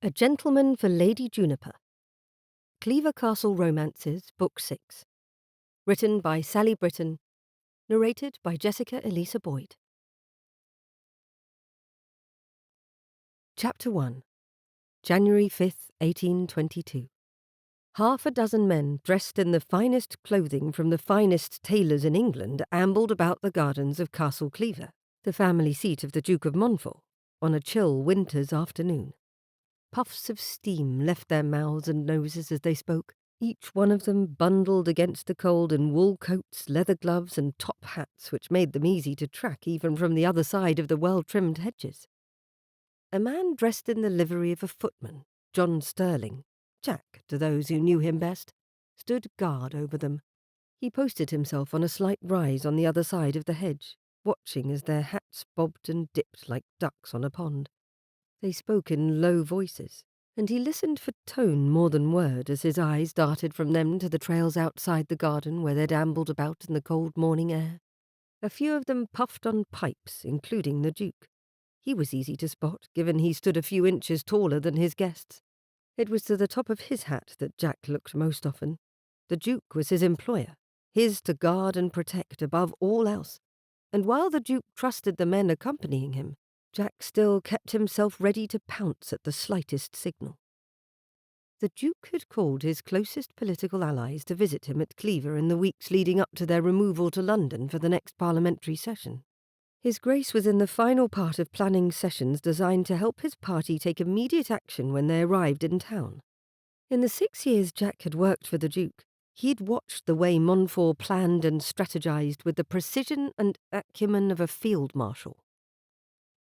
A Gentleman for Lady Juniper. Cleaver Castle Romances, Book 6. Written by Sally Britton. Narrated by Jessica Elisa Boyd. Chapter 1. January 5th, 1822. Half a dozen men, dressed in the finest clothing from the finest tailors in England, ambled about the gardens of Castle Cleaver, the family seat of the Duke of Montfort, on a chill winter's afternoon. Puffs of steam left their mouths and noses as they spoke, each one of them bundled against the cold in wool coats, leather gloves, and top hats which made them easy to track even from the other side of the well-trimmed hedges. A man dressed in the livery of a footman, John Sterling, Jack to those who knew him best, stood guard over them. He posted himself on a slight rise on the other side of the hedge, watching as their hats bobbed and dipped like ducks on a pond. They spoke in low voices, and he listened for tone more than word as his eyes darted from them to the trails outside the garden where they'd ambled about in the cold morning air. A few of them puffed on pipes, including the Duke. He was easy to spot, given he stood a few inches taller than his guests. It was to the top of his hat that Jack looked most often. The Duke was his employer, his to guard and protect above all else, and while the Duke trusted the men accompanying him, Jack still kept himself ready to pounce at the slightest signal. The Duke had called his closest political allies to visit him at Cleaver in the weeks leading up to their removal to London for the next parliamentary session. His Grace was in the final part of planning sessions designed to help his party take immediate action when they arrived in town. In the 6 years Jack had worked for the Duke, he'd watched the way Montfort planned and strategized with the precision and acumen of a field marshal.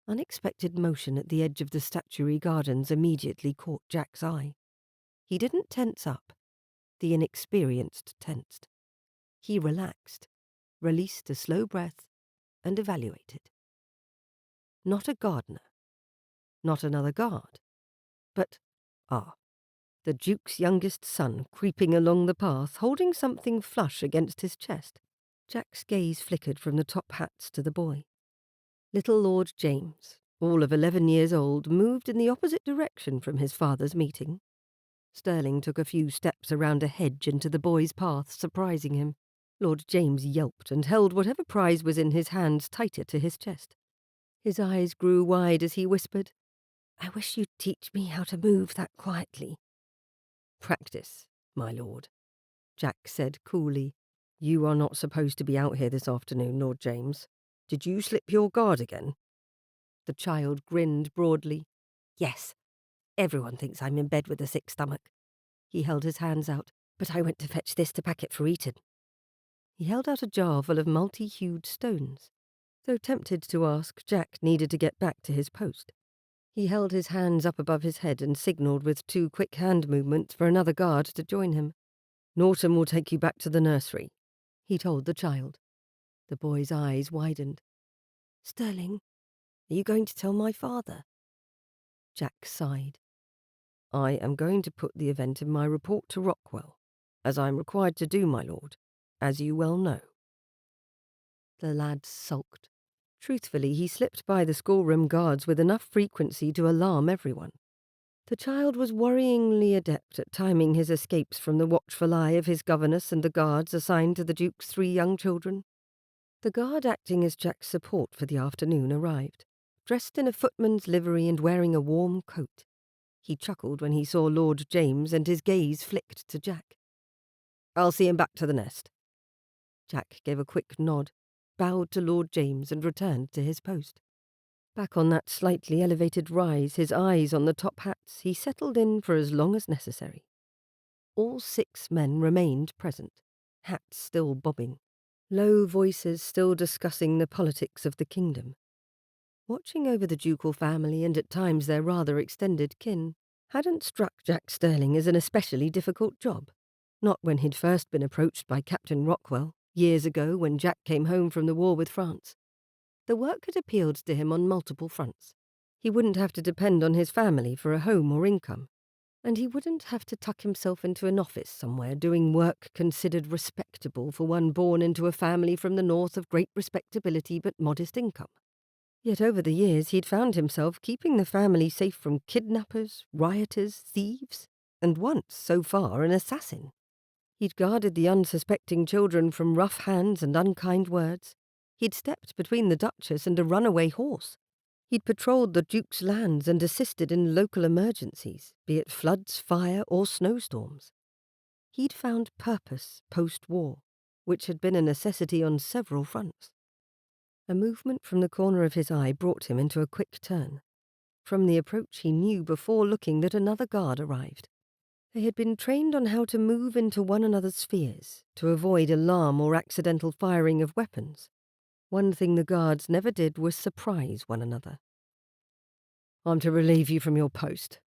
Unexpected motion at the edge of the statuary gardens immediately caught Jack's eye. He didn't tense up. The inexperienced tensed. He relaxed, released a slow breath, and evaluated. Not a gardener. Not another guard. But, the Duke's youngest son creeping along the path, holding something flush against his chest. Jack's gaze flickered from the top hats to the boy. Little Lord James, all of 11 years old, moved in the opposite direction from his father's meeting. Sterling took a few steps around a hedge into the boy's path, surprising him. Lord James yelped and held whatever prize was in his hands tighter to his chest. His eyes grew wide as he whispered, "I wish you'd teach me how to move that quietly." "Practice, my lord," Jack said coolly. "You are not supposed to be out here this afternoon, Lord James. Did you slip your guard again?" The child grinned broadly. "Yes. Everyone thinks I'm in bed with a sick stomach." He held his hands out. "But I went to fetch this to pack it for Eton." He held out a jar full of multi-hued stones. Though tempted to ask, Jack needed to get back to his post. He held his hands up above his head and signalled with 2 quick hand movements for another guard to join him. "Norton will take you back to the nursery," he told the child. The boy's eyes widened. "Sterling, are you going to tell my father?" Jack sighed. "I am going to put the event in my report to Rockwell, as I am required to do, my lord, as you well know." The lad sulked. Truthfully, he slipped by the schoolroom guards with enough frequency to alarm everyone. The child was worryingly adept at timing his escapes from the watchful eye of his governess and the guards assigned to the Duke's 3 young children. The guard acting as Jack's support for the afternoon arrived, dressed in a footman's livery and wearing a warm coat. He chuckled when he saw Lord James, and his gaze flicked to Jack. "I'll see him back to the nest." Jack gave a quick nod, bowed to Lord James, and returned to his post. Back on that slightly elevated rise, his eyes on the top hats, he settled in for as long as necessary. All 6 men remained present, hats still bobbing, low voices still discussing the politics of the kingdom. Watching over the ducal family and at times their rather extended kin hadn't struck Jack Sterling as an especially difficult job. Not when he'd first been approached by Captain Rockwell, years ago when Jack came home from the war with France. The work had appealed to him on multiple fronts. He wouldn't have to depend on his family for a home or income, and he wouldn't have to tuck himself into an office somewhere doing work considered respectable for one born into a family from the north of great respectability but modest income. Yet over the years he'd found himself keeping the family safe from kidnappers, rioters, thieves, and once, so far, an assassin. He'd guarded the unsuspecting children from rough hands and unkind words. He'd stepped between the Duchess and a runaway horse. He'd patrolled the Duke's lands and assisted in local emergencies, be it floods, fire, or snowstorms. He'd found purpose post-war, which had been a necessity on several fronts. A movement from the corner of his eye brought him into a quick turn. From the approach he knew before looking that another guard arrived. They had been trained on how to move into one another's spheres, to avoid alarm or accidental firing of weapons. One thing the guards never did was surprise one another. "I'm to relieve you from your post."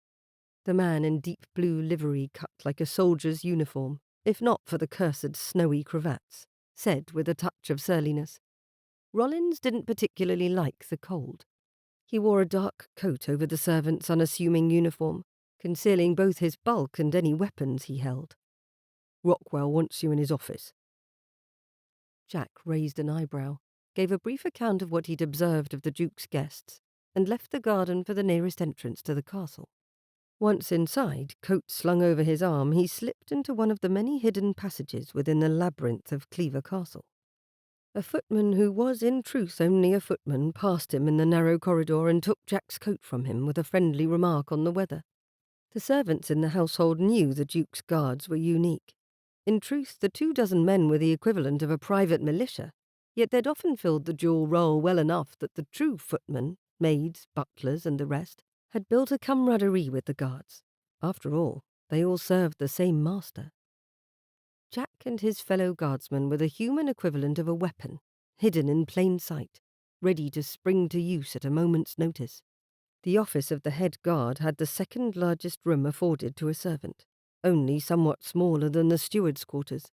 The man in deep blue livery cut like a soldier's uniform, if not for the cursed snowy cravats, said with a touch of surliness. Rollins didn't particularly like the cold. He wore a dark coat over the servant's unassuming uniform, concealing both his bulk and any weapons he held. "Rockwell wants you in his office." Jack raised an eyebrow, gave a brief account of what he'd observed of the Duke's guests, and left the garden for the nearest entrance to the castle. Once inside, coat slung over his arm, he slipped into one of the many hidden passages within the labyrinth of Cleaver Castle. A footman who was in truth only a footman passed him in the narrow corridor and took Jack's coat from him with a friendly remark on the weather. The servants in the household knew the Duke's guards were unique. In truth, the 24 men were the equivalent of a private militia, yet they'd often filled the dual role well enough that the true footmen, maids, butlers, and the rest, had built a camaraderie with the guards. After all, they all served the same master. Jack and his fellow guardsmen were the human equivalent of a weapon, hidden in plain sight, ready to spring to use at a moment's notice. The office of the head guard had the second largest room afforded to a servant, only somewhat smaller than the steward's quarters.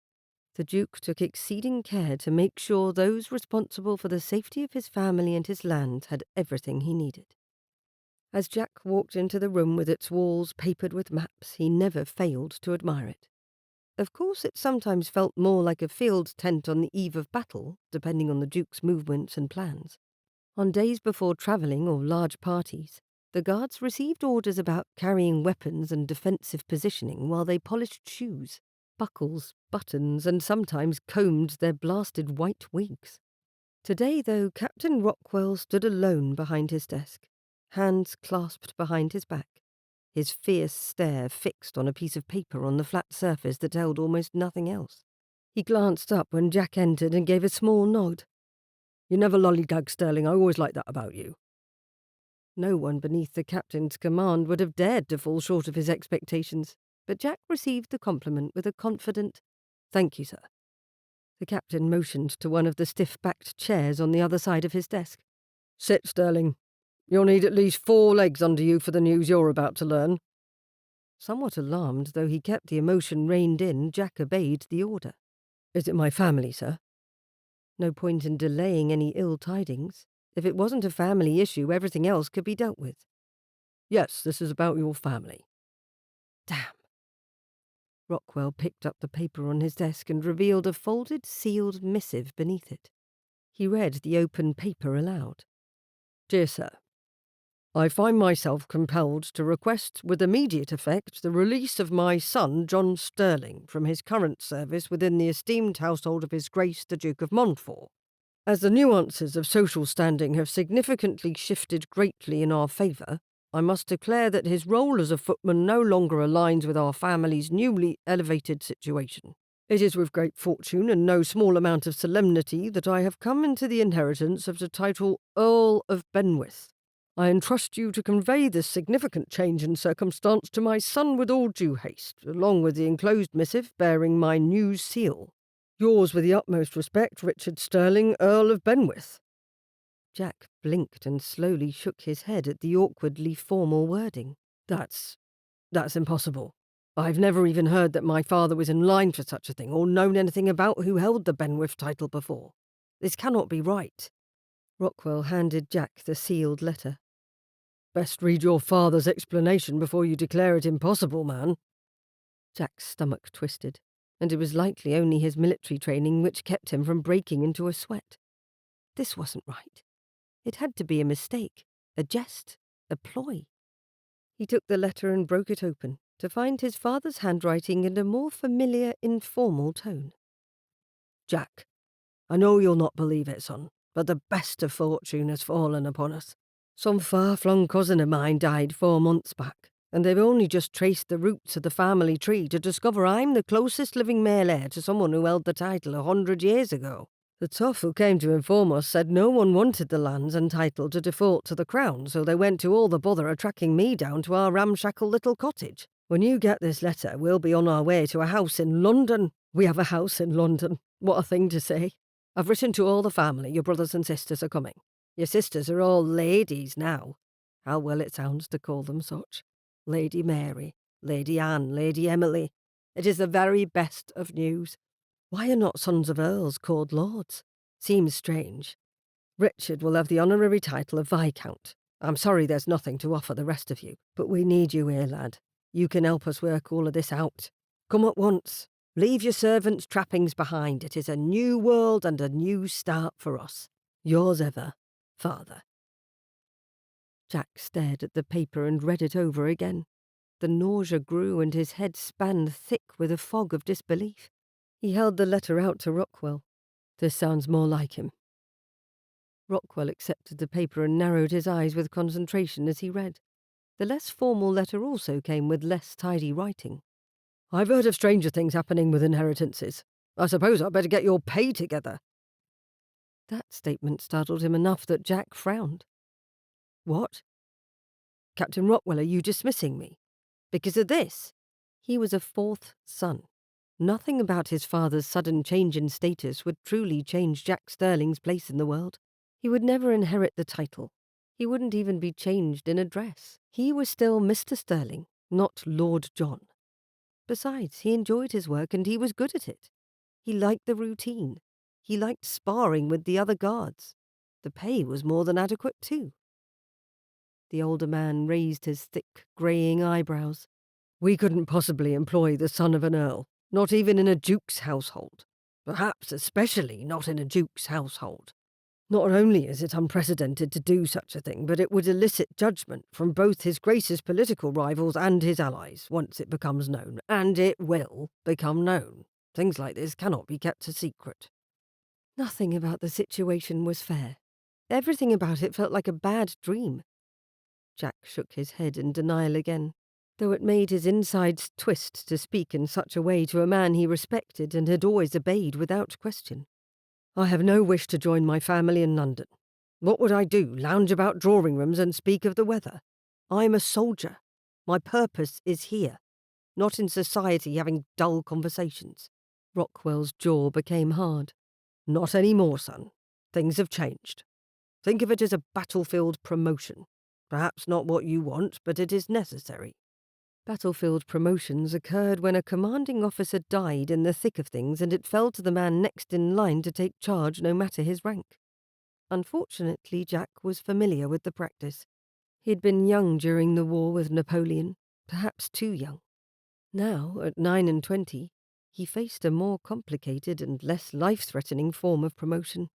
The Duke took exceeding care to make sure those responsible for the safety of his family and his lands had everything he needed. As Jack walked into the room with its walls papered with maps, he never failed to admire it. Of course, it sometimes felt more like a field tent on the eve of battle, depending on the Duke's movements and plans. On days before travelling or large parties, the guards received orders about carrying weapons and defensive positioning while they polished shoes, buckles, buttons, and sometimes combed their blasted white wigs. Today, though, Captain Rockwell stood alone behind his desk, hands clasped behind his back, his fierce stare fixed on a piece of paper on the flat surface that held almost nothing else. He glanced up when Jack entered and gave a small nod. "You never lollygag, Sterling. I always liked that about you." No one beneath the captain's command would have dared to fall short of his expectations, but Jack received the compliment with a confident, "Thank you, sir." The captain motioned to one of the stiff-backed chairs on the other side of his desk. "Sit, Sterling. You'll need at least 4 legs under you for the news you're about to learn." Somewhat alarmed, though he kept the emotion reined in, Jack obeyed the order. "Is it my family, sir?" No point in delaying any ill tidings. If it wasn't a family issue, everything else could be dealt with. "Yes, this is about your family." Damn. Rockwell picked up the paper on his desk and revealed a folded, sealed missive beneath it. He read the open paper aloud. "Dear Sir, I find myself compelled to request with immediate effect the release of my son John Sterling from his current service within the esteemed household of His Grace the Duke of Montfort. As the nuances of social standing have significantly shifted greatly in our favour, I must declare that his role as a footman no longer aligns with our family's newly elevated situation. It is with great fortune and no small amount of solemnity that I have come into the inheritance of the title Earl of Benwith. I entrust you to convey this significant change in circumstance to my son with all due haste, along with the enclosed missive bearing my new seal. Yours with the utmost respect, Richard Sterling, Earl of Benwith." Jack blinked and slowly shook his head at the awkwardly formal wording. That's impossible. I've never even heard that my father was in line for such a thing, or known anything about who held the Benwith title before. This cannot be right." Rockwell handed Jack the sealed letter. "Best read your father's explanation before you declare it impossible, man." Jack's stomach twisted, and it was likely only his military training which kept him from breaking into a sweat. This wasn't right. It had to be a mistake, a jest, a ploy. He took the letter and broke it open, to find his father's handwriting in a more familiar, informal tone. "Jack, I know you'll not believe it, son, but the best of fortune has fallen upon us. Some far-flung cousin of mine died 4 months back, and they've only just traced the roots of the family tree to discover I'm the closest living male heir to someone who held the title 100 years ago. The tough who came to inform us said no one wanted the lands and title to default to the crown, so they went to all the bother of tracking me down to our ramshackle little cottage. When you get this letter, we'll be on our way to a house in London. We have a house in London. What a thing to say. I've written to all the family. Your brothers and sisters are coming. Your sisters are all ladies now. How well it sounds to call them such. Lady Mary, Lady Anne, Lady Emily. It is the very best of news. Why are not sons of earls called lords? Seems strange. Richard will have the honorary title of Viscount. I'm sorry there's nothing to offer the rest of you, but we need you here, lad. You can help us work all of this out. Come at once. Leave your servants' trappings behind. It is a new world and a new start for us. Yours ever, Father." Jack stared at the paper and read it over again. The nausea grew and his head span thick with a fog of disbelief. He held the letter out to Rockwell. "This sounds more like him." Rockwell accepted the paper and narrowed his eyes with concentration as he read. The less formal letter also came with less tidy writing. "I've heard of stranger things happening with inheritances. I suppose I'd better get your pay together." That statement startled him enough that Jack frowned. "What? Captain Rockwell, are you dismissing me? Because of this?" He was a 4th son. Nothing about his father's sudden change in status would truly change Jack Sterling's place in the world. He would never inherit the title. He wouldn't even be changed in address. He was still Mr. Sterling, not Lord John. Besides, he enjoyed his work and he was good at it. He liked the routine. He liked sparring with the other guards. The pay was more than adequate, too. The older man raised his thick, greying eyebrows. "We couldn't possibly employ the son of an earl, not even in a duke's household. Perhaps especially not in a duke's household. Not only is it unprecedented to do such a thing, but it would elicit judgment from both his grace's political rivals and his allies once it becomes known, and it will become known. Things like this cannot be kept a secret." Nothing about the situation was fair. Everything about it felt like a bad dream. Jack shook his head in denial again, though it made his insides twist to speak in such a way to a man he respected and had always obeyed without question. "I have no wish to join my family in London. What would I do, lounge about drawing rooms and speak of the weather? I'm a soldier. My purpose is here, not in society having dull conversations." Rockwell's jaw became hard. "Not any more, son. Things have changed. Think of it as a battlefield promotion. Perhaps not what you want, but it is necessary." Battlefield promotions occurred when a commanding officer died in the thick of things and it fell to the man next in line to take charge no matter his rank. Unfortunately, Jack was familiar with the practice. He'd been young during the war with Napoleon, perhaps too young. Now, at 29, he faced a more complicated and less life-threatening form of promotion.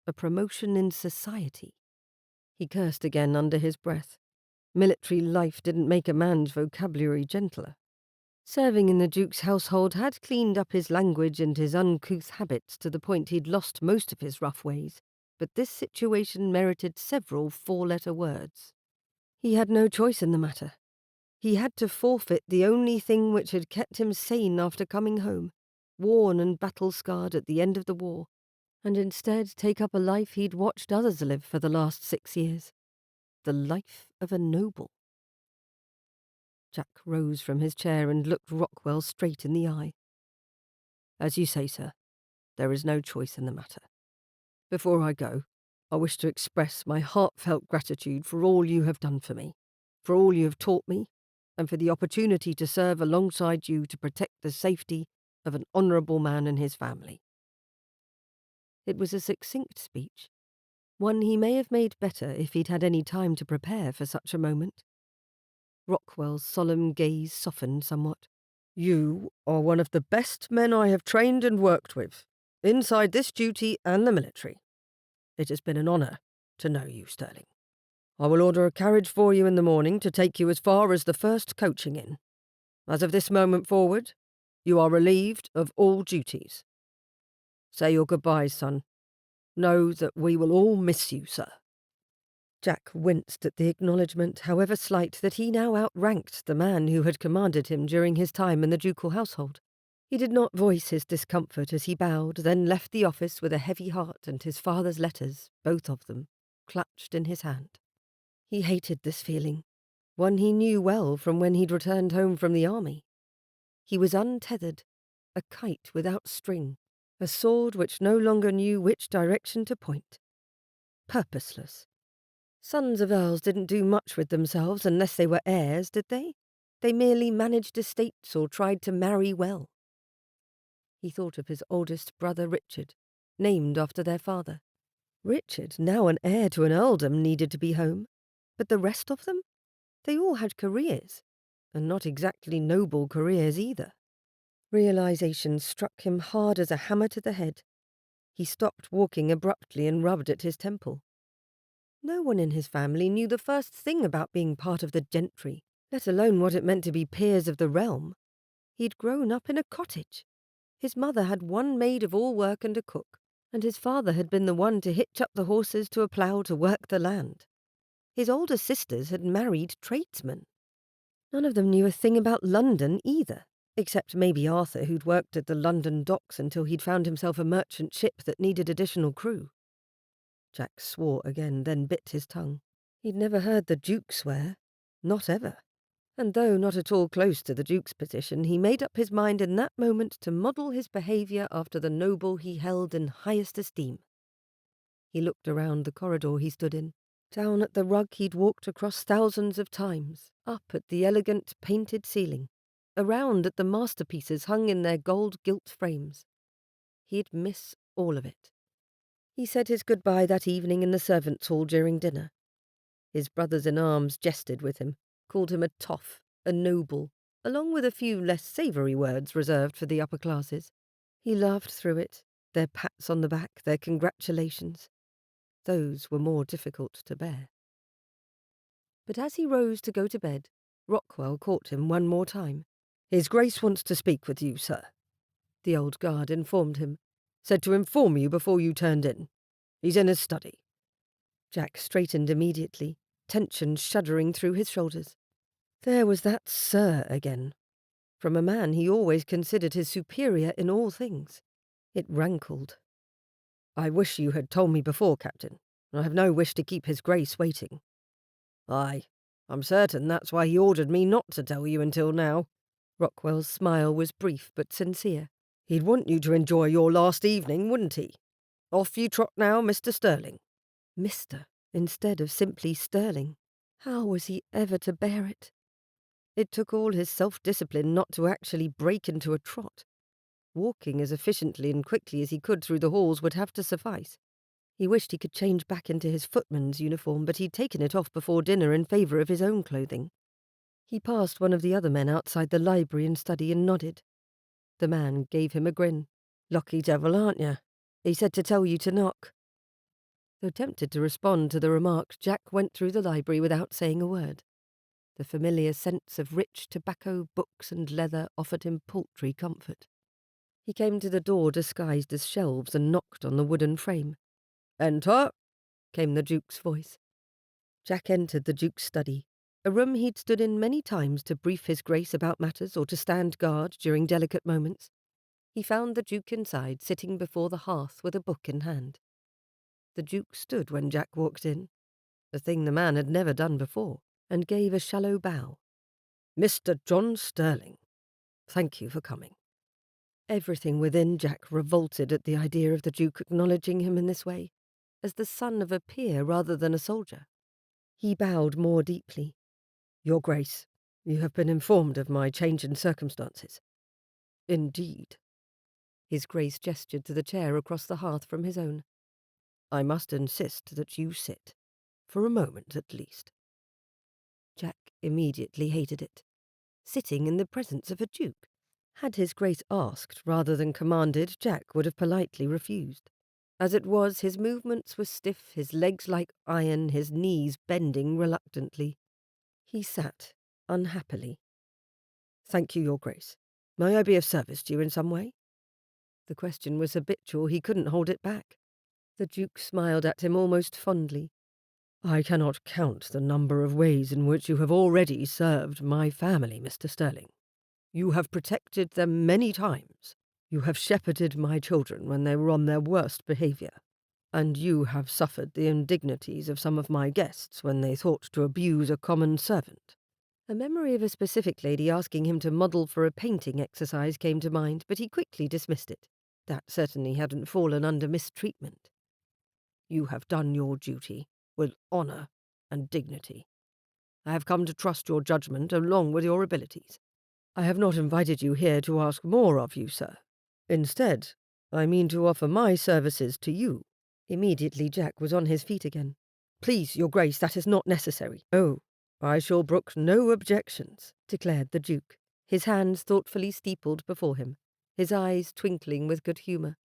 A promotion in society. He cursed again under his breath. Military life didn't make a man's vocabulary gentler. Serving in the Duke's household had cleaned up his language and his uncouth habits to the point he'd lost most of his rough ways, but this situation merited several 4-letter words. He had no choice in the matter. He had to forfeit the only thing which had kept him sane after coming home, worn and battle-scarred at the end of the war, and instead take up a life he'd watched others live for the last 6 years. The life of a noble. Jack rose from his chair and looked Rockwell straight in the eye. "As you say, sir, there is no choice in the matter. Before I go, I wish to express my heartfelt gratitude for all you have done for me, for all you have taught me, and for the opportunity to serve alongside you to protect the safety of an honourable man and his family." It was a succinct speech, one he may have made better if he'd had any time to prepare for such a moment. Rockwell's solemn gaze softened somewhat. "You are one of the best men I have trained and worked with, inside this duty and the military. It has been an honour, to know you, Sterling. I will order a carriage for you in the morning to take you as far as the first coaching inn. As of this moment forward, you are relieved of all duties. Say your goodbyes, son. Know that we will all miss you, sir." Jack winced at the acknowledgment, however slight, that he now outranked the man who had commanded him during his time in the ducal household. He did not voice his discomfort as he bowed, then left the office with a heavy heart and his father's letters, both of them, clutched in his hand. He hated this feeling, one he knew well from when he'd returned home from the army. He was untethered, a kite without string, a sword which no longer knew which direction to point. Purposeless. Sons of earls didn't do much with themselves unless they were heirs, did they? They merely managed estates or tried to marry well. He thought of his oldest brother Richard, named after their father. Richard, now an heir to an earldom, needed to be home. But the rest of them? They all had careers, and not exactly noble careers either. Realization struck him hard as a hammer to the head. He stopped walking abruptly and rubbed at his temple. No one in his family knew the first thing about being part of the gentry, let alone what it meant to be peers of the realm. He'd grown up in a cottage. His mother had one maid of all work and a cook, and his father had been the one to hitch up the horses to a plough to work the land. His older sisters had married tradesmen. None of them knew a thing about London either, except maybe Arthur, who'd worked at the London docks until he'd found himself a merchant ship that needed additional crew. Jack swore again, then bit his tongue. He'd never heard the Duke swear. Not ever. And though not at all close to the Duke's position, he made up his mind in that moment to model his behaviour after the noble he held in highest esteem. He looked around the corridor he stood in, down at the rug he'd walked across thousands of times, up at the elegant painted ceiling, around at the masterpieces hung in their gold-gilt frames. He'd miss all of it. He said his goodbye that evening in the servants' hall during dinner. His brothers-in-arms jested with him, called him a toff, a noble, along with a few less savoury words reserved for the upper classes. He laughed through it, their pats on the back, their congratulations. Those were more difficult to bear. But as he rose to go to bed, Rockwell caught him one more time. "His Grace wants to speak with you, sir," the old guard informed him. "Said to inform you before you turned in. He's in his study." Jack straightened immediately, tension shuddering through his shoulders. There was that "sir" again, from a man he always considered his superior in all things. It rankled. "I wish you had told me before, Captain. I have no wish to keep his Grace waiting." "Aye, I'm certain that's why he ordered me not to tell you until now." Rockwell's smile was brief but sincere. "He'd want you to enjoy your last evening, wouldn't he? Off you trot now, Mr. Sterling." Mr. instead of simply Sterling. How was he ever to bear it? It took all his self-discipline not to actually break into a trot. Walking as efficiently and quickly as he could through the halls would have to suffice. He wished he could change back into his footman's uniform, but he'd taken it off before dinner in favour of his own clothing. He passed one of the other men outside the library and study and nodded. The man gave him a grin. "Lucky devil, aren't you? He said to tell you to knock." Though tempted to respond to the remark, Jack went through the library without saying a word. The familiar scents of rich tobacco, books, and leather offered him paltry comfort. He came to the door disguised as shelves and knocked on the wooden frame. "Enter," came the Duke's voice. Jack entered the Duke's study, a room he'd stood in many times to brief his Grace about matters or to stand guard during delicate moments. He found the Duke inside, sitting before the hearth with a book in hand. The Duke stood when Jack walked in, a thing the man had never done before, and gave a shallow bow. "Mr. John Sterling, thank you for coming." Everything within Jack revolted at the idea of the Duke acknowledging him in this way, as the son of a peer rather than a soldier. He bowed more deeply. "Your Grace, you have been informed of my change in circumstances." "Indeed." His Grace gestured to the chair across the hearth from his own. "I must insist that you sit, for a moment at least." Jack immediately hated it. Sitting in the presence of a duke. Had his Grace asked rather than commanded, Jack would have politely refused. As it was, his movements were stiff, his legs like iron, his knees bending reluctantly. He sat, unhappily. "Thank you, Your Grace. May I be of service to you in some way?" The question was habitual, he couldn't hold it back. The Duke smiled at him almost fondly. "I cannot count the number of ways in which you have already served my family, Mr. Sterling. You have protected them many times. You have shepherded my children when they were on their worst behaviour. And you have suffered the indignities of some of my guests when they thought to abuse a common servant." A memory of a specific lady asking him to model for a painting exercise came to mind, but he quickly dismissed it. That certainly hadn't fallen under mistreatment. "You have done your duty with honour and dignity. I have come to trust your judgment along with your abilities. I have not invited you here to ask more of you, sir. Instead, I mean to offer my services to you." Immediately Jack was on his feet again. "Please, Your Grace, that is not necessary." "Oh, I shall brook no objections," declared the Duke, his hands thoughtfully steepled before him, his eyes twinkling with good humour.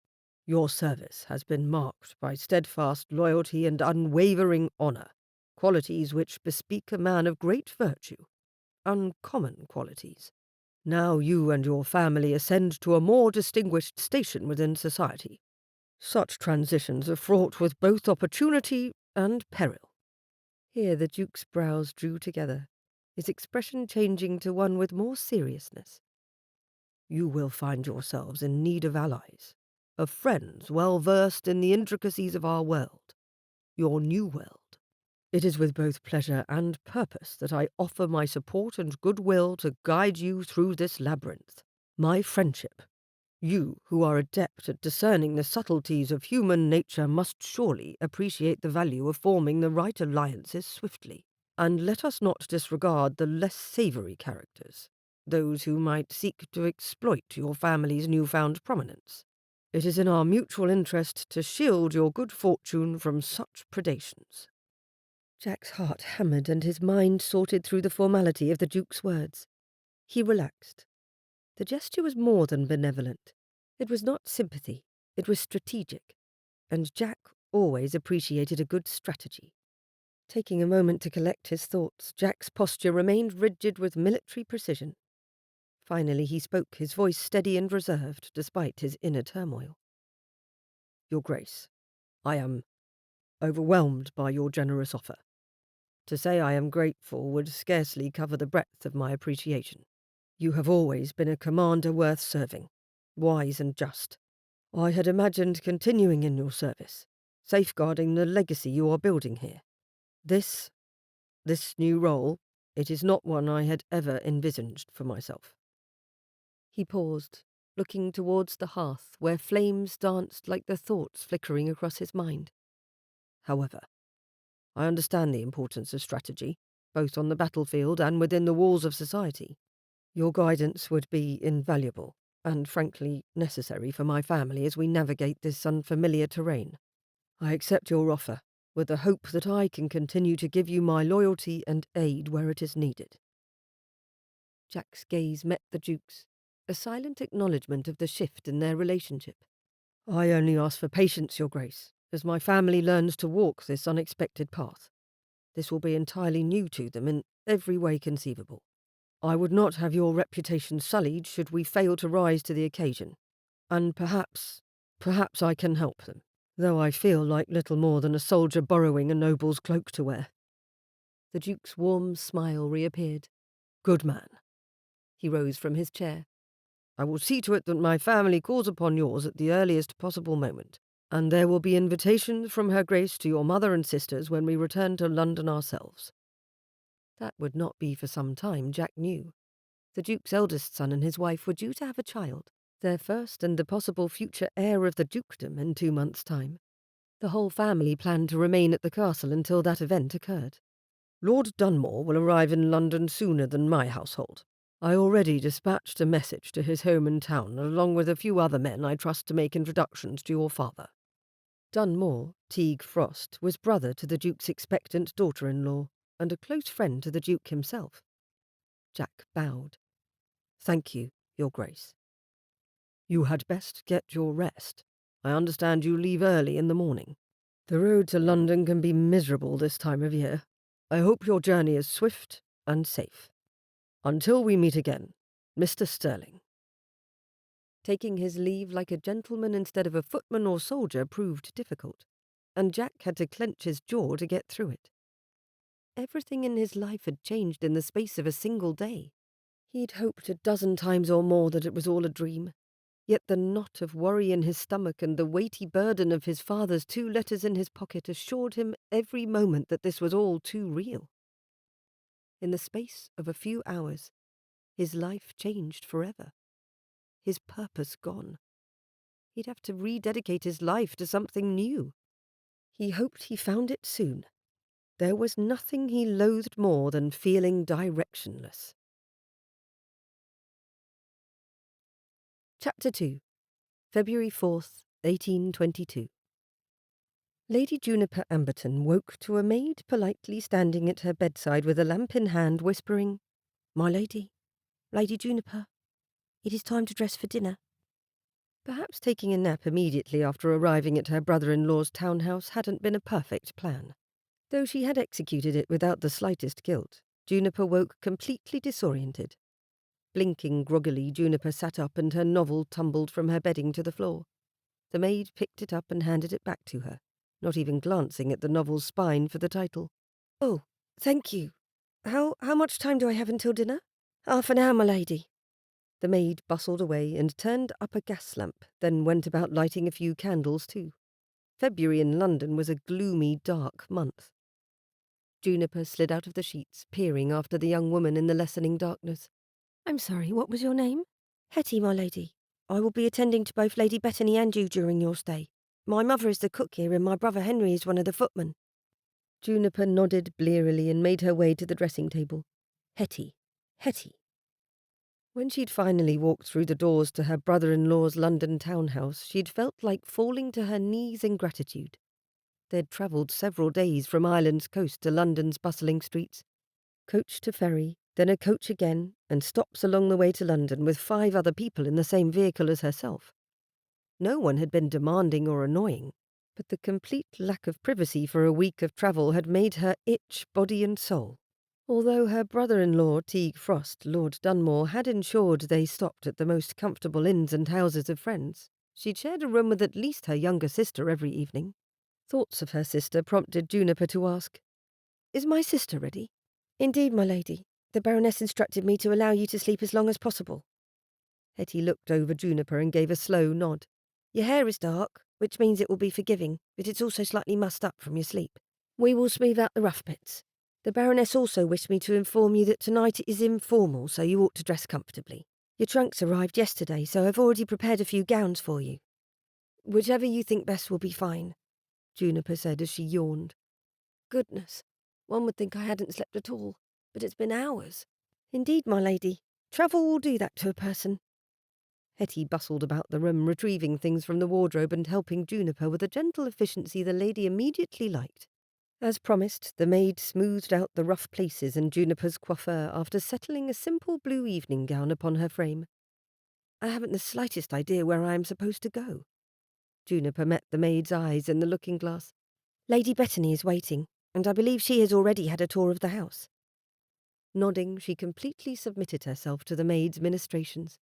"Your service has been marked by steadfast loyalty and unwavering honour, qualities which bespeak a man of great virtue, uncommon qualities. Now you and your family ascend to a more distinguished station within society. Such transitions are fraught with both opportunity and peril." Here the Duke's brows drew together, his expression changing to one with more seriousness. "You will find yourselves in need of allies, of friends well versed in the intricacies of our world, your new world. It is with both pleasure and purpose that I offer my support and goodwill to guide you through this labyrinth. My friendship. You, who are adept at discerning the subtleties of human nature, must surely appreciate the value of forming the right alliances swiftly. And let us not disregard the less savoury characters, those who might seek to exploit your family's newfound prominence. It is in our mutual interest to shield your good fortune from such predations." Jack's heart hammered and his mind sorted through the formality of the Duke's words. He relaxed. The gesture was more than benevolent. It was not sympathy, it was strategic, and Jack always appreciated a good strategy. Taking a moment to collect his thoughts, Jack's posture remained rigid with military precision. Finally he spoke, his voice steady and reserved, despite his inner turmoil. "Your Grace, I am overwhelmed by your generous offer. To say I am grateful would scarcely cover the breadth of my appreciation. You have always been a commander worth serving, wise and just. I had imagined continuing in your service, safeguarding the legacy you are building here. This new role, it is not one I had ever envisaged for myself." He paused, looking towards the hearth where flames danced like the thoughts flickering across his mind. "However, I understand the importance of strategy, both on the battlefield and within the walls of society. Your guidance would be invaluable, and frankly necessary for my family as we navigate this unfamiliar terrain. I accept your offer, with the hope that I can continue to give you my loyalty and aid where it is needed." Jack's gaze met the Duke's, a silent acknowledgement of the shift in their relationship. "I only ask for patience, Your Grace, as my family learns to walk this unexpected path. This will be entirely new to them in every way conceivable. I would not have your reputation sullied should we fail to rise to the occasion, and perhaps I can help them, though I feel like little more than a soldier borrowing a noble's cloak to wear." The Duke's warm smile reappeared. "Good man." He rose from his chair. "I will see to it that my family calls upon yours at the earliest possible moment, and there will be invitations from Her Grace to your mother and sisters when we return to London ourselves." That would not be for some time, Jack knew. The Duke's eldest son and his wife were due to have a child, their first and the possible future heir of the dukedom in 2 months' time. The whole family planned to remain at the castle until that event occurred. "Lord Dunmore will arrive in London sooner than my household. I already dispatched a message to his home in town, along with a few other men I trust to make introductions to your father." Dunmore, Teague Frost, was brother to the Duke's expectant daughter-in-law, and a close friend to the Duke himself. Jack bowed. "Thank you, Your Grace. You had best get your rest." I understand you leave early in the morning. The road to London can be miserable this time of year. I hope your journey is swift and safe. Until we meet again, Mr. Sterling." Taking his leave like a gentleman instead of a footman or soldier proved difficult, and Jack had to clench his jaw to get through it. Everything in his life had changed in the space of a single day. He'd hoped a dozen times or more that it was all a dream, yet the knot of worry in his stomach and the weighty burden of his father's 2 letters in his pocket assured him every moment that this was all too real. In the space of a few hours, his life changed forever. His purpose gone. He'd have to rededicate his life to something new. He hoped he found it soon. There was nothing he loathed more than feeling directionless. Chapter 2. February 4th, 1822. Lady Juniper Amberton woke to a maid politely standing at her bedside with a lamp in hand, whispering, "My lady, Lady Juniper, it is time to dress for dinner." Perhaps taking a nap immediately after arriving at her brother-in-law's townhouse hadn't been a perfect plan. Though she had executed it without the slightest guilt, Juniper woke completely disoriented. Blinking groggily, Juniper sat up and her novel tumbled from her bedding to the floor. The maid picked it up and handed it back to her, not even glancing at the novel's spine for the title. "Oh, thank you. How much time do I have until dinner?" "Half an hour, my lady." The maid bustled away and turned up a gas lamp, then went about lighting a few candles too. February in London was a gloomy, dark month. Juniper slid out of the sheets, peering after the young woman in the lessening darkness. "I'm sorry, what was your name?" "Hetty, my lady. I will be attending to both Lady Bethany and you during your stay. My mother is the cook here and my brother Henry is one of the footmen." Juniper nodded blearily and made her way to the dressing table. Hetty. When she'd finally walked through the doors to her brother-in-law's London townhouse, she'd felt like falling to her knees in gratitude. They'd travelled several days from Ireland's coast to London's bustling streets. Coach to ferry, then a coach again, and stops along the way to London with 5 other people in the same vehicle as herself. No one had been demanding or annoying, but the complete lack of privacy for a week of travel had made her itch body and soul. Although her brother-in-law, Teague Frost, Lord Dunmore, had ensured they stopped at the most comfortable inns and houses of friends, she'd shared a room with at least her younger sister every evening. Thoughts of her sister prompted Juniper to ask, "Is my sister ready?" "Indeed, my lady. The Baroness instructed me to allow you to sleep as long as possible." Hetty looked over Juniper and gave a slow nod. "Your hair is dark, which means it will be forgiving, but it's also slightly mussed up from your sleep. We will smooth out the rough bits. The Baroness also wished me to inform you that tonight it is informal, so you ought to dress comfortably. Your trunks arrived yesterday, so I've already prepared a few gowns for you." "Whichever you think best will be fine," Juniper said as she yawned. "Goodness, one would think I hadn't slept at all, but it's been hours." "Indeed, my lady. Travel will do that to a person." Hetty bustled about the room, retrieving things from the wardrobe and helping Juniper with a gentle efficiency the lady immediately liked. As promised, the maid smoothed out the rough places in Juniper's coiffure after settling a simple blue evening gown upon her frame. "I haven't the slightest idea where I am supposed to go." Juniper met the maid's eyes in the looking-glass. "Lady Bethany is waiting, and I believe she has already had a tour of the house." Nodding, she completely submitted herself to the maid's ministrations.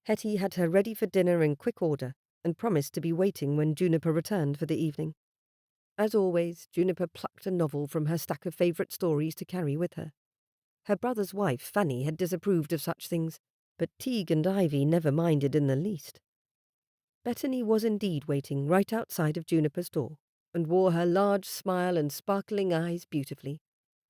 Hetty had her ready for dinner in quick order, and promised to be waiting when Juniper returned for the evening. As always, Juniper plucked a novel from her stack of favourite stories to carry with her. Her brother's wife, Fanny, had disapproved of such things, but Teague and Ivy never minded in the least. Bethany was indeed waiting right outside of Juniper's door, and wore her large smile and sparkling eyes beautifully.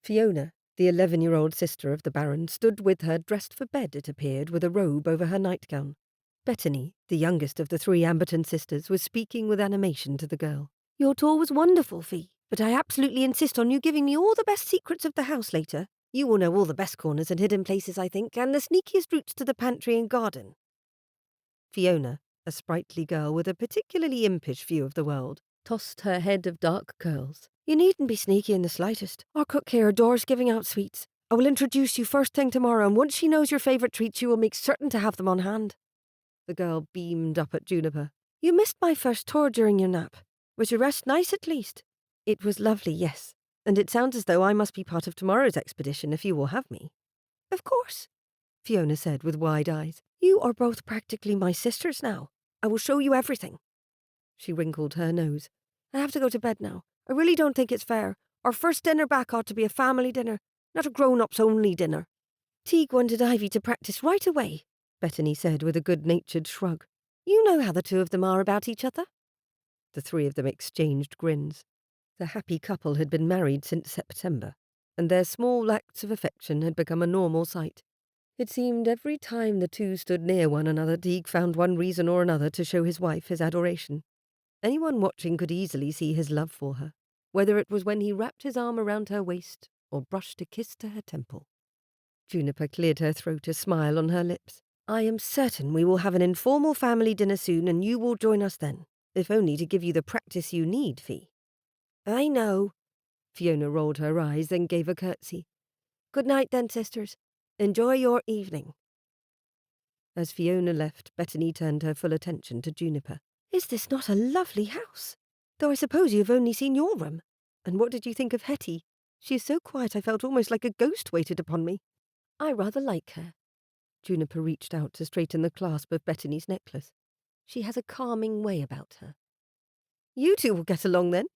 Fiona, the 11-year-old sister of the Baron, stood with her, dressed for bed, it appeared, with a robe over her nightgown. Bethany, the youngest of the 3 Amberton sisters, was speaking with animation to the girl. "Your tour was wonderful, Fee, but I absolutely insist on you giving me all the best secrets of the house later. You will know all the best corners and hidden places, I think, and the sneakiest routes to the pantry and garden." Fiona, a sprightly girl with a particularly impish view of the world, tossed her head of dark curls. "You needn't be sneaky in the slightest. Our cook here adores giving out sweets. I will introduce you first thing tomorrow, and once she knows your favourite treats, you will make certain to have them on hand." The girl beamed up at Juniper. You missed my first tour during your nap. Was your rest nice at least? It was lovely, yes. And it sounds as though I must be part of tomorrow's expedition if you will have me. Of course, Fiona said with wide eyes. You are both practically my sisters now. I will show you everything. She wrinkled her nose. I have to go to bed now. I really don't think it's fair. Our first dinner back ought to be a family dinner, not a grown-ups only dinner. Teague wanted Ivy to practice right away, Bethany said with a good-natured shrug. You know how the two of them are about each other. The three of them exchanged grins. The happy couple had been married since September, and their small acts of affection had become a normal sight. It seemed every time the two stood near one another, Teague found one reason or another to show his wife his adoration. Anyone watching could easily see his love for her, whether it was when he wrapped his arm around her waist or brushed a kiss to her temple. Juniper cleared her throat, a smile on her lips. I am certain we will have an informal family dinner soon, and you will join us then, if only to give you the practice you need, Fee. I know. Fiona rolled her eyes, then gave a curtsy. Good night then, sisters. Enjoy your evening. As Fiona left, Bethany turned her full attention to Juniper. Is this not a lovely house? Though I suppose you have only seen your room. And what did you think of Hetty? She is so quiet I felt almost like a ghost waited upon me. I rather like her. Juniper reached out to straighten the clasp of Bethany's necklace. She has a calming way about her. You two will get along then.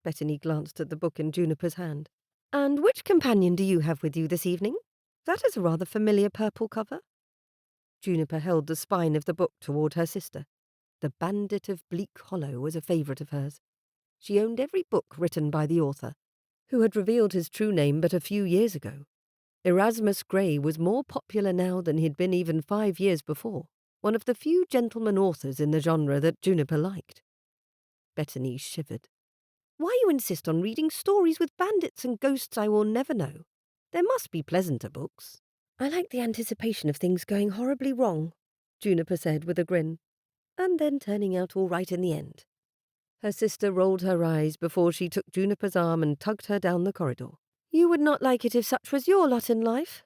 Bethany glanced at the book in Juniper's hand. And which companion do you have with you this evening? That is a rather familiar purple cover. Juniper held the spine of the book toward her sister. The Bandit of Bleak Hollow was a favourite of hers. She owned every book written by the author, who had revealed his true name but a few years ago. Erasmus Gray was more popular now than he'd been even 5 years before, one of the few gentleman authors in the genre that Juniper liked. Bethany shivered. Why you insist on reading stories with bandits and ghosts I will never know? There must be pleasanter books. I like the anticipation of things going horribly wrong, Juniper said with a grin, and then turning out all right in the end. Her sister rolled her eyes before she took Juniper's arm and tugged her down the corridor. You would not like it if such was your lot in life.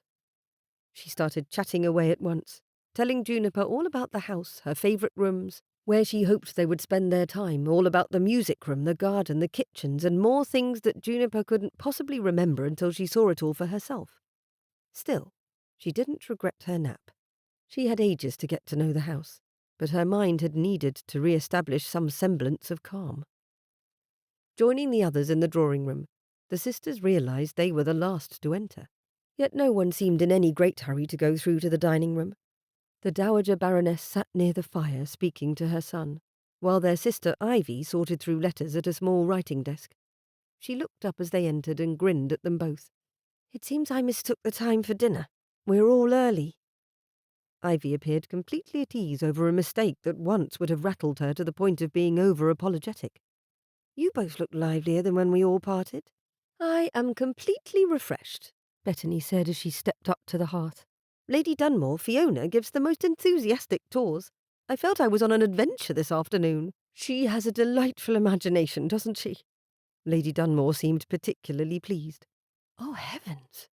She started chatting away at once, telling Juniper all about the house, her favourite rooms, where she hoped they would spend their time, all about the music room, the garden, the kitchens, and more things that Juniper couldn't possibly remember until she saw it all for herself. Still, she didn't regret her nap. She had ages to get to know the house, but her mind had needed to re-establish some semblance of calm. Joining the others in the drawing room, the sisters realized they were the last to enter. Yet no one seemed in any great hurry to go through to the dining room. The Dowager Baroness sat near the fire speaking to her son, while their sister Ivy sorted through letters at a small writing desk. She looked up as they entered and grinned at them both. It seems I mistook the time for dinner. We're all early. Ivy appeared completely at ease over a mistake that once would have rattled her to the point of being over-apologetic. You both look livelier than when we all parted. I am completely refreshed, Bethany said as she stepped up to the hearth. Lady Dunmore, Fiona, gives the most enthusiastic tours. I felt I was on an adventure this afternoon. She has a delightful imagination, doesn't she? Lady Dunmore seemed particularly pleased. Oh, heavens!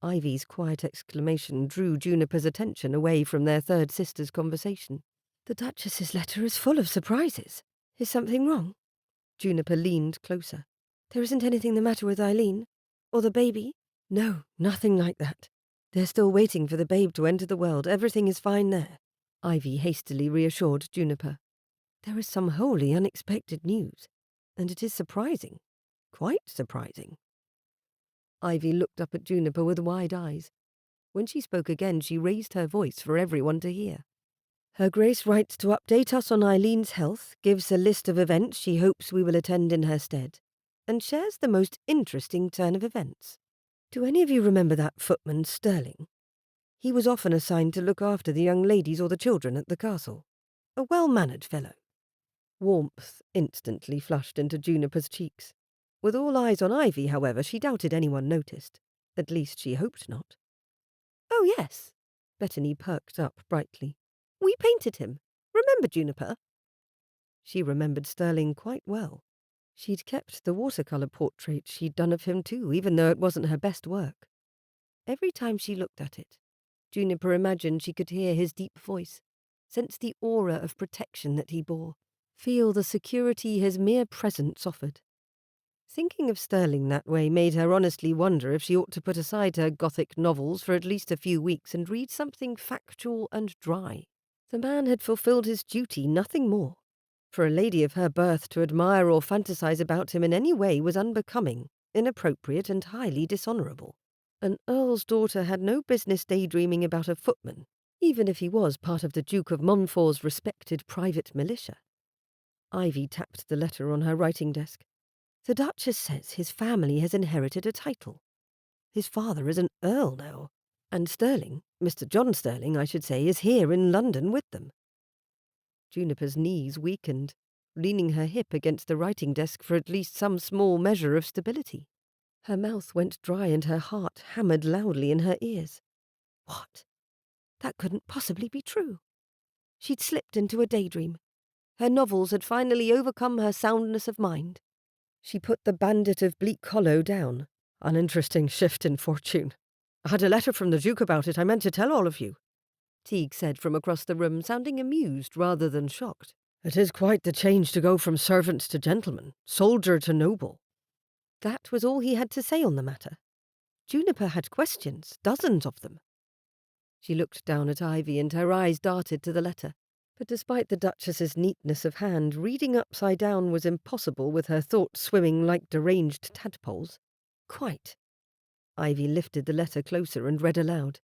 Ivy's quiet exclamation drew Juniper's attention away from their third sister's conversation. The Duchess's letter is full of surprises. Is something wrong? Juniper leaned closer. There isn't anything the matter with Eileen? Or the baby? No, nothing like that. They're still waiting for the babe to enter the world. Everything is fine there. Ivy hastily reassured Juniper. There is some wholly unexpected news, and it is surprising. Quite surprising. Ivy looked up at Juniper with wide eyes. When she spoke again, she raised her voice for everyone to hear. Her Grace writes to update us on Eileen's health, gives a list of events she hopes we will attend in her stead, and shares the most interesting turn of events. Do any of you remember that footman, Sterling? He was often assigned to look after the young ladies or the children at the castle. A well-mannered fellow. Warmth instantly flushed into Juniper's cheeks. With all eyes on Ivy, however, she doubted anyone noticed. At least she hoped not. Oh, yes. Bethany perked up brightly. We painted him. Remember, Juniper? She remembered Sterling quite well. She'd kept the watercolour portrait she'd done of him too, even though it wasn't her best work. Every time she looked at it, Juniper imagined she could hear his deep voice, sense the aura of protection that he bore, feel the security his mere presence offered. Thinking of Sterling that way made her honestly wonder if she ought to put aside her Gothic novels for at least a few weeks and read something factual and dry. The man had fulfilled his duty, nothing more. For a lady of her birth to admire or fantasize about him in any way was unbecoming, inappropriate, and highly dishonourable. An earl's daughter had no business daydreaming about a footman, even if he was part of the Duke of Montfort's respected private militia. Ivy tapped the letter on her writing desk. The Duchess says his family has inherited a title. His father is an earl now, and Sterling, Mr. John Sterling, I should say, is here in London with them. Juniper's knees weakened, leaning her hip against the writing desk for at least some small measure of stability. Her mouth went dry and her heart hammered loudly in her ears. What? That couldn't possibly be true. She'd slipped into a daydream. Her novels had finally overcome her soundness of mind. She put the Bandit of Bleak Hollow down. An interesting shift in fortune. I had a letter from the Duke about it. I meant to tell all of you, Teague said from across the room, sounding amused rather than shocked. It is quite the change to go from servant to gentleman, soldier to noble. That was all he had to say on the matter. Juniper had questions, dozens of them. She looked down at Ivy and her eyes darted to the letter. But despite the Duchess's neatness of hand, reading upside down was impossible with her thoughts swimming like deranged tadpoles. Quite. Ivy lifted the letter closer and read aloud.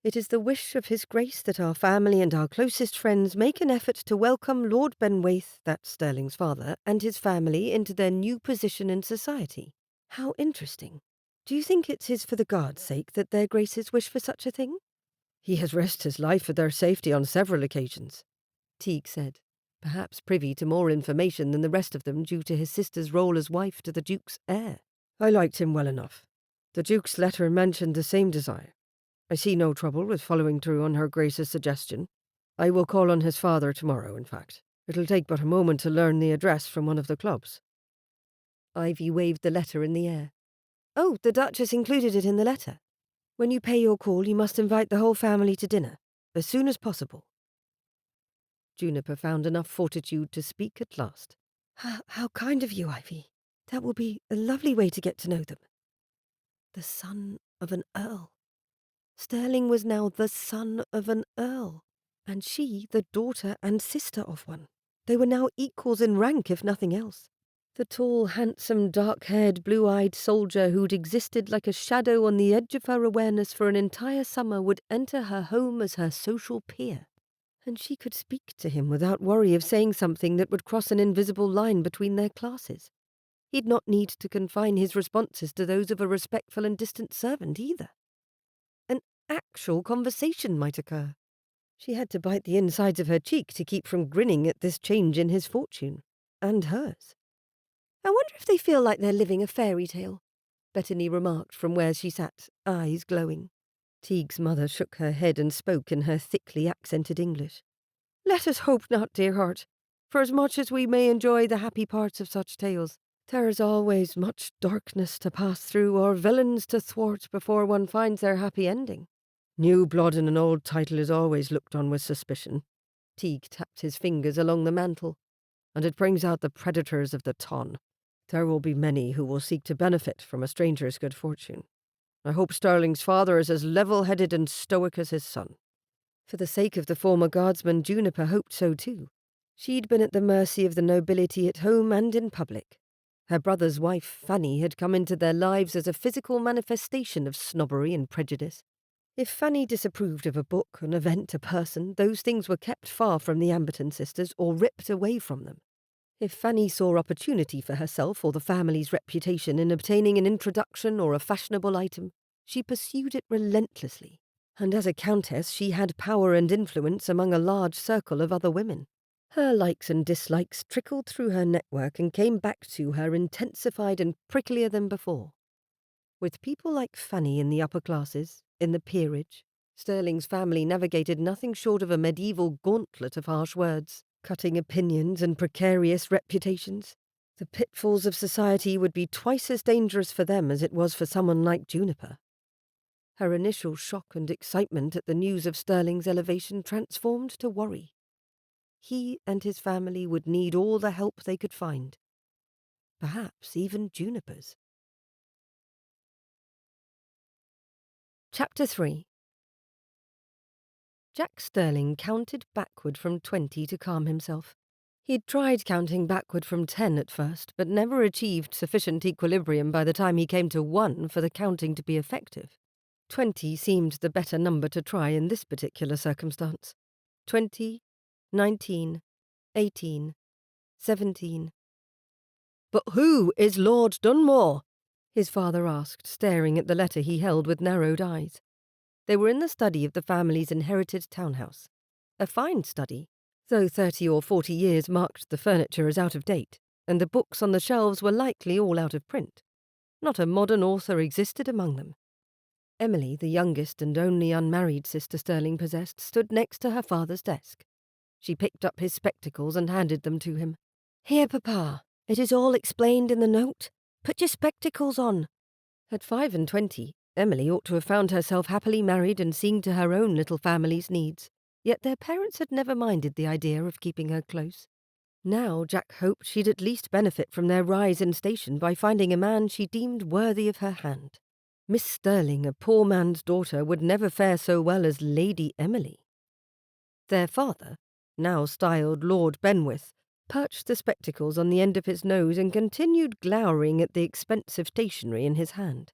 It is the wish of His Grace that our family and our closest friends make an effort to welcome Lord Benwaith, that's Sterling's father, and his family into their new position in society. How interesting. Do you think it's for the Guards' sake that their Graces wish for such a thing? He has risked his life for their safety on several occasions, Teague said, perhaps privy to more information than the rest of them due to his sister's role as wife to the Duke's heir. I liked him well enough. The Duke's letter mentioned the same desire. I see no trouble with following through on her Grace's suggestion. I will call on his father tomorrow, in fact. It'll take but a moment to learn the address from one of the clubs. Ivy waved the letter in the air. Oh, the Duchess included it in the letter. When you pay your call, you must invite the whole family to dinner, as soon as possible. Juniper found enough fortitude to speak at last. How kind of you, Ivy. That will be a lovely way to get to know them. The son of an earl. Sterling was now the son of an earl, and she the daughter and sister of one. They were now equals in rank, if nothing else. The tall, handsome, dark-haired, blue-eyed soldier who'd existed like a shadow on the edge of her awareness for an entire summer would enter her home as her social peer. And she could speak to him without worry of saying something that would cross an invisible line between their classes. He'd not need to confine his responses to those of a respectful and distant servant either. An actual conversation might occur. She had to bite the insides of her cheek to keep from grinning at this change in his fortune. And hers. I wonder if they feel like they're living a fairy tale, Bettany remarked from where she sat, eyes glowing. Teague's mother shook her head and spoke in her thickly accented English. Let us hope not, dear heart. For as much as we may enjoy the happy parts of such tales, there is always much darkness to pass through or villains to thwart before one finds their happy ending. New blood in an old title is always looked on with suspicion. Teague tapped his fingers along the mantel. And it brings out the predators of the ton. There will be many who will seek to benefit from a stranger's good fortune. I hope Sterling's father is as level-headed and stoic as his son. For the sake of the former guardsman, Juniper hoped so too. She'd been at the mercy of the nobility at home and in public. Her brother's wife, Fanny, had come into their lives as a physical manifestation of snobbery and prejudice. If Fanny disapproved of a book, an event, a person, those things were kept far from the Amberton sisters or ripped away from them. If Fanny saw opportunity for herself or the family's reputation in obtaining an introduction or a fashionable item, she pursued it relentlessly. And as a countess, she had power and influence among a large circle of other women. Her likes and dislikes trickled through her network and came back to her intensified and pricklier than before. With people like Fanny in the upper classes, in the peerage, Sterling's family navigated nothing short of a medieval gauntlet of harsh words, cutting opinions and precarious reputations. The pitfalls of society would be twice as dangerous for them as it was for someone like Juniper. Her initial shock and excitement at the news of Sterling's elevation transformed to worry. he and his family would need all the help they could find. Perhaps even Juniper's. Chapter 3. Jack Sterling counted backward from 20 to calm himself. He'd tried counting backward from 10 at first, but never achieved sufficient equilibrium by the time he came to 1 for the counting to be effective. 20 seemed the better number to try in this particular circumstance. 20, 19, 18, 17. "But who is Lord Dunmore?" his father asked, staring at the letter he held with narrowed eyes. They were in the study of the family's inherited townhouse. A fine study, though 30 or 40 years marked the furniture as out of date, and the books on the shelves were likely all out of print. Not a modern author existed among them. Emily, the youngest and only unmarried sister Sterling possessed, stood next to her father's desk. She picked up his spectacles and handed them to him. "Here, Papa, it is all explained in the note. Put your spectacles on." At 25, Emily ought to have found herself happily married and seeing to her own little family's needs, yet their parents had never minded the idea of keeping her close. Now Jack hoped she'd at least benefit from their rise in station by finding a man she deemed worthy of her hand. Miss Sterling, a poor man's daughter, would never fare so well as Lady Emily. Their father, now styled Lord Benwith, perched the spectacles on the end of his nose and continued glowering at the expensive stationery in his hand.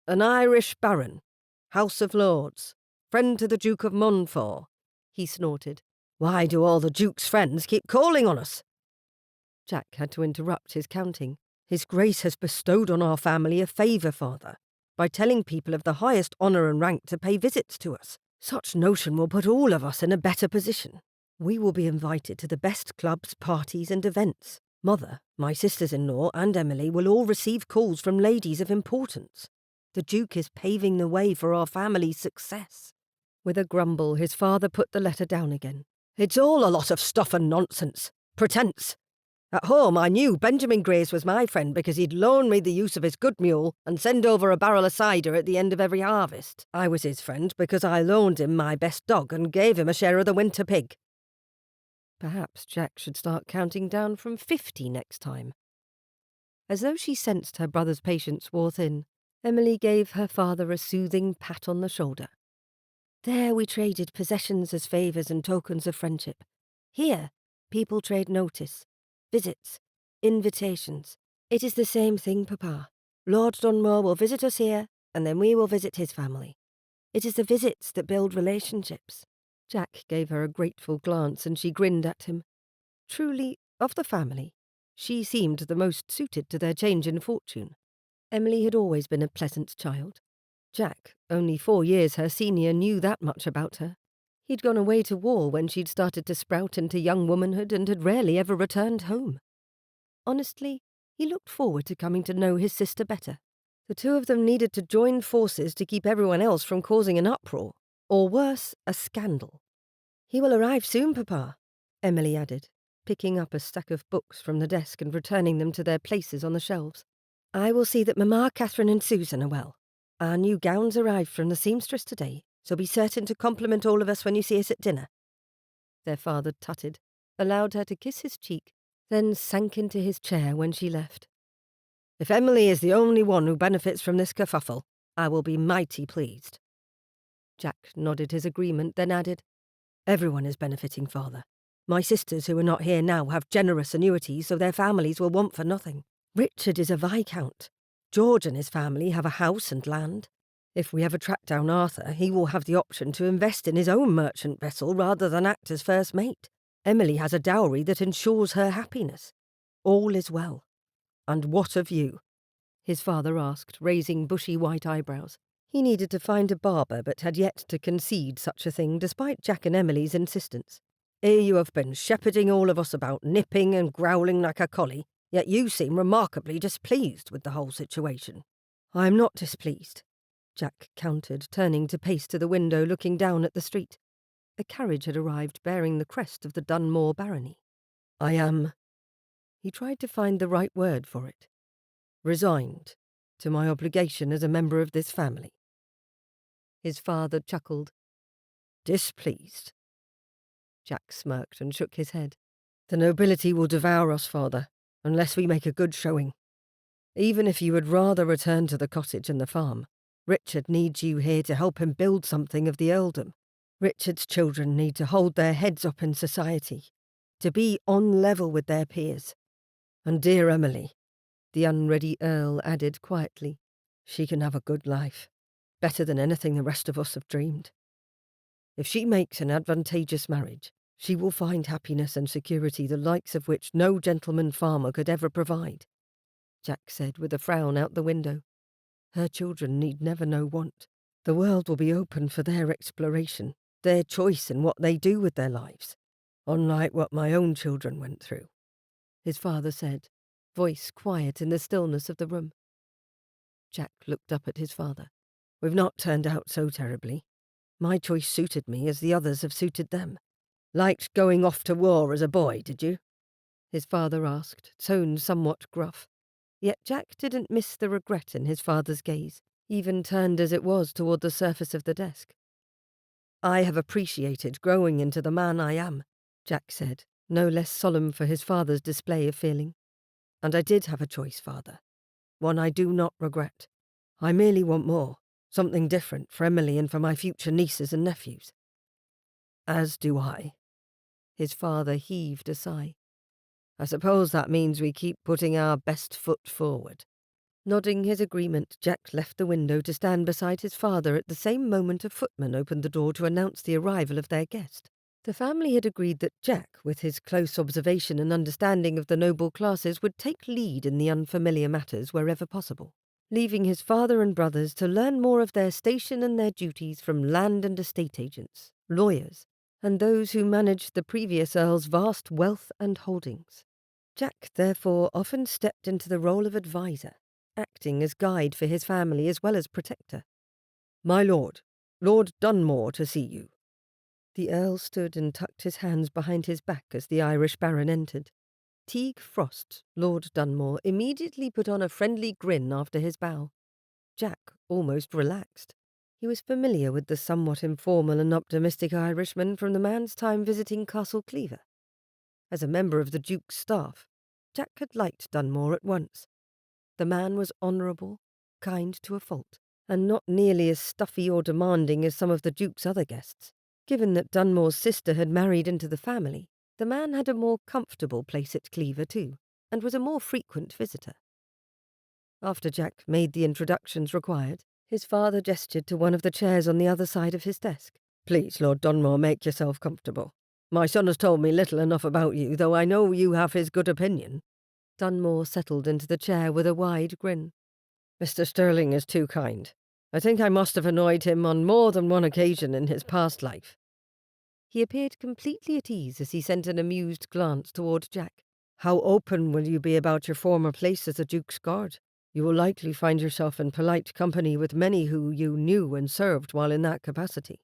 "An Irish baron, House of Lords, friend to the Duke of Montfort," he snorted. "Why do all the Duke's friends keep calling on us?" Jack had to interrupt his counting. "His Grace has bestowed on our family a favour, father, by telling people of the highest honour and rank to pay visits to us. Such notion will put all of us in a better position. We will be invited to the best clubs, parties and events. Mother, my sisters-in-law and Emily will all receive calls from ladies of importance. The Duke is paving the way for our family's success." With a grumble, his father put the letter down again. "It's all a lot of stuff and nonsense. Pretence. At home I knew Benjamin Grace was my friend because he'd loan me the use of his good mule and send over a barrel of cider at the end of every harvest. I was his friend because I loaned him my best dog and gave him a share of the winter pig." Perhaps Jack should start counting down from 50 next time. As though she sensed her brother's patience wore thin, Emily gave her father a soothing pat on the shoulder. "There we traded possessions as favours and tokens of friendship. Here, people trade notice, visits, invitations. It is the same thing, Papa. Lord Dunmore will visit us here, and then we will visit his family. It is the visits that build relationships." Jack gave her a grateful glance and she grinned at him. Truly, of the family, she seemed the most suited to their change in fortune. Emily had always been a pleasant child. Jack, only 4 years her senior, knew that much about her. He'd gone away to war when she'd started to sprout into young womanhood and had rarely ever returned home. Honestly, he looked forward to coming to know his sister better. The two of them needed to join forces to keep everyone else from causing an uproar, or worse, a scandal. "He will arrive soon, Papa," Emily added, picking up a stack of books from the desk and returning them to their places on the shelves. "I will see that Mamma, Catherine and Susan are well. Our new gowns arrived from the seamstress today, so be certain to compliment all of us when you see us at dinner." Their father tutted, allowed her to kiss his cheek, then sank into his chair when she left. "If Emily is the only one who benefits from this kerfuffle, I will be mighty pleased." Jack nodded his agreement, then added, "Everyone is benefiting, father. My sisters who are not here now have generous annuities, so their families will want for nothing. Richard is a viscount. George and his family have a house and land. If we ever track down Arthur, he will have the option to invest in his own merchant vessel rather than act as first mate. Emily has a dowry that ensures her happiness. All is well. And what of you?" his father asked, raising bushy white eyebrows. He needed to find a barber, but had yet to concede such a thing, despite Jack and Emily's insistence. "Here you have been shepherding all of us about, nipping and growling like a collie, yet you seem remarkably displeased with the whole situation." "I am not displeased," Jack countered, turning to pace to the window, looking down at the street. A carriage had arrived bearing the crest of the Dunmore barony. "I am—" he tried to find the right word for it. "Resigned to my obligation as a member of this family." His father chuckled. "Displeased?" Jack smirked and shook his head. "The nobility will devour us, father, unless we make a good showing. Even if you would rather return to the cottage and the farm, Richard needs you here to help him build something of the earldom. Richard's children need to hold their heads up in society, to be on level with their peers. And dear Emily," the unready Earl added quietly, "she can have a good life, better than anything the rest of us have dreamed. If she makes an advantageous marriage, she will find happiness and security the likes of which no gentleman farmer could ever provide," Jack said with a frown out the window. "Her children need never know want. The world will be open for their exploration, their choice in what they do with their lives, unlike what my own children went through," his father said, voice quiet in the stillness of the room. Jack looked up at his father. "We've not turned out so terribly. My choice suited me as the others have suited them. Liked going off to war as a boy, did you?" his father asked, tone somewhat gruff. Yet Jack didn't miss the regret in his father's gaze, even turned as it was toward the surface of the desk. "I have appreciated growing into the man I am," Jack said, no less solemn for his father's display of feeling. "And I did have a choice, father. One I do not regret. I merely want more, something different for Emily and for my future nieces and nephews." "As do I." His father heaved a sigh. "I suppose that means we keep putting our best foot forward." Nodding his agreement, Jack left the window to stand beside his father at the same moment a footman opened the door to announce the arrival of their guest. The family had agreed that Jack, with his close observation and understanding of the noble classes, would take lead in the unfamiliar matters wherever possible, leaving his father and brothers to learn more of their station and their duties from land and estate agents, lawyers, and those who managed the previous earl's vast wealth and holdings. Jack, therefore, often stepped into the role of adviser, acting as guide for his family as well as protector. "My lord, Lord Dunmore to see you." The earl stood and tucked his hands behind his back as the Irish baron entered. Teague Frost, Lord Dunmore, immediately put on a friendly grin after his bow. Jack almost relaxed. He was familiar with the somewhat informal and optimistic Irishman from the man's time visiting Castle Cleaver. As a member of the Duke's staff, Jack had liked Dunmore at once. The man was honourable, kind to a fault, and not nearly as stuffy or demanding as some of the Duke's other guests. Given that Dunmore's sister had married into the family, the man had a more comfortable place at Cleaver too, and was a more frequent visitor. After Jack made the introductions required, his father gestured to one of the chairs on the other side of his desk. "Please, Lord Dunmore, make yourself comfortable. My son has told me little enough about you, though I know you have his good opinion." Dunmore settled into the chair with a wide grin. "Mr. Sterling is too kind. I think I must have annoyed him on more than one occasion in his past life." He appeared completely at ease as he sent an amused glance toward Jack. "How open will you be about your former place as a Duke's guard? You will likely find yourself in polite company with many who you knew and served while in that capacity."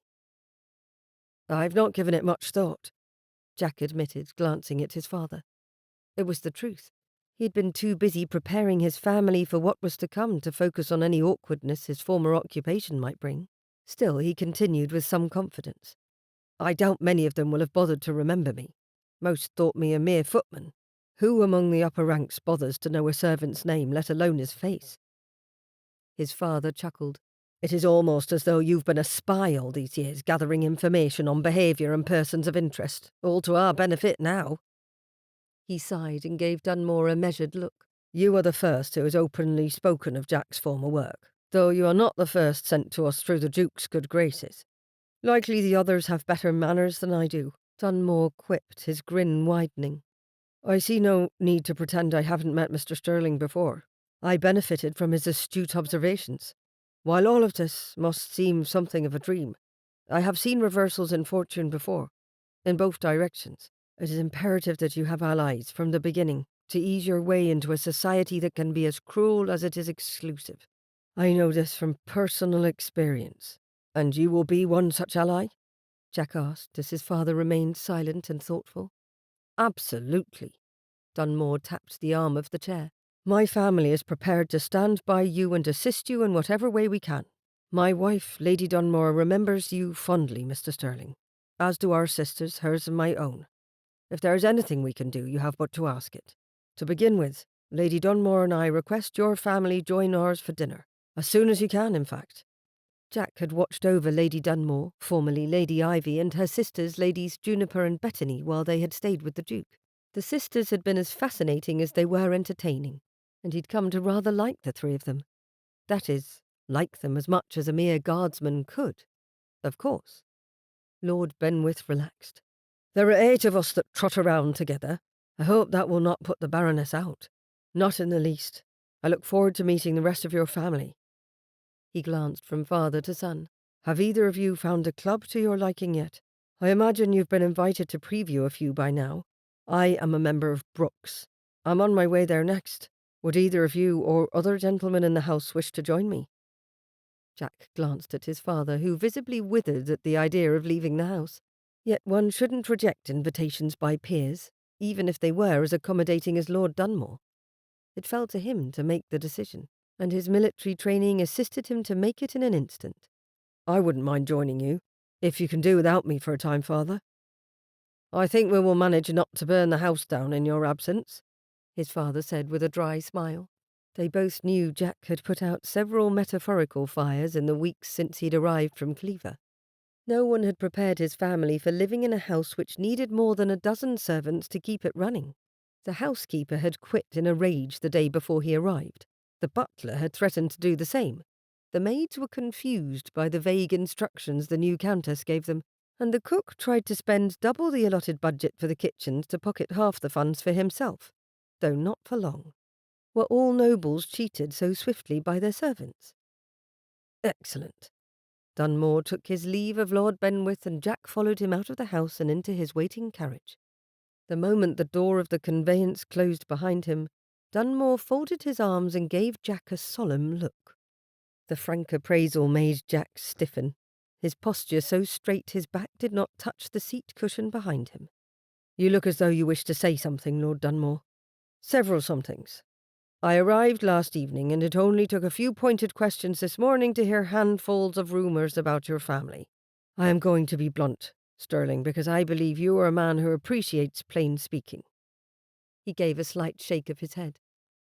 "I've not given it much thought," Jack admitted, glancing at his father. It was the truth. He had been too busy preparing his family for what was to come to focus on any awkwardness his former occupation might bring. Still, he continued with some confidence. "I doubt many of them will have bothered to remember me. Most thought me a mere footman. Who among the upper ranks bothers to know a servant's name, let alone his face?" His father chuckled. "It is almost as though you've been a spy all these years, gathering information on behaviour and persons of interest, all to our benefit now." He sighed and gave Dunmore a measured look. "You are the first who has openly spoken of Jack's former work, though you are not the first sent to us through the Duke's good graces. Likely the others have better manners than I do," Dunmore quipped, his grin widening. "I see no need to pretend I haven't met Mr. Sterling before. I benefited from his astute observations. While all of this must seem something of a dream, I have seen reversals in fortune before, in both directions. It is imperative that you have allies from the beginning to ease your way into a society that can be as cruel as it is exclusive. I know this from personal experience. And you will be one such ally?" Jack asked as his father remained silent and thoughtful. "Absolutely." Dunmore tapped the arm of the chair. "My family is prepared to stand by you and assist you in whatever way we can. My wife, Lady Dunmore, remembers you fondly, Mr. Sterling. as do our sisters, hers and my own. If there is anything we can do, you have but to ask it. To begin with, Lady Dunmore and I request your family join ours for dinner. As soon as you can, in fact." Jack had watched over Lady Dunmore, formerly Lady Ivy, and her sisters, Ladies Juniper and Bettany, while they had stayed with the Duke. The sisters had been as fascinating as they were entertaining, and he'd come to rather like the three of them. That is, like them as much as a mere guardsman could, of course. Lord Benwith relaxed. "There are 8 of us that trot around together. I hope that will not put the Baroness out." "Not in the least. I look forward to meeting the rest of your family." He glanced from father to son. "Have either of you found a club to your liking yet? I imagine you've been invited to preview a few by now. I am a member of Brooks. I'm on my way there next. Would either of you or other gentlemen in the house wish to join me?" Jack glanced at his father, who visibly withered at the idea of leaving the house. Yet one shouldn't reject invitations by peers, even if they were as accommodating as Lord Dunmore. It fell to him to make the decision, and his military training assisted him to make it in an instant. "I wouldn't mind joining you, if you can do without me for a time, father." "I think we will manage not to burn the house down in your absence," his father said with a dry smile. They both knew Jack had put out several metaphorical fires in the weeks since he'd arrived from Cleaver. No one had prepared his family for living in a house which needed more than a dozen servants to keep it running. The housekeeper had quit in a rage the day before he arrived. The butler had threatened to do the same. The maids were confused by the vague instructions the new countess gave them, and the cook tried to spend double the allotted budget for the kitchens to pocket half the funds for himself, though not for long. Were all nobles cheated so swiftly by their servants? Excellent. Dunmore took his leave of Lord Benwith, and Jack followed him out of the house and into his waiting carriage. The moment the door of the conveyance closed behind him, Dunmore folded his arms and gave Jack a solemn look. The frank appraisal made Jack stiffen, his posture so straight his back did not touch the seat cushion behind him. "You look as though you wish to say something, Lord Dunmore." "Several somethings. I arrived last evening, and it only took a few pointed questions this morning to hear handfuls of rumours about your family. I am going to be blunt, Sterling, because I believe you are a man who appreciates plain speaking." He gave a slight shake of his head.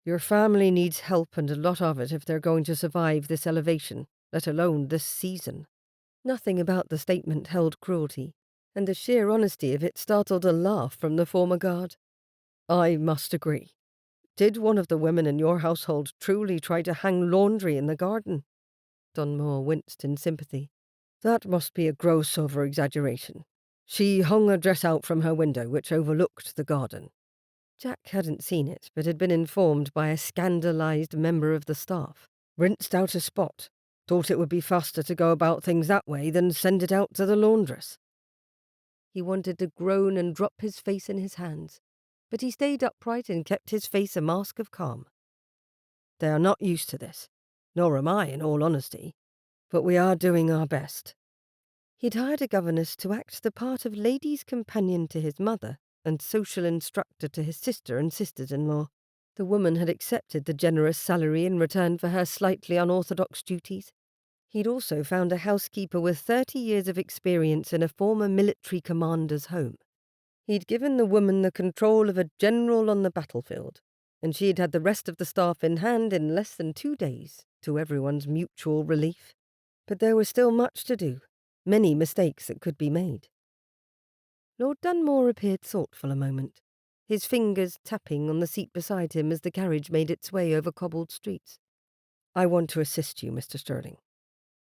"Your family needs help, and a lot of it, if they're going to survive this elevation, let alone this season." Nothing about the statement held cruelty, and the sheer honesty of it startled a laugh from the former guard. "I must agree. Did one of the women in your household truly try to hang laundry in the garden?" Dunmore winced in sympathy. "That must be a gross over-exaggeration. She hung a dress out from her window, which overlooked the garden." Jack hadn't seen it, but had been informed by a scandalized member of the staff. "Rinsed out a spot. Thought it would be faster to go about things that way than send it out to the laundress." He wanted to groan and drop his face in his hands, but he stayed upright and kept his face a mask of calm. "They are not used to this, nor am I, in all honesty, but we are doing our best." He'd hired a governess to act the part of lady's companion to his mother and social instructor to his sister and sisters-in-law. The woman had accepted the generous salary in return for her slightly unorthodox duties. He'd also found a housekeeper with 30 years of experience in a former military commander's home. He'd given the woman the control of a general on the battlefield, and she'd had the rest of the staff in hand in less than 2 days, to everyone's mutual relief. But there was still much to do, many mistakes that could be made. Lord Dunmore appeared thoughtful a moment, his fingers tapping on the seat beside him as the carriage made its way over cobbled streets. "I want to assist you, Mr. Sterling.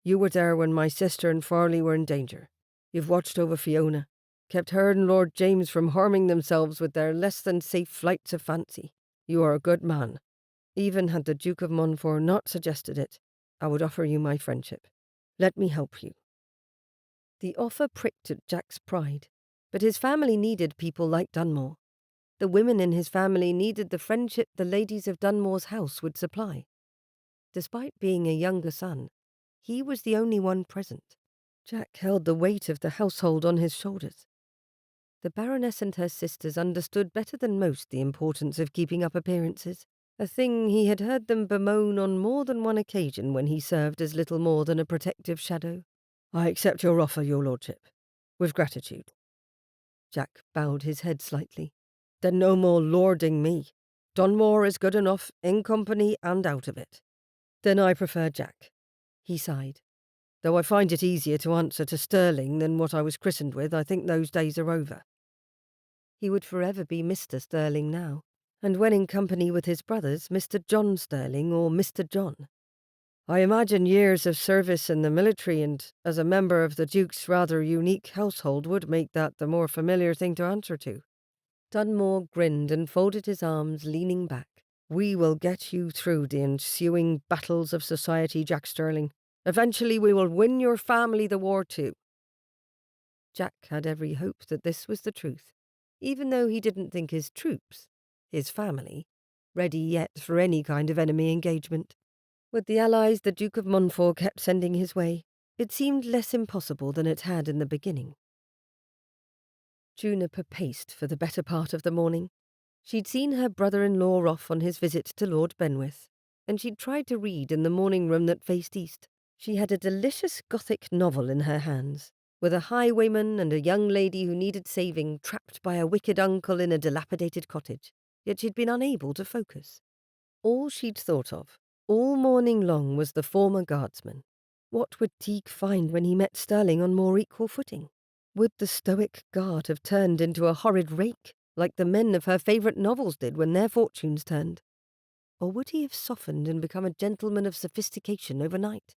You were there when my sister and Farley were in danger. You've watched over Fiona, kept her and Lord James from harming themselves with their less-than-safe flights of fancy. You are a good man. Even had the Duke of Montfort not suggested it, I would offer you my friendship. Let me help you." The offer pricked at Jack's pride, but his family needed people like Dunmore. The women in his family needed the friendship the ladies of Dunmore's house would supply. Despite being a younger son, he was the only one present. Jack held the weight of the household on his shoulders. The Baroness and her sisters understood better than most the importance of keeping up appearances, a thing he had heard them bemoan on more than one occasion when he served as little more than a protective shadow. "I accept your offer, your lordship. With gratitude. Jack bowed his head slightly. Then no more lording me. Dunmore is good enough, in company and out of it. Then I prefer Jack. He sighed. Though I find it easier to answer to Sterling than what I was christened with, I think those days are over. He would forever be Mr. Sterling now, and when in company with his brothers, Mr. John Sterling or Mr. John. I imagine years of service in the military and as a member of the Duke's rather unique household would make that the more familiar thing to answer to. Dunmore grinned and folded his arms, leaning back. We will get you through the ensuing battles of society, Jack Sterling. Eventually we will win your family the war too. Jack had every hope that this was the truth, even though he didn't think his troops, his family, ready yet for any kind of enemy engagement. With the allies the Duke of Montfort kept sending his way, it seemed less impossible than it had in the beginning. Juniper paced for the better part of the morning. She'd seen her brother-in-law off on his visit to Lord Benwith, and she'd tried to read in the morning room that faced east. She had a delicious Gothic novel in her hands, with a highwayman and a young lady who needed saving trapped by a wicked uncle in a dilapidated cottage, yet she'd been unable to focus. All she'd thought of, all morning long, was the former guardsman. What would Teague find when he met Sterling on more equal footing? Would the stoic guard have turned into a horrid rake, like the men of her favourite novels did when their fortunes turned? Or would he have softened and become a gentleman of sophistication overnight?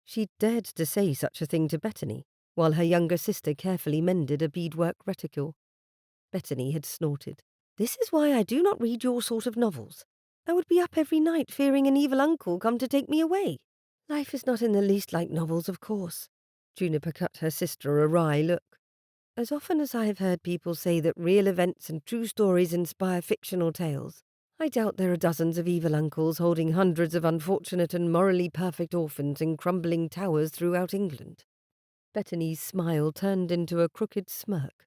She dared to say such a thing to Bethany, while her younger sister carefully mended a beadwork reticule. Bethany had snorted. "This is why I do not read your sort of novels. I would be up every night fearing an evil uncle come to take me away." "Life is not in the least like novels, of course." Juniper cut her sister a wry look. "As often as I have heard people say that real events and true stories inspire fictional tales, I doubt there are dozens of evil uncles holding hundreds of unfortunate and morally perfect orphans in crumbling towers throughout England." Bethany's smile turned into a crooked smirk.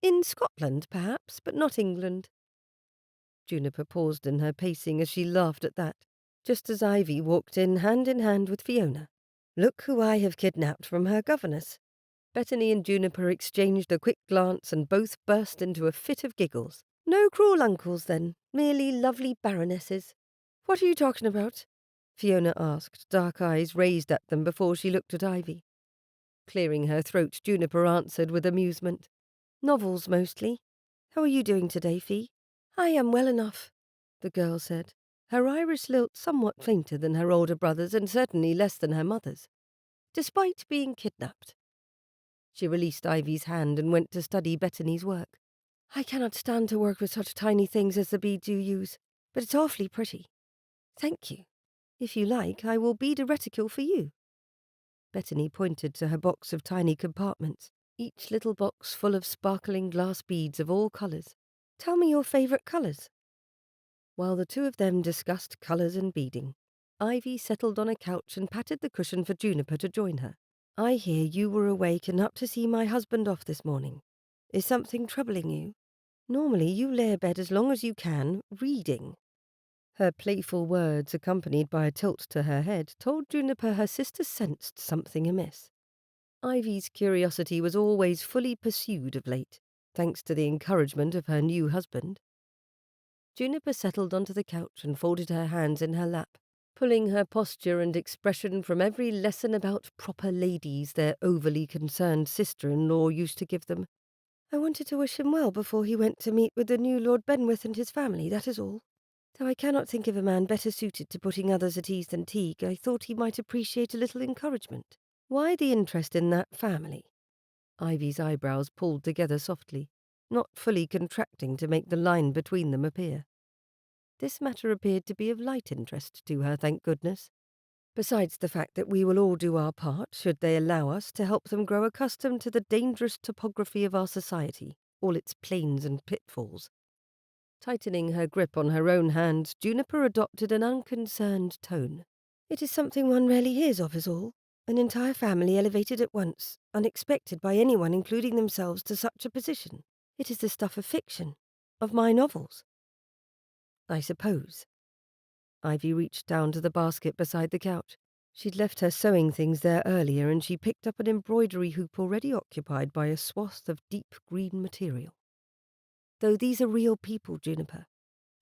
"In Scotland, perhaps, but not England." Juniper paused in her pacing as she laughed at that, just as Ivy walked in hand with Fiona. "Look who I have kidnapped from her governess." Bethany and Juniper exchanged a quick glance and both burst into a fit of giggles. "No cruel uncles, then, merely lovely baronesses." "What are you talking about?" Fiona asked, dark eyes raised at them before she looked at Ivy. Clearing her throat, Juniper answered with amusement. "Novels, mostly. How are you doing today, Fee?" "I am well enough," the girl said, her Irish lilt somewhat fainter than her older brother's and certainly less than her mother's. "Despite being kidnapped." She released Ivy's hand and went to study Bethany's work. "I cannot stand to work with such tiny things as the beads you use, but it's awfully pretty." "Thank you. If you like, I will bead a reticule for you." Bethany pointed to her box of tiny compartments, each little box full of sparkling glass beads of all colours. "Tell me your favourite colours." While the two of them discussed colours and beading, Ivy settled on a couch and patted the cushion for Juniper to join her. "I hear you were awake and up to see my husband off this morning. Is something troubling you? Normally you lay abed as long as you can, reading." Her playful words, accompanied by a tilt to her head, told Juniper her sister sensed something amiss. Ivy's curiosity was always fully pursued of late, thanks to the encouragement of her new husband. Juniper settled onto the couch and folded her hands in her lap, pulling her posture and expression from every lesson about proper ladies their overly concerned sister-in-law used to give them. "I wanted to wish him well before he went to meet with the new Lord Benwith and his family, that is all. Though I cannot think of a man better suited to putting others at ease than Teague, I thought he might appreciate a little encouragement." "Why the interest in that family?" Ivy's eyebrows pulled together softly, not fully contracting to make the line between them appear. This matter appeared to be of light interest to her, thank goodness. Besides the fact that we will all do our part, should they allow us, to help them grow accustomed to the dangerous topography of our society, all its plains and pitfalls. Tightening her grip on her own hand, Juniper adopted an unconcerned tone. "It is something one rarely hears of, is all. An entire family elevated at once, unexpected by anyone including themselves, to such a position. It is the stuff of fiction, of my novels." "I suppose." Ivy reached down to the basket beside the couch. She'd left her sewing things there earlier, and she picked up an embroidery hoop already occupied by a swath of deep green material. Though these are real people, Juniper,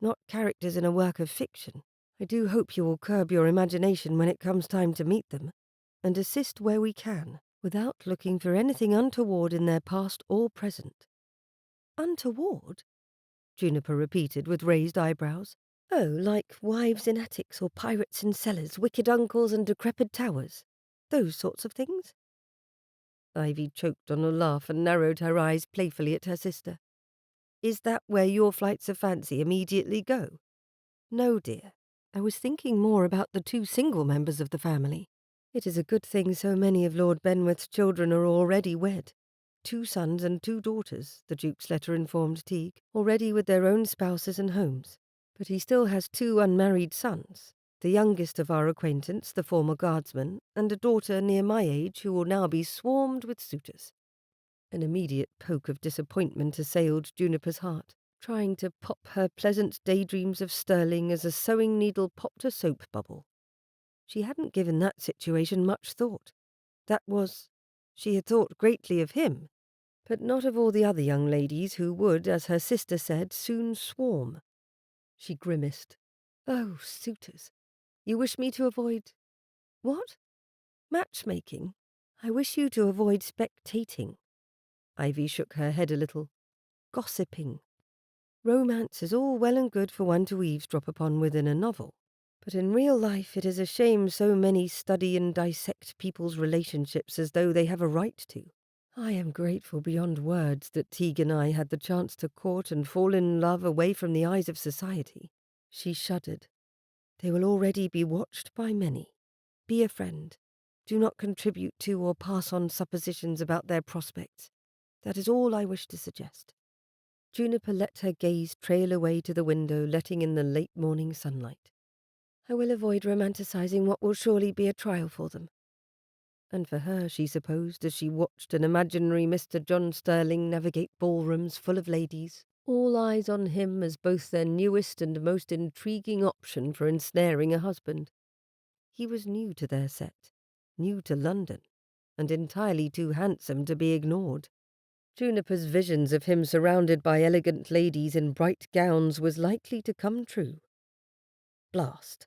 not characters in a work of fiction, I do hope you will curb your imagination when it comes time to meet them, and assist where we can, without looking for anything untoward in their past or present. Untoward? Juniper repeated with raised eyebrows. Oh, like wives in attics or pirates in cellars, wicked uncles and decrepit towers. Those sorts of things? Ivy choked on a laugh and narrowed her eyes playfully at her sister. Is that where your flights of fancy immediately go? No, dear. I was thinking more about the two single members of the family. It is a good thing so many of Lord Benwith's children are already wed. 2 sons and 2 daughters, the Duke's letter informed Teague, already with their own spouses and homes. But he still has 2 unmarried sons, the youngest of our acquaintance, the former guardsman, and a daughter near my age who will now be swarmed with suitors. An immediate poke of disappointment assailed Juniper's heart, trying to pop her pleasant daydreams of Sterling as a sewing needle popped a soap bubble. She hadn't given that situation much thought. She had thought greatly of him, but not of all the other young ladies who would, as her sister said, soon swarm. She grimaced. Oh, suitors. You wish me to avoid... What? Matchmaking? I wish you to avoid spectating. Ivy shook her head a little. Gossiping. Romance is all well and good for one to eavesdrop upon within a novel, but in real life it is a shame so many study and dissect people's relationships as though they have a right to. I am grateful beyond words that Teague and I had the chance to court and fall in love away from the eyes of society. She shuddered. They will already be watched by many. Be a friend. Do not contribute to or pass on suppositions about their prospects. That is all I wish to suggest. Juniper let her gaze trail away to the window, letting in the late morning sunlight. I will avoid romanticizing what will surely be a trial for them. And for her, she supposed, as she watched an imaginary Mr. John Sterling navigate ballrooms full of ladies, all eyes on him as both their newest and most intriguing option for ensnaring a husband. He was new to their set, new to London, and entirely too handsome to be ignored. Juniper's visions of him surrounded by elegant ladies in bright gowns was likely to come true. Blast.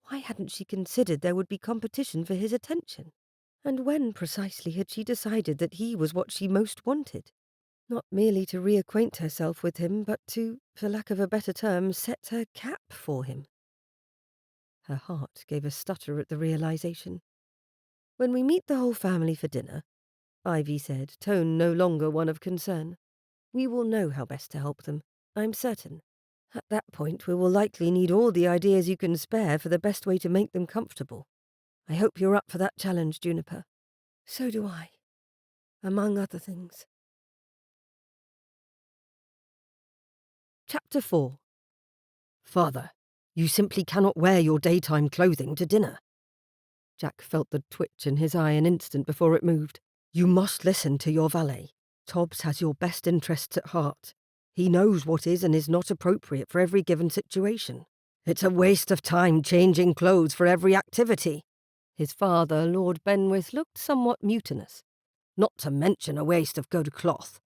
Why hadn't she considered there would be competition for his attention? And when precisely had she decided that he was what she most wanted? Not merely to reacquaint herself with him, but to, for lack of a better term, set her cap for him. Her heart gave a stutter at the realization. When we meet the whole family for dinner, Ivy said, tone no longer one of concern, we will know how best to help them, I'm certain. At that point we will likely need all the ideas you can spare for the best way to make them comfortable. I hope you're up for that challenge, Juniper. So do I. Among other things. Chapter 4. Father, you simply cannot wear your daytime clothing to dinner. Jack felt the twitch in his eye an instant before it moved. You must listen to your valet. Tobbs has your best interests at heart. He knows what is and is not appropriate for every given situation. It's a waste of time changing clothes for every activity. His father, Lord Benwith, looked somewhat mutinous. Not to mention a waste of good cloth.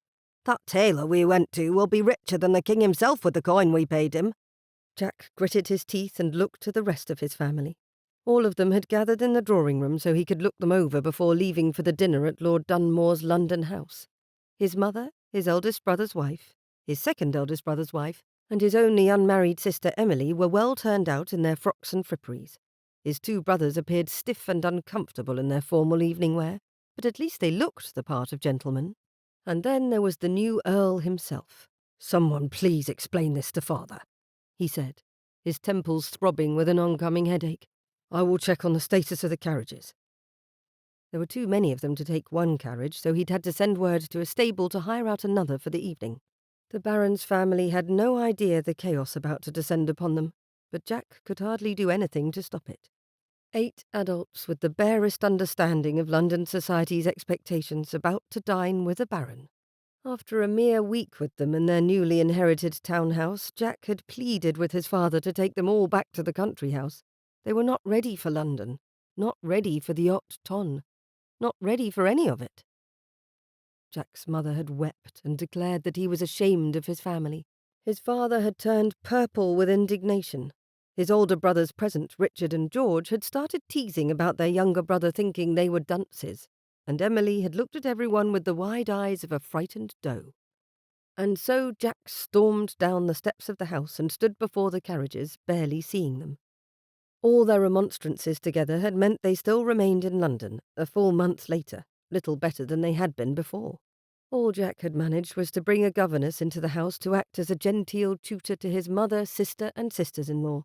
That tailor we went to will be richer than the king himself with the coin we paid him. Jack gritted his teeth and looked to the rest of his family. All of them had gathered in the drawing-room so he could look them over before leaving for the dinner at Lord Dunmore's London house. His mother, his eldest brother's wife, his second eldest brother's wife, and his only unmarried sister Emily were well turned out in their frocks and fripperies. His 2 brothers appeared stiff and uncomfortable in their formal evening wear, but at least they looked the part of gentlemen. And then there was the new Earl himself. Someone please explain this to father, he said, his temples throbbing with an oncoming headache. I will check on the status of the carriages. There were too many of them to take one carriage, so he'd had to send word to a stable to hire out another for the evening. The Baron's family had no idea the chaos about to descend upon them, but Jack could hardly do anything to stop it. 8 adults with the barest understanding of London society's expectations about to dine with a baron. After a mere week with them in their newly inherited townhouse, Jack had pleaded with his father to take them all back to the country house. They were not ready for London, not ready for the haute tonne, not ready for any of it. Jack's mother had wept and declared that he was ashamed of his family. His father had turned purple with indignation. His older brothers present, Richard and George, had started teasing about their younger brother thinking they were dunces, and Emily had looked at everyone with the wide eyes of a frightened doe. And so Jack stormed down the steps of the house and stood before the carriages, barely seeing them. All their remonstrances together had meant they still remained in London, a full month later, little better than they had been before. All Jack had managed was to bring a governess into the house to act as a genteel tutor to his mother, sister, and sisters-in-law.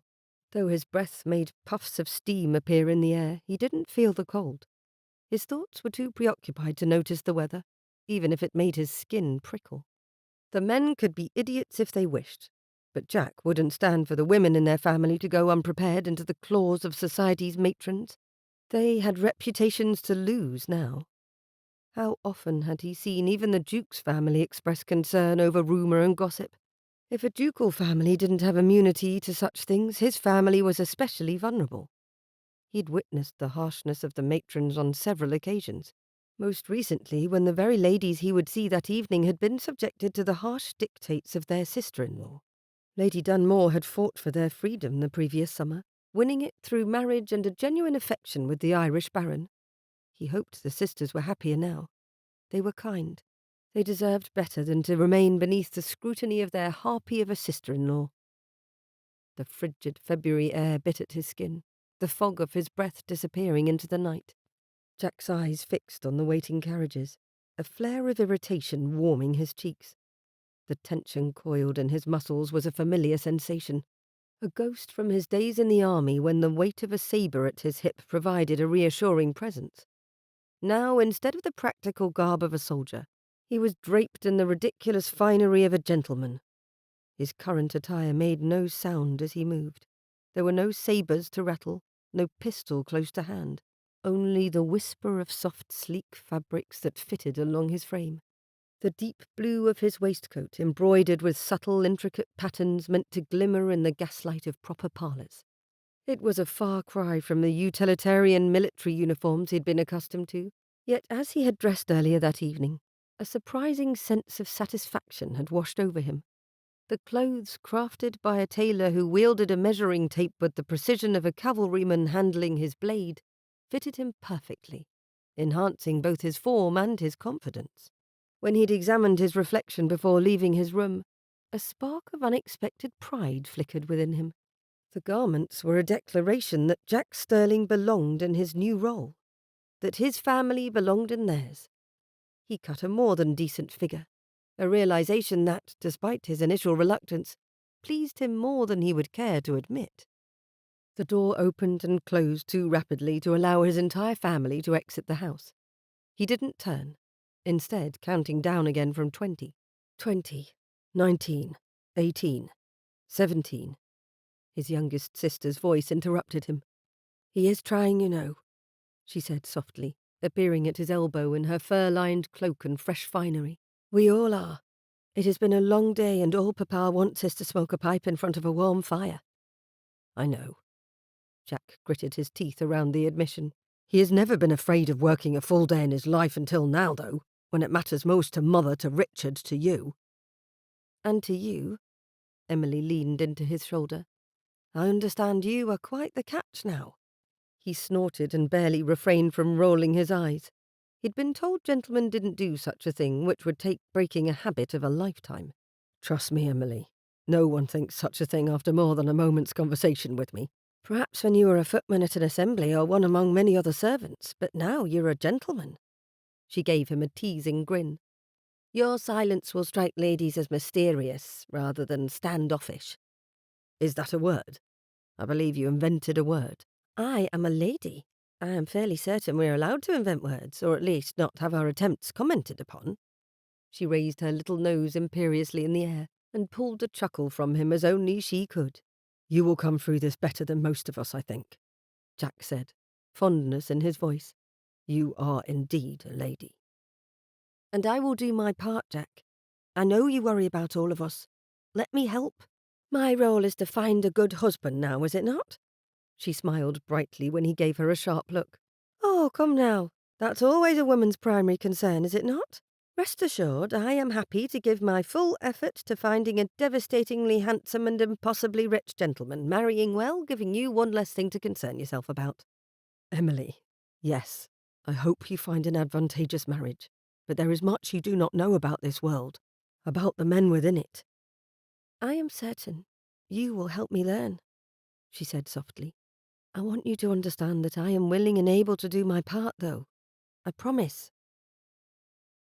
Though his breath made puffs of steam appear in the air, he didn't feel the cold. His thoughts were too preoccupied to notice the weather, even if it made his skin prickle. The men could be idiots if they wished, but Jack wouldn't stand for the women in their family to go unprepared into the claws of society's matrons. They had reputations to lose now. How often had he seen even the Duke's family express concern over rumour and gossip? If a ducal family didn't have immunity to such things, his family was especially vulnerable. He'd witnessed the harshness of the matrons on several occasions, most recently when the very ladies he would see that evening had been subjected to the harsh dictates of their sister-in-law. Lady Dunmore had fought for their freedom the previous summer, winning it through marriage and a genuine affection with the Irish baron. He hoped the sisters were happier now. They were kind. They deserved better than to remain beneath the scrutiny of their harpy of a sister-in-law. The frigid February air bit at his skin, the fog of his breath disappearing into the night. Jack's eyes fixed on the waiting carriages, a flare of irritation warming his cheeks. The tension coiled in his muscles was a familiar sensation, a ghost from his days in the army when the weight of a sabre at his hip provided a reassuring presence. Now, instead of the practical garb of a soldier, he was draped in the ridiculous finery of a gentleman. His current attire made no sound as he moved. There were no sabres to rattle, no pistol close to hand, only the whisper of soft, sleek fabrics that fitted along his frame. The deep blue of his waistcoat, embroidered with subtle, intricate patterns meant to glimmer in the gaslight of proper parlours. It was a far cry from the utilitarian military uniforms he'd been accustomed to, yet as he had dressed earlier that evening, a surprising sense of satisfaction had washed over him. The clothes, crafted by a tailor who wielded a measuring tape with the precision of a cavalryman handling his blade, fitted him perfectly, enhancing both his form and his confidence. When he'd examined his reflection before leaving his room, a spark of unexpected pride flickered within him. The garments were a declaration that Jack Sterling belonged in his new role, that his family belonged in theirs. He cut a more than decent figure, a realization that, despite his initial reluctance, pleased him more than he would care to admit. The door opened and closed too rapidly to allow his entire family to exit the house. He didn't turn, instead counting down again from 20. 20, 19, 18, 17. His youngest sister's voice interrupted him. "He is trying, you know," she said softly, appearing at his elbow in her fur-lined cloak and fresh finery. "We all are. It has been a long day and all Papa wants is to smoke a pipe in front of a warm fire." "I know." Jack gritted his teeth around the admission. He has never been afraid of working a full day in his life until now, though, when it matters most to Mother, to Richard, to you. "And to you?" Emily leaned into his shoulder. "I understand you are quite the catch now." He snorted and barely refrained from rolling his eyes. He'd been told gentlemen didn't do such a thing, which would take breaking a habit of a lifetime. "Trust me, Emily. No one thinks such a thing after more than a moment's conversation with me. Perhaps when you were a footman at an assembly or one among many other servants, but now you're a gentleman." She gave him a teasing grin. "Your silence will strike ladies as mysterious rather than standoffish." "Is that a word? I believe you invented a word." "I am a lady. I am fairly certain we're allowed to invent words, or at least not have our attempts commented upon." She raised her little nose imperiously in the air and pulled a chuckle from him as only she could. "You will come through this better than most of us, I think," Jack said, fondness in his voice. "You are indeed a lady." "And I will do my part, Jack. I know you worry about all of us. Let me help. My role is to find a good husband now, is it not?" She smiled brightly when he gave her a sharp look. "Oh, come now. That's always a woman's primary concern, is it not? Rest assured, I am happy to give my full effort to finding a devastatingly handsome and impossibly rich gentleman, marrying well, giving you one less thing to concern yourself about." "Emily, yes, I hope you find an advantageous marriage, but there is much you do not know about this world, about the men within it." "I am certain you will help me learn," she said softly. "I want you to understand that I am willing and able to do my part, though. I promise."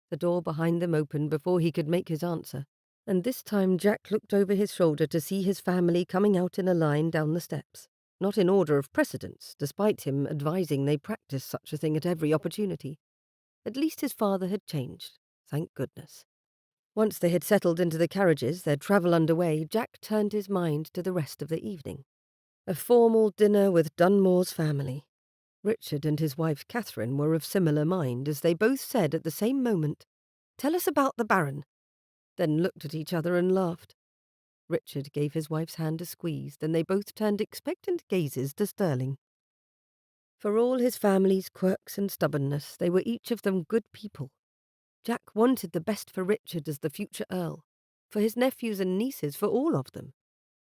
The door behind them opened before he could make his answer, and this time Jack looked over his shoulder to see his family coming out in a line down the steps, not in order of precedence, despite him advising they practice such a thing at every opportunity. At least his father had changed, thank goodness. Once they had settled into the carriages, their travel underway, Jack turned his mind to the rest of the evening. A formal dinner with Dunmore's family. Richard and his wife Catherine were of similar mind, as they both said at the same moment, "Tell us about the Baron," then looked at each other and laughed. Richard gave his wife's hand a squeeze, then they both turned expectant gazes to Sterling. For all his family's quirks and stubbornness, they were each of them good people. Jack wanted the best for Richard as the future Earl, for his nephews and nieces, for all of them.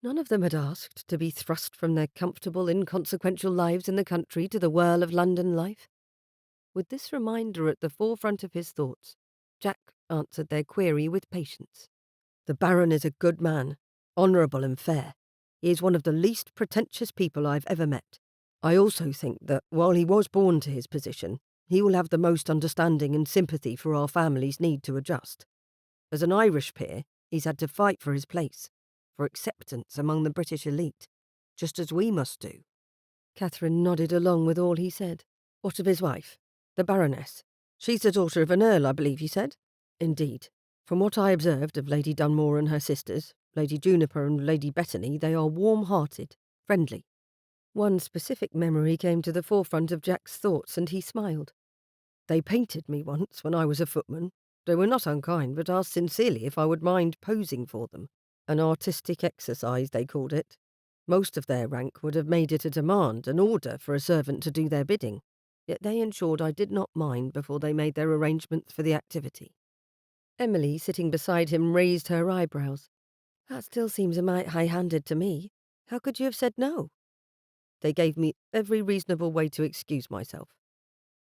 None of them had asked to be thrust from their comfortable, inconsequential lives in the country to the whirl of London life. With this reminder at the forefront of his thoughts, Jack answered their query with patience. "The Baron is a good man, honourable and fair. He is one of the least pretentious people I've ever met. I also think that, while he was born to his position, he will have the most understanding and sympathy for our family's need to adjust. As an Irish peer, he's had to fight for his place, for acceptance among the British elite, just as we must do." Catherine nodded along with all he said. "What of his wife? The Baroness? She's the daughter of an earl, I believe you said?" "Indeed. From what I observed of Lady Dunmore and her sisters, Lady Juniper and Lady Bethany, they are warm-hearted, friendly." One specific memory came to the forefront of Jack's thoughts, and he smiled. "They painted me once when I was a footman. They were not unkind, but asked sincerely if I would mind posing for them. An artistic exercise, they called it. Most of their rank would have made it a demand, an order for a servant to do their bidding. Yet they ensured I did not mind before they made their arrangements for the activity." Emily, sitting beside him, raised her eyebrows. "That still seems a mite high-handed to me. How could you have said no?" "They gave me every reasonable way to excuse myself."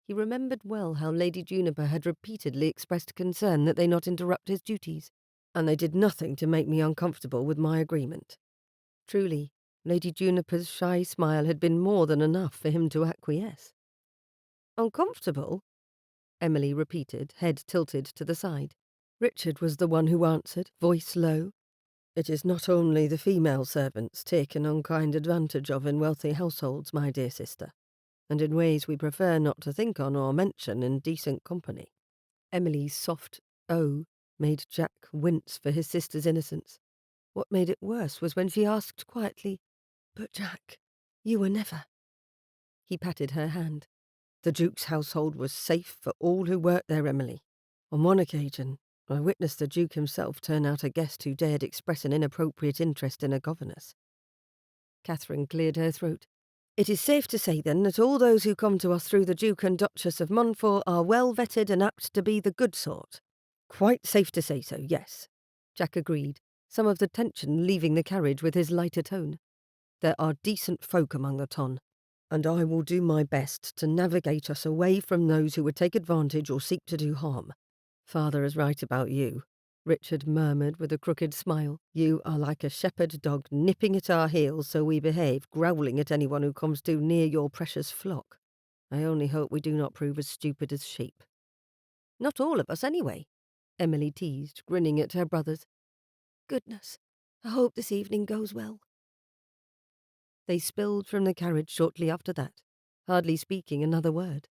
He remembered well how Lady Juniper had repeatedly expressed concern that they not interrupt his duties, and they did nothing to make me uncomfortable with my agreement. Truly, Lady Juniper's shy smile had been more than enough for him to acquiesce. "Uncomfortable?" Emily repeated, head tilted to the side. Richard was the one who answered, voice low. "It is not only the female servants taken unkind advantage of in wealthy households, my dear sister, and in ways we prefer not to think on or mention in decent company." Emily's soft "oh" made Jack wince for his sister's innocence. What made it worse was when she asked quietly, "But Jack, you were never—" He patted her hand. "The Duke's household was safe for all who worked there, Emily. On one occasion, I witnessed the Duke himself turn out a guest who dared express an inappropriate interest in a governess." Catherine cleared her throat. "It is safe to say, then, that all those who come to us through the Duke and Duchess of Montfort are well vetted and apt to be the good sort." "Quite safe to say so, yes," Jack agreed, some of the tension leaving the carriage with his lighter tone. "There are decent folk among the ton, and I will do my best to navigate us away from those who would take advantage or seek to do harm." "Father is right about you," Richard murmured with a crooked smile. "You are like a shepherd dog nipping at our heels, so we behave, growling at anyone who comes too near your precious flock. I only hope we do not prove as stupid as sheep." "Not all of us, anyway," Emily teased, grinning at her brothers. "Goodness, I hope this evening goes well." They spilled from the carriage shortly after that, hardly speaking another word.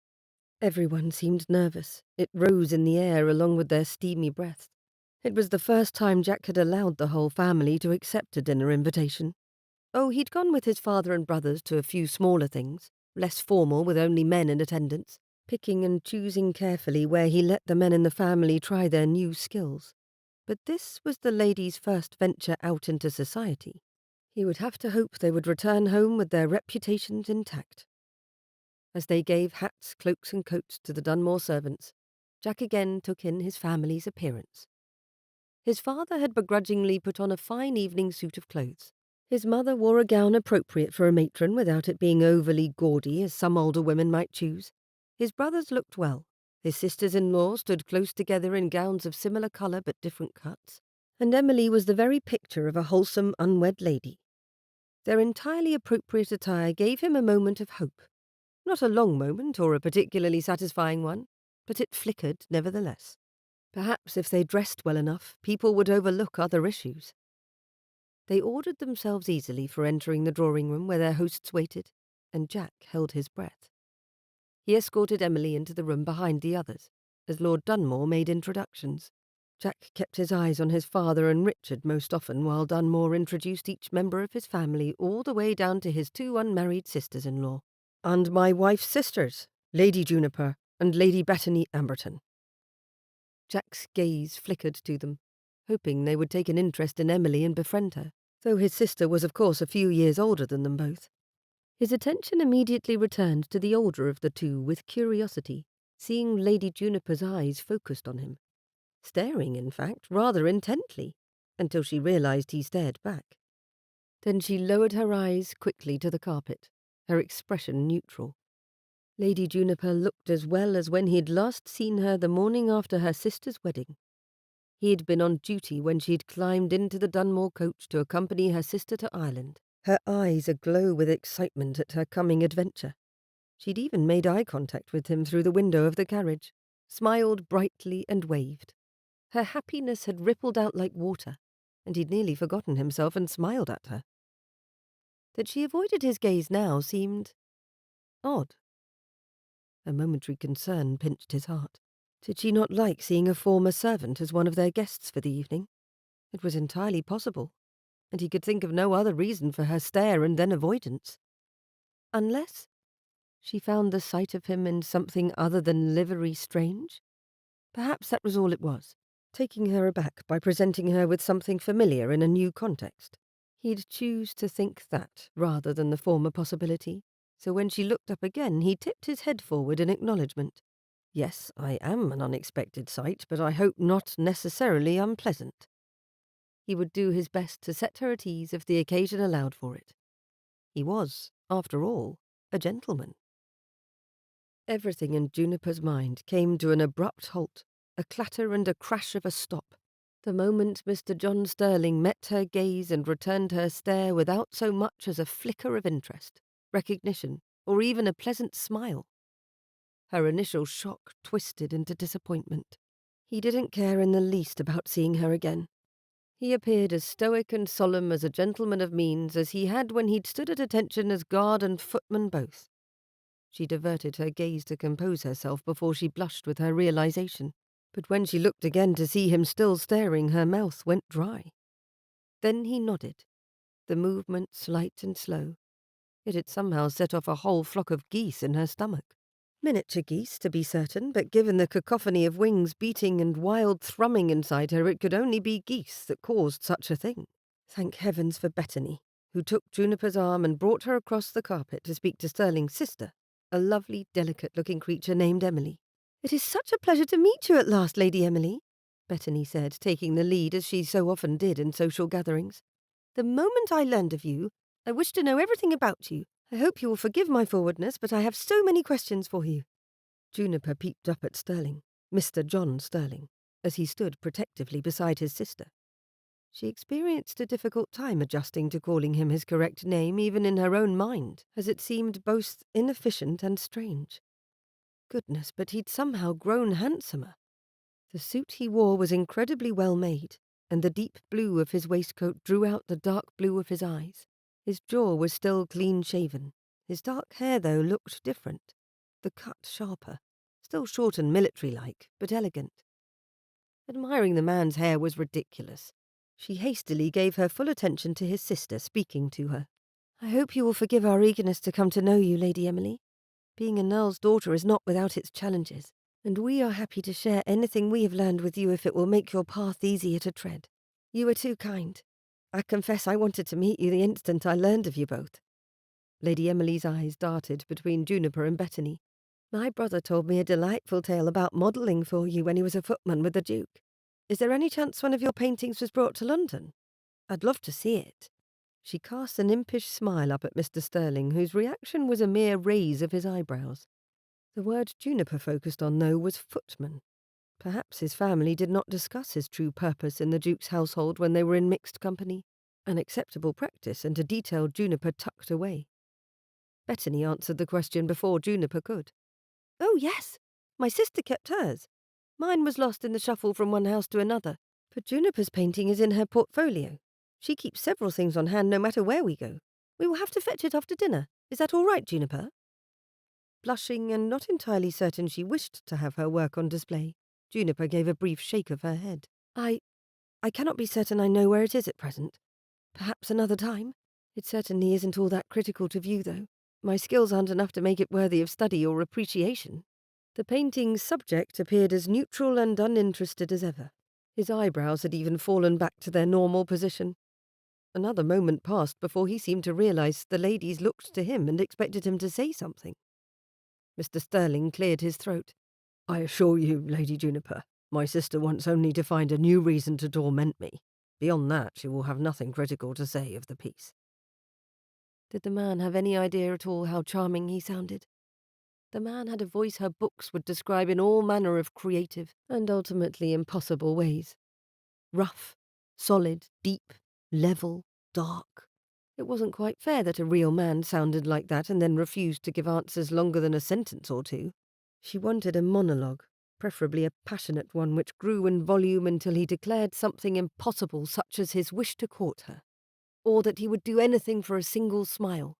Everyone seemed nervous. It rose in the air along with their steamy breaths. It was the first time Jack had allowed the whole family to accept a dinner invitation. Oh, he'd gone with his father and brothers to a few smaller things, less formal with only men in attendance, picking and choosing carefully where he let the men in the family try their new skills. But this was the lady's first venture out into society. He would have to hope they would return home with their reputations intact. As they gave hats, cloaks and coats to the Dunmore servants, Jack again took in his family's appearance. His father had begrudgingly put on a fine evening suit of clothes. His mother wore a gown appropriate for a matron without it being overly gaudy as some older women might choose. His brothers looked well. His sisters-in-law stood close together in gowns of similar colour but different cuts, and Emily was the very picture of a wholesome unwed lady. Their entirely appropriate attire gave him a moment of hope. Not a long moment or a particularly satisfying one, but it flickered nevertheless. Perhaps if they dressed well enough, people would overlook other issues. They ordered themselves easily for entering the drawing-room where their hosts waited, and Jack held his breath. He escorted Emily into the room behind the others, as Lord Dunmore made introductions. Jack kept his eyes on his father and Richard most often while Dunmore introduced each member of his family all the way down to his 2 unmarried sisters-in-law. "And my wife's sisters, Lady Juniper and Lady Bethany Amberton." Jack's gaze flickered to them, hoping they would take an interest in Emily and befriend her, though his sister was of course a few years older than them both. His attention immediately returned to the older of the two with curiosity, seeing Lady Juniper's eyes focused on him. Staring, in fact, rather intently, until she realized he stared back. Then she lowered her eyes quickly to the carpet, her expression neutral. Lady Juniper looked as well as when he'd last seen her the morning after her sister's wedding. He'd been on duty when she'd climbed into the Dunmore coach to accompany her sister to Ireland, her eyes aglow with excitement at her coming adventure. She'd even made eye contact with him through the window of the carriage, smiled brightly and waved. Her happiness had rippled out like water, and he'd nearly forgotten himself and smiled at her. That she avoided his gaze now seemed odd. A momentary concern pinched his heart. Did she not like seeing a former servant as one of their guests for the evening? It was entirely possible, and he could think of no other reason for her stare and then avoidance. Unless she found the sight of him in something other than livery strange? Perhaps that was all it was, taking her aback by presenting her with something familiar in a new context. He'd choose to think that rather than the former possibility, so when she looked up again he tipped his head forward in acknowledgement. "Yes, I am an unexpected sight, but I hope not necessarily unpleasant." He would do his best to set her at ease if the occasion allowed for it. He was, after all, a gentleman. Everything in Juniper's mind came to an abrupt halt, a clatter and a crash of a stop, the moment Mr. John Sterling met her gaze and returned her stare without so much as a flicker of interest, recognition, or even a pleasant smile. Her initial shock twisted into disappointment. He didn't care in the least about seeing her again. He appeared as stoic and solemn as a gentleman of means as he had when he'd stood at attention as guard and footman both. She diverted her gaze to compose herself before she blushed with her realization, but when she looked again to see him still staring, her mouth went dry. Then he nodded, the movement slight and slow. It had somehow set off a whole flock of geese in her stomach. Miniature geese, to be certain, but given the cacophony of wings beating and wild thrumming inside her, it could only be geese that caused such a thing. Thank heavens for Bethany, who took Juniper's arm and brought her across the carpet to speak to Sterling's sister, a lovely, delicate-looking creature named Emily. "It is such a pleasure to meet you at last, Lady Emily," Bethany said, taking the lead as she so often did in social gatherings. "The moment I learned of you, I wished to know everything about you. I hope you will forgive my forwardness, but I have so many questions for you." Juniper peeped up at Sterling, Mr. John Sterling, as he stood protectively beside his sister. She experienced a difficult time adjusting to calling him his correct name even in her own mind, as it seemed both inefficient and strange. Goodness, but he'd somehow grown handsomer. The suit he wore was incredibly well made, and the deep blue of his waistcoat drew out the dark blue of his eyes. His jaw was still clean-shaven. His dark hair, though, looked different, the cut sharper, still short and military-like, but elegant. Admiring the man's hair was ridiculous. She hastily gave her full attention to his sister, speaking to her. "I hope you will forgive our eagerness to come to know you, Lady Emily. Being an earl's daughter is not without its challenges, and we are happy to share anything we have learned with you if it will make your path easier to tread. You are too kind. I confess I wanted to meet you the instant I learned of you both. Lady Emily's eyes darted between Juniper and Bethany. My brother told me a delightful tale about modelling for you when he was a footman with the Duke. Is there any chance one of your paintings was brought to London? I'd love to see it. She cast an impish smile up at Mr. Sterling, whose reaction was a mere raise of his eyebrows. The word Juniper focused on, though, was footman. Perhaps his family did not discuss his true purpose in the Duke's household when they were in mixed company, an acceptable practice and a detail Juniper tucked away. Bethany answered the question before Juniper could. Oh, yes. My sister kept hers. Mine was lost in the shuffle from one house to another, but Juniper's painting is in her portfolio. She keeps several things on hand no matter where we go. We will have to fetch it after dinner. Is that all right, Juniper? Blushing and not entirely certain she wished to have her work on display, Juniper gave a brief shake of her head. I cannot be certain I know where it is at present. Perhaps another time. It certainly isn't all that critical to view, though. My skills aren't enough to make it worthy of study or appreciation. The painting's subject appeared as neutral and uninterested as ever. His eyebrows had even fallen back to their normal position. Another moment passed before he seemed to realize the ladies looked to him and expected him to say something. Mr. Sterling cleared his throat. I assure you, Lady Juniper, my sister wants only to find a new reason to torment me. Beyond that, she will have nothing critical to say of the piece. Did the man have any idea at all how charming he sounded? The man had a voice her books would describe in all manner of creative and ultimately impossible ways. Rough, solid, deep, level, dark. It wasn't quite fair that a real man sounded like that and then refused to give answers longer than a sentence or two. She wanted a monologue, preferably a passionate one which grew in volume until he declared something impossible, such as his wish to court her, or that he would do anything for a single smile.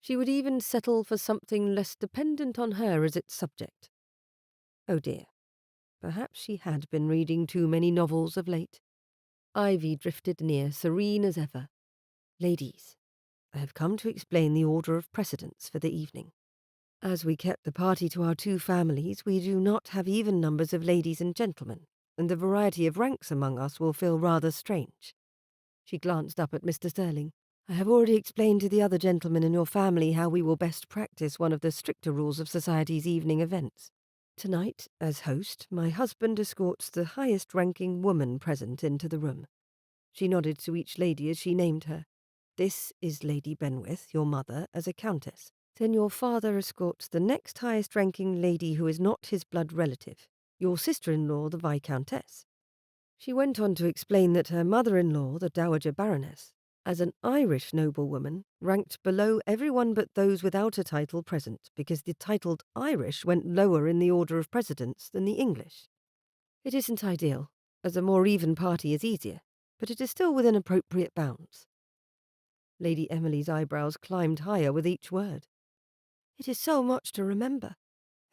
She would even settle for something less dependent on her as its subject. Oh dear, perhaps she had been reading too many novels of late. Ivy drifted near, serene as ever. Ladies, I have come to explain the order of precedence for the evening. As we kept the party to our two families, we do not have even numbers of ladies and gentlemen, and the variety of ranks among us will feel rather strange. She glanced up at Mr. Sterling. I have already explained to the other gentlemen in your family how we will best practice one of the stricter rules of society's evening events. Tonight, as host, my husband escorts the highest-ranking woman present into the room. She nodded to each lady as she named her. This is Lady Benwith, your mother, as a countess. Then your father escorts the next highest-ranking lady who is not his blood relative, your sister-in-law, the Viscountess. She went on to explain that her mother-in-law, the Dowager Baroness, as an Irish noblewoman, ranked below everyone but those without a title present, because the titled Irish went lower in the order of precedence than the English. It isn't ideal, as a more even party is easier, but it is still within appropriate bounds. Lady Emily's eyebrows climbed higher with each word. It is so much to remember.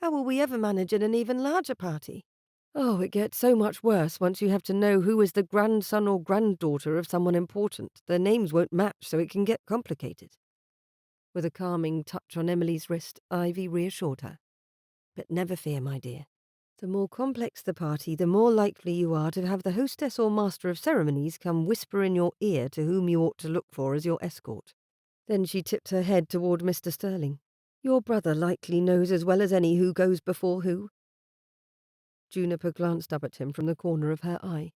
How will we ever manage in an even larger party? Oh, it gets so much worse once you have to know who is the grandson or granddaughter of someone important. Their names won't match, so it can get complicated. With a calming touch on Emily's wrist, Ivy reassured her. But never fear, my dear. The more complex the party, the more likely you are to have the hostess or master of ceremonies come whisper in your ear to whom you ought to look for as your escort. Then she tipped her head toward Mr. Sterling. Your brother likely knows as well as any who goes before who. Juniper glanced up at him from the corner of her eye.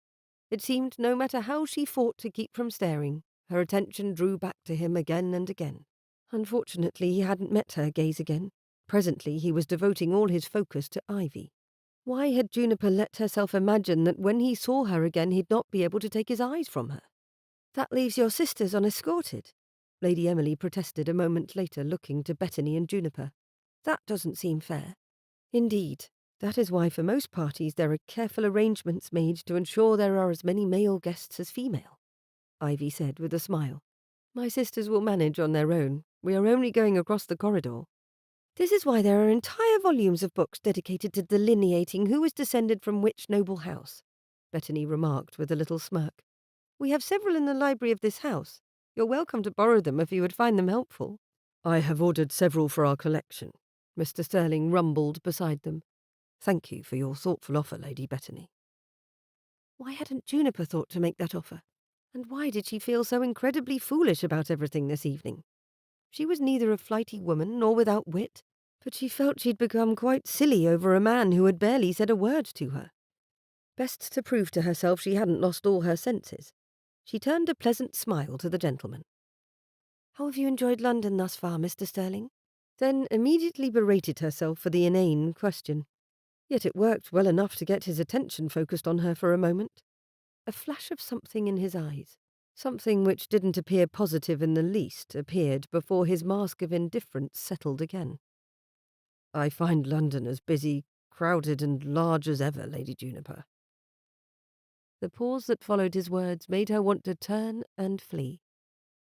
It seemed no matter how she fought to keep from staring, her attention drew back to him again and again. Unfortunately, he hadn't met her gaze again. Presently, he was devoting all his focus to Ivy. Why had Juniper let herself imagine that when he saw her again he'd not be able to take his eyes from her? That leaves your sisters unescorted, Lady Emily protested a moment later, looking to Bethany and Juniper. That doesn't seem fair. Indeed, that is why for most parties there are careful arrangements made to ensure there are as many male guests as female, Ivy said with a smile. My sisters will manage on their own. We are only going across the corridor. This is why there are entire volumes of books dedicated to delineating who is descended from which noble house, Bethany remarked with a little smirk. We have several in the library of this house. You're welcome to borrow them if you would find them helpful. I have ordered several for our collection, Mr. Sterling rumbled beside them. Thank you for your thoughtful offer, Lady Bethany. Why hadn't Juniper thought to make that offer? And why did she feel so incredibly foolish about everything this evening? She was neither a flighty woman nor without wit, but she felt she'd become quite silly over a man who had barely said a word to her. Best to prove to herself she hadn't lost all her senses. She turned a pleasant smile to the gentleman. "How have you enjoyed London thus far, Mr. Sterling?" Then immediately berated herself for the inane question. Yet it worked well enough to get his attention focused on her for a moment. A flash of something in his eyes, something which didn't appear positive in the least, appeared before his mask of indifference settled again. "I find London as busy, crowded and large as ever, Lady Juniper." The pause that followed his words made her want to turn and flee.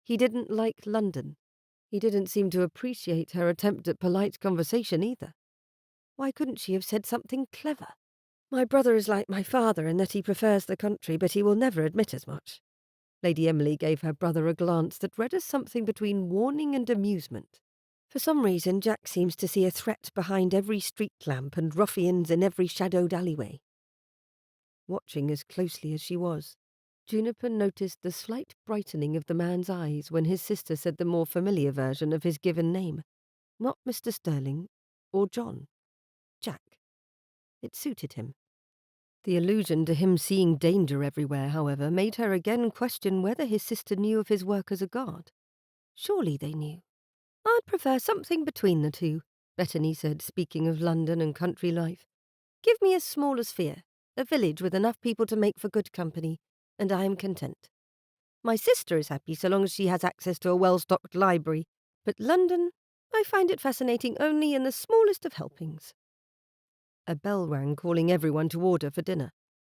He didn't like London. He didn't seem to appreciate her attempt at polite conversation either. Why couldn't she have said something clever? "My brother is like my father in that he prefers the country, but he will never admit as much." Lady Emily gave her brother a glance that read as something between warning and amusement. "For some reason, Jack seems to see a threat behind every street lamp and ruffians in every shadowed alleyway." Watching as closely as she was, Juniper noticed the slight brightening of the man's eyes when his sister said the more familiar version of his given name. Not Mr. Sterling or John. Jack. It suited him. The allusion to him seeing danger everywhere, however, made her again question whether his sister knew of his work as a guard. Surely they knew. "I'd prefer something between the two," Bethany said, speaking of London and country life. "Give me as small as Fear, a village with enough people to make for good company, and I am content. My sister is happy so long as she has access to a well-stocked library, but London, I find it fascinating only in the smallest of helpings." A bell rang, calling everyone to order for dinner.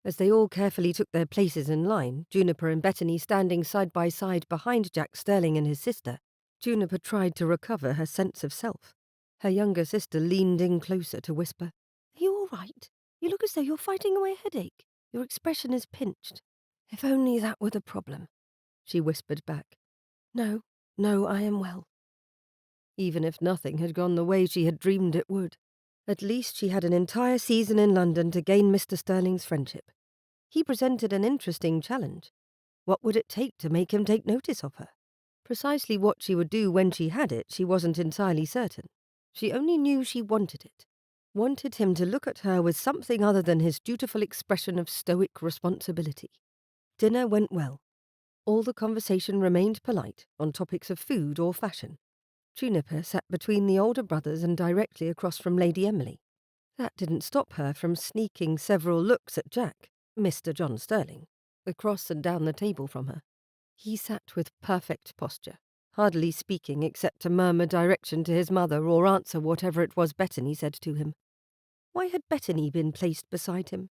As they all carefully took their places in line, Juniper and Bethany standing side by side behind Jack Sterling and his sister, Juniper tried to recover her sense of self. Her younger sister leaned in closer to whisper, "Are you all right? You look as though you're fighting away a headache. Your expression is pinched." "If only that were the problem," she whispered back. No, I am well." Even if nothing had gone the way she had dreamed it would, at least she had an entire season in London to gain Mr. Sterling's friendship. He presented an interesting challenge. What would it take to make him take notice of her? Precisely what she would do when she had it, she wasn't entirely certain. She only knew she wanted it. Wanted him to look at her with something other than his dutiful expression of stoic responsibility. Dinner went well. All the conversation remained polite, on topics of food or fashion. Juniper sat between the older brothers and directly across from Lady Emily. That didn't stop her from sneaking several looks at Jack, Mr. John Sterling, across and down the table from her. He sat with perfect posture, hardly speaking except to murmur direction to his mother or answer whatever it was Bethany said to him. Why had Bethany been placed beside him?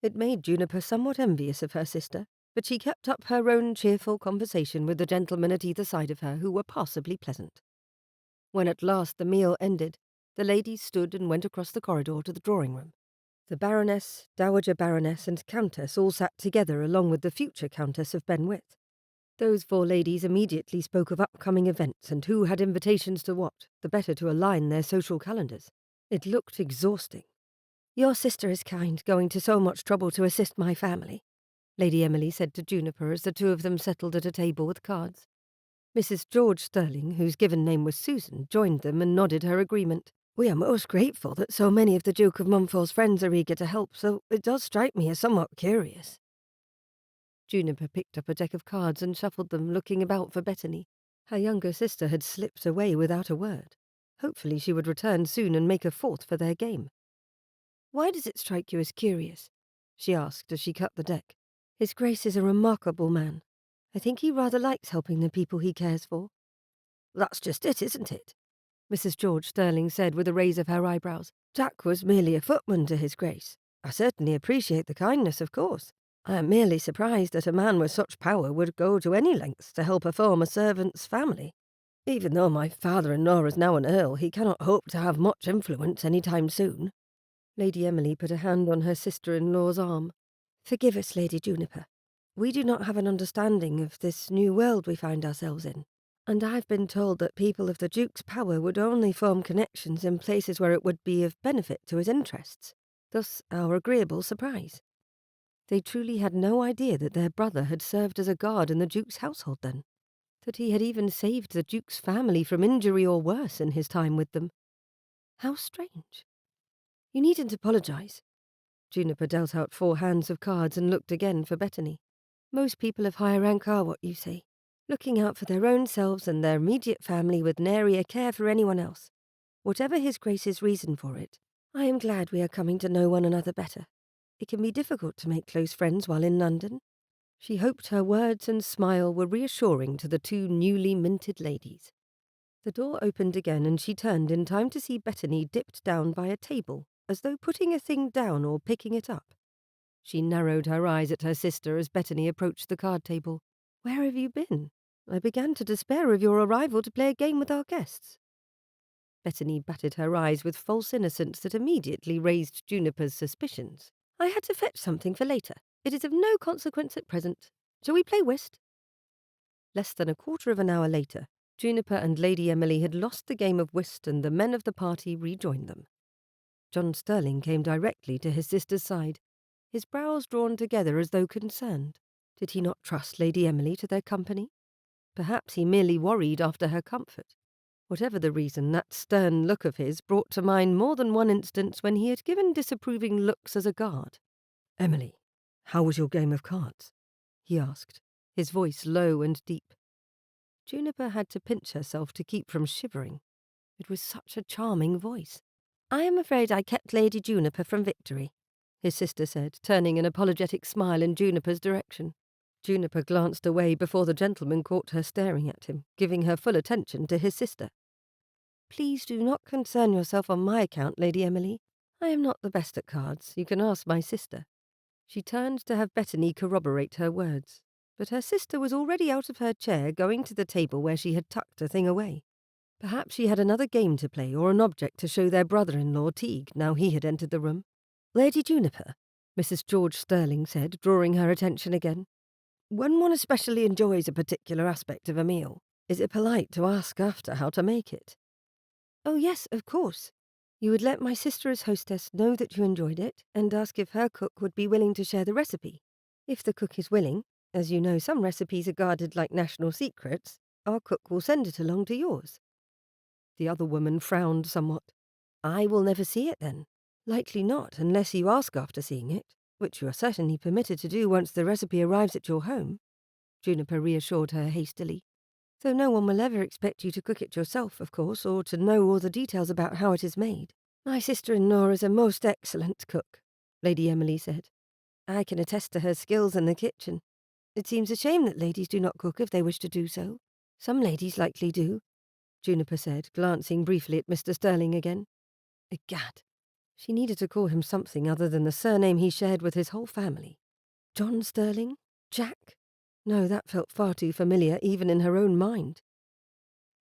It made Juniper somewhat envious of her sister, but she kept up her own cheerful conversation with the gentlemen at either side of her, who were passably pleasant. When at last the meal ended, the ladies stood and went across the corridor to the drawing-room. The Baroness, Dowager Baroness and Countess all sat together along with the future Countess of Benwith. Those four ladies immediately spoke of upcoming events and who had invitations to what, the better to align their social calendars. It looked exhausting. "Your sister is kind, going to so much trouble to assist my family," Lady Emily said to Juniper as the two of them settled at a table with cards. Mrs. George Sterling, whose given name was Susan, joined them and nodded her agreement. "We are most grateful that so many of the Duke of Mumford's friends are eager to help, so it does strike me as somewhat curious." Juniper picked up a deck of cards and shuffled them, looking about for Bethany. Her younger sister had slipped away without a word. Hopefully she would return soon and make a fourth for their game. "Why does it strike you as curious?" she asked as she cut the deck. "His Grace is a remarkable man. I think he rather likes helping the people he cares for." "That's just it, isn't it?" Mrs. George Sterling said with a raise of her eyebrows. "Jack was merely a footman to his Grace. I certainly appreciate the kindness, of course. I am merely surprised that a man with such power would go to any lengths to help a former servant's family. Even though my father-in-law is now an earl, he cannot hope to have much influence any time soon." Lady Emily put a hand on her sister-in-law's arm. "Forgive us, Lady Juniper. We do not have an understanding of this new world we find ourselves in, and I've been told that people of the Duke's power would only form connections in places where it would be of benefit to his interests. Thus our agreeable surprise." They truly had no idea that their brother had served as a guard in the Duke's household then, that he had even saved the Duke's family from injury or worse in his time with them. How strange. You needn't apologize. Juniper dealt out 4 hands of cards and looked again for Bettany. Most people of higher rank are what you say, looking out for their own selves and their immediate family with nary a care for anyone else. Whatever his Grace's reason for it, I am glad we are coming to know one another better. It can be difficult to make close friends while in London. She hoped her words and smile were reassuring to the 2 newly minted ladies. The door opened again and she turned in time to see Bettany dipped down by a table, as though putting a thing down or picking it up. She narrowed her eyes at her sister as Bettany approached the card table. "Where have you been? I began to despair of your arrival to play a game with our guests." Bettany batted her eyes with false innocence that immediately raised Juniper's suspicions. "I had to fetch something for later. It is of no consequence at present. Shall we play whist?" Less than a quarter of an hour later, Juniper and Lady Emily had lost the game of whist and the men of the party rejoined them. John Sterling came directly to his sister's side, his brows drawn together as though concerned. Did he not trust Lady Emily to their company? Perhaps he merely worried after her comfort. Whatever the reason, that stern look of his brought to mind more than one instance when he had given disapproving looks as a guard. "Emily, how was your game of cards?" he asked, his voice low and deep. Juniper had to pinch herself to keep from shivering. It was such a charming voice. "I am afraid I kept Lady Juniper from victory," his sister said, turning an apologetic smile in Juniper's direction. Juniper glanced away before the gentleman caught her staring at him, giving her full attention to his sister. "Please do not concern yourself on my account, Lady Emily. I am not the best at cards. You can ask my sister." She turned to have Bettany corroborate her words, but her sister was already out of her chair, going to the table where she had tucked a thing away. Perhaps she had another game to play or an object to show their brother-in-law Teague now he had entered the room. "Lady Juniper," Mrs. George Sterling said, drawing her attention again, "when one especially enjoys a particular aspect of a meal, is it polite to ask after how to make it?" "Oh yes, of course. You would let my sister as hostess know that you enjoyed it, and ask if her cook would be willing to share the recipe. If the cook is willing, as you know some recipes are guarded like national secrets, our cook will send it along to yours." The other woman frowned somewhat. "I will never see it then." "Likely not, unless you ask after seeing it, which you are certainly permitted to do once the recipe arrives at your home," Juniper reassured her hastily. "Though no one will ever expect you to cook it yourself, of course, or to know all the details about how it is made. My sister-in-law is a most excellent cook," Lady Emily said. "I can attest to her skills in the kitchen. It seems a shame that ladies do not cook if they wish to do so. Some ladies likely do," Juniper said, glancing briefly at Mr. Sterling again. Egad, she needed to call him something other than the surname he shared with his whole family. John Sterling? Jack? No, that felt far too familiar, even in her own mind.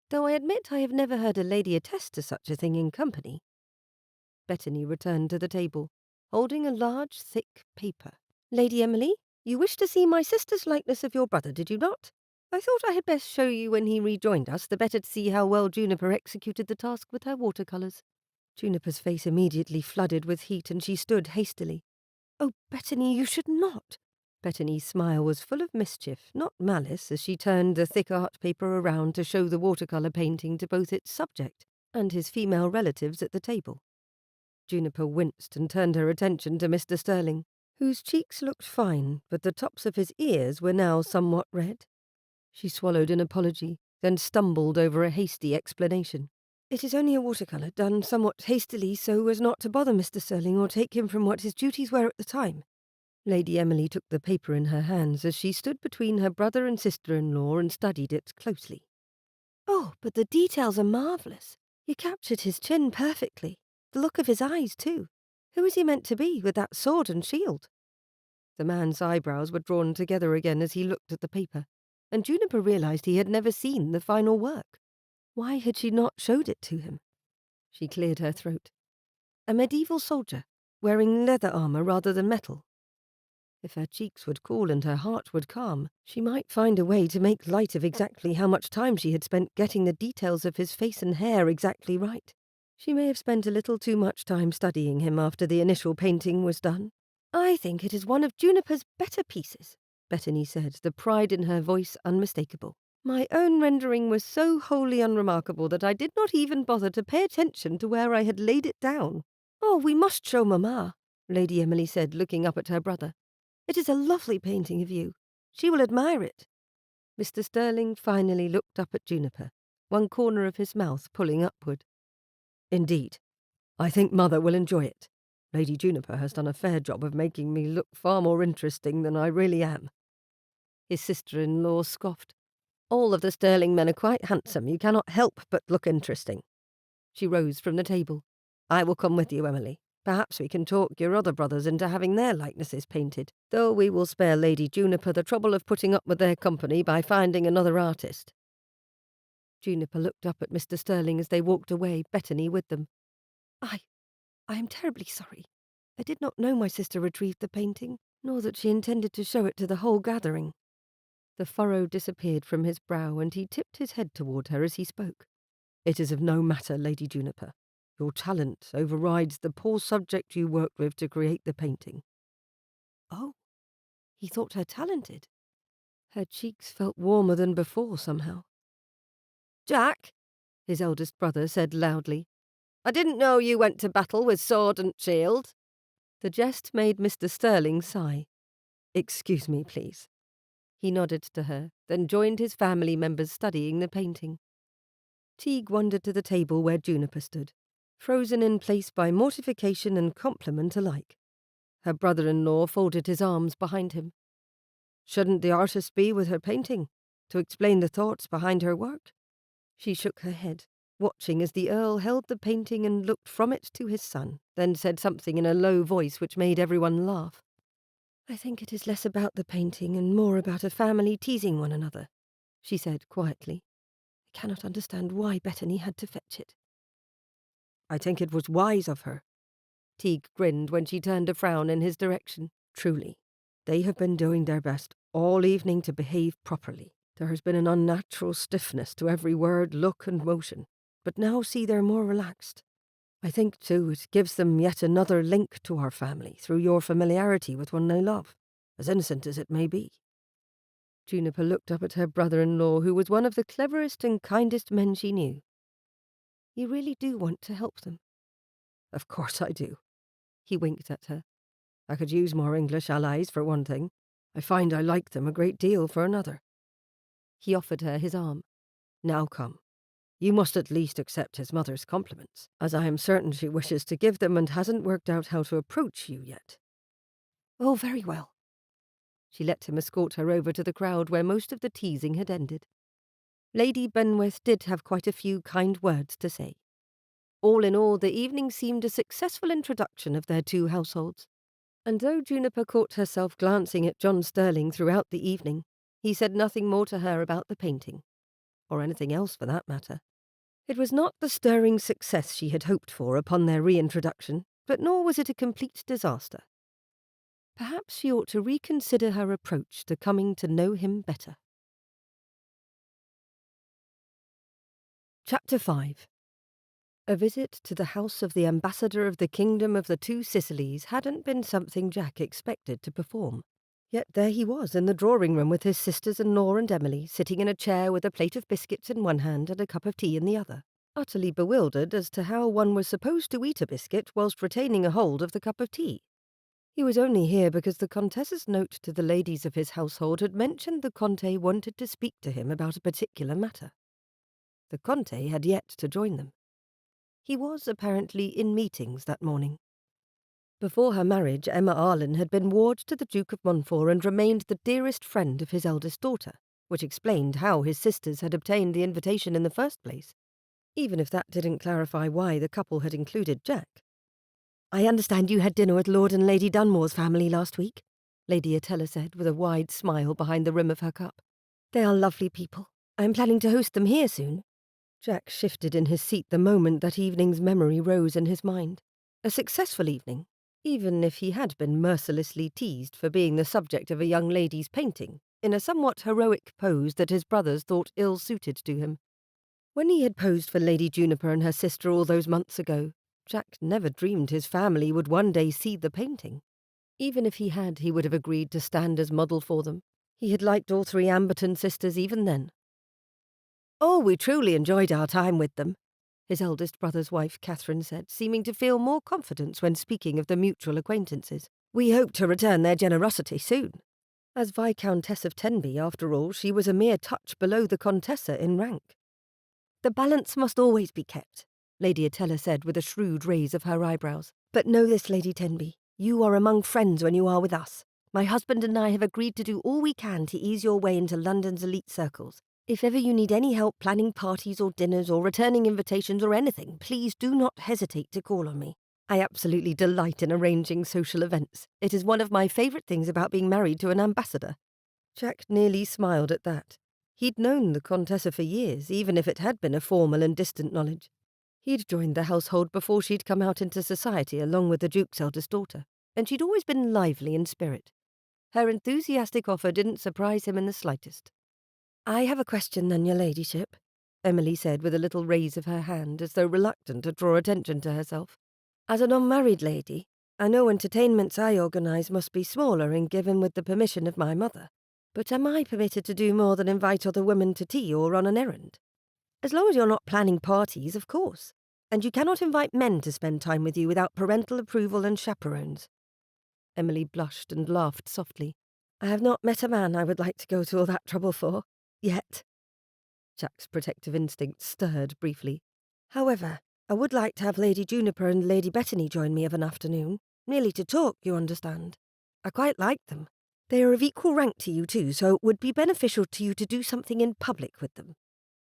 "Though I admit I have never heard a lady attest to such a thing in company." Bettany returned to the table, holding a large, thick paper. "Lady Emily, you wished to see my sister's likeness of your brother, did you not? I thought I had best show you when he rejoined us, the better to see how well Juniper executed the task with her watercolours." Juniper's face immediately flooded with heat, and she stood hastily. "Oh, Bettany, you should not." Bettany's smile was full of mischief, not malice, as she turned the thick art paper around to show the watercolour painting to both its subject and his female relatives at the table. Juniper winced and turned her attention to Mr. Sterling, whose cheeks looked fine, but the tops of his ears were now somewhat red. She swallowed an apology, then stumbled over a hasty explanation. "It is only a watercolour, done somewhat hastily so as not to bother Mr. Sterling or take him from what his duties were at the time." Lady Emily took the paper in her hands as she stood between her brother and sister-in-law and studied it closely. "Oh, but the details are marvellous. You captured his chin perfectly. The look of his eyes, too. Who is he meant to be, with that sword and shield?" The man's eyebrows were drawn together again as he looked at the paper, and Juniper realized he had never seen the final work. Why had she not showed it to him? She cleared her throat. "A medieval soldier, wearing leather armor rather than metal." If her cheeks would cool and her heart would calm, she might find a way to make light of exactly how much time she had spent getting the details of his face and hair exactly right. She may have spent a little too much time studying him after the initial painting was done. I think it is one of Juniper's better pieces, Bettany said, the pride in her voice unmistakable. My own rendering was so wholly unremarkable that I did not even bother to pay attention to where I had laid it down. Oh, we must show Mamma, Lady Emily said, looking up at her brother. It is a lovely painting of you. She will admire it. Mr. Sterling finally looked up at Juniper, one corner of his mouth pulling upward. Indeed, I think Mother will enjoy it. Lady Juniper has done a fair job of making me look far more interesting than I really am. His sister-in-law scoffed. All of the Sterling men are quite handsome. You cannot help but look interesting. She rose from the table. I will come with you, Emily. Perhaps we can talk your other brothers into having their likenesses painted, though we will spare Lady Juniper the trouble of putting up with their company by finding another artist. Juniper looked up at Mr. Sterling as they walked away, Bettany with them. I am terribly sorry. I did not know my sister retrieved the painting, nor that she intended to show it to the whole gathering. The furrow disappeared from his brow, and he tipped his head toward her as he spoke. It is of no matter, Lady Juniper. Your talent overrides the poor subject you worked with to create the painting. Oh, he thought her talented. Her cheeks felt warmer than before somehow. Jack, his eldest brother said loudly, I didn't know you went to battle with sword and shield. The jest made Mr. Sterling sigh. Excuse me, please. He nodded to her, then joined his family members studying the painting. Teague wandered to the table where Juniper stood, frozen in place by mortification and compliment alike. Her brother-in-law folded his arms behind him. Shouldn't the artist be with her painting, to explain the thoughts behind her work? She shook her head, watching as the Earl held the painting and looked from it to his son, then said something in a low voice which made everyone laugh. I think it is less about the painting and more about a family teasing one another, she said quietly. I cannot understand why Bettany had to fetch it. I think it was wise of her. Teague grinned when she turned a frown in his direction. Truly, they have been doing their best all evening to behave properly. There has been an unnatural stiffness to every word, look, and motion, but now see they're more relaxed. I think, too, it gives them yet another link to our family through your familiarity with one they love, as innocent as it may be. Juniper looked up at her brother-in-law, who was one of the cleverest and kindest men she knew. You really do want to help them? Of course I do. He winked at her. I could use more English allies, for one thing. I find I like them a great deal for another. He offered her his arm. Now come. You must at least accept his mother's compliments, as I am certain she wishes to give them and hasn't worked out how to approach you yet. Oh, very well. She let him escort her over to the crowd where most of the teasing had ended. Lady Benwith did have quite a few kind words to say. All in all, the evening seemed a successful introduction of their two households. And though Juniper caught herself glancing at John Sterling throughout the evening, he said nothing more to her about the painting, or anything else for that matter. It was not the stirring success she had hoped for upon their reintroduction, but nor was it a complete disaster. Perhaps she ought to reconsider her approach to coming to know him better. Chapter 5. A visit to the house of the ambassador of the Kingdom of the Two Sicilies hadn't been something Jack expected to perform. Yet there he was in the drawing-room with his sisters-in-law and Emily, sitting in a chair with a plate of biscuits in one hand and a cup of tea in the other, utterly bewildered as to how one was supposed to eat a biscuit whilst retaining a hold of the cup of tea. He was only here because the Countess's note to the ladies of his household had mentioned the Conte wanted to speak to him about a particular matter. The Conte had yet to join them. He was apparently in meetings that morning. Before her marriage, Emma Arlen had been ward to the Duke of Montfort and remained the dearest friend of his eldest daughter, which explained how his sisters had obtained the invitation in the first place, even if that didn't clarify why the couple had included Jack. I understand you had dinner with Lord and Lady Dunmore's family last week, Lady Attella said, with a wide smile behind the rim of her cup. They are lovely people. I am planning to host them here soon. Jack shifted in his seat the moment that evening's memory rose in his mind. A successful evening, even if he had been mercilessly teased for being the subject of a young lady's painting, in a somewhat heroic pose that his brothers thought ill-suited to him. When he had posed for Lady Juniper and her sister all those months ago, Jack never dreamed his family would one day see the painting. Even if he had, he would have agreed to stand as model for them. He had liked all three Amberton sisters even then. "Oh, we truly enjoyed our time with them," his eldest brother's wife, Catherine, said, seeming to feel more confidence when speaking of the mutual acquaintances. "We hope to return their generosity soon." As Viscountess of Tenby, after all, she was a mere touch below the Contessa in rank. "The balance must always be kept," Lady Attella said with a shrewd raise of her eyebrows. "But know this, Lady Tenby, you are among friends when you are with us. My husband and I have agreed to do all we can to ease your way into London's elite circles. If ever you need any help planning parties or dinners or returning invitations or anything, please do not hesitate to call on me. I absolutely delight in arranging social events. It is one of my favourite things about being married to an ambassador." Jack nearly smiled at that. He'd known the Contessa for years, even if it had been a formal and distant knowledge. He'd joined the household before she'd come out into society along with the Duke's eldest daughter, and she'd always been lively in spirit. Her enthusiastic offer didn't surprise him in the slightest. "I have a question then, your ladyship," Emily said with a little raise of her hand, as though reluctant to draw attention to herself. "As an unmarried lady, I know entertainments I organise must be smaller and given with the permission of my mother. But am I permitted to do more than invite other women to tea or on an errand? As long as you're not planning parties, of course. And you cannot invite men to spend time with you without parental approval and chaperones." Emily blushed and laughed softly. "I have not met a man I would like to go to all that trouble for. Yet." Jack's protective instinct stirred briefly. "However, I would like to have Lady Juniper and Lady Bettany join me of an afternoon. Merely to talk, you understand. I quite like them. They are of equal rank to you too, so it would be beneficial to you to do something in public with them."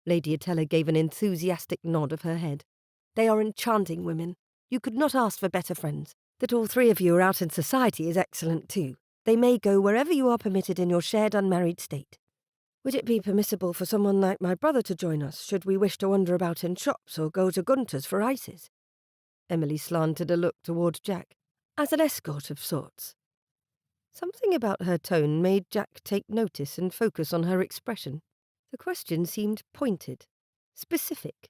Lady Attella gave an enthusiastic nod of her head. "They are enchanting women. You could not ask for better friends. That all three of you are out in society is excellent too. They may go wherever you are permitted in your shared unmarried state. Would it be permissible for someone like my brother to join us, should we wish to wander about in shops or go to Gunter's for ices?" Emily slanted a look toward Jack. "As an escort of sorts." Something about her tone made Jack take notice and focus on her expression. The question seemed pointed, specific.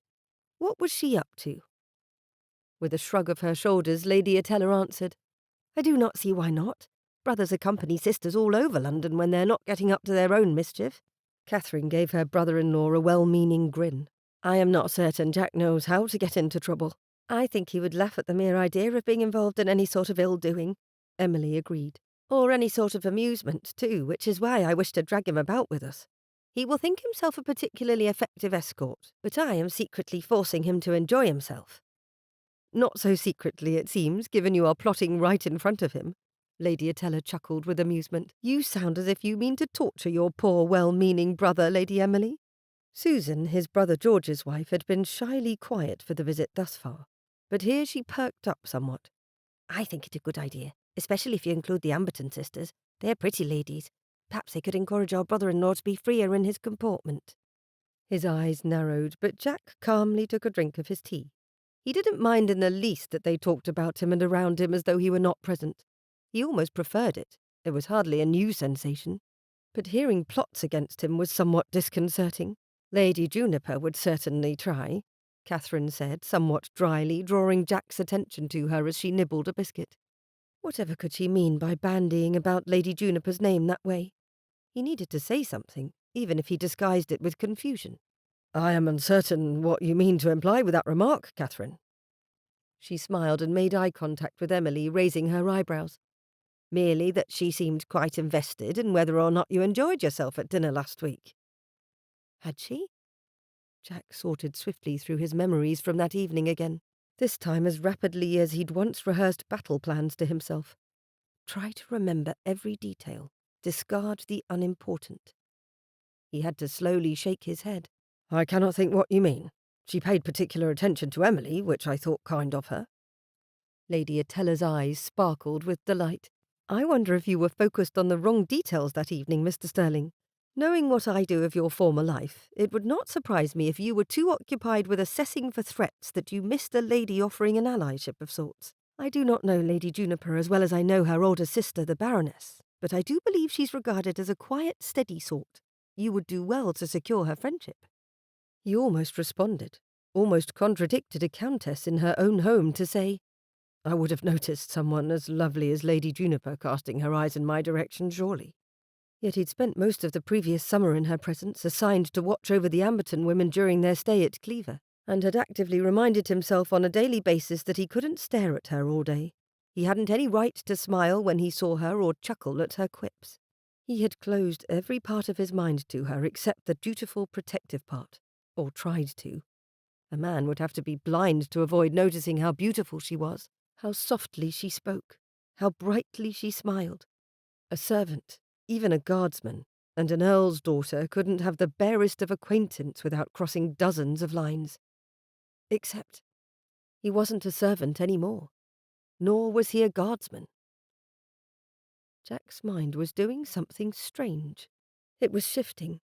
What was she up to? With a shrug of her shoulders, Lady Attella answered, "I do not see why not. Brothers accompany sisters all over London when they're not getting up to their own mischief." Catherine gave her brother-in-law a well-meaning grin. "I am not certain Jack knows how to get into trouble. I think he would laugh at the mere idea of being involved in any sort of ill-doing," Emily agreed. "Or any sort of amusement, too, which is why I wish to drag him about with us. He will think himself a particularly effective escort, but I am secretly forcing him to enjoy himself." "Not so secretly, it seems, given you are plotting right in front of him." Lady Attella chuckled with amusement. "You sound as if you mean to torture your poor, well-meaning brother, Lady Emily." Susan, his brother George's wife, had been shyly quiet for the visit thus far, but here she perked up somewhat. "I think it a good idea, especially if you include the Amberton sisters. They're pretty ladies. Perhaps they could encourage our brother-in-law to be freer in his comportment." His eyes narrowed, but Jack calmly took a drink of his tea. He didn't mind in the least that they talked about him and around him as though he were not present. He almost preferred it. It was hardly a new sensation. But hearing plots against him was somewhat disconcerting. Lady Juniper would certainly try, Catherine said, somewhat dryly, drawing Jack's attention to her as she nibbled a biscuit. Whatever could she mean by bandying about Lady Juniper's name that way? He needed to say something, even if he disguised it with confusion. "I am uncertain what you mean to imply with that remark, Catherine." She smiled and made eye contact with Emily, raising her eyebrows. "Merely that she seemed quite invested in whether or not you enjoyed yourself at dinner last week." Had she? Jack sorted swiftly through his memories from that evening again, this time as rapidly as he'd once rehearsed battle plans to himself. Try to remember every detail, discard the unimportant. He had to slowly shake his head. "I cannot think what you mean. She paid particular attention to Emily, which I thought kind of her." Lady Attella's eyes sparkled with delight. "I wonder if you were focused on the wrong details that evening, Mr. Sterling. Knowing what I do of your former life, it would not surprise me if you were too occupied with assessing for threats that you missed a lady offering an allyship of sorts. I do not know Lady Juniper as well as I know her older sister, the Baroness, but I do believe she's regarded as a quiet, steady sort. You would do well to secure her friendship." He almost responded, almost contradicted a countess in her own home to say, I would have noticed someone as lovely as Lady Juniper casting her eyes in my direction, surely. Yet he'd spent most of the previous summer in her presence, assigned to watch over the Amberton women during their stay at Cleaver, and had actively reminded himself on a daily basis that he couldn't stare at her all day. He hadn't any right to smile when he saw her or chuckle at her quips. He had closed every part of his mind to her except the dutiful protective part, or tried to. A man would have to be blind to avoid noticing how beautiful she was, how softly she spoke, how brightly she smiled. A servant, even a guardsman, and an earl's daughter couldn't have the barest of acquaintance without crossing dozens of lines. Except he wasn't a servant any more, nor was he a guardsman. Jack's mind was doing something strange. It was shifting,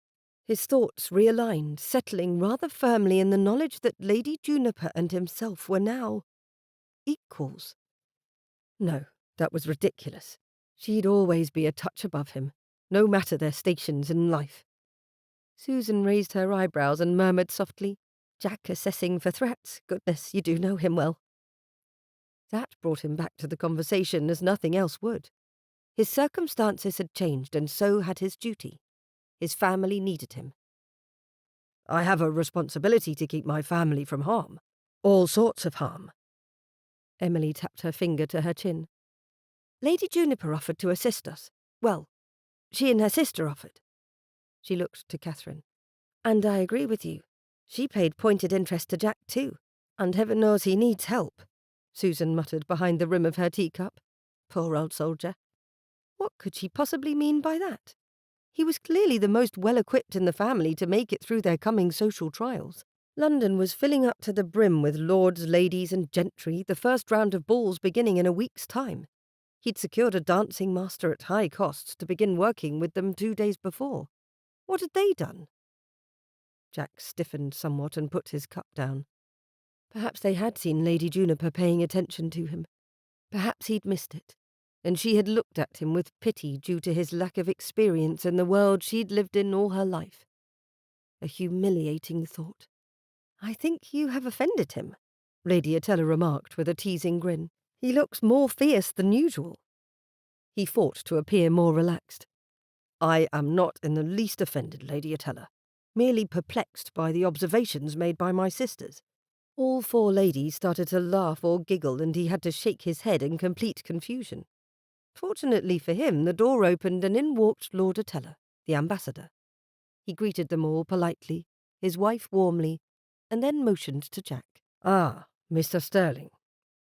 his thoughts realigned, settling rather firmly in the knowledge that Lady Juniper and himself were now equals. No, that was ridiculous. She'd always be a touch above him, no matter their stations in life. Susan raised her eyebrows and murmured softly, "Jack assessing for threats. Goodness, you do know him well." That brought him back to the conversation as nothing else would. His circumstances had changed, and so had his duty. His family needed him. "I have a responsibility to keep my family from harm. All sorts of harm." Emily tapped her finger to her chin. "Lady Juniper offered to assist us. Well, she and her sister offered." She looked to Catherine. "And I agree with you. She paid pointed interest to Jack too. And heaven knows he needs help," Susan muttered behind the rim of her teacup. Poor old soldier. What could she possibly mean by that? He was clearly the most well-equipped in the family to make it through their coming social trials. London was filling up to the brim with lords, ladies, and gentry, the first round of balls beginning in a week's time. He'd secured a dancing master at high costs to begin working with them 2 days before. What had they done? Jack stiffened somewhat and put his cup down. Perhaps they had seen Lady Juniper paying attention to him. Perhaps he'd missed it, and she had looked at him with pity due to his lack of experience in the world she'd lived in all her life. A humiliating thought. "I think you have offended him," Lady Attella remarked with a teasing grin. "He looks more fierce than usual." He fought to appear more relaxed. "I am not in the least offended, Lady Attella, merely perplexed by the observations made by my sisters." All 4 ladies started to laugh or giggle, and he had to shake his head in complete confusion. Fortunately for him, the door opened and in walked Lord Attella, the ambassador. He greeted them all politely, his wife warmly, and then motioned to Jack. "Ah, Mr. Sterling.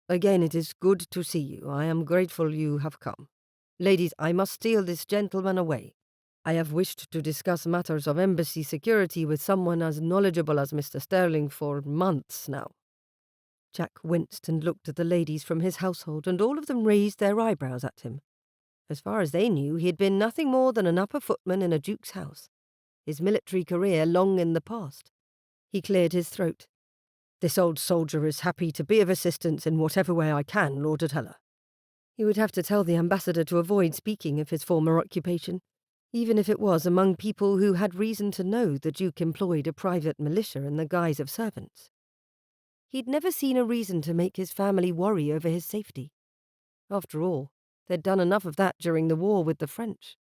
Again it is good to see you. I am grateful you have come. Ladies, I must steal this gentleman away. I have wished to discuss matters of embassy security with someone as knowledgeable as Mr. Sterling for months now." Jack winced and looked at the ladies from his household, and all of them raised their eyebrows at him. As far as they knew, he had been nothing more than an upper footman in a duke's house, his military career long in the past. He cleared his throat. "This old soldier is happy to be of assistance in whatever way I can, Lord Attella." He would have to tell the ambassador to avoid speaking of his former occupation, even if it was among people who had reason to know the Duke employed a private militia in the guise of servants. He'd never seen a reason to make his family worry over his safety. After all, they'd done enough of that during the war with the French.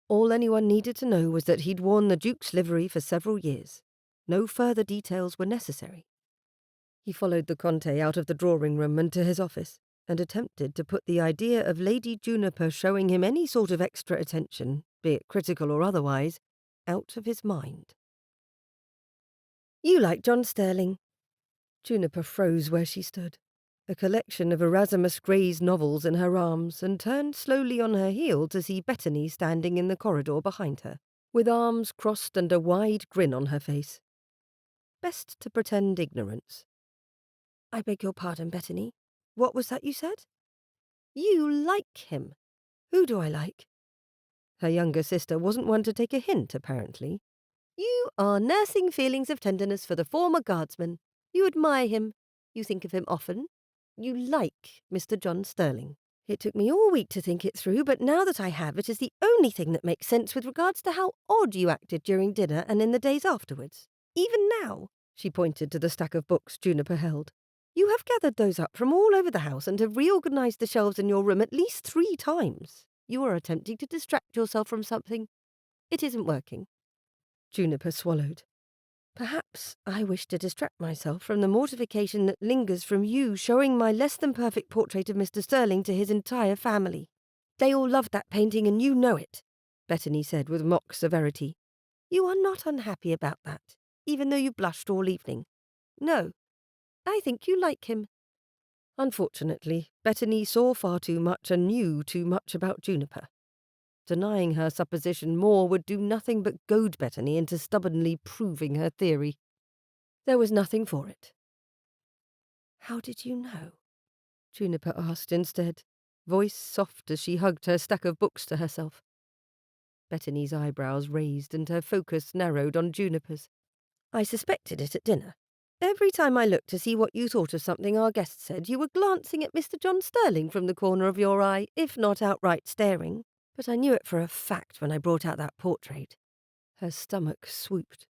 All anyone needed to know was that he'd worn the Duke's livery for several years. No further details were necessary. He followed the Conte out of the drawing-room and to his office, and attempted to put the idea of Lady Juniper showing him any sort of extra attention, be it critical or otherwise, out of his mind. "You like John Sterling." Juniper froze where she stood, a collection of Erasmus Gray's novels in her arms, and turned slowly on her heel to see Bettany standing in the corridor behind her, with arms crossed and a wide grin on her face. Best to pretend ignorance. "I beg your pardon, Bettany. What was that you said?" "You like him." "Who do I like?" Her younger sister wasn't one to take a hint, apparently. "You are nursing feelings of tenderness for the former guardsman. You admire him. You think of him often. You like Mr. John Sterling." It took me all week to think it through, but now that I have, it is the only thing that makes sense with regards to how odd you acted during dinner and in the days afterwards. Even now, she pointed to the stack of books Juniper held. You have gathered those up from all over the house and have reorganized the shelves in your room at least 3 times. You are attempting to distract yourself from something. It isn't working." Juniper swallowed. "Perhaps I wish to distract myself from the mortification that lingers from you showing my less-than-perfect portrait of Mr. Sterling to his entire family. They all loved that painting and you know it," Bettany said with mock severity. "You are not unhappy about that, even though you blushed all evening. No, I think you like him." Unfortunately, Bettany saw far too much and knew too much about Juniper. Denying her supposition more would do nothing but goad Bettany into stubbornly proving her theory. There was nothing for it. "How did you know?" Juniper asked instead, voice soft as she hugged her stack of books to herself. Bettany's eyebrows raised and her focus narrowed on Juniper's. "I suspected it at dinner. Every time I looked to see what you thought of something our guest said, you were glancing at Mr. John Sterling from the corner of your eye, if not outright staring. But I knew it for a fact when I brought out that portrait." Her stomach swooped.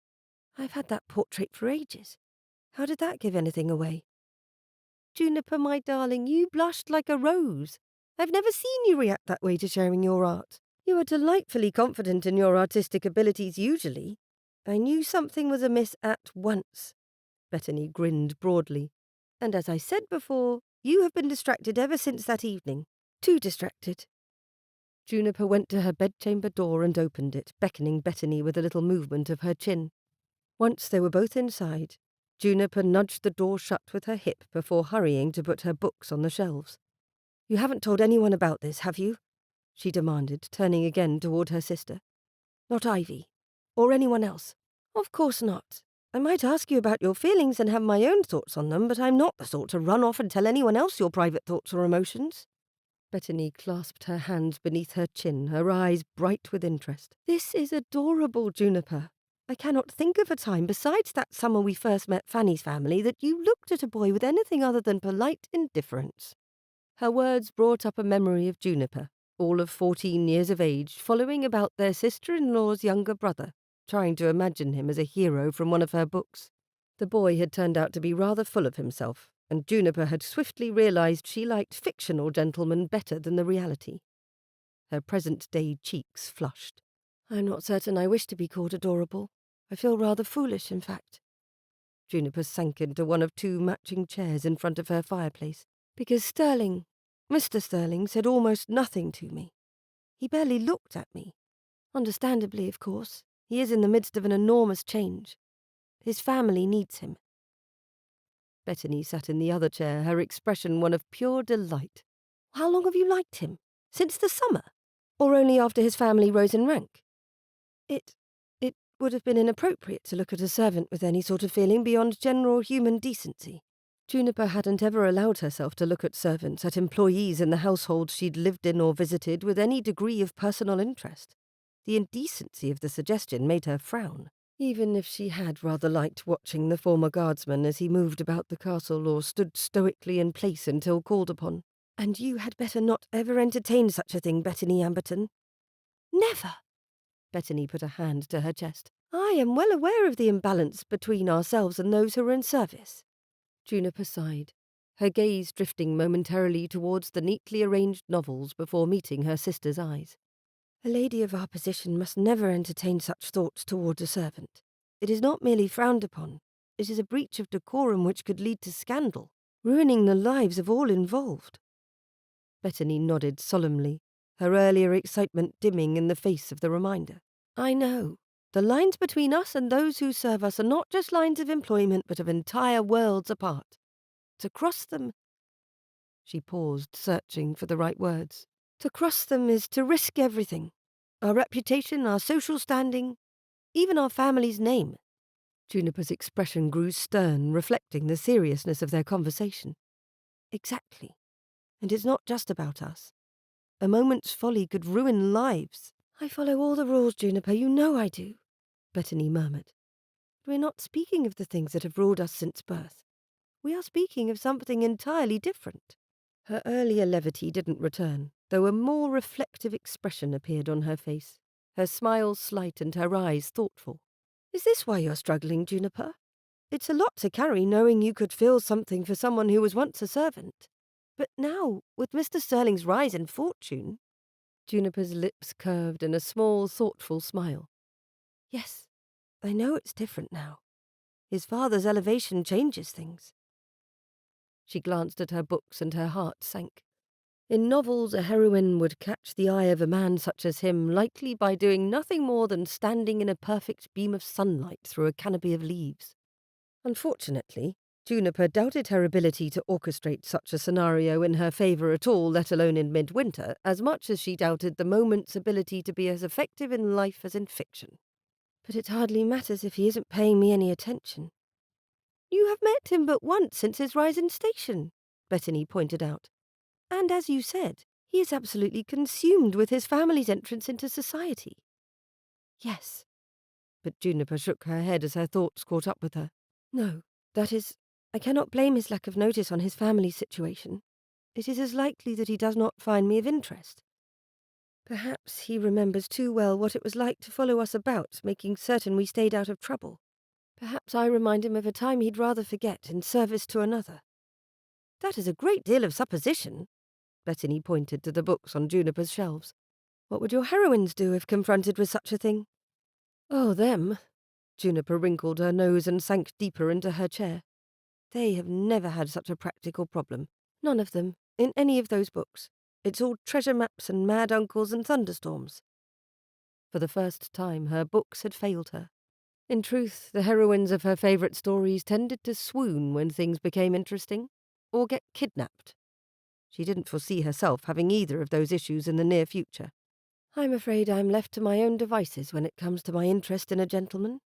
"I've had that portrait for ages. How did that give anything away?" "Juniper, my darling, you blushed like a rose. I've never seen you react that way to sharing your art. You are delightfully confident in your artistic abilities usually. I knew something was amiss at once." Bettany grinned broadly. "And as I said before, you have been distracted ever since that evening. Too distracted." Juniper went to her bedchamber door and opened it, beckoning Bettany with a little movement of her chin. Once they were both inside, Juniper nudged the door shut with her hip before hurrying to put her books on the shelves. "You haven't told anyone about this, have you?" she demanded, turning again toward her sister. "Not Ivy? Or anyone else?" "Of course not. I might ask you about your feelings and have my own thoughts on them, but I'm not the sort to run off and tell anyone else your private thoughts or emotions." Bettany clasped her hands beneath her chin, her eyes bright with interest. "This is adorable, Juniper. I cannot think of a time besides that summer we first met Fanny's family that you looked at a boy with anything other than polite indifference." Her words brought up a memory of Juniper, all of 14 years of age, following about their sister-in-law's younger brother, trying to imagine him as a hero from one of her books. The boy had turned out to be rather full of himself, and Juniper had swiftly realized she liked fictional gentlemen better than the reality. Her present-day cheeks flushed. "I'm not certain I wish to be called adorable. I feel rather foolish, in fact." Juniper sank into one of 2 matching chairs in front of her fireplace. "Because Mr. Sterling, said almost nothing to me. He barely looked at me. Understandably, of course. He is in the midst of an enormous change. His family needs him." Bettany sat in the other chair, her expression one of pure delight. "How long have you liked him? Since the summer? Or only after his family rose in rank?" It would have been inappropriate to look at a servant with any sort of feeling beyond general human decency. Juniper hadn't ever allowed herself to look at servants, at employees in the household she'd lived in or visited, with any degree of personal interest. The indecency of the suggestion made her frown, even if she had rather liked watching the former guardsman as he moved about the castle or stood stoically in place until called upon. "And you had better not ever entertain such a thing, Bettany Amberton." "Never." Bettany put a hand to her chest. "I am well aware of the imbalance between ourselves and those who are in service." Juniper sighed, her gaze drifting momentarily towards the neatly arranged novels before meeting her sister's eyes. "A lady of our position must never entertain such thoughts towards a servant. It is not merely frowned upon. It is a breach of decorum which could lead to scandal, ruining the lives of all involved." Bettany nodded solemnly, her earlier excitement dimming in the face of the reminder. "I know. The lines between us and those who serve us are not just lines of employment, but of entire worlds apart. To cross them—" She paused, searching for the right words. "To cross them is to risk everything. Our reputation, our social standing, even our family's name." Juniper's expression grew stern, reflecting the seriousness of their conversation. "Exactly. And it's not just about us. A moment's folly could ruin lives." "I follow all the rules, Juniper, you know I do," Bettany murmured. "We're not speaking of the things that have ruled us since birth. We are speaking of something entirely different." Her earlier levity didn't return, though a more reflective expression appeared on her face, her smile slight and her eyes thoughtful. "Is this why you're struggling, Juniper? It's a lot to carry, knowing you could feel something for someone who was once a servant. But now, with Mr. Sterling's rise in fortune—" Juniper's lips curved in a small, thoughtful smile. "Yes, I know it's different now. His father's elevation changes things." She glanced at her books and her heart sank. In novels, a heroine would catch the eye of a man such as him likely by doing nothing more than standing in a perfect beam of sunlight through a canopy of leaves. Unfortunately, Juniper doubted her ability to orchestrate such a scenario in her favour at all, let alone in midwinter, as much as she doubted the moment's ability to be as effective in life as in fiction. "But it hardly matters if he isn't paying me any attention." "You have met him but once since his rise in station," Bettany pointed out. "And as you said, he is absolutely consumed with his family's entrance into society." "Yes." But Juniper shook her head as her thoughts caught up with her. "No, that is, I cannot blame his lack of notice on his family's situation. It is as likely that he does not find me of interest. Perhaps he remembers too well what it was like to follow us about, making certain we stayed out of trouble. Perhaps I remind him of a time he'd rather forget in service to another." "That is a great deal of supposition." Bettany pointed to the books on Juniper's shelves. "What would your heroines do if confronted with such a thing?" "Oh, them." Juniper wrinkled her nose and sank deeper into her chair. "They have never had such a practical problem. None of them, in any of those books. It's all treasure maps and mad uncles and thunderstorms." For the first time, her books had failed her. In truth, the heroines of her favourite stories tended to swoon when things became interesting, or get kidnapped. She didn't foresee herself having either of those issues in the near future. "I'm afraid I'm left to my own devices when it comes to my interest in a gentleman.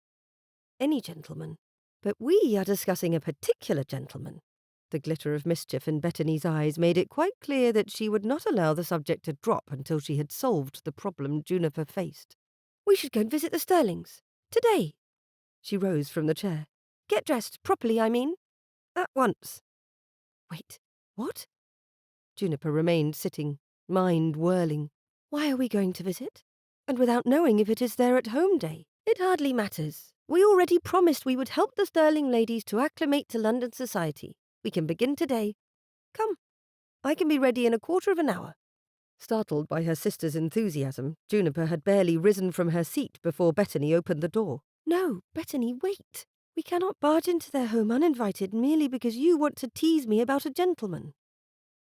Any gentleman. But we are discussing a particular gentleman." The glitter of mischief in Bettany's eyes made it quite clear that she would not allow the subject to drop until she had solved the problem Juniper faced. "We should go and visit the Sterlings. Today." She rose from the chair. "Get dressed, properly, I mean. At once." "Wait, what?" Juniper remained sitting, mind whirling. "Why are we going to visit? And without knowing if it is their at-home day? It hardly matters. We already promised we would help the Sterling ladies to acclimate to London society. We can begin today. Come, I can be ready in a quarter of an hour." Startled by her sister's enthusiasm, Juniper had barely risen from her seat before Bettany opened the door. "No, Bettany, wait. We cannot barge into their home uninvited merely because you want to tease me about a gentleman."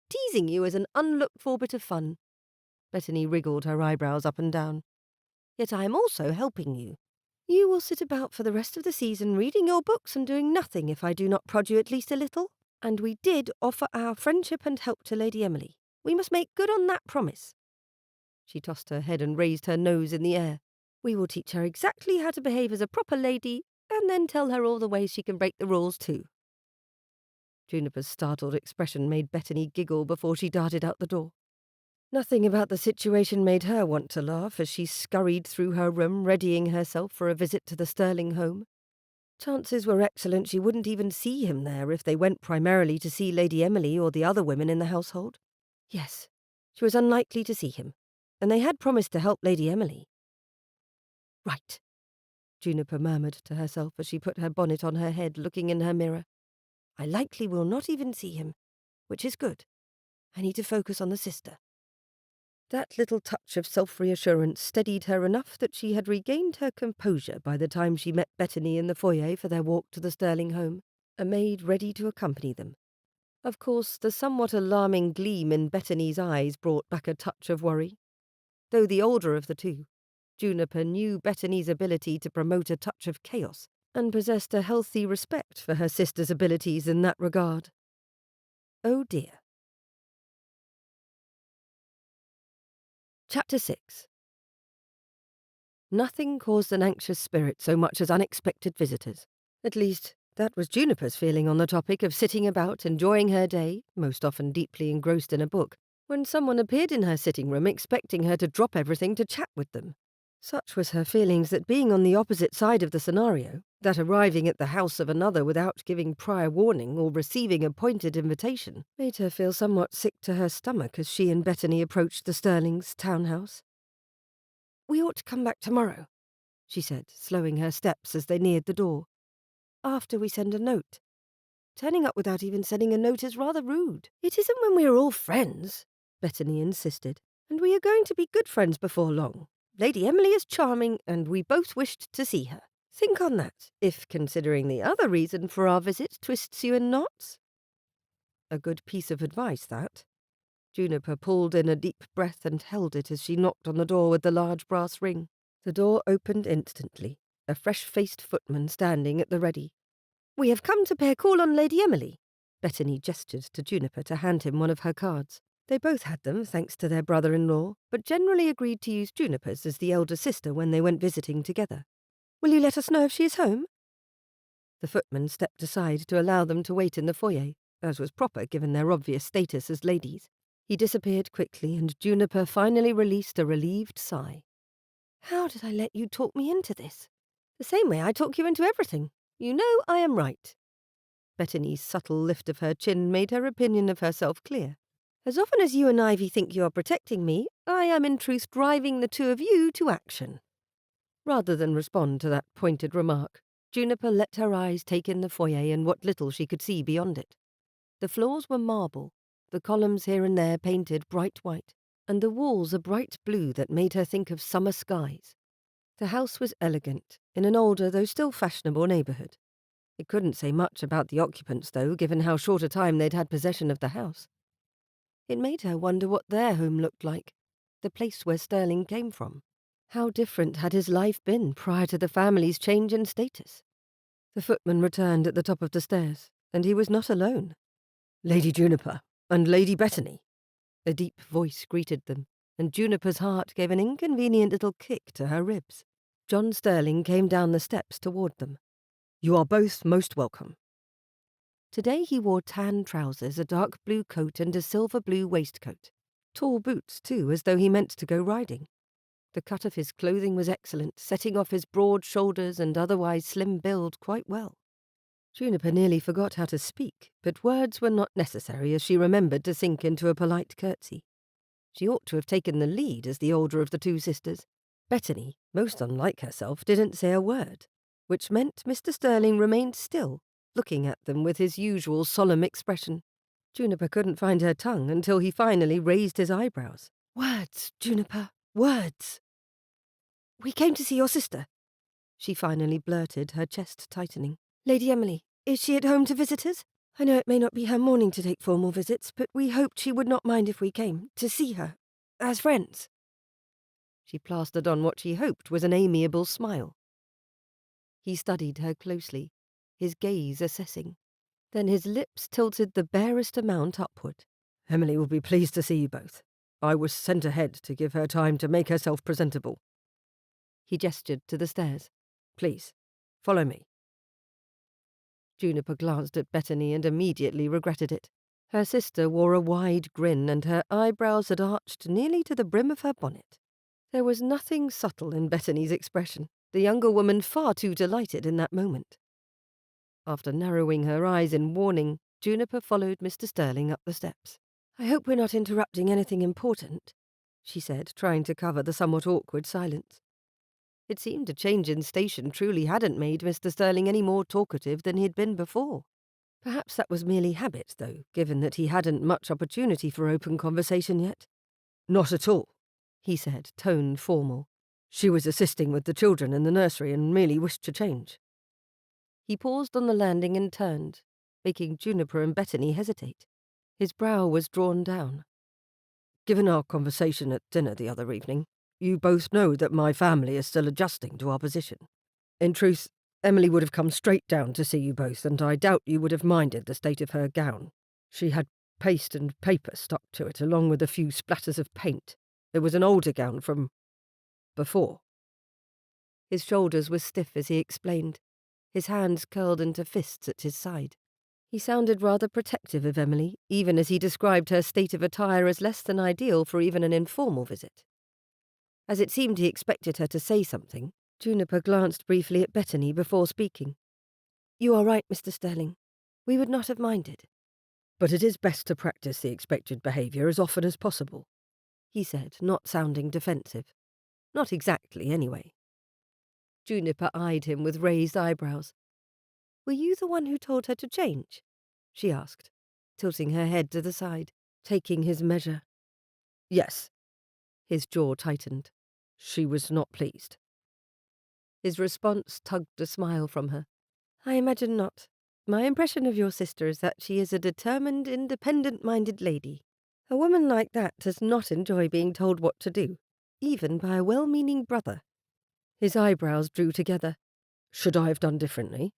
"Teasing you is an unlooked-for bit of fun." Bettany wriggled her eyebrows up and down. "Yet I am also helping you. You will sit about for the rest of the season reading your books and doing nothing if I do not prod you at least a little. And we did offer our friendship and help to Lady Emily. We must make good on that promise." She tossed her head and raised her nose in the air. "We will teach her exactly how to behave as a proper lady, and then tell her all the ways she can break the rules too." Juniper's startled expression made Bettany giggle before she darted out the door. Nothing about the situation made her want to laugh as she scurried through her room, readying herself for a visit to the Sterling home. Chances were excellent she wouldn't even see him there if they went primarily to see Lady Emily or the other women in the household. Yes, she was unlikely to see him, and they had promised to help Lady Emily. "Right," Juniper murmured to herself as she put her bonnet on her head, looking in her mirror. "I likely will not even see him, which is good. I need to focus on the sister." That little touch of self-reassurance steadied her enough that she had regained her composure by the time she met Bettany in the foyer for their walk to the Sterling home, a maid ready to accompany them. Of course, the somewhat alarming gleam in Bettany's eyes brought back a touch of worry. Though the older of the two, Juniper knew Bettany's ability to promote a touch of chaos and possessed a healthy respect for her sister's abilities in that regard. Oh dear. Chapter 6. Nothing caused an anxious spirit so much as unexpected visitors. At least, that was Juniper's feeling on the topic of sitting about enjoying her day, most often deeply engrossed in a book, when someone appeared in her sitting room expecting her to drop everything to chat with them. Such was her feelings that being on the opposite side of the scenario, that arriving at the house of another without giving prior warning or receiving a pointed invitation, made her feel somewhat sick to her stomach as she and Bettany approached the Sterlings' townhouse. "We ought to come back tomorrow," she said, slowing her steps as they neared the door. after we send a note. Turning up without even sending a note is rather rude. It isn't when we are all friends, Bettany insisted, and we are going to be good friends before long. Lady Emily is charming, and we both wished to see her. Think on that, if considering the other reason for our visit twists you in knots. A good piece of advice, that. Juniper pulled in a deep breath and held it as she knocked on the door with the large brass ring. The door opened instantly, a fresh-faced footman standing at the ready. "We have come to pay a call on Lady Emily." Bettany gestured to Juniper to hand him one of her cards. They both had them, thanks to their brother-in-law, but generally agreed to use Juniper's as the elder sister when they went visiting together. "Will you let us know if she is home?" The footman stepped aside to allow them to wait in the foyer, as was proper given their obvious status as ladies. He disappeared quickly, and Juniper finally released a relieved sigh. "How did I let you talk me into this? The same way I talk you into everything. You know I am right." Bettany's subtle lift of her chin made her opinion of herself clear. "As often as you and Ivy think you are protecting me, I am in truth driving the two of you to action." Rather than respond to that pointed remark, Juniper let her eyes take in the foyer and what little she could see beyond it. The floors were marble, the columns here and there painted bright white, and the walls a bright blue that made her think of summer skies. The house was elegant, in an older though still fashionable neighbourhood. It couldn't say much about the occupants, though, given how short a time they'd had possession of the house. It made her wonder what their home looked like, the place where Sterling came from. How different had his life been prior to the family's change in status? The footman returned at the top of the stairs, and he was not alone. "Lady Juniper and Lady Bettany." A deep voice greeted them, and Juniper's heart gave an inconvenient little kick to her ribs. John Sterling came down the steps toward them. "You are both most welcome." Today he wore tan trousers, a dark blue coat, and a silver blue waistcoat. Tall boots, too, as though he meant to go riding. The cut of his clothing was excellent, setting off his broad shoulders and otherwise slim build quite well. Juniper nearly forgot how to speak, but words were not necessary as she remembered to sink into a polite curtsy. She ought to have taken the lead as the older of the two sisters. Bettany, most unlike herself, didn't say a word, which meant Mr. Sterling remained still, looking at them with his usual solemn expression. Juniper couldn't find her tongue until he finally raised his eyebrows. "Words, Juniper, words." "We came to see your sister," she finally blurted, her chest tightening. "Lady Emily, is she at home to visitors? I know it may not be her morning to take formal visits, but we hoped she would not mind if we came, to see her, as friends." She plastered on what she hoped was an amiable smile. He studied her closely, his gaze assessing. Then his lips tilted the barest amount upward. "Emily will be pleased to see you both. I was sent ahead to give her time to make herself presentable." He gestured to the stairs. "Please, follow me." Juniper glanced at Bettany and immediately regretted it. Her sister wore a wide grin, and her eyebrows had arched nearly to the brim of her bonnet. There was nothing subtle in Bettany's expression, the younger woman far too delighted in that moment. After narrowing her eyes in warning, Juniper followed Mr. Sterling up the steps. "I hope we're not interrupting anything important," she said, trying to cover the somewhat awkward silence. It seemed a change in station truly hadn't made Mr. Sterling any more talkative than he'd been before. Perhaps that was merely habit, though, given that he hadn't much opportunity for open conversation yet. "Not at all," he said, tone formal. "She was assisting with the children in the nursery and merely wished to change." He paused on the landing and turned, making Juniper and Bettany hesitate. His brow was drawn down. "Given our conversation at dinner the other evening, you both know that my family is still adjusting to our position. In truth, Emily would have come straight down to see you both, and I doubt you would have minded the state of her gown. She had paste and paper stuck to it, along with a few splatters of paint. It was an older gown from before." His shoulders were stiff as he explained, his hands curled into fists at his side. He sounded rather protective of Emily, even as he described her state of attire as less than ideal for even an informal visit. As it seemed he expected her to say something, Juniper glanced briefly at Bettany before speaking. "You are right, Mr. Sterling. We would not have minded." "But it is best to practice the expected behaviour as often as possible," he said, not sounding defensive. Not exactly, anyway. Juniper eyed him with raised eyebrows. Were you the one who told her to change? She asked, tilting her head to the side, taking his measure. Yes. His jaw tightened. She was not pleased. His response tugged a smile from her. I imagine not. My impression of your sister is that she is a determined, independent-minded lady. A woman like that does not enjoy being told what to do, even by a well-meaning brother. His eyebrows drew together. Should I have done differently?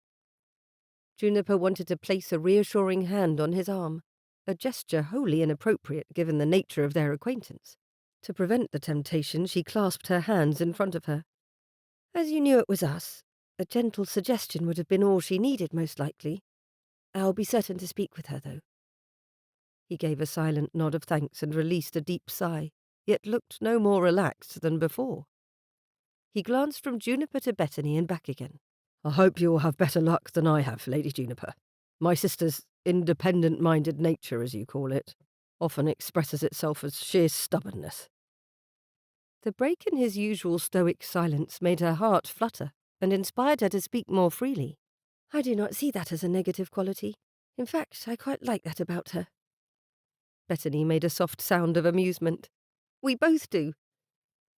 Juniper wanted to place a reassuring hand on his arm, a gesture wholly inappropriate given the nature of their acquaintance. To prevent the temptation, she clasped her hands in front of her. As you knew it was us, a gentle suggestion would have been all she needed, most likely. I'll be certain to speak with her, though. He gave a silent nod of thanks and released a deep sigh, yet looked no more relaxed than before. He glanced from Juniper to Bethany and back again. I hope you will have better luck than I have, Lady Juniper. My sister's independent-minded nature, as you call it, often expresses itself as sheer stubbornness. The break in his usual stoic silence made her heart flutter and inspired her to speak more freely. I do not see that as a negative quality. In fact, I quite like that about her. Bethany made a soft sound of amusement. We both do.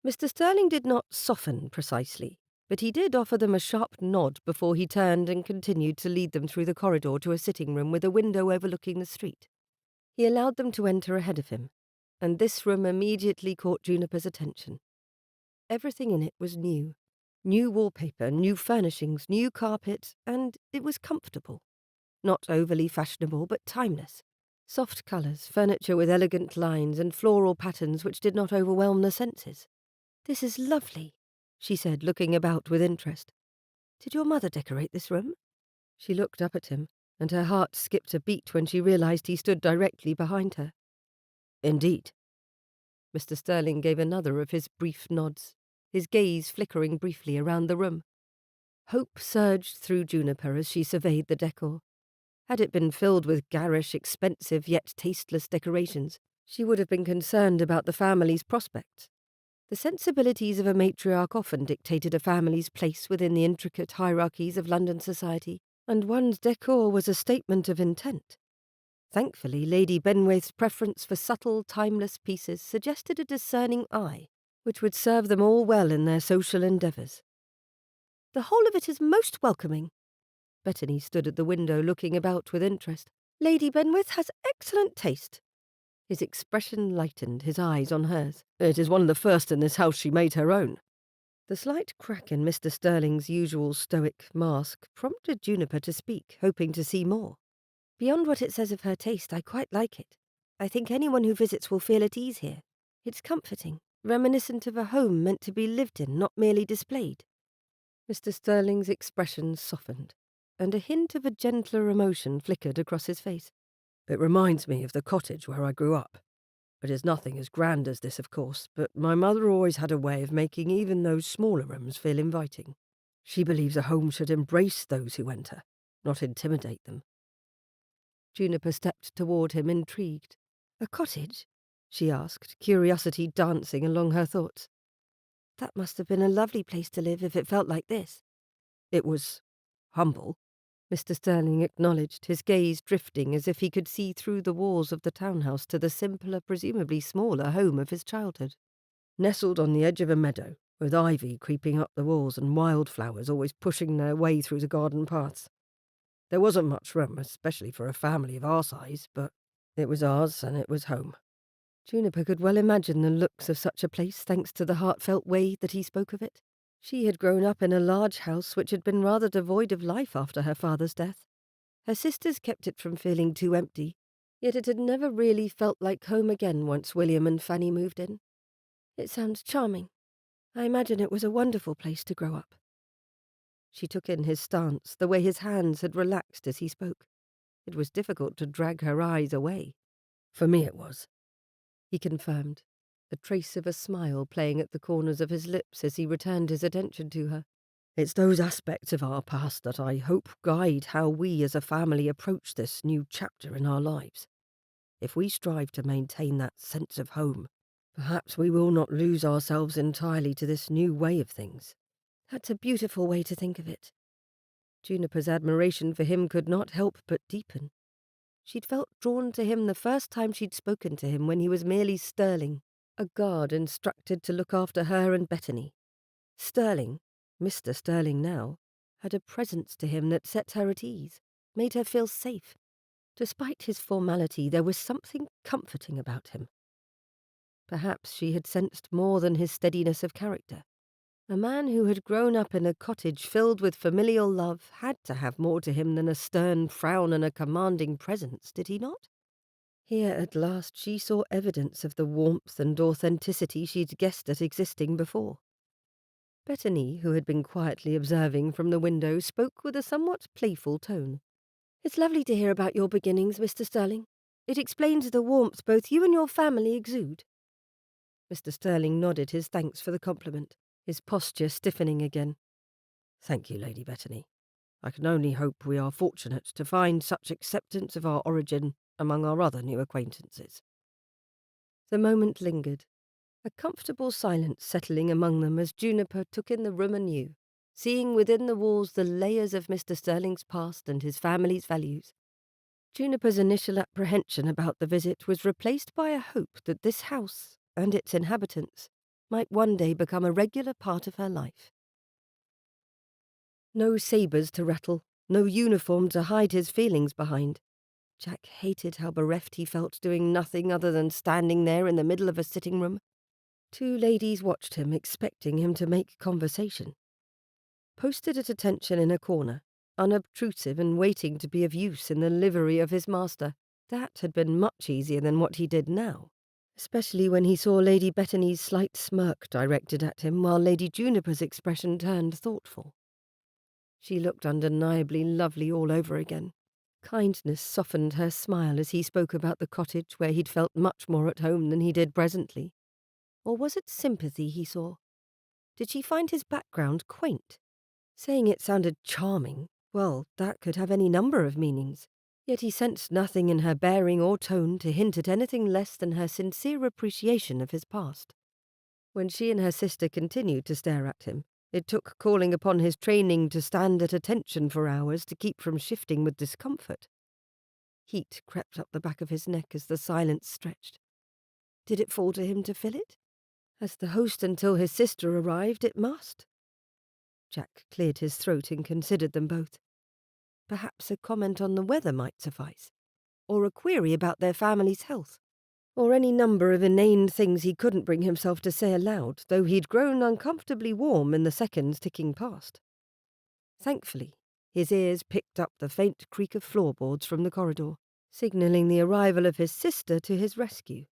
Mr. Sterling did not soften precisely, but he did offer them a sharp nod before he turned and continued to lead them through the corridor to a sitting room with a window overlooking the street. He allowed them to enter ahead of him, and this room immediately caught Juniper's attention. Everything in it was new. New wallpaper, new furnishings, new carpet, and it was comfortable. Not overly fashionable, but timeless. Soft colours, furniture with elegant lines, and floral patterns which did not overwhelm the senses. This is lovely, she said, looking about with interest. Did your mother decorate this room? She looked up at him, and her heart skipped a beat when she realised he stood directly behind her. Indeed. Mr. Sterling gave another of his brief nods, his gaze flickering briefly around the room. Hope surged through Juniper as she surveyed the decor. Had it been filled with garish, expensive yet tasteless decorations, she would have been concerned about the family's prospects. The sensibilities of a matriarch often dictated a family's place within the intricate hierarchies of London society, and one's decor was a statement of intent. Thankfully, Lady Benwaith's preference for subtle, timeless pieces suggested a discerning eye, which would serve them all well in their social endeavours. The whole of it is most welcoming. Bethany stood at the window looking about with interest. Lady Benwaith has excellent taste. His expression lightened, his eyes on hers. It is one of the first in this house she made her own. The slight crack in Mr. Sterling's usual stoic mask prompted Juniper to speak, hoping to see more. Beyond what it says of her taste, I quite like it. I think anyone who visits will feel at ease here. It's comforting, reminiscent of a home meant to be lived in, not merely displayed. Mr. Sterling's expression softened, and a hint of a gentler emotion flickered across his face. It reminds me of the cottage where I grew up. It is nothing as grand as this, of course, but my mother always had a way of making even those smaller rooms feel inviting. She believes a home should embrace those who enter, not intimidate them. Juniper stepped toward him, intrigued. A cottage? She asked, curiosity dancing along her thoughts. That must have been a lovely place to live if it felt like this. It was humble, Mr. Sterling acknowledged, his gaze drifting as if he could see through the walls of the townhouse to the simpler, presumably smaller home of his childhood. Nestled on the edge of a meadow, with ivy creeping up the walls and wildflowers always pushing their way through the garden paths. There wasn't much room, especially for a family of our size, but it was ours and it was home. Juniper could well imagine the looks of such a place thanks to the heartfelt way that he spoke of it. She had grown up in a large house which had been rather devoid of life after her father's death. Her sisters kept it from feeling too empty, yet it had never really felt like home again once William and Fanny moved in. It sounds charming. I imagine it was a wonderful place to grow up. She took in his stance, the way his hands had relaxed as he spoke. It was difficult to drag her eyes away. For me it was, he confirmed, a trace of a smile playing at the corners of his lips as he returned his attention to her. It's those aspects of our past that I hope guide how we as a family approach this new chapter in our lives. If we strive to maintain that sense of home, perhaps we will not lose ourselves entirely to this new way of things. That's a beautiful way to think of it. Juniper's admiration for him could not help but deepen. She'd felt drawn to him the first time she'd spoken to him when he was merely Sterling, a guard instructed to look after her and Bettany. Sterling, Mr. Sterling now, had a presence to him that set her at ease, made her feel safe. Despite his formality, there was something comforting about him. Perhaps she had sensed more than his steadiness of character. A man who had grown up in a cottage filled with familial love had to have more to him than a stern frown and a commanding presence, did he not? Here at last she saw evidence of the warmth and authenticity she'd guessed at existing before. Bettany, who had been quietly observing from the window, spoke with a somewhat playful tone. "It's lovely to hear about your beginnings, Mr. Sterling. It explains the warmth both you and your family exude." Mr. Sterling nodded his thanks for the compliment, his posture stiffening again. "Thank you, Lady Bettany. I can only hope we are fortunate to find such acceptance of our origin among our other new acquaintances." The moment lingered, a comfortable silence settling among them as Juniper took in the room anew, seeing within the walls the layers of Mr. Sterling's past and his family's values. Juniper's initial apprehension about the visit was replaced by a hope that this house and its inhabitants might one day become a regular part of her life. No sabres to rattle, no uniform to hide his feelings behind. Jack hated how bereft he felt doing nothing other than standing there in the middle of a sitting room. Two ladies watched him, expecting him to make conversation. Posted at attention in a corner, unobtrusive and waiting to be of use in the livery of his master, that had been much easier than what he did now, especially when he saw Lady Bettany's slight smirk directed at him while Lady Juniper's expression turned thoughtful. She looked undeniably lovely all over again. Kindness softened her smile as he spoke about the cottage where he'd felt much more at home than he did presently. Or was it sympathy he saw? Did she find his background quaint? Saying it sounded charming, well, that could have any number of meanings. Yet he sensed nothing in her bearing or tone to hint at anything less than her sincere appreciation of his past. When she and her sister continued to stare at him, it took calling upon his training to stand at attention for hours to keep from shifting with discomfort. Heat crept up the back of his neck as the silence stretched. Did it fall to him to fill it? As the host until his sister arrived, it must. Jack cleared his throat and considered them both. Perhaps a comment on the weather might suffice, or a query about their family's health, or any number of inane things he couldn't bring himself to say aloud, though he'd grown uncomfortably warm in the seconds ticking past. Thankfully, his ears picked up the faint creak of floorboards from the corridor, signalling the arrival of his sister to his rescue.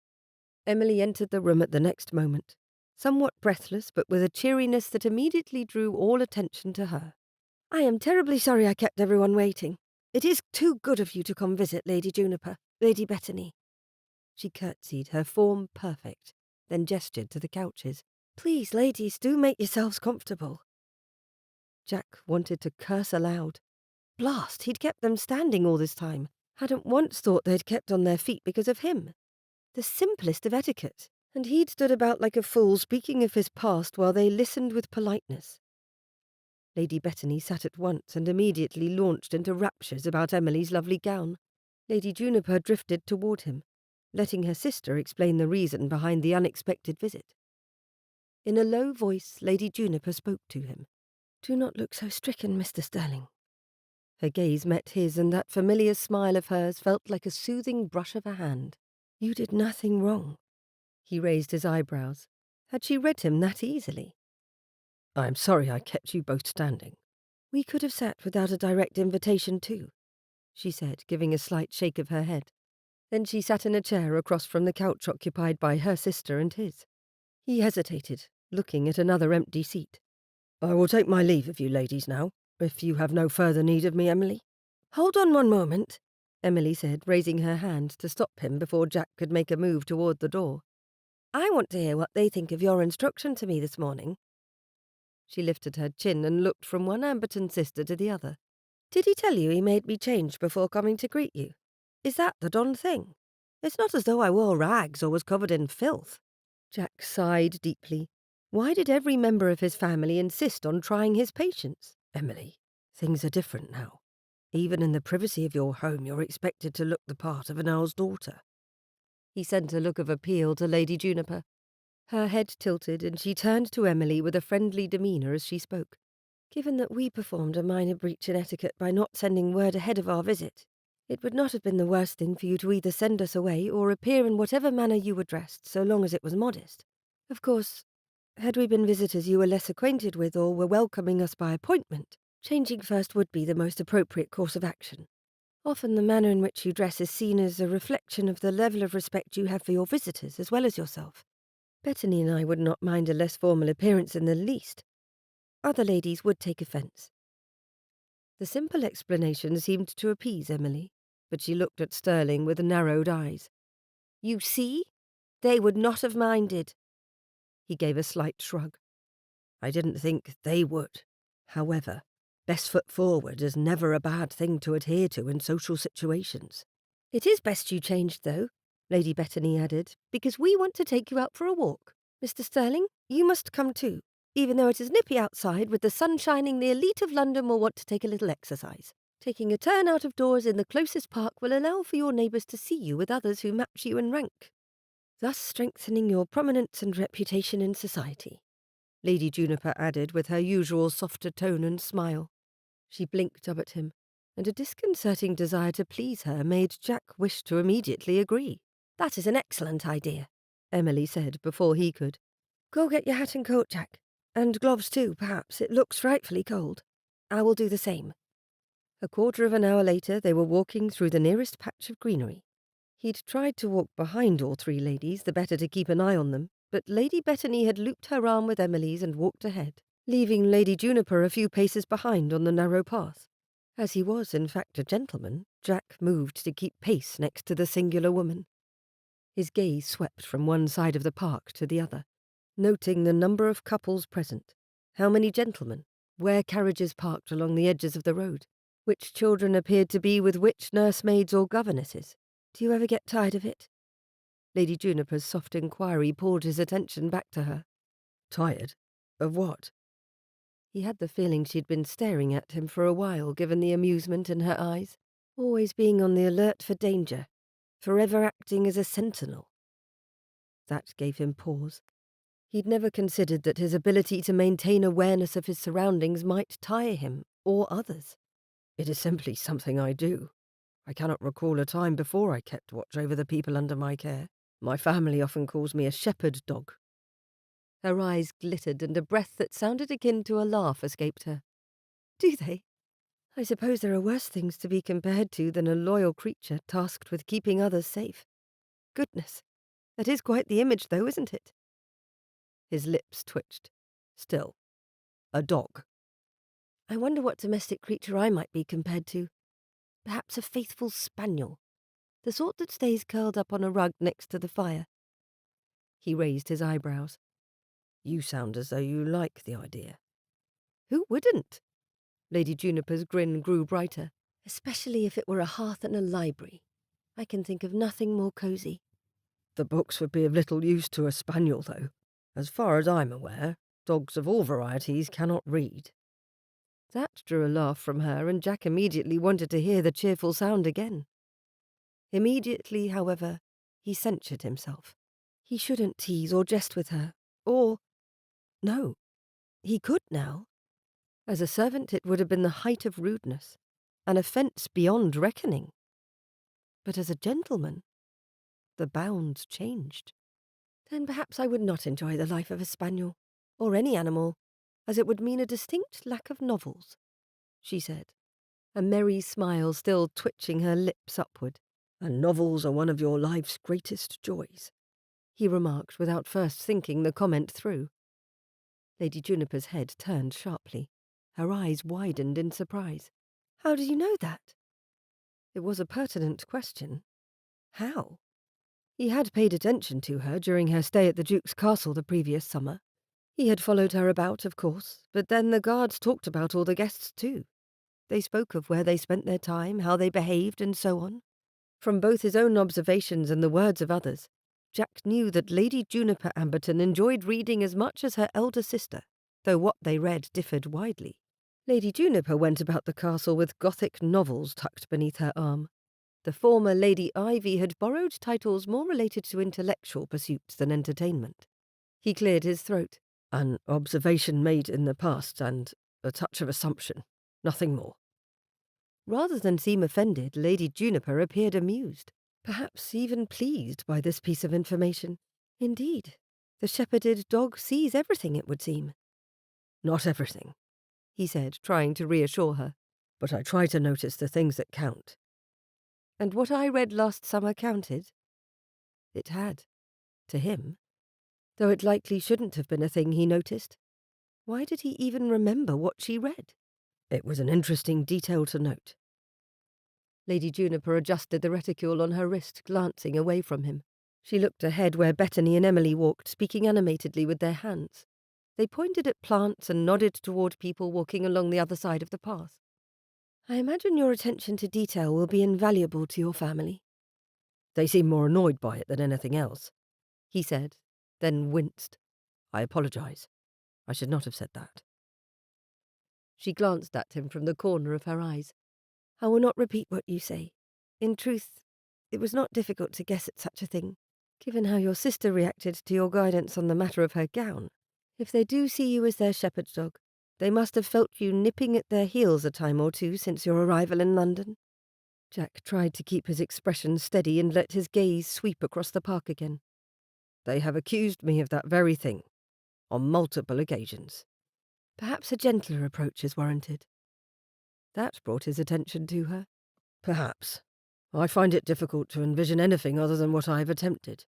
Emily entered the room at the next moment, somewhat breathless but with a cheeriness that immediately drew all attention to her. "I am terribly sorry I kept everyone waiting. It is too good of you to come visit, Lady Juniper, Lady Bettany." She curtsied, her form perfect, then gestured to the couches. "Please, ladies, do make yourselves comfortable." Jack wanted to curse aloud. Blast, he'd kept them standing all this time. Hadn't once thought they'd kept on their feet because of him. The simplest of etiquette, and he'd stood about like a fool speaking of his past while they listened with politeness. Lady Bettany sat at once and immediately launched into raptures about Emily's lovely gown. Lady Juniper drifted toward him, letting her sister explain the reason behind the unexpected visit. In a low voice, Lady Juniper spoke to him. "Do not look so stricken, Mr. Sterling." Her gaze met his, and that familiar smile of hers felt like a soothing brush of a hand. "You did nothing wrong." He raised his eyebrows. Had she read him that easily? "I am sorry I kept you both standing." "We could have sat without a direct invitation too," she said, giving a slight shake of her head. Then she sat in a chair across from the couch occupied by her sister and his. He hesitated, looking at another empty seat. "I will take my leave of you ladies now, if you have no further need of me, Emily." "Hold on one moment," Emily said, raising her hand to stop him before Jack could make a move toward the door. "I want to hear what they think of your instruction to me this morning." She lifted her chin and looked from one Amberton sister to the other. "Did he tell you he made me change before coming to greet you? Is that the done thing? It's not as though I wore rags or was covered in filth." Jack sighed deeply. Why did every member of his family insist on trying his patience? "Emily," Things are different now. Even in the privacy of your home, you're expected to look the part of an earl's daughter." He sent a look of appeal to Lady Juniper. Her head tilted, and she turned to Emily with a friendly demeanour as she spoke. "Given that we performed a minor breach in etiquette by not sending word ahead of our visit, it would not have been the worst thing for you to either send us away or appear in whatever manner you were dressed, so long as it was modest. Of course, had we been visitors you were less acquainted with or were welcoming us by appointment, changing first would be the most appropriate course of action. Often the manner in which you dress is seen as a reflection of the level of respect you have for your visitors as well as yourself. Bettany and I would not mind a less formal appearance in the least. Other ladies would take offence." The simple explanation seemed to appease Emily, but she looked at Sterling with narrowed eyes. "You see? They would not have minded." He gave a slight shrug. "I didn't think they would. However, best foot forward is never a bad thing to adhere to in social situations." "It is best you changed, though," Lady Bettany added, "because we want to take you out for a walk. Mr. Sterling, you must come too. Even though it is nippy outside, with the sun shining, the elite of London will want to take a little exercise. Taking a turn out of doors in the closest park will allow for your neighbours to see you with others who match you in rank, thus strengthening your prominence and reputation in society," Lady Juniper added with her usual softer tone and smile. She blinked up at him, and a disconcerting desire to please her made Jack wish to immediately agree. "That is an excellent idea," Emily said before he could. "Go get your hat and coat, Jack. And gloves too, perhaps. It looks frightfully cold. I will do the same." A quarter of an hour later they were walking through the nearest patch of greenery. He'd tried to walk behind all three ladies, the better to keep an eye on them, but Lady Bettany had looped her arm with Emily's and walked ahead, leaving Lady Juniper a few paces behind on the narrow path. As he was, in fact, a gentleman, Jack moved to keep pace next to the singular woman. His gaze swept from one side of the park to the other, noting the number of couples present, how many gentlemen, where carriages parked along the edges of the road, which children appeared to be with which nursemaids or governesses. "Do you ever get tired of it?" Lady Juniper's soft inquiry pulled his attention back to her. "Tired? Of what?" He had the feeling she'd been staring at him for a while, given the amusement in her eyes, always being on the alert for danger, forever acting as a sentinel. That gave him pause. He'd never considered that his ability to maintain awareness of his surroundings might tire him, or others. "It is simply something I do. I cannot recall a time before I kept watch over the people under my care. My family often calls me a shepherd dog." Her eyes glittered and a breath that sounded akin to a laugh escaped her. "Do they? I suppose there are worse things to be compared to than a loyal creature tasked with keeping others safe. Goodness, that is quite the image, though, isn't it?" His lips twitched. "Still, a dog." "I wonder what domestic creature I might be compared to. Perhaps a faithful spaniel, the sort that stays curled up on a rug next to the fire." He raised his eyebrows. "You sound as though you like the idea." "Who wouldn't?" Lady Juniper's grin grew brighter. "Especially if it were a hearth and a library. I can think of nothing more cosy." "The books would be of little use to a spaniel, though. As far as I'm aware, dogs of all varieties cannot read." That drew a laugh from her, and Jack immediately wanted to hear the cheerful sound again. Immediately, however, he censured himself. He shouldn't tease or jest with her, or... No, he could now. As a servant it would have been the height of rudeness, an offence beyond reckoning. But as a gentleman, the bounds changed. "Then perhaps I would not enjoy the life of a spaniel, or any animal, as it would mean a distinct lack of novels," she said, a merry smile still twitching her lips upward. "And novels are one of your life's greatest joys," he remarked without first thinking the comment through. Lady Juniper's head turned sharply. Her eyes widened in surprise. "How do you know that?" It was a pertinent question. How? He had paid attention to her during her stay at the Duke's castle the previous summer. He had followed her about, of course, but then the guards talked about all the guests too. They spoke of where they spent their time, how they behaved, and so on. From both his own observations and the words of others, Jack knew that Lady Juniper Amberton enjoyed reading as much as her elder sister, though what they read differed widely. Lady Juniper went about the castle with Gothic novels tucked beneath her arm. The former Lady Ivy had borrowed titles more related to intellectual pursuits than entertainment. He cleared his throat. An observation made in the past and a touch of assumption. Nothing more. Rather than seem offended, Lady Juniper appeared amused, perhaps even pleased by this piece of information. Indeed, the shepherded dog sees everything, it would seem. Not everything, he said, trying to reassure her, but I try to notice the things that count. And what I read last summer counted? It had, to him, though it likely shouldn't have been a thing he noticed. Why did he even remember what she read? It was an interesting detail to note. Lady Juniper adjusted the reticule on her wrist, glancing away from him. She looked ahead where Bethany and Emily walked, speaking animatedly with their hands. They pointed at plants and nodded toward people walking along the other side of the path. I imagine your attention to detail will be invaluable to your family. They seem more annoyed by it than anything else, he said, then winced. I apologize. I should not have said that. She glanced at him from the corner of her eyes. I will not repeat what you say. In truth, it was not difficult to guess at such a thing, given how your sister reacted to your guidance on the matter of her gown. If they do see you as their shepherd's dog, they must have felt you nipping at their heels a time or two since your arrival in London. Jack tried to keep his expression steady and let his gaze sweep across the park again. They have accused me of that very thing, on multiple occasions. Perhaps a gentler approach is warranted. That brought his attention to her. Perhaps. I find it difficult to envision anything other than what I have attempted.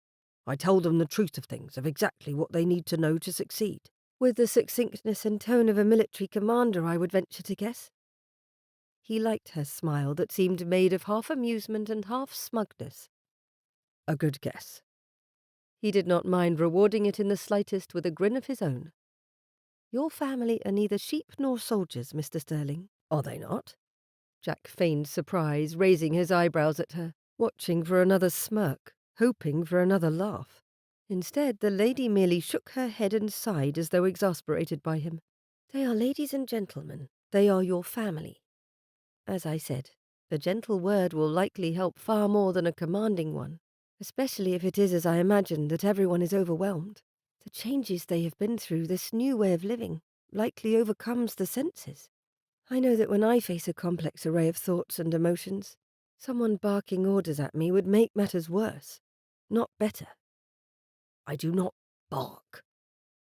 I tell them the truth of things, of exactly what they need to know to succeed. With the succinctness and tone of a military commander, I would venture to guess. He liked her smile that seemed made of half amusement and half smugness. A good guess. He did not mind rewarding it in the slightest with a grin of his own. Your family are neither sheep nor soldiers, Mr. Sterling. Are they not? Jack feigned surprise, raising his eyebrows at her, watching for another smirk, hoping for another laugh. Instead, the lady merely shook her head and sighed as though exasperated by him. They are ladies and gentlemen. They are your family. As I said, a gentle word will likely help far more than a commanding one, especially if it is as I imagine, that everyone is overwhelmed. The changes they have been through, this new way of living, likely overcomes the senses. I know that when I face a complex array of thoughts and emotions, someone barking orders at me would make matters worse, not better. I do not bark,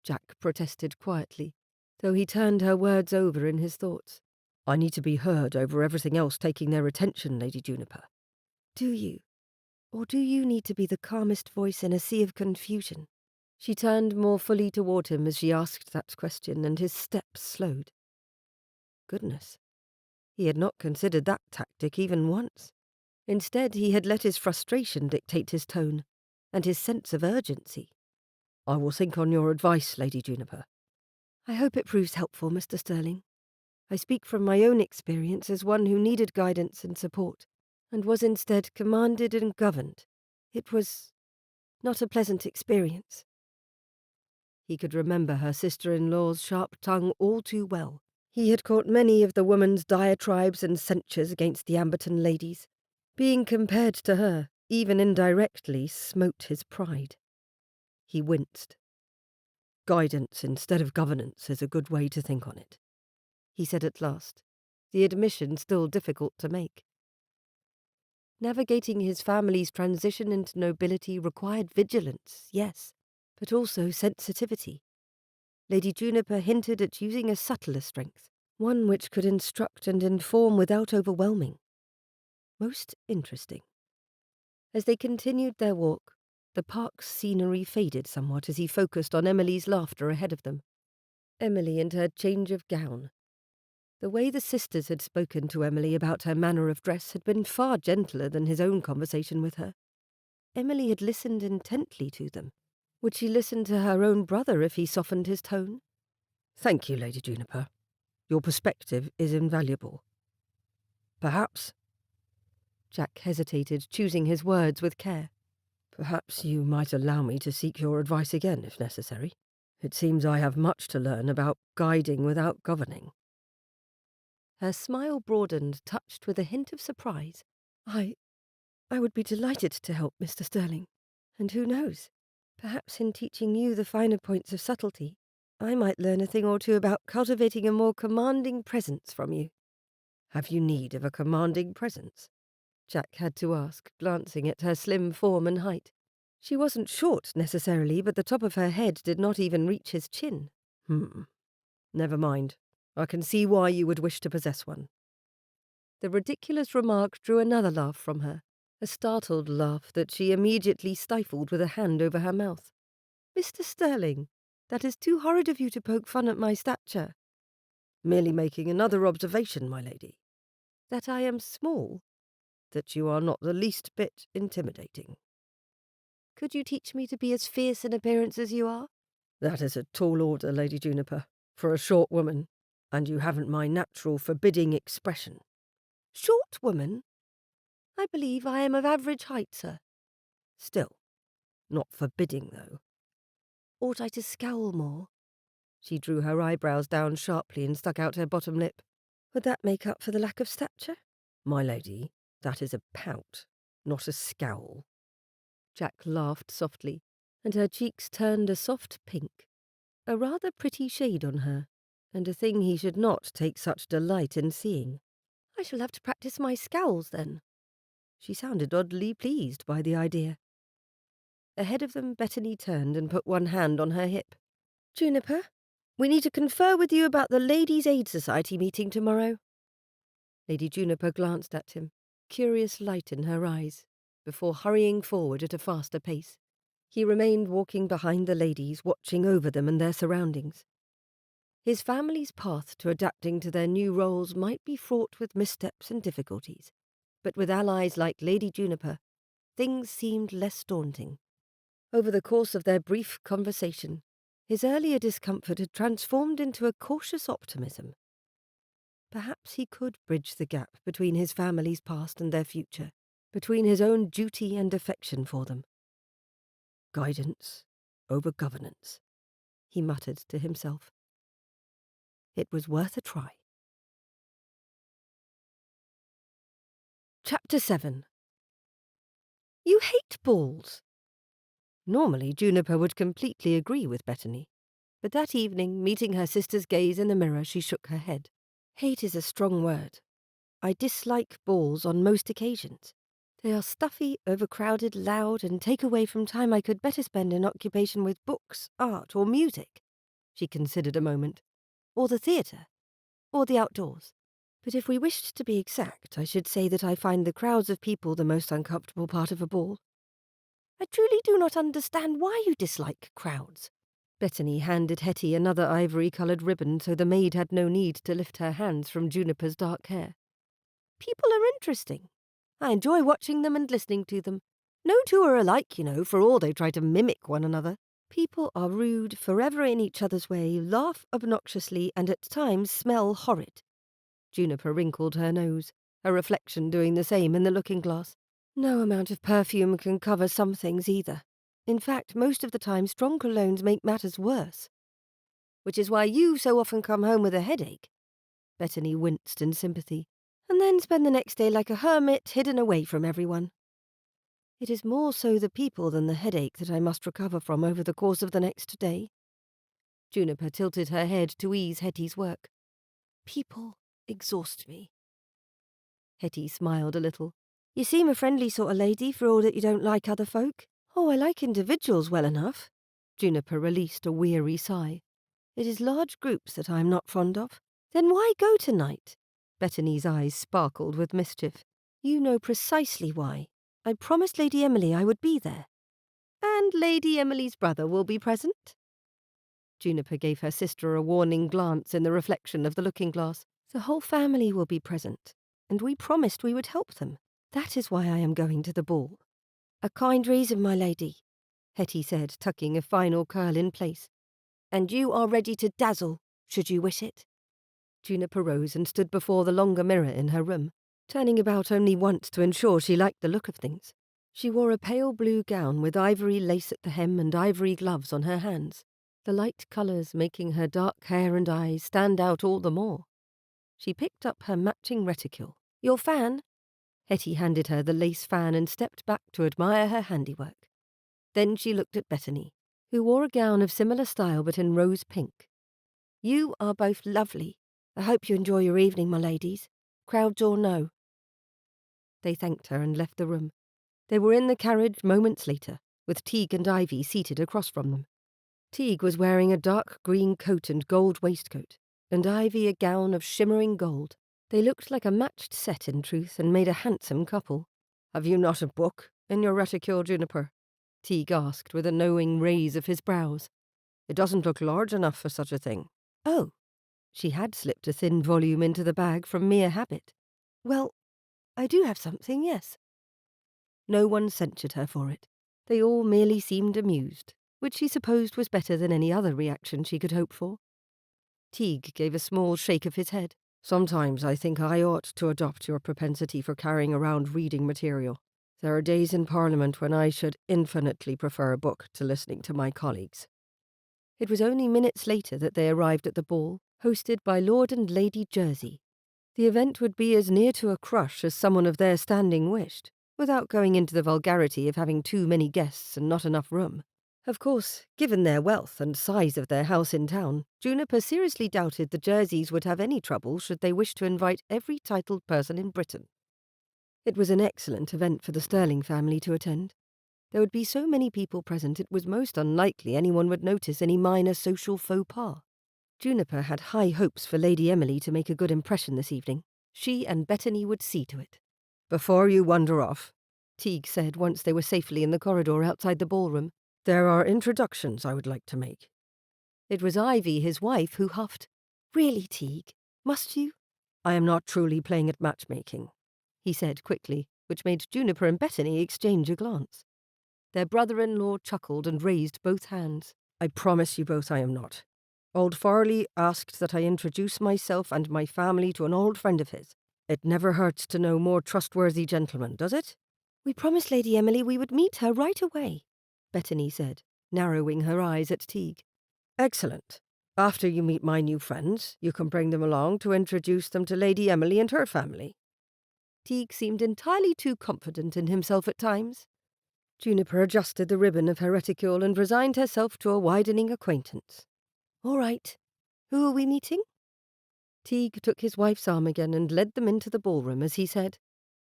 Jack protested quietly, though he turned her words over in his thoughts. I need to be heard over everything else taking their attention, Lady Juniper. Do you? Or do you need to be the calmest voice in a sea of confusion? She turned more fully toward him as she asked that question, and his steps slowed. Goodness. He had not considered that tactic even once. Instead, he had let his frustration dictate his tone, and his sense of urgency. I will think on your advice, Lady Juniper. I hope it proves helpful, Mr. Sterling. I speak from my own experience as one who needed guidance and support, and was instead commanded and governed. It was not a pleasant experience. He could remember her sister-in-law's sharp tongue all too well. He had caught many of the woman's diatribes and censures against the Amberton ladies. Being compared to her, even indirectly, smote his pride. He winced. Guidance instead of governance is a good way to think on it, he said at last, the admission still difficult to make. Navigating his family's transition into nobility required vigilance, yes, but also sensitivity. Lady Juniper hinted at using a subtler strength, one which could instruct and inform without overwhelming. Most interesting. As they continued their walk, the park's scenery faded somewhat as he focused on Emily's laughter ahead of them. Emily and her change of gown. The way the sisters had spoken to Emily about her manner of dress had been far gentler than his own conversation with her. Emily had listened intently to them. Would she listen to her own brother if he softened his tone? Thank you, Lady Juniper. Your perspective is invaluable. Perhaps... Jack hesitated, choosing his words with care. Perhaps you might allow me to seek your advice again, if necessary. It seems I have much to learn about guiding without governing. Her smile broadened, touched with a hint of surprise. I would be delighted to help, Mr. Sterling. And who knows? Perhaps in teaching you the finer points of subtlety, I might learn a thing or two about cultivating a more commanding presence from you. Have you need of a commanding presence? Jack had to ask, glancing at her slim form and height. She wasn't short, necessarily, but the top of her head did not even reach his chin. Never mind. I can see why you would wish to possess one. The ridiculous remark drew another laugh from her, a startled laugh that she immediately stifled with a hand over her mouth. Mr. Sterling, that is too horrid of you to poke fun at my stature. Merely making another observation, my lady. That I am small, that you are not the least bit intimidating. Could you teach me to be as fierce in appearance as you are? That is a tall order, Lady Juniper, for a short woman, and you haven't my natural forbidding expression. Short woman? I believe I am of average height, sir. Still, not forbidding, though. Ought I to scowl more? She drew her eyebrows down sharply and stuck out her bottom lip. Would that make up for the lack of stature? My lady, that is a pout, not a scowl. Jack laughed softly, and her cheeks turned a soft pink, a rather pretty shade on her, and a thing he should not take such delight in seeing. I shall have to practice my scowls, then. She sounded oddly pleased by the idea. Ahead of them, Bethany turned and put one hand on her hip. Juniper, we need to confer with you about the Ladies' Aid Society meeting tomorrow. Lady Juniper glanced at him, curious light in her eyes, before hurrying forward at a faster pace. He remained walking behind the ladies, watching over them and their surroundings. His family's path to adapting to their new roles might be fraught with missteps and difficulties, but with allies like Lady Juniper, things seemed less daunting. Over the course of their brief conversation, his earlier discomfort had transformed into a cautious optimism. Perhaps he could bridge the gap between his family's past and their future, between his own duty and affection for them. Guidance over governance, he muttered to himself. It was worth a try. Chapter 7. You hate balls. Normally, Juniper would completely agree with Bethany, but that evening, meeting her sister's gaze in the mirror, she shook her head. Hate is a strong word. I dislike balls on most occasions. They are stuffy, overcrowded, loud, and take away from time I could better spend in occupation with books, art, or music. She considered a moment. Or the theatre. Or the outdoors. But if we wished to be exact, I should say that I find the crowds of people the most uncomfortable part of a ball. I truly do not understand why you dislike crowds. Bethany handed Hetty another ivory-coloured ribbon so the maid had no need to lift her hands from Juniper's dark hair. People are interesting. I enjoy watching them and listening to them. No two are alike, you know, for all they try to mimic one another. People are rude, forever in each other's way, laugh obnoxiously, and at times smell horrid. Juniper wrinkled her nose, her reflection doing the same in the looking-glass. No amount of perfume can cover some things either. In fact, most of the time strong colognes make matters worse. Which is why you so often come home with a headache. Bethany winced in sympathy, and then spend the next day like a hermit, hidden away from everyone. It is more so the people than the headache that I must recover from over the course of the next day. Juniper tilted her head to ease Hetty's work. People exhaust me. Hetty smiled a little. You seem a friendly sort of lady for all that you don't like other folk. Oh, I like individuals well enough. Juniper released a weary sigh. It is large groups that I am not fond of. Then why go tonight? Bethany's eyes sparkled with mischief. You know precisely why. I promised Lady Emily I would be there. And Lady Emily's brother will be present? Juniper gave her sister a warning glance in the reflection of the looking-glass. The whole family will be present, and we promised we would help them. That is why I am going to the ball. A kind reason, my lady, Hetty said, tucking a final curl in place. And you are ready to dazzle, should you wish it. Juniper rose and stood before the longer mirror in her room, turning about only once to ensure she liked the look of things. She wore a pale blue gown with ivory lace at the hem and ivory gloves on her hands, the light colours making her dark hair and eyes stand out all the more. She picked up her matching reticule. "Your fan?" Hetty handed her the lace fan and stepped back to admire her handiwork. Then she looked at Bethany, who wore a gown of similar style but in rose pink. "You are both lovely. I hope you enjoy your evening, my ladies, crowds or no." They thanked her and left the room. They were in the carriage moments later, with Teague and Ivy seated across from them. Teague was wearing a dark green coat and gold waistcoat, and Ivy a gown of shimmering gold. They looked like a matched set in truth, and made a handsome couple. "Have you not a book in your reticule, Juniper?" Teague asked, with a knowing raise of his brows. "It doesn't look large enough for such a thing." "Oh." She had slipped a thin volume into the bag from mere habit. "Well, I do have something, yes." No one censured her for it. They all merely seemed amused, which she supposed was better than any other reaction she could hope for. Teague gave a small shake of his head. "Sometimes I think I ought to adopt your propensity for carrying around reading material. There are days in Parliament when I should infinitely prefer a book to listening to my colleagues." It was only minutes later that they arrived at the ball, hosted by Lord and Lady Jersey. The event would be as near to a crush as someone of their standing wished, without going into the vulgarity of having too many guests and not enough room. Of course, given their wealth and size of their house in town, Juniper seriously doubted the Jerseys would have any trouble should they wish to invite every titled person in Britain. It was an excellent event for the Sterling family to attend. There would be so many people present it was most unlikely anyone would notice any minor social faux pas. Juniper had high hopes for Lady Emily to make a good impression this evening. She and Bethany would see to it. "Before you wander off," Teague said once they were safely in the corridor outside the ballroom, "there are introductions I would like to make." It was Ivy, his wife, who huffed, "Really, Teague? Must you?" "I am not truly playing at matchmaking," he said quickly, which made Juniper and Bethany exchange a glance. Their brother-in-law chuckled and raised both hands. "I promise you both I am not. Old Farley asked that I introduce myself and my family to an old friend of his. It never hurts to know more trustworthy gentlemen, does it?" "We promised Lady Emily we would meet her right away," Bethany said, narrowing her eyes at Teague. "Excellent. After you meet my new friends, you can bring them along to introduce them to Lady Emily and her family." Teague seemed entirely too confident in himself at times. Juniper adjusted the ribbon of her reticule and resigned herself to a widening acquaintance. "All right. Who are we meeting?" Teague took his wife's arm again and led them into the ballroom as he said,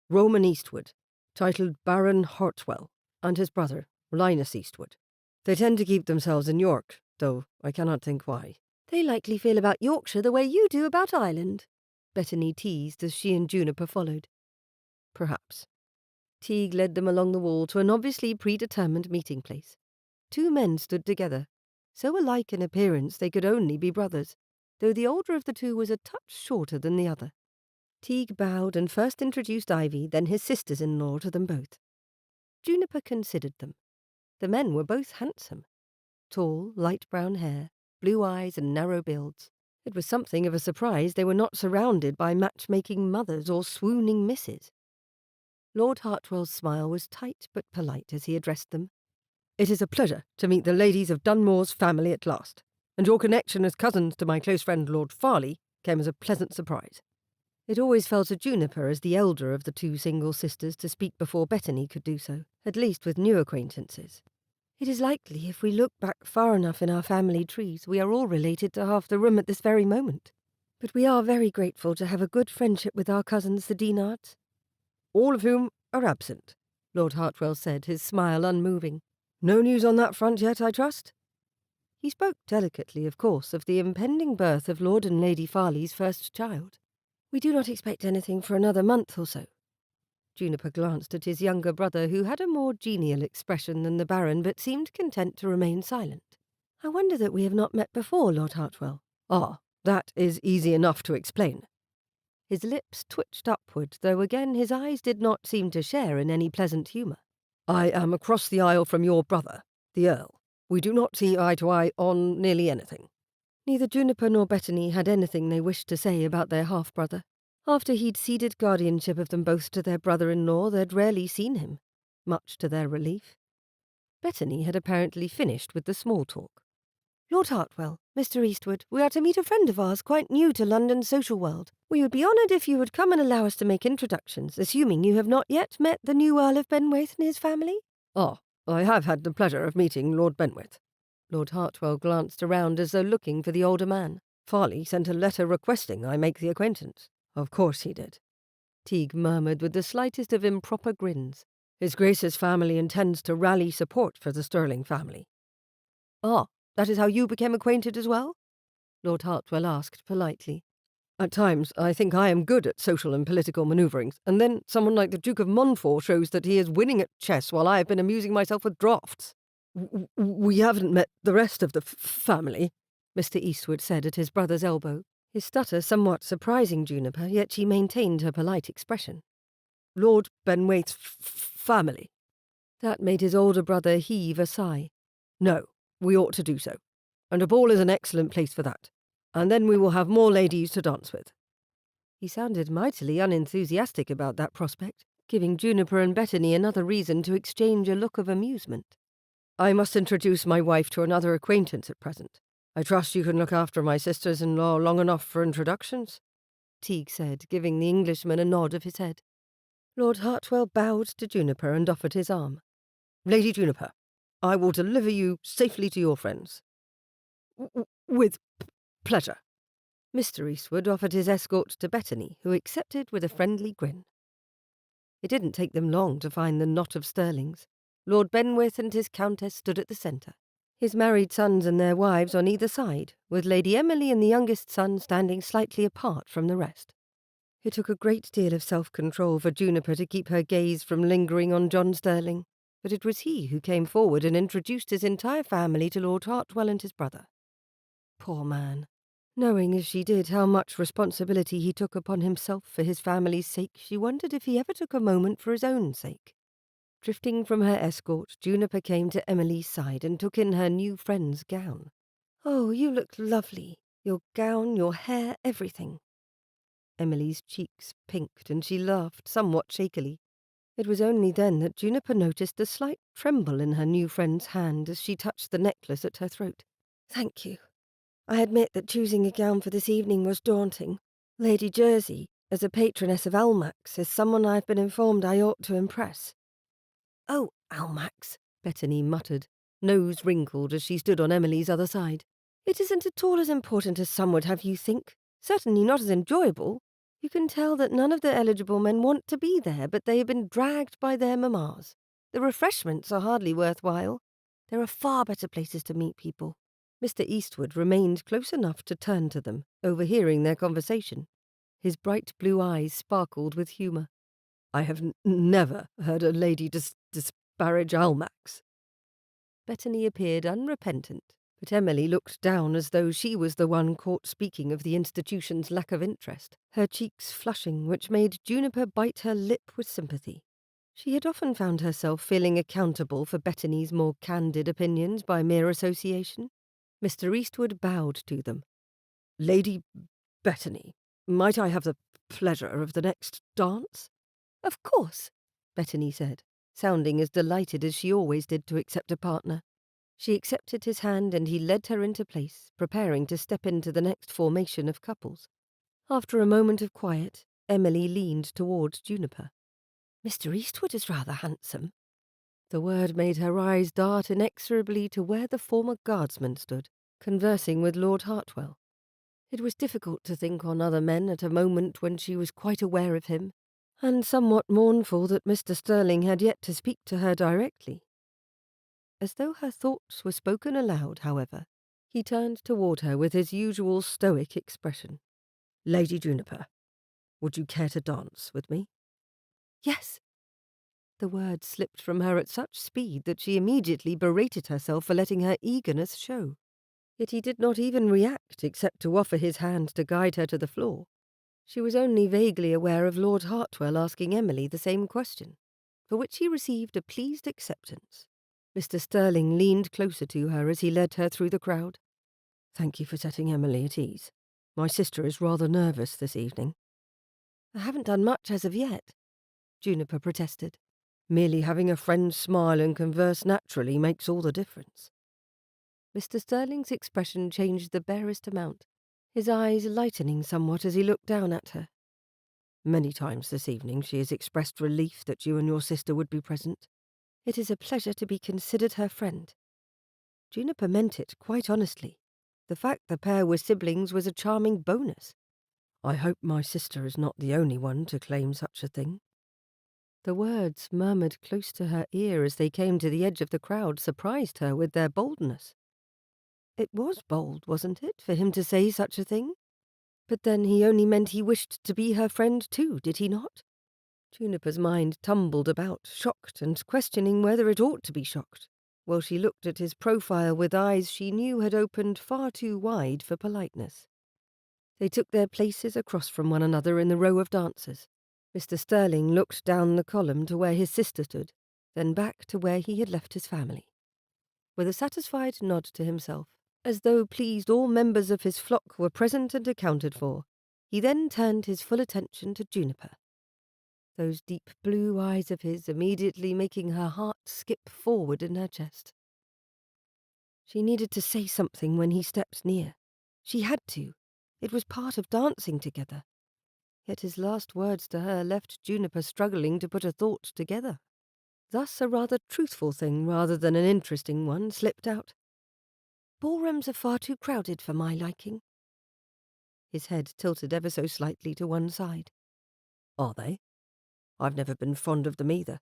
"Roman Eastwood, titled Baron Hartwell, and his brother, Linus Eastwood. They tend to keep themselves in York, though I cannot think why." "They likely feel about Yorkshire the way you do about Ireland," Bethany teased as she and Juniper followed. "Perhaps." Teague led them along the wall to an obviously predetermined meeting place. Two men stood together, so alike in appearance they could only be brothers, though the older of the two was a touch shorter than the other. Teague bowed and first introduced Ivy, then his sisters-in-law to them both. Juniper considered them. The men were both handsome. Tall, light brown hair, blue eyes and narrow builds. It was something of a surprise they were not surrounded by matchmaking mothers or swooning misses. Lord Hartwell's smile was tight but polite as he addressed them. "It is a pleasure to meet the ladies of Dunmore's family at last, and your connection as cousins to my close friend Lord Farley came as a pleasant surprise." It always fell to Juniper as the elder of the two single sisters to speak before Bethany could do so, at least with new acquaintances. "It is likely, if we look back far enough in our family trees, we are all related to half the room at this very moment. But we are very grateful to have a good friendship with our cousins, the Dinards." "All of whom are absent," Lord Hartwell said, his smile unmoving. "No news on that front yet, I trust?" He spoke delicately, of course, of the impending birth of Lord and Lady Farley's first child. "We do not expect anything for another month or so." Juniper glanced at his younger brother, who had a more genial expression than the Baron, but seemed content to remain silent. "I wonder that we have not met before, Lord Hartwell." "Ah, that is easy enough to explain." His lips twitched upward, though again his eyes did not seem to share in any pleasant humour. "I am across the aisle from your brother, the Earl. We do not see eye to eye on nearly anything." Neither Juniper nor Bethany had anything they wished to say about their half-brother. After he'd ceded guardianship of them both to their brother-in-law, they'd rarely seen him, much to their relief. Bethany had apparently finished with the small talk. Lord Hartwell, Mr. Eastwood, we are to meet a friend of ours quite new to London's social world. We would be honoured if you would come and allow us to make introductions, assuming you have not yet met the new Earl of Benwaith and his family. Ah, I have had the pleasure of meeting Lord Benwaith. Lord Hartwell glanced around as though looking for the older man. Farley sent a letter requesting I make the acquaintance. Of course he did. Teague murmured with the slightest of improper grins. His Grace's family intends to rally support for the Stirling family. Ah, that is how you became acquainted as well? Lord Hartwell asked politely. At times, I think I am good at social and political manoeuvrings, and then someone like the Duke of Montfort shows that he is winning at chess while I have been amusing myself with draughts. We haven't met the rest of the family, Mr. Eastwood said at his brother's elbow, his stutter somewhat surprising Juniper, yet she maintained her polite expression. Lord Benwaith's family. That made his older brother heave a sigh. No, we ought to do so, and a ball is an excellent place for that, and then we will have more ladies to dance with. He sounded mightily unenthusiastic about that prospect, giving Juniper and Bettany another reason to exchange a look of amusement. I must introduce my wife to another acquaintance at present. I trust you can look after my sisters-in-law long enough for introductions, Teague said, giving the Englishman a nod of his head. Lord Hartwell bowed to Juniper and offered his arm. Lady Juniper, I will deliver you safely to your friends. With pleasure. Mr. Eastwood offered his escort to Bettany, who accepted with a friendly grin. It didn't take them long to find the knot of Stirlings. Lord Benwaith and his countess stood at the centre, his married sons and their wives on either side, with Lady Emily and the youngest son standing slightly apart from the rest. It took a great deal of self-control for Juniper to keep her gaze from lingering on John Stirling, but it was he who came forward and introduced his entire family to Lord Hartwell and his brother. Poor man. Knowing as she did how much responsibility he took upon himself for his family's sake, she wondered if he ever took a moment for his own sake. Drifting from her escort, Juniper came to Emily's side and took in her new friend's gown. Oh, you look lovely. Your gown, your hair, everything. Emily's cheeks pinked and she laughed somewhat shakily. It was only then that Juniper noticed a slight tremble in her new friend's hand as she touched the necklace at her throat. Thank you. I admit that choosing a gown for this evening was daunting. Lady Jersey, as a patroness of Almack's, is someone I've been informed I ought to impress. Oh, Almack's, Bettany muttered, nose wrinkled as she stood on Emily's other side. It isn't at all as important as some would have you think. Certainly not as enjoyable. You can tell that none of the eligible men want to be there, but they have been dragged by their mammas. The refreshments are hardly worthwhile. There are far better places to meet people. Mr. Eastwood remained close enough to turn to them, overhearing their conversation. His bright blue eyes sparkled with humour. I have never heard a lady disparage Almack's. Bettany appeared unrepentant, but Emily looked down as though she was the one caught speaking of the institution's lack of interest, her cheeks flushing, which made Juniper bite her lip with sympathy. She had often found herself feeling accountable for Bettany's more candid opinions by mere association. Mr. Eastwood bowed to them. Lady Bettany, might I have the pleasure of the next dance? Of course, Bettany said, sounding as delighted as she always did to accept a partner. She accepted his hand and he led her into place, preparing to step into the next formation of couples. After a moment of quiet, Emily leaned towards Juniper. Mr. Eastwood is rather handsome. The word made her eyes dart inexorably to where the former guardsman stood, conversing with Lord Hartwell. It was difficult to think on other men at a moment when she was quite aware of him, and somewhat mournful that Mr. Stirling had yet to speak to her directly. As though her thoughts were spoken aloud, however, he turned toward her with his usual stoic expression. Lady Juniper, would you care to dance with me? Yes. The words slipped from her at such speed that she immediately berated herself for letting her eagerness show. Yet he did not even react except to offer his hand to guide her to the floor. She was only vaguely aware of Lord Hartwell asking Emily the same question, for which he received a pleased acceptance. Mr. Stirling leaned closer to her as he led her through the crowd. Thank you for setting Emily at ease. My sister is rather nervous this evening. I haven't done much as of yet, Juniper protested. Merely having a friend smile and converse naturally makes all the difference. Mr. Sterling's expression changed the barest amount, his eyes lightening somewhat as he looked down at her. Many times this evening she has expressed relief that you and your sister would be present. It is a pleasure to be considered her friend. Juniper meant it quite honestly. The fact the pair were siblings was a charming bonus. I hope my sister is not the only one to claim such a thing. The words, murmured close to her ear as they came to the edge of the crowd, surprised her with their boldness. It was bold, wasn't it, for him to say such a thing? But then he only meant he wished to be her friend too, did he not? Juniper's mind tumbled about, shocked and questioning whether it ought to be shocked, while she looked at his profile with eyes she knew had opened far too wide for politeness. They took their places across from one another in the row of dancers. Mr. Sterling looked down the column to where his sister stood, then back to where he had left his family. With a satisfied nod to himself, as though pleased all members of his flock were present and accounted for, he then turned his full attention to Juniper, those deep blue eyes of his immediately making her heart skip forward in her chest. She needed to say something when he stepped near. She had to. It was part of dancing together. Yet his last words to her left Juniper struggling to put a thought together. Thus a rather truthful thing rather than an interesting one slipped out. Ballrooms are far too crowded for my liking. His head tilted ever so slightly to one side. Are they? I've never been fond of them either,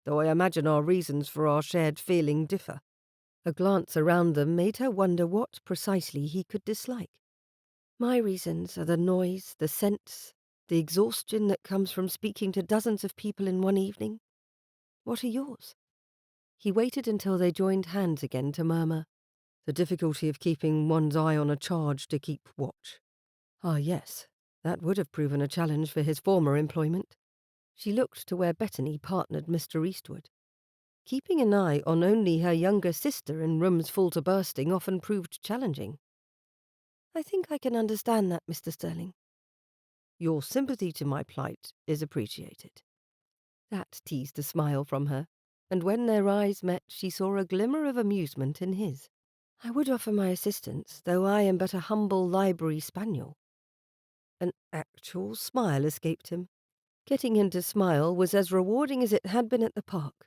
though I imagine our reasons for our shared feeling differ. A glance around them made her wonder what precisely he could dislike. My reasons are the noise, the scents, the exhaustion that comes from speaking to dozens of people in one evening. What are yours? He waited until they joined hands again to murmur, The difficulty of keeping one's eye on a charge to keep watch. Ah, yes, that would have proven a challenge for his former employment. She looked to where Bethany partnered Mr. Eastwood. Keeping an eye on only her younger sister in rooms full to bursting often proved challenging. I think I can understand that, Mr. Sterling. Your sympathy to my plight is appreciated. That teased a smile from her, and when their eyes met she saw a glimmer of amusement in his. I would offer my assistance, though I am but a humble library spaniel. An actual smile escaped him. Getting him to smile was as rewarding as it had been at the park.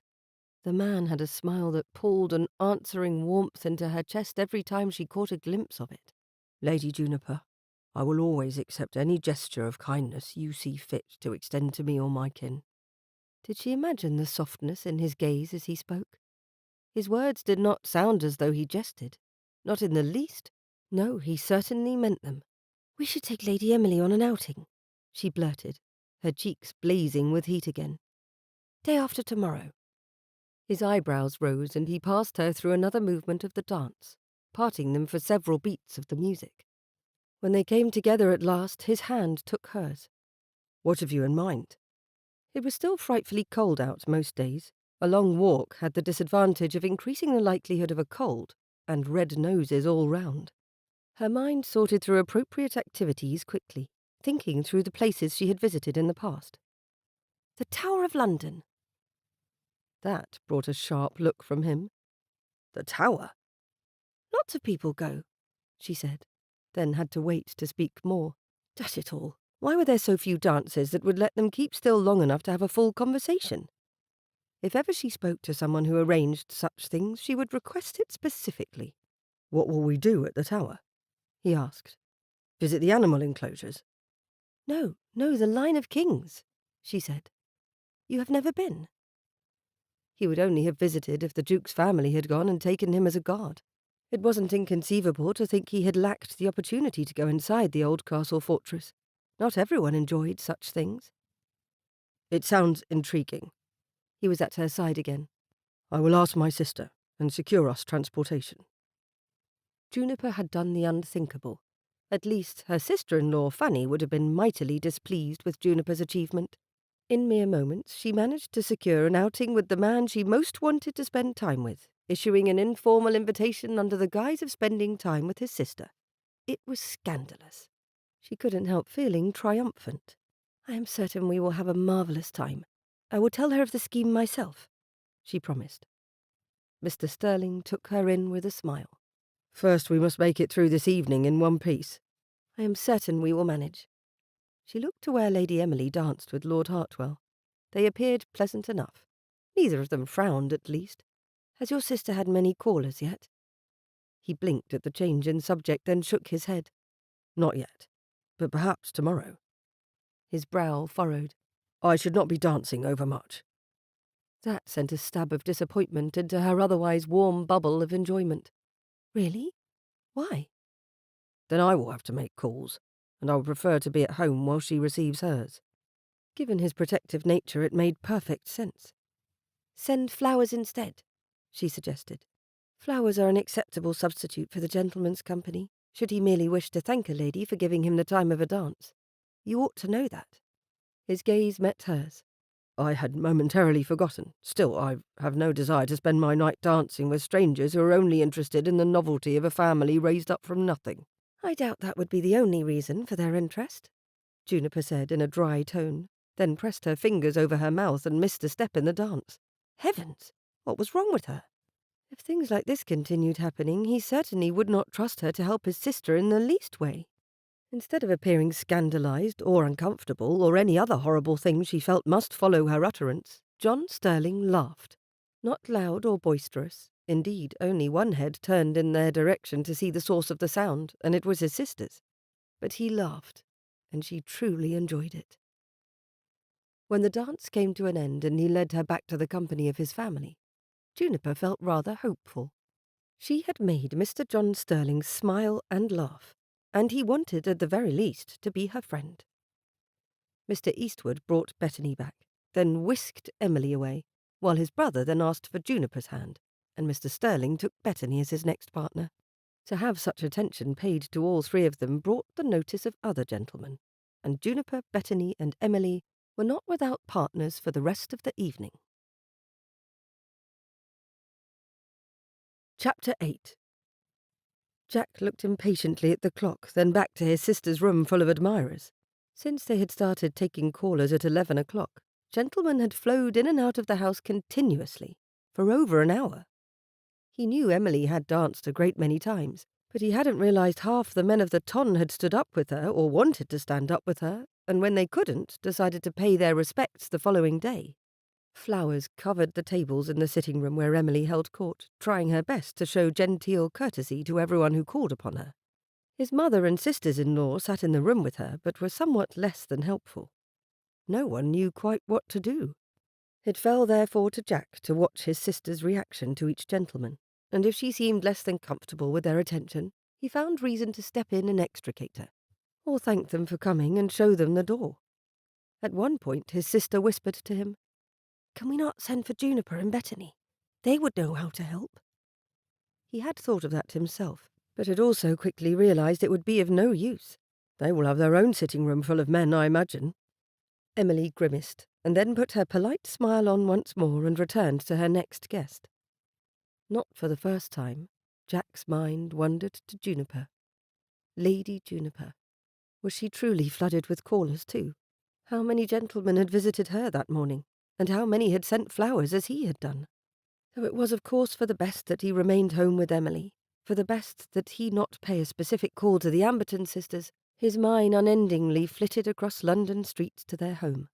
The man had a smile that pulled an answering warmth into her chest every time she caught a glimpse of it. Lady Juniper, I will always accept any gesture of kindness you see fit to extend to me or my kin. Did she imagine the softness in his gaze as he spoke? His words did not sound as though he jested. Not in the least. No, he certainly meant them. We should take Lady Emily on an outing, she blurted, her cheeks blazing with heat again. Day after tomorrow. His eyebrows rose and he passed her through another movement of the dance, parting them for several beats of the music. When they came together at last, his hand took hers. What have you in mind? It was still frightfully cold out most days. A long walk had the disadvantage of increasing the likelihood of a cold, and red noses all round. Her mind sorted through appropriate activities quickly, thinking through the places she had visited in the past. The Tower of London. That brought a sharp look from him. The Tower? Lots of people go, she said, then had to wait to speak more. Dash it all, why were there so few dances that would let them keep still long enough to have a full conversation? If ever she spoke to someone who arranged such things, she would request it specifically. What will we do at the Tower? He asked. Visit the animal enclosures? No, the Line of Kings, she said. You have never been? He would only have visited if the Duke's family had gone and taken him as a guard. It wasn't inconceivable to think he had lacked the opportunity to go inside the old castle fortress. Not everyone enjoyed such things. It sounds intriguing. He was at her side again. I will ask my sister and secure us transportation. Juniper had done the unthinkable. At least her sister-in-law Fanny would have been mightily displeased with Juniper's achievement. In mere moments she managed to secure an outing with the man she most wanted to spend time with, issuing an informal invitation under the guise of spending time with his sister. It was scandalous. She couldn't help feeling triumphant. I am certain we will have a marvellous time. I will tell her of the scheme myself, she promised. Mr. Sterling took her in with a smile. First we must make it through this evening in one piece. I am certain we will manage. She looked to where Lady Emily danced with Lord Hartwell. They appeared pleasant enough. Neither of them frowned, at least. Has your sister had many callers yet? He blinked at the change in subject, then shook his head. Not yet, but perhaps tomorrow. His brow furrowed. I should not be dancing overmuch. That sent a stab of disappointment into her otherwise warm bubble of enjoyment. Really? Why? Then I will have to make calls, and I would prefer to be at home while she receives hers. Given his protective nature, it made perfect sense. Send flowers instead, she suggested. Flowers are an acceptable substitute for the gentleman's company, should he merely wish to thank a lady for giving him the time of a dance. You ought to know that. His gaze met hers. I had momentarily forgotten. Still, I have no desire to spend my night dancing with strangers who are only interested in the novelty of a family raised up from nothing. I doubt that would be the only reason for their interest, Juniper said in a dry tone, then pressed her fingers over her mouth and missed a step in the dance. Heavens! What was wrong with her? If things like this continued happening, he certainly would not trust her to help his sister in the least way. Instead of appearing scandalized or uncomfortable or any other horrible thing she felt must follow her utterance, John Sterling laughed. Not loud or boisterous. Indeed, only one head turned in their direction to see the source of the sound, and it was his sister's. But he laughed, and she truly enjoyed it. When the dance came to an end and he led her back to the company of his family, Juniper felt rather hopeful. She had made Mr. John Sterling smile and laugh, and he wanted, at the very least, to be her friend. Mr. Eastwood brought Bettany back, then whisked Emily away, while his brother then asked for Juniper's hand, and Mr. Sterling took Bettany as his next partner. To have such attention paid to all three of them brought the notice of other gentlemen, and Juniper, Bettany, and Emily were not without partners for the rest of the evening. Chapter 8. Jack looked impatiently at the clock, then back to his sister's room full of admirers. Since they had started taking callers at 11 o'clock, gentlemen had flowed in and out of the house continuously, for over an hour. He knew Emily had danced a great many times, but he hadn't realized half the men of the ton had stood up with her or wanted to stand up with her, and when they couldn't, decided to pay their respects the following day. Flowers covered the tables in the sitting room where Emily held court, trying her best to show genteel courtesy to everyone who called upon her. His mother and sisters-in-law sat in the room with her, but were somewhat less than helpful. No one knew quite what to do. It fell therefore to Jack to watch his sister's reaction to each gentleman, and if she seemed less than comfortable with their attention, he found reason to step in and extricate her, or thank them for coming and show them the door. At one point his sister whispered to him, "Can we not send for Juniper and Bettany? They would know how to help." He had thought of that himself, but had also quickly realized it would be of no use. They will have their own sitting room full of men, I imagine. Emily grimaced, and then put her polite smile on once more and returned to her next guest. Not for the first time, Jack's mind wandered to Juniper. Lady Juniper. Was she truly flooded with callers too? How many gentlemen had visited her that morning, and how many had sent flowers as he had done? So it was of course for the best that he remained home with Emily, for the best that he not pay a specific call to the Amberton sisters. His mind unendingly flitted across London streets to their home.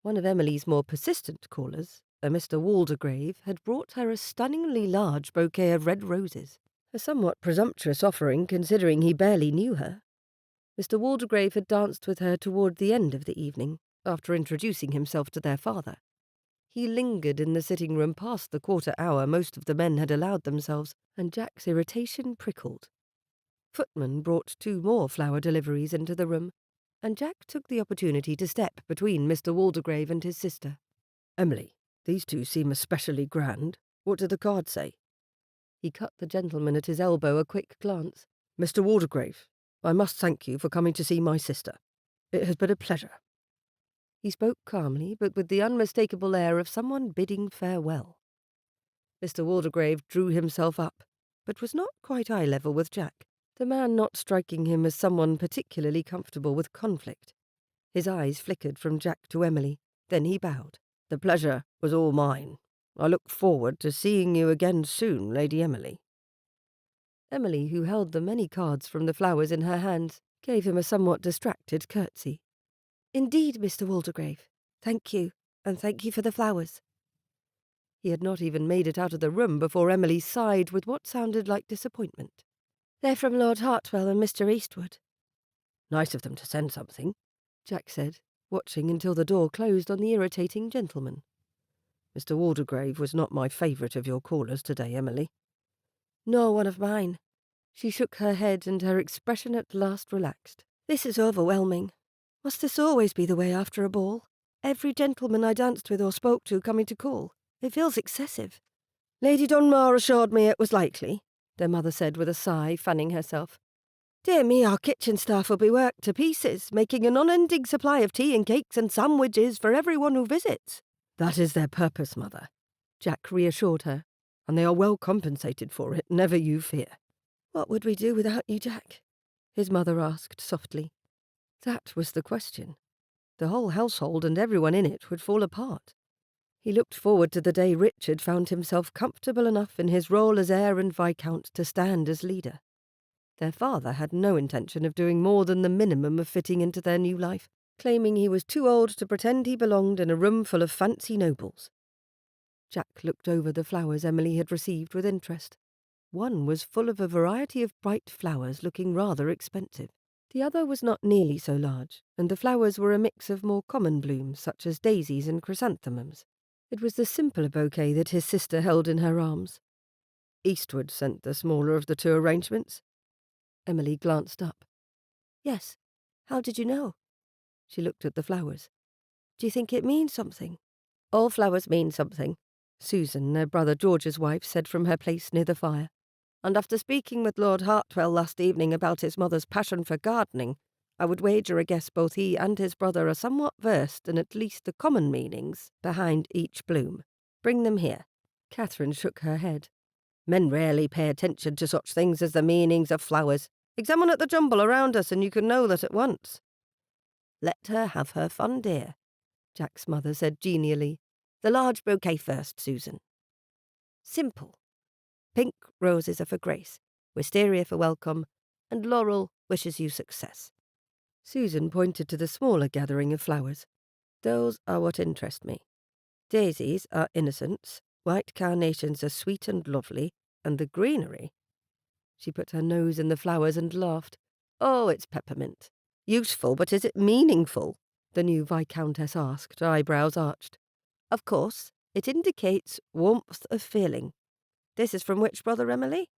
One of Emily's more persistent callers, a Mr. Waldegrave, had brought her a stunningly large bouquet of red roses, a somewhat presumptuous offering considering he barely knew her. Mr. Waldegrave had danced with her toward the end of the evening, after introducing himself to their father. He lingered in the sitting-room past the quarter hour most of the men had allowed themselves, and Jack's irritation prickled. Footman brought 2 more flower deliveries into the room, and Jack took the opportunity to step between Mr. Waldegrave and his sister. "Emily, these 2 seem especially grand. What do the cards say?" He cut the gentleman at his elbow a quick glance. "Mr. Waldegrave, I must thank you for coming to see my sister. It has been a pleasure." He spoke calmly, but with the unmistakable air of someone bidding farewell. Mr. Waldegrave drew himself up, but was not quite eye level with Jack, the man not striking him as someone particularly comfortable with conflict. His eyes flickered from Jack to Emily, then he bowed. "The pleasure was all mine. I look forward to seeing you again soon, Lady Emily." Emily, who held the many cards from the flowers in her hands, gave him a somewhat distracted curtsy. "Indeed, Mr. Waldegrave. Thank you, and thank you for the flowers." He had not even made it out of the room before Emily sighed with what sounded like disappointment. "They're from Lord Hartwell and Mr. Eastwood." "Nice of them to send something," Jack said, watching until the door closed on the irritating gentleman. "Mr. Waldegrave was not my favourite of your callers today, Emily." "Nor one of mine." She shook her head, and her expression at last relaxed. "This is overwhelming. Must this always be the way after a ball? Every gentleman I danced with or spoke to coming to call. It feels excessive." "Lady Dunmore assured me it was likely," their mother said with a sigh, fanning herself. "Dear me, our kitchen staff will be worked to pieces, making an unending supply of tea and cakes and sandwiches for everyone who visits." "That is their purpose, Mother," Jack reassured her, "and they are well compensated for it, never you fear." "What would we do without you, Jack?" his mother asked softly. That was the question. The whole household and everyone in it would fall apart. He looked forward to the day Richard found himself comfortable enough in his role as heir and viscount to stand as leader. Their father had no intention of doing more than the minimum of fitting into their new life, claiming he was too old to pretend he belonged in a room full of fancy nobles. Jack looked over the flowers Emily had received with interest. One was full of a variety of bright flowers looking rather expensive. The other was not nearly so large, and the flowers were a mix of more common blooms such as daisies and chrysanthemums. It was the simpler bouquet that his sister held in her arms. "Eastwood sent the smaller of the two arrangements." Emily glanced up. "Yes. How did you know?" She looked at the flowers. "Do you think it means something?" "All flowers mean something," Susan, their brother George's wife, said from her place near the fire. "And after speaking with Lord Hartwell last evening about his mother's passion for gardening, I would wager a guess both he and his brother are somewhat versed in at least the common meanings behind each bloom. Bring them here." Catherine shook her head. "Men rarely pay attention to such things as the meanings of flowers. Examine at the jumble around us and you can know that at once." "Let her have her fun, dear," Jack's mother said genially. "The large bouquet first, Susan. Simple. Pink roses are for grace, wisteria for welcome, and laurel wishes you success." Susan pointed to the smaller gathering of flowers. "Those are what interest me. Daisies are innocence, white carnations are sweet and lovely, and the greenery—" She put her nose in the flowers and laughed. "Oh, it's peppermint. Useful, but is it meaningful?" the new Viscountess asked, eyebrows arched. "Of course, it indicates warmth of feeling. This is from which brother, Emily?"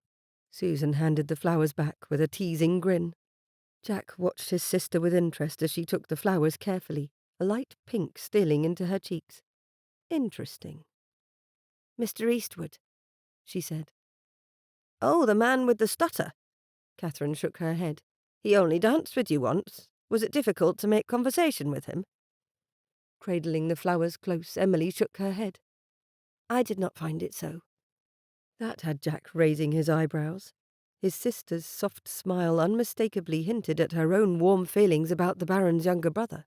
Susan handed the flowers back with a teasing grin. Jack watched his sister with interest as she took the flowers carefully, a light pink stealing into her cheeks. "Interesting." "Mr. Eastwood," she said. "Oh, the man with the stutter." Catherine shook her head. "He only danced with you once. Was it difficult to make conversation with him?" Cradling the flowers close, Emily shook her head. "I did not find it so." That had Jack raising his eyebrows. His sister's soft smile unmistakably hinted at her own warm feelings about the Baron's younger brother.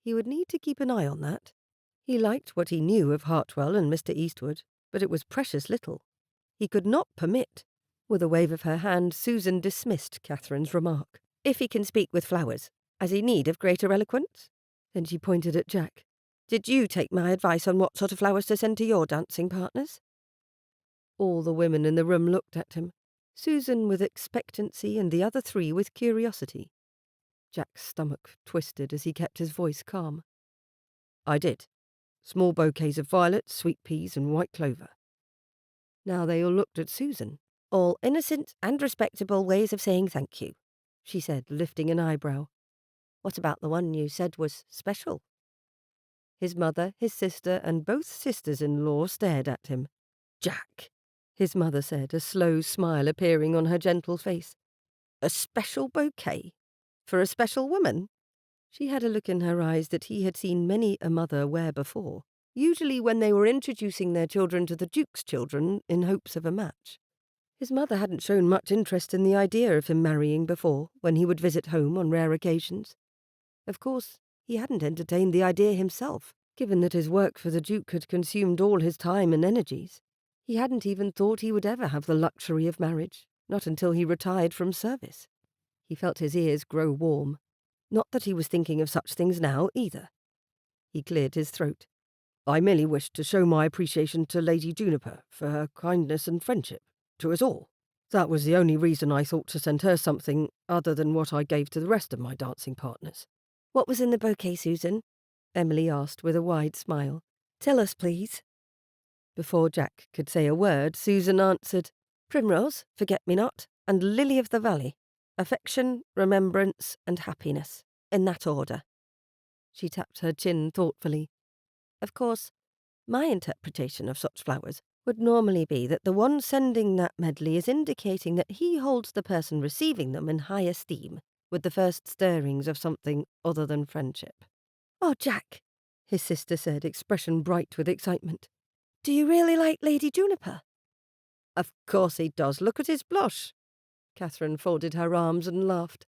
He would need to keep an eye on that. He liked what he knew of Hartwell and Mr. Eastwood, but it was precious little. He could not permit. With a wave of her hand, Susan dismissed Catherine's remark. "If he can speak with flowers, has he need of greater eloquence?" Then she pointed at Jack. "Did you take my advice on what sort of flowers to send to your dancing partners?" All the women in the room looked at him, Susan with expectancy and the other three with curiosity. Jack's stomach twisted as he kept his voice calm. "I did. Small bouquets of violets, sweet peas, and white clover." Now they all looked at Susan. "All innocent and respectable ways of saying thank you," she said, lifting an eyebrow. "What about the one you said was special?" His mother, his sister, and both sisters-in-law stared at him. "Jack," his mother said, a slow smile appearing on her gentle face. "A special bouquet? For a special woman?" She had a look in her eyes that he had seen many a mother wear before, usually when they were introducing their children to the Duke's children in hopes of a match. His mother hadn't shown much interest in the idea of him marrying before, when he would visit home on rare occasions. Of course, he hadn't entertained the idea himself, given that his work for the Duke had consumed all his time and energies. He hadn't even thought he would ever have the luxury of marriage, not until he retired from service. He felt his ears grow warm. Not that he was thinking of such things now, either. He cleared his throat. I merely wished to show my appreciation to Lady Juniper for her kindness and friendship, to us all. That was the only reason I thought to send her something other than what I gave to the rest of my dancing partners. What was in the bouquet, Susan? Emily asked with a wide smile. Tell us, please. Before Jack could say a word, Susan answered, Primrose, forget-me-not, and lily of the valley. Affection, remembrance, and happiness, in that order. She tapped her chin thoughtfully. Of course, my interpretation of such flowers would normally be that the one sending that medley is indicating that he holds the person receiving them in high esteem, with the first stirrings of something other than friendship. Oh, Jack, his sister said, expression bright with excitement. Do you really like Lady Juniper? Of course he does. Look at his blush. Catherine folded her arms and laughed.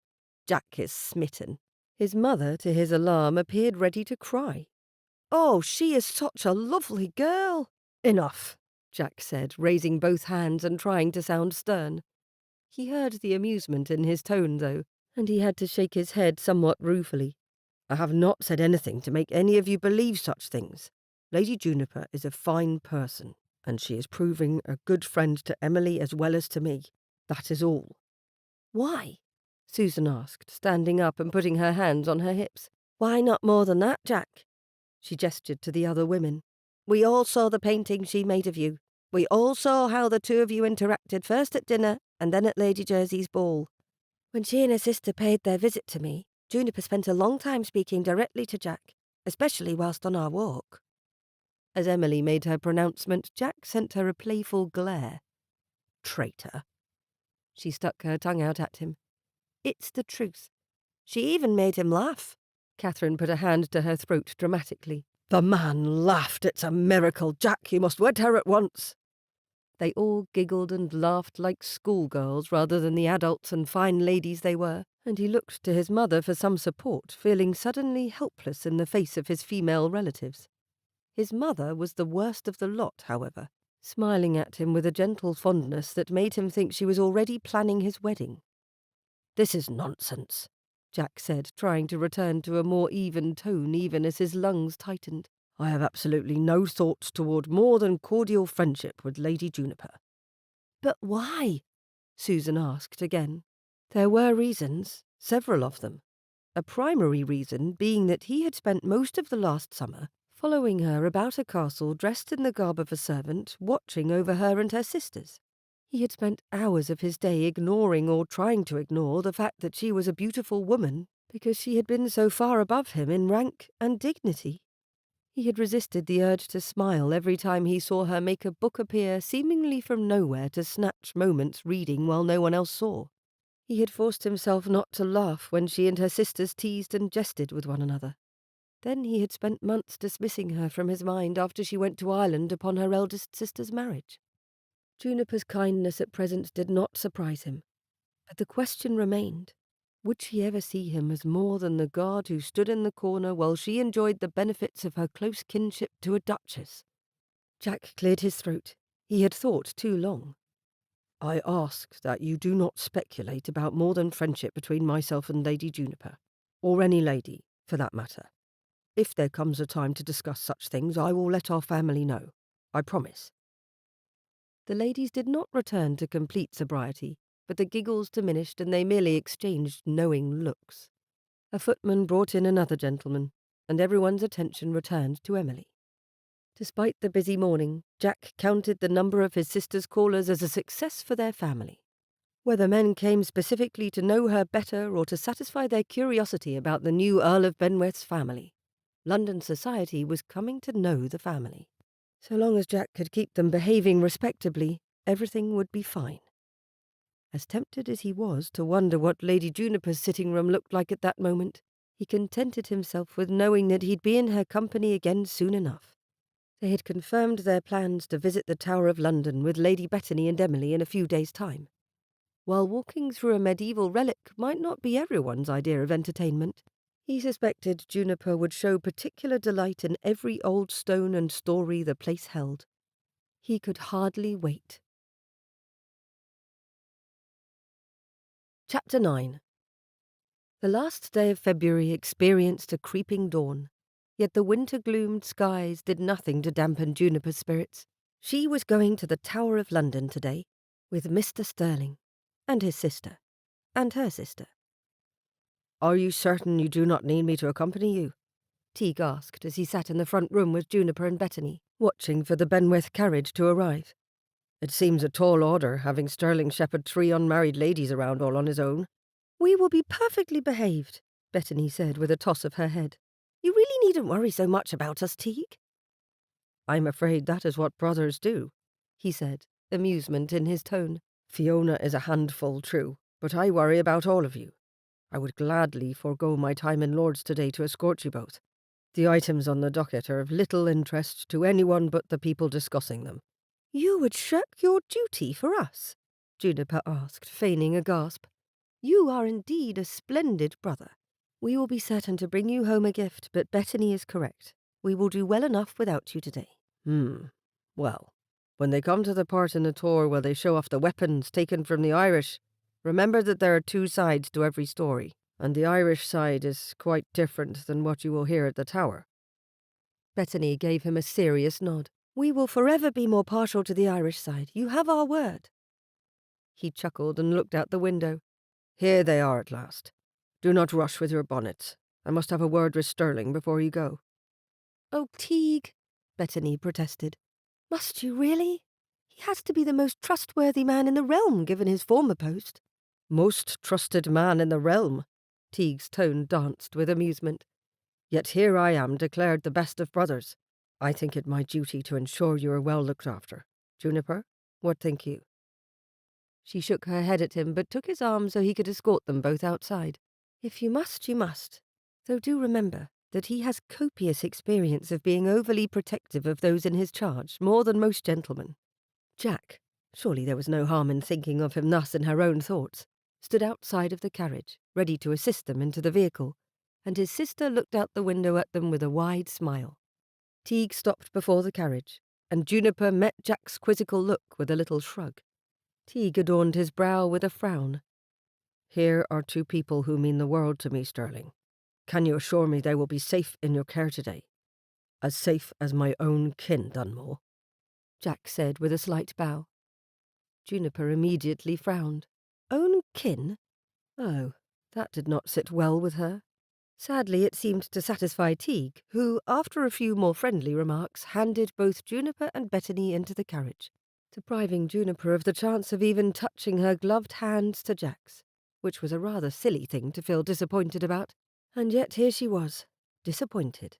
Jack is smitten. His mother, to his alarm, appeared ready to cry. Oh, she is such a lovely girl. Enough, Jack said, raising both hands and trying to sound stern. He heard the amusement in his tone, though, and he had to shake his head somewhat ruefully. I have not said anything to make any of you believe such things. Lady Juniper is a fine person, and she is proving a good friend to Emily as well as to me. That is all. Why? Susan asked, standing up and putting her hands on her hips. Why not more than that, Jack? She gestured to the other women. We all saw the painting she made of you. We all saw how the two of you interacted, first at dinner and then at Lady Jersey's ball. When she and her sister paid their visit to me, Juniper spent a long time speaking directly to Jack, especially whilst on our walk. As Emily made her pronouncement, Jack sent her a playful glare. Traitor. She stuck her tongue out at him. It's the truth. She even made him laugh. Catherine put a hand to her throat dramatically. The man laughed. It's a miracle. Jack, you must wed her at once. They all giggled and laughed like schoolgirls rather than the adults and fine ladies they were, and he looked to his mother for some support, feeling suddenly helpless in the face of his female relatives. His mother was the worst of the lot, however, smiling at him with a gentle fondness that made him think she was already planning his wedding. This is nonsense, Jack said, trying to return to a more even tone even as his lungs tightened. I have absolutely no thoughts toward more than cordial friendship with Lady Juniper. But why? Susan asked again. There were reasons, several of them. A primary reason being that he had spent most of the last summer following her about a castle dressed in the garb of a servant, watching over her and her sisters. He had spent hours of his day ignoring or trying to ignore the fact that she was a beautiful woman because she had been so far above him in rank and dignity. He had resisted the urge to smile every time he saw her make a book appear seemingly from nowhere to snatch moments reading while no one else saw. He had forced himself not to laugh when she and her sisters teased and jested with one another. Then he had spent months dismissing her from his mind after she went to Ireland upon her eldest sister's marriage. Juniper's kindness at present did not surprise him, but the question remained. Would she ever see him as more than the guard who stood in the corner while she enjoyed the benefits of her close kinship to a duchess? Jack cleared his throat. He had thought too long. I ask that you do not speculate about more than friendship between myself and Lady Juniper, or any lady, for that matter. If there comes a time to discuss such things, I will let our family know. I promise. The ladies did not return to complete sobriety, but the giggles diminished and they merely exchanged knowing looks. A footman brought in another gentleman, and everyone's attention returned to Emily. Despite the busy morning, Jack counted the number of his sister's callers as a success for their family. Whether men came specifically to know her better or to satisfy their curiosity about the new Earl of Benweth's family, London society was coming to know the family. So long as Jack could keep them behaving respectably, everything would be fine. As tempted as he was to wonder what Lady Juniper's sitting room looked like at that moment, he contented himself with knowing that he'd be in her company again soon enough. They had confirmed their plans to visit the Tower of London with Lady Bethany and Emily in a few days' time. While walking through a medieval relic might not be everyone's idea of entertainment, he suspected Juniper would show particular delight in every old stone and story the place held. He could hardly wait. Chapter 9. The last day of February experienced a creeping dawn, yet the winter-gloomed skies did nothing to dampen Juniper's spirits. She was going to the Tower of London today, with Mr. Sterling, and his sister, and her sister. "Are you certain you do not need me to accompany you?" Teague asked as he sat in the front room with Juniper and Bethany, watching for the Benwith carriage to arrive. "It seems a tall order, having Sterling shepherd 3 unmarried ladies around all on his own." "We will be perfectly behaved," Bethany said with a toss of her head. "You really needn't worry so much about us, Teague." "I'm afraid that is what brothers do," he said, amusement in his tone. "Fiona is a handful, true, but I worry about all of you. I would gladly forego my time in Lord's today to escort you both. The items on the docket are of little interest to anyone but the people discussing them." "You would shirk your duty for us?" Juniper asked, feigning a gasp. "You are indeed a splendid brother. We will be certain to bring you home a gift, but Bethany is correct. We will do well enough without you today." Well, when they come to the part in the tour where they show off the weapons taken from the Irish, remember that there are 2 sides to every story, and the Irish side is quite different than what you will hear at the Tower." Bethany gave him a serious nod. "We will forever be more partial to the Irish side. You have our word." He chuckled and looked out the window. "Here they are at last. Do not rush with your bonnets. I must have a word with Sterling before you go." "Oh, Teague," Bethany protested. "Must you really? He has to be the most trustworthy man in the realm, given his former post." "Most trusted man in the realm," Teague's tone danced with amusement. "Yet here I am declared the best of brothers. I think it my duty to ensure you are well looked after. Juniper, what think you?" She shook her head at him, but took his arm so he could escort them both outside. "If you must, you must. Though do remember that he has copious experience of being overly protective of those in his charge, more than most gentlemen." Jack, surely there was no harm in thinking of him thus in her own thoughts, stood outside of the carriage, ready to assist them into the vehicle, and his sister looked out the window at them with a wide smile. Teague stopped before the carriage, and Juniper met Jack's quizzical look with a little shrug. Teague adorned his brow with a frown. "Here are 2 people who mean the world to me, Sterling. Can you assure me they will be safe in your care today? As safe as my own kin, Dunmore," Jack said with a slight bow. Juniper immediately frowned. Own kin? Oh, that did not sit well with her. Sadly, it seemed to satisfy Teague, who, after a few more friendly remarks, handed both Juniper and Bethany into the carriage, depriving Juniper of the chance of even touching her gloved hands to Jack's, which was a rather silly thing to feel disappointed about. And yet here she was, disappointed.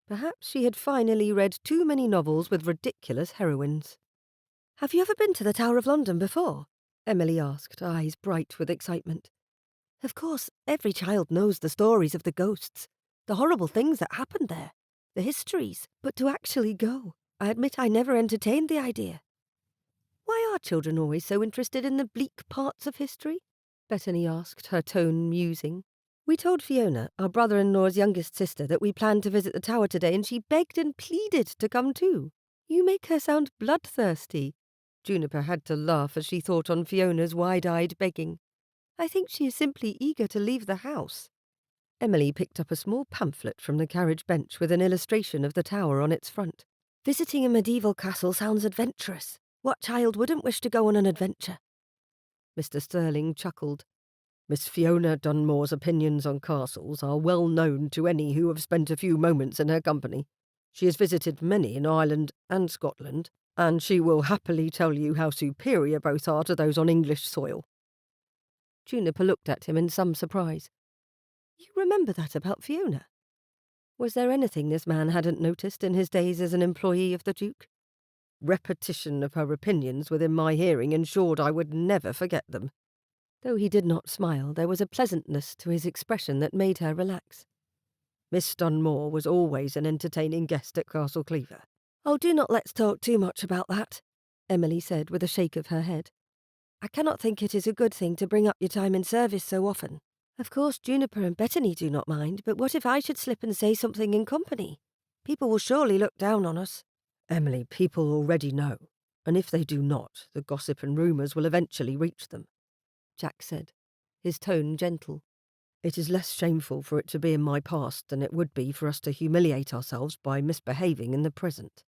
Perhaps she had finally read too many novels with ridiculous heroines. "Have you ever been to the Tower of London before?" Emily asked, eyes bright with excitement. "Of course, every child knows the stories of the ghosts, the horrible things that happened there, the histories, but to actually go, I admit I never entertained the idea." "Why are children always so interested in the bleak parts of history?" Bethany asked, her tone musing. "We told Fiona, our brother-in-law's youngest sister, that we planned to visit the Tower today, and she begged and pleaded to come too. You make her sound bloodthirsty." Juniper had to laugh as she thought on Fiona's wide-eyed begging. "I think she is simply eager to leave the house." Emily picked up a small pamphlet from the carriage bench with an illustration of the Tower on its front. "Visiting a medieval castle sounds adventurous. What child wouldn't wish to go on an adventure?" Mr. Sterling chuckled. "Miss Fiona Dunmore's opinions on castles are well known to any who have spent a few moments in her company. She has visited many in Ireland and Scotland, and she will happily tell you how superior both are to those on English soil." Juniper looked at him in some surprise. "You remember that about Fiona?" Was there anything this man hadn't noticed in his days as an employee of the Duke? Repetition of her opinions within my hearing ensured I would never forget them. Though he did not smile, there was a pleasantness to his expression that made her relax. Miss Dunmore was always an entertaining guest at Castle Cleaver. "Oh, do not let's talk too much about that," Emily said with a shake of her head. "I cannot think it is a good thing to bring up your time in service so often. Of course Juniper and Bethany do not mind, but what if I should slip and say something in company? People will surely look down on us." "Emily, people already know, and if they do not, the gossip and rumours will eventually reach them," Jack said. his tone gentle. It is less shameful for it to be in my past than it would be for us to humiliate ourselves by misbehaving in the present.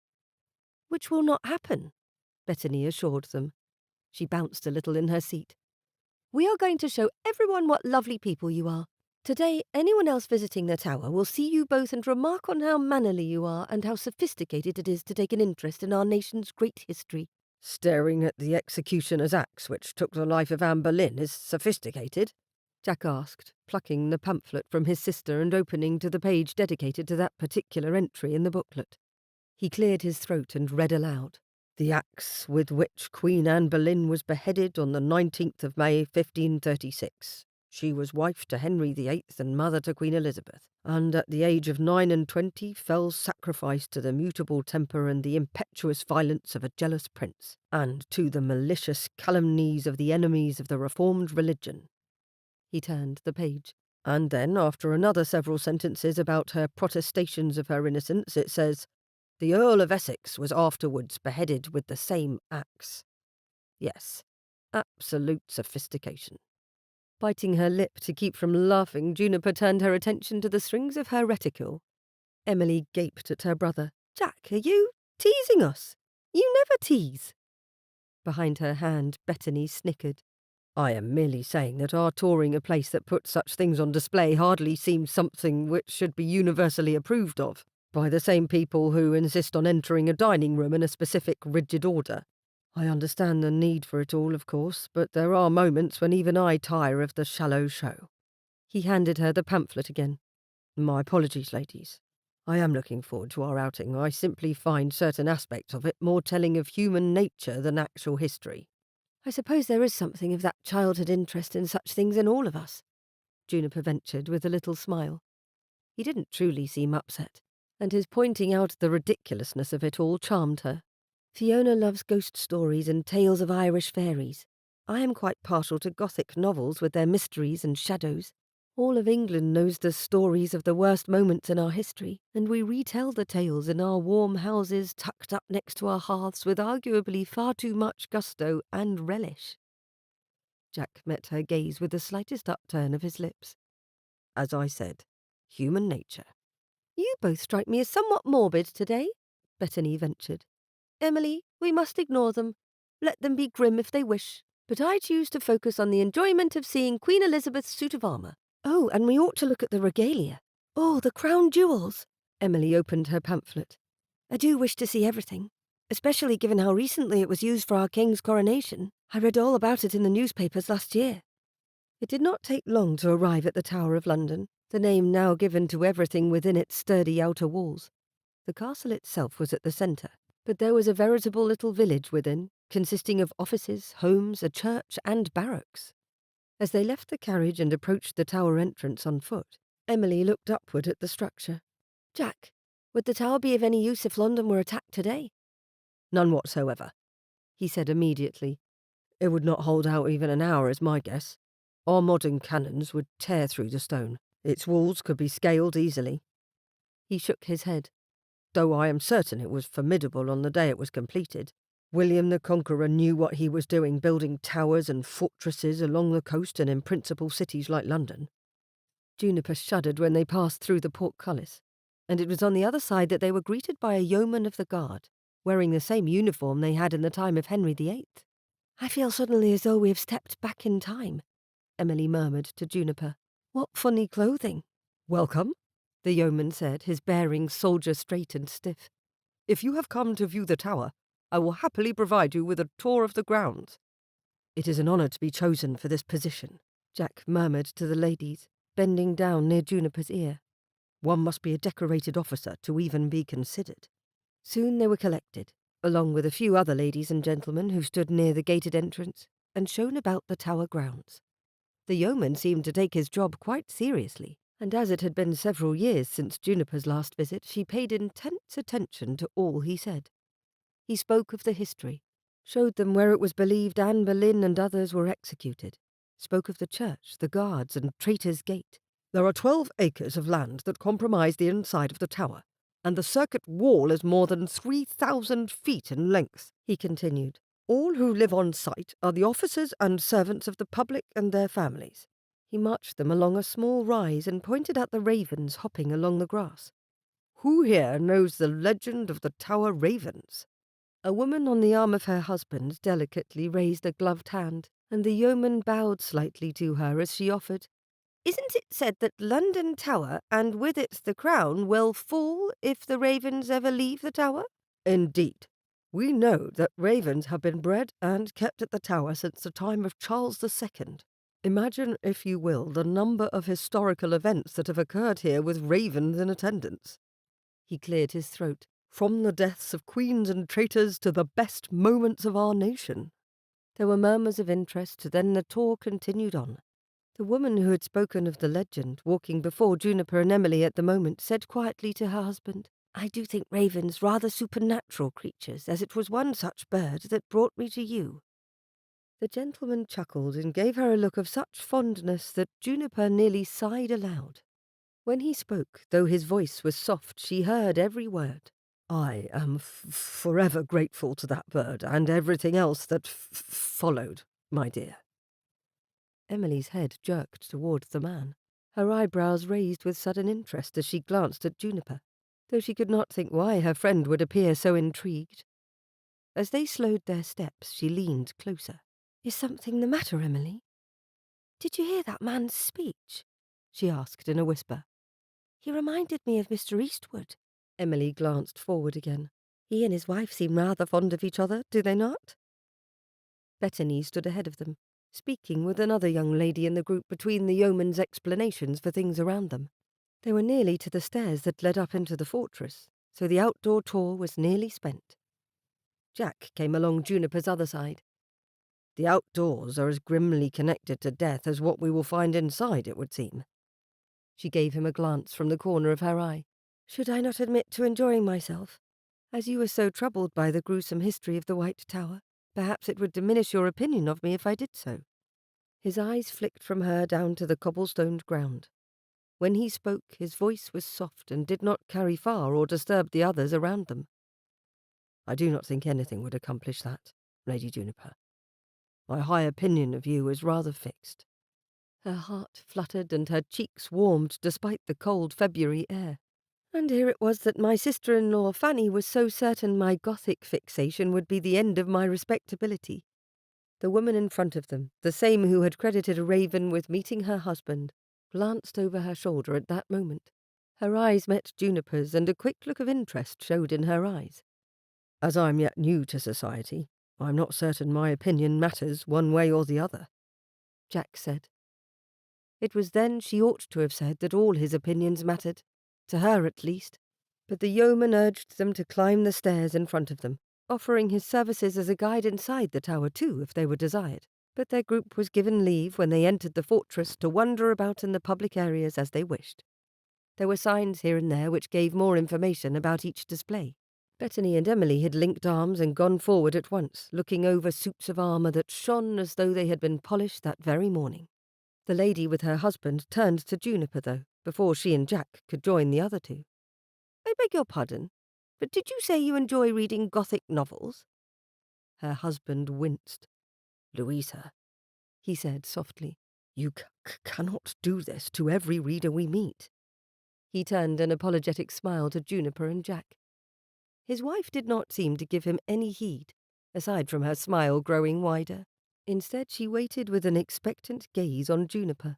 Which will not happen, Bethany assured them. She bounced a little in her seat. We are going to show everyone what lovely people you are. Today, anyone else visiting the tower will see you both and remark on how mannerly you are and how sophisticated it is to take an interest in our nation's great history. Staring at the executioner's axe which took the life of Anne Boleyn is sophisticated? Jack asked, plucking the pamphlet from his sister and opening to the page dedicated to that particular entry in the booklet. He cleared his throat and read aloud. The axe with which Queen Anne Boleyn was beheaded on the 19th of May, 1536. She was wife to Henry VIII and mother to Queen Elizabeth, and at the age of 29 fell sacrifice to the mutable temper and the impetuous violence of a jealous prince, and to the malicious calumnies of the enemies of the reformed religion. He turned the page. And then, after another several sentences about her protestations of her innocence, it says, the Earl of Essex was afterwards beheaded with the same axe. Yes, absolute sophistication. Biting her lip to keep from laughing, Juniper turned her attention to the strings of her reticule. Emily gaped at her brother. Jack, are you teasing us? You never tease. Behind her hand, Bethany snickered. I am merely saying that our touring a place that puts such things on display hardly seems something which should be universally approved of, by the same people who insist on entering a dining room in a specific rigid order. I understand the need for it all, of course, but there are moments when even I tire of the shallow show. He handed her the pamphlet again. My apologies, ladies. I am looking forward to our outing. I simply find certain aspects of it more telling of human nature than actual history. I suppose there is something of that childhood interest in such things in all of us, Juniper ventured with a little smile. He didn't truly seem upset, and his pointing out the ridiculousness of it all charmed her. Fiona loves ghost stories and tales of Irish fairies. I am quite partial to Gothic novels with their mysteries and shadows. All of England knows the stories of the worst moments in our history, and we retell the tales in our warm houses tucked up next to our hearths with arguably far too much gusto and relish. Jack met her gaze with the slightest upturn of his lips. As I said, human nature. You both strike me as somewhat morbid today, Bethany ventured. Emily, we must ignore them. Let them be grim if they wish. But I choose to focus on the enjoyment of seeing Queen Elizabeth's suit of armour. Oh, and we ought to look at the regalia. Oh, the crown jewels. Emily opened her pamphlet. I do wish to see everything, especially given how recently it was used for our king's coronation. I read all about it in the newspapers last year. It did not take long to arrive at the Tower of London, the name now given to everything within its sturdy outer walls. The castle itself was at the centre, but there was a veritable little village within, consisting of offices, homes, a church, and barracks. As they left the carriage and approached the tower entrance on foot, Emily looked upward at the structure. Jack, would the tower be of any use if London were attacked today? None whatsoever, he said immediately. It would not hold out even an hour, is my guess. Our modern cannons would tear through the stone. Its walls could be scaled easily. He shook his head. Though I am certain it was formidable on the day it was completed. William the Conqueror knew what he was doing, building towers and fortresses along the coast and in principal cities like London. Juniper shuddered when they passed through the portcullis, and it was on the other side that they were greeted by a yeoman of the guard, wearing the same uniform they had in the time of Henry VIII. I feel suddenly as though we have stepped back in time, Emily murmured to Juniper. What funny clothing. Welcome, the yeoman said, his bearing soldier straight and stiff. If you have come to view the tower, I will happily provide you with a tour of the grounds. It is an honour to be chosen for this position, Jack murmured to the ladies, bending down near Juniper's ear. One must be a decorated officer to even be considered. Soon they were collected, along with a few other ladies and gentlemen who stood near the gated entrance, and shown about the tower grounds. The yeoman seemed to take his job quite seriously, and as it had been several years since Juniper's last visit, she paid intense attention to all he said. He spoke of the history, showed them where it was believed Anne Boleyn and others were executed, spoke of the church, the guards, and Traitor's Gate. There are 12 acres of land that comprise the inside of the tower, and the circuit wall is more than 3,000 feet in length, he continued. All who live on site are the officers and servants of the public and their families. He marched them along a small rise and pointed at the ravens hopping along the grass. "Who here knows the legend of the Tower Ravens?" A woman on the arm of her husband delicately raised a gloved hand, and the yeoman bowed slightly to her as she offered, "Isn't it said that London Tower, and with it the crown, will fall if the ravens ever leave the tower?" "Indeed. We know that ravens have been bred and kept at the tower since the time of Charles II. Imagine, if you will, the number of historical events that have occurred here with ravens in attendance." He cleared his throat. "From the deaths of queens and traitors to the best moments of our nation." There were murmurs of interest, then the tour continued on. The woman who had spoken of the legend, walking before Juniper and Emily at the moment, said quietly to her husband, "I do think ravens rather supernatural creatures, as it was one such bird that brought me to you." The gentleman chuckled and gave her a look of such fondness that Juniper nearly sighed aloud. When he spoke, though his voice was soft, she heard every word. "I am forever grateful to that bird and everything else that followed, my dear." Emily's head jerked towards the man. Her eyebrows raised with sudden interest as she glanced at Juniper, though she could not think why her friend would appear so intrigued. As they slowed their steps, she leaned closer. "Is something the matter, Emily? Did you hear that man's speech?" she asked in a whisper. "He reminded me of Mr. Eastwood." Emily glanced forward again. "He and his wife seem rather fond of each other, do they not?" Bettany stood ahead of them, speaking with another young lady in the group between the yeoman's explanations for things around them. They were nearly to the stairs that led up into the fortress, so the outdoor tour was nearly spent. Jack came along Juniper's other side. "The outdoors are as grimly connected to death as what we will find inside, it would seem." She gave him a glance from the corner of her eye. "Should I not admit to enjoying myself? As you were so troubled by the gruesome history of the White Tower, perhaps it would diminish your opinion of me if I did so." His eyes flicked from her down to the cobblestoned ground. When he spoke, his voice was soft and did not carry far or disturb the others around them. "I do not think anything would accomplish that, Lady Juniper. My high opinion of you is rather fixed." Her heart fluttered and her cheeks warmed despite the cold February air. And here it was that my sister-in-law Fanny was so certain my Gothic fixation would be the end of my respectability. The woman in front of them, the same who had credited a raven with meeting her husband, glanced over her shoulder at that moment. Her eyes met Juniper's, and a quick look of interest showed in her eyes. "As I am yet new to society, I am not certain my opinion matters one way or the other," Jack said. It was then she ought to have said that all his opinions mattered, to her at least. But the yeoman urged them to climb the stairs in front of them, offering his services as a guide inside the tower too, if they were desired. But their group was given leave when they entered the fortress to wander about in the public areas as they wished. There were signs here and there which gave more information about each display. Bettany and Emily had linked arms and gone forward at once, looking over suits of armour that shone as though they had been polished that very morning. The lady with her husband turned to Juniper, though, before she and Jack could join the other two. "I beg your pardon, but did you say you enjoy reading Gothic novels?" Her husband winced. "Louisa," he said softly, "you cannot do this to every reader we meet." He turned an apologetic smile to Juniper and Jack. His wife did not seem to give him any heed, aside from her smile growing wider. Instead, she waited with an expectant gaze on Juniper.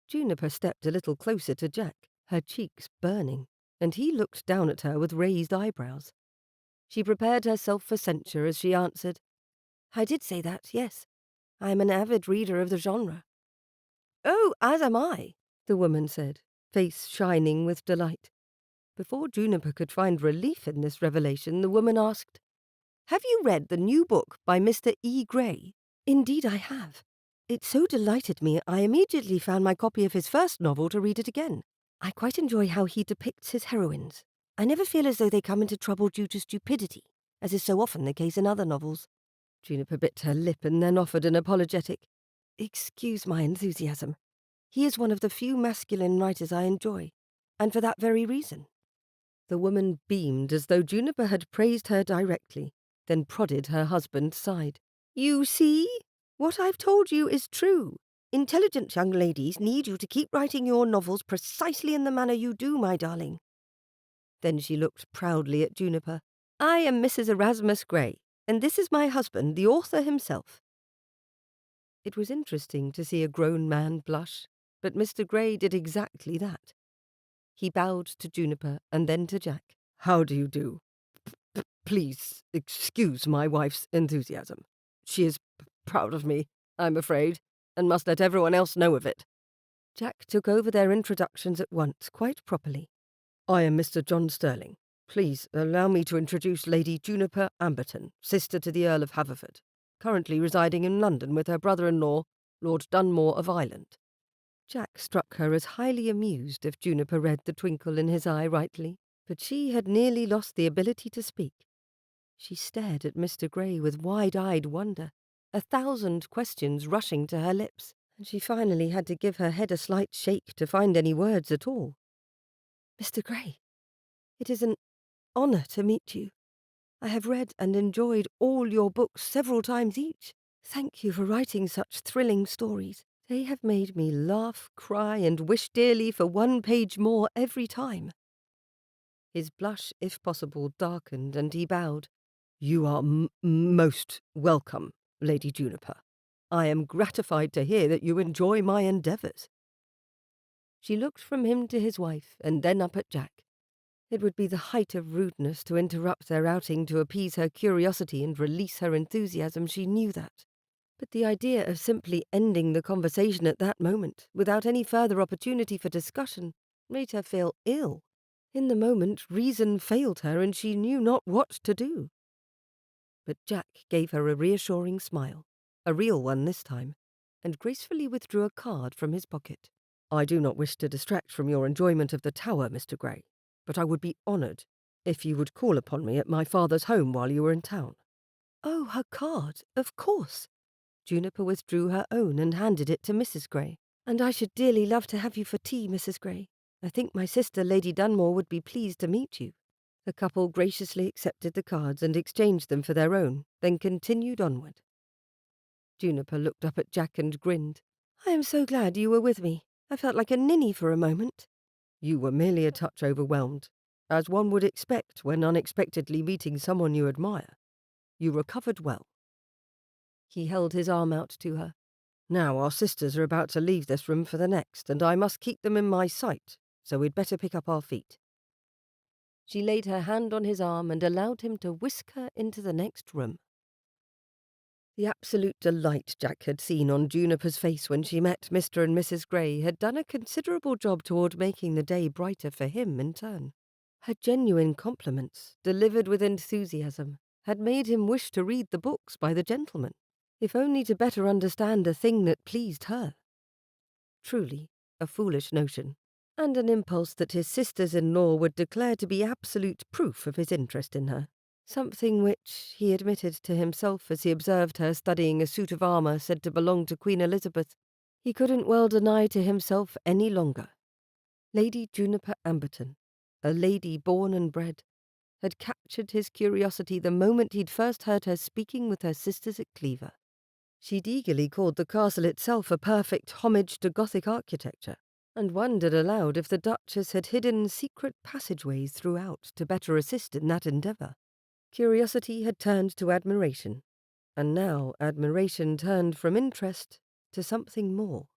Juniper stepped a little closer to Jack, her cheeks burning, and he looked down at her with raised eyebrows. She prepared herself for censure as she answered, "I did say that, yes. I am an avid reader of the genre." "Oh, as am I," the woman said, face shining with delight. Before Juniper could find relief in this revelation, the woman asked, "Have you read the new book by Mr. E. Grey?" "Indeed I have. It so delighted me I immediately found my copy of his first novel to read it again. I quite enjoy how he depicts his heroines. I never feel as though they come into trouble due to stupidity, as is so often the case in other novels." Juniper bit her lip and then offered an apologetic, "Excuse my enthusiasm. He is one of the few masculine writers I enjoy, and for that very reason." The woman beamed as though Juniper had praised her directly, then prodded her husband's side. "You see? What I've told you is true. Intelligent young ladies need you to keep writing your novels precisely in the manner you do, my darling." Then she looked proudly at Juniper. "I am Mrs. Erasmus Gray, and this is my husband, the author himself." It was interesting to see a grown man blush, but Mr. Gray did exactly that. He bowed to Juniper and then to Jack. "How do you do? Please excuse my wife's enthusiasm. She is proud of me, I'm afraid, and must let everyone else know of it." Jack took over their introductions at once, quite properly. "I am Mr. John Sterling. Please allow me to introduce Lady Juniper Amberton, sister to the Earl of Haverford, currently residing in London with her brother-in-law, Lord Dunmore of Ireland." Jack struck her as highly amused if Juniper read the twinkle in his eye rightly, but she had nearly lost the ability to speak. She stared at Mr. Gray with wide-eyed wonder, 1,000 questions rushing to her lips, and she finally had to give her head a slight shake to find any words at all. "Mr. Gray, it is an honour to meet you. I have read and enjoyed all your books several times each. Thank you for writing such thrilling stories. They have made me laugh, cry, and wish dearly for one page more every time." His blush, if possible, darkened, and he bowed. "You are most welcome, Lady Juniper. I am gratified to hear that you enjoy my endeavours." She looked from him to his wife, and then up at Jack. It would be the height of rudeness to interrupt their outing to appease her curiosity and release her enthusiasm, she knew that. But the idea of simply ending the conversation at that moment, without any further opportunity for discussion, made her feel ill. In the moment, reason failed her, and she knew not what to do. But Jack gave her a reassuring smile, a real one this time, and gracefully withdrew a card from his pocket. "I do not wish to distract from your enjoyment of the tower, Mr. Gray, but I would be honoured if you would call upon me at my father's home while you were in town." "Oh, her card, of course." Juniper withdrew her own and handed it to Mrs. Gray. "And I should dearly love to have you for tea, Mrs. Gray. I think my sister, Lady Dunmore, would be pleased to meet you." The couple graciously accepted the cards and exchanged them for their own, then continued onward. Juniper looked up at Jack and grinned. "I am so glad you were with me. I felt like a ninny for a moment." "You were merely a touch overwhelmed, as one would expect when unexpectedly meeting someone you admire. You recovered well." He held his arm out to her. "Now our sisters are about to leave this room for the next, and I must keep them in my sight, so we'd better pick up our feet." She laid her hand on his arm and allowed him to whisk her into the next room. The absolute delight Jack had seen on Juniper's face when she met Mr. and Mrs. Gray had done a considerable job toward making the day brighter for him in turn. Her genuine compliments, delivered with enthusiasm, had made him wish to read the books by the gentleman, if only to better understand a thing that pleased her. Truly, a foolish notion, and an impulse that his sisters-in-law would declare to be absolute proof of his interest in her. Something which, he admitted to himself as he observed her studying a suit of armour said to belong to Queen Elizabeth, he couldn't well deny to himself any longer. Lady Juniper Amberton, a lady born and bred, had captured his curiosity the moment he'd first heard her speaking with her sisters at Cleaver. She'd eagerly called the castle itself a perfect homage to Gothic architecture, and wondered aloud if the Duchess had hidden secret passageways throughout to better assist in that endeavour. Curiosity had turned to admiration, and now admiration turned from interest to something more.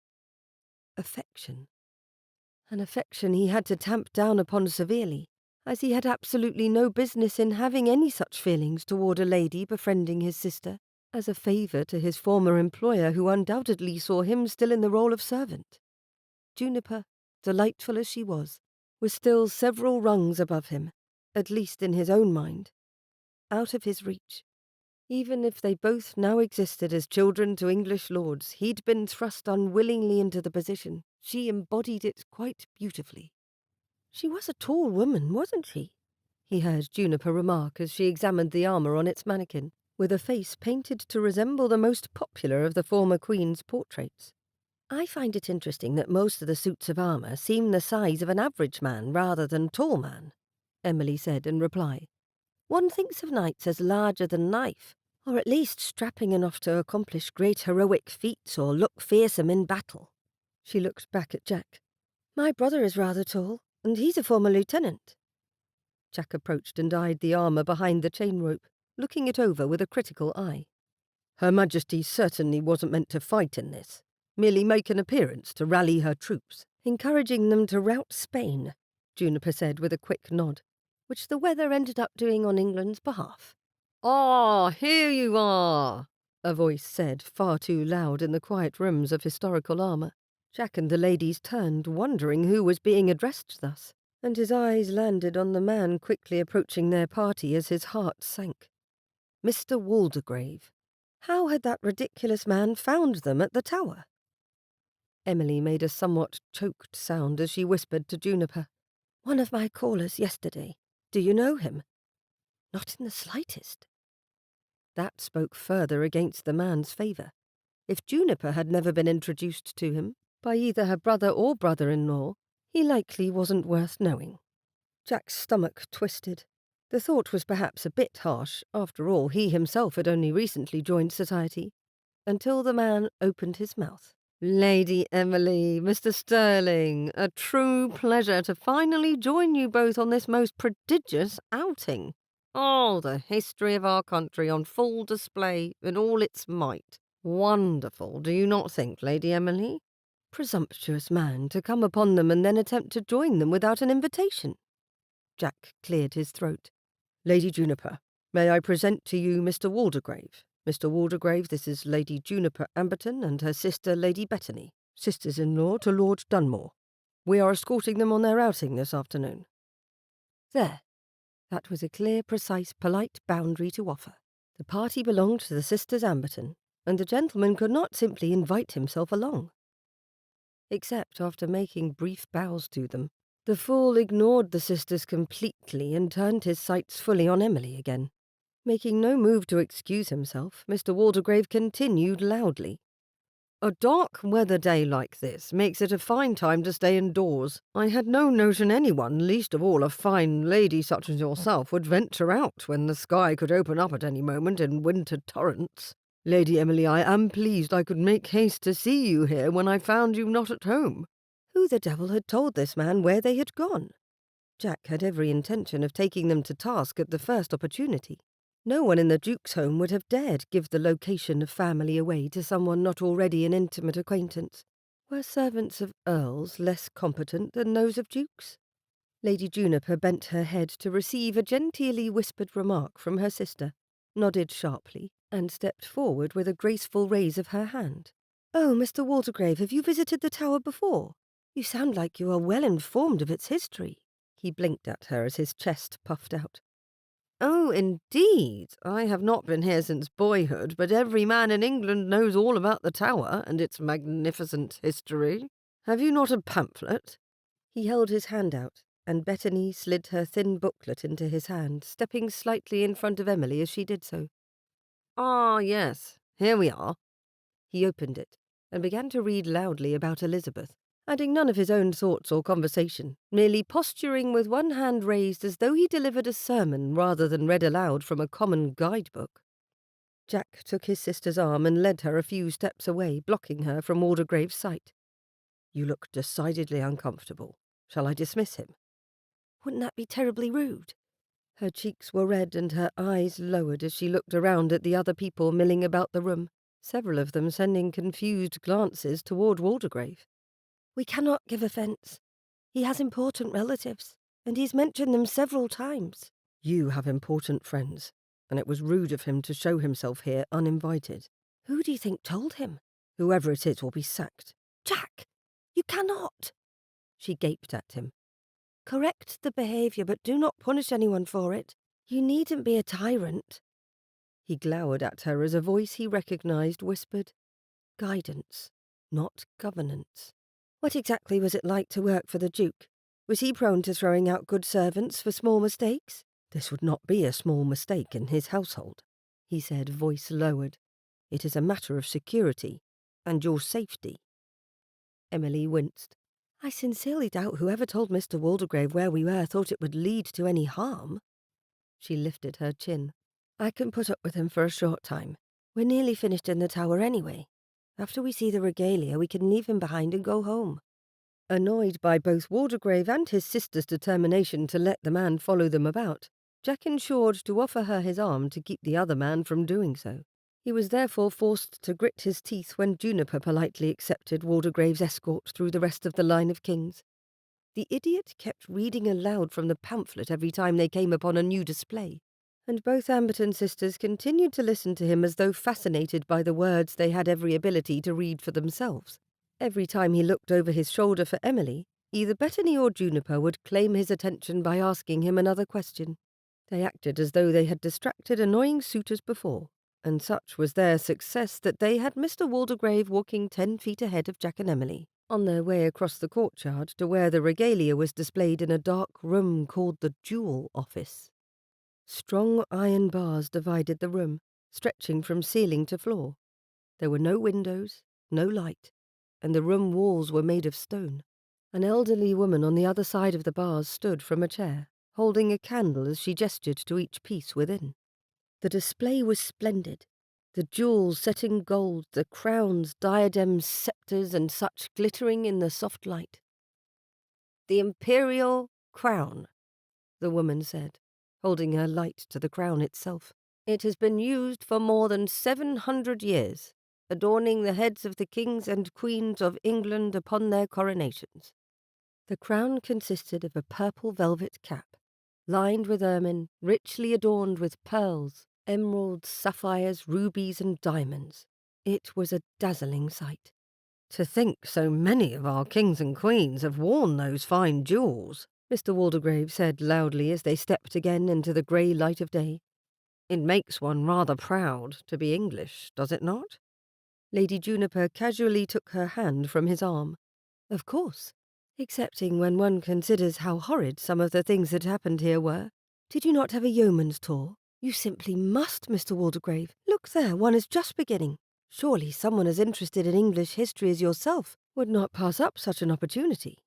Affection. An affection he had to tamp down upon severely, as he had absolutely no business in having any such feelings toward a lady befriending his sister, as a favour to his former employer who undoubtedly saw him still in the role of servant. Juniper, delightful as she was still several rungs above him, at least in his own mind, out of his reach. Even if they both now existed as children to English lords, he'd been thrust unwillingly into the position. She embodied it quite beautifully. "She was a tall woman, wasn't she?" he heard Juniper remark as she examined the armour on its mannequin, with a face painted to resemble the most popular of the former Queen's portraits. "I find it interesting that most of the suits of armour seem the size of an average man rather than tall man," Emily said in reply. "One thinks of knights as larger than life, Or at least strapping enough to accomplish great heroic feats or look fearsome in battle. She looked back at Jack. My brother is rather tall, and he's a former lieutenant. Jack approached and eyed the armour behind the chain rope, looking it over with a critical eye. Her Majesty certainly wasn't meant to fight in this, merely make an appearance to rally her troops, encouraging them to rout Spain, Juniper said with a quick nod, which the weather ended up doing on England's behalf. "Ah, here you are," a voice said, far too loud in the quiet rooms of historical armour. Jack and the ladies turned, wondering who was being addressed thus, and his eyes landed on the man quickly approaching their party as his heart sank. Mr. Waldegrave. How had that ridiculous man found them at the tower? Emily made a somewhat choked sound as she whispered to Juniper. One of my callers yesterday. Do you know him? Not in the slightest. That spoke further against the man's favour. If Juniper had never been introduced to him, by either her brother or brother-in-law, he likely wasn't worth knowing. Jack's stomach twisted. The thought was perhaps a bit harsh. After all, he himself had only recently joined society, until the man opened his mouth. Lady Emily, Mr. Sterling, a true pleasure to finally join you both on this most prodigious outing. Oh, the history of our country on full display in all its might. Wonderful, do you not think, Lady Emily? Presumptuous man to come upon them and then attempt to join them without an invitation. Jack cleared his throat. Lady Juniper, may I present to you Mr. Waldegrave? Mr. Waldegrave, this is Lady Juniper Amberton and her sister Lady Bettany, sisters-in-law to Lord Dunmore. We are escorting them on their outing this afternoon. There. That was a clear, precise, polite boundary to offer. The party belonged to the sisters Amberton, and the gentleman could not simply invite himself along. Except after making brief bows to them, the fool ignored the sisters completely and turned his sights fully on Emily again. Making no move to excuse himself, Mr. Waldegrave continued loudly. A dark weather day like this makes it a fine time to stay indoors. I had no notion anyone, least of all a fine lady such as yourself, would venture out when the sky could open up at any moment in winter torrents. Lady Emily, I am pleased I could make haste to see you here when I found you not at home. Who the devil had told this man where they had gone? Jack had every intention of taking them to task at the first opportunity. No one in the Duke's home would have dared give the location of family away to someone not already an intimate acquaintance. Were servants of earls less competent than those of dukes? Lady Juniper bent her head to receive a genteelly whispered remark from her sister, nodded sharply, and stepped forward with a graceful raise of her hand. Oh, Mr. Waldegrave, have you visited the tower before? You sound like you are well informed of its history. He blinked at her as his chest puffed out. Oh, indeed. I have not been here since boyhood, but every man in England knows all about the tower and its magnificent history. Have you not a pamphlet? He held his hand out, and Bettany slid her thin booklet into his hand, stepping slightly in front of Emily as she did so. Ah, yes, here we are. He opened it, and began to read loudly about Elizabeth, adding none of his own thoughts or conversation, merely posturing with one hand raised as though he delivered a sermon rather than read aloud from a common guidebook. Jack took his sister's arm and led her a few steps away, blocking her from Waldegrave's sight. You look decidedly uncomfortable. Shall I dismiss him? Wouldn't that be terribly rude? Her cheeks were red and her eyes lowered as she looked around at the other people milling about the room, several of them sending confused glances toward Waldegrave. We cannot give offence. He has important relatives, and he's mentioned them several times. You have important friends, and it was rude of him to show himself here uninvited. Who do you think told him? Whoever it is will be sacked. Jack, you cannot. She gaped at him. Correct the behaviour, but do not punish anyone for it. You needn't be a tyrant. He glowered at her as a voice he recognised whispered, Guidance, not governance. What exactly was it like to work for the Duke? Was he prone to throwing out good servants for small mistakes? This would not be a small mistake in his household, he said, voice lowered. It is a matter of security, and your safety. Emily winced. I sincerely doubt whoever told Mr. Waldegrave where we were thought it would lead to any harm. She lifted her chin. I can put up with him for a short time. We're nearly finished in the tower anyway. After we see the regalia, we can leave him behind and go home." Annoyed by both Waldegrave and his sister's determination to let the man follow them about, Jack ensured to offer her his arm to keep the other man from doing so. He was therefore forced to grit his teeth when Juniper politely accepted Waldegrave's escort through the rest of the line of kings. The idiot kept reading aloud from the pamphlet every time they came upon a new display, and both Amberton sisters continued to listen to him as though fascinated by the words they had every ability to read for themselves. Every time he looked over his shoulder for Emily, either Bettany or Juniper would claim his attention by asking him another question. They acted as though they had distracted annoying suitors before, and such was their success that they had Mr. Waldegrave walking 10 feet ahead of Jack and Emily, on their way across the courtyard to where the regalia was displayed in a dark room called the Jewel Office. Strong iron bars divided the room, stretching from ceiling to floor. There were no windows, no light, and the room walls were made of stone. An elderly woman on the other side of the bars stood from a chair, holding a candle as she gestured to each piece within. The display was splendid. The jewels set in gold, the crowns, diadems, sceptres, and such glittering in the soft light. "The imperial crown," the woman said, holding her light to the crown itself. "It has been used for more than 700 years, adorning the heads of the kings and queens of England upon their coronations." The crown consisted of a purple velvet cap, lined with ermine, richly adorned with pearls, emeralds, sapphires, rubies, and diamonds. It was a dazzling sight. "To think so many of our kings and queens have worn those fine jewels," Mr. Waldegrave said loudly as they stepped again into the grey light of day. "It makes one rather proud to be English, does it not?" Lady Juniper casually took her hand from his arm. "Of course, excepting when one considers how horrid some of the things that happened here were. Did you not have a yeoman's tour? You simply must, Mr. Waldegrave. Look there, one is just beginning. Surely someone as interested in English history as yourself would not pass up such an opportunity."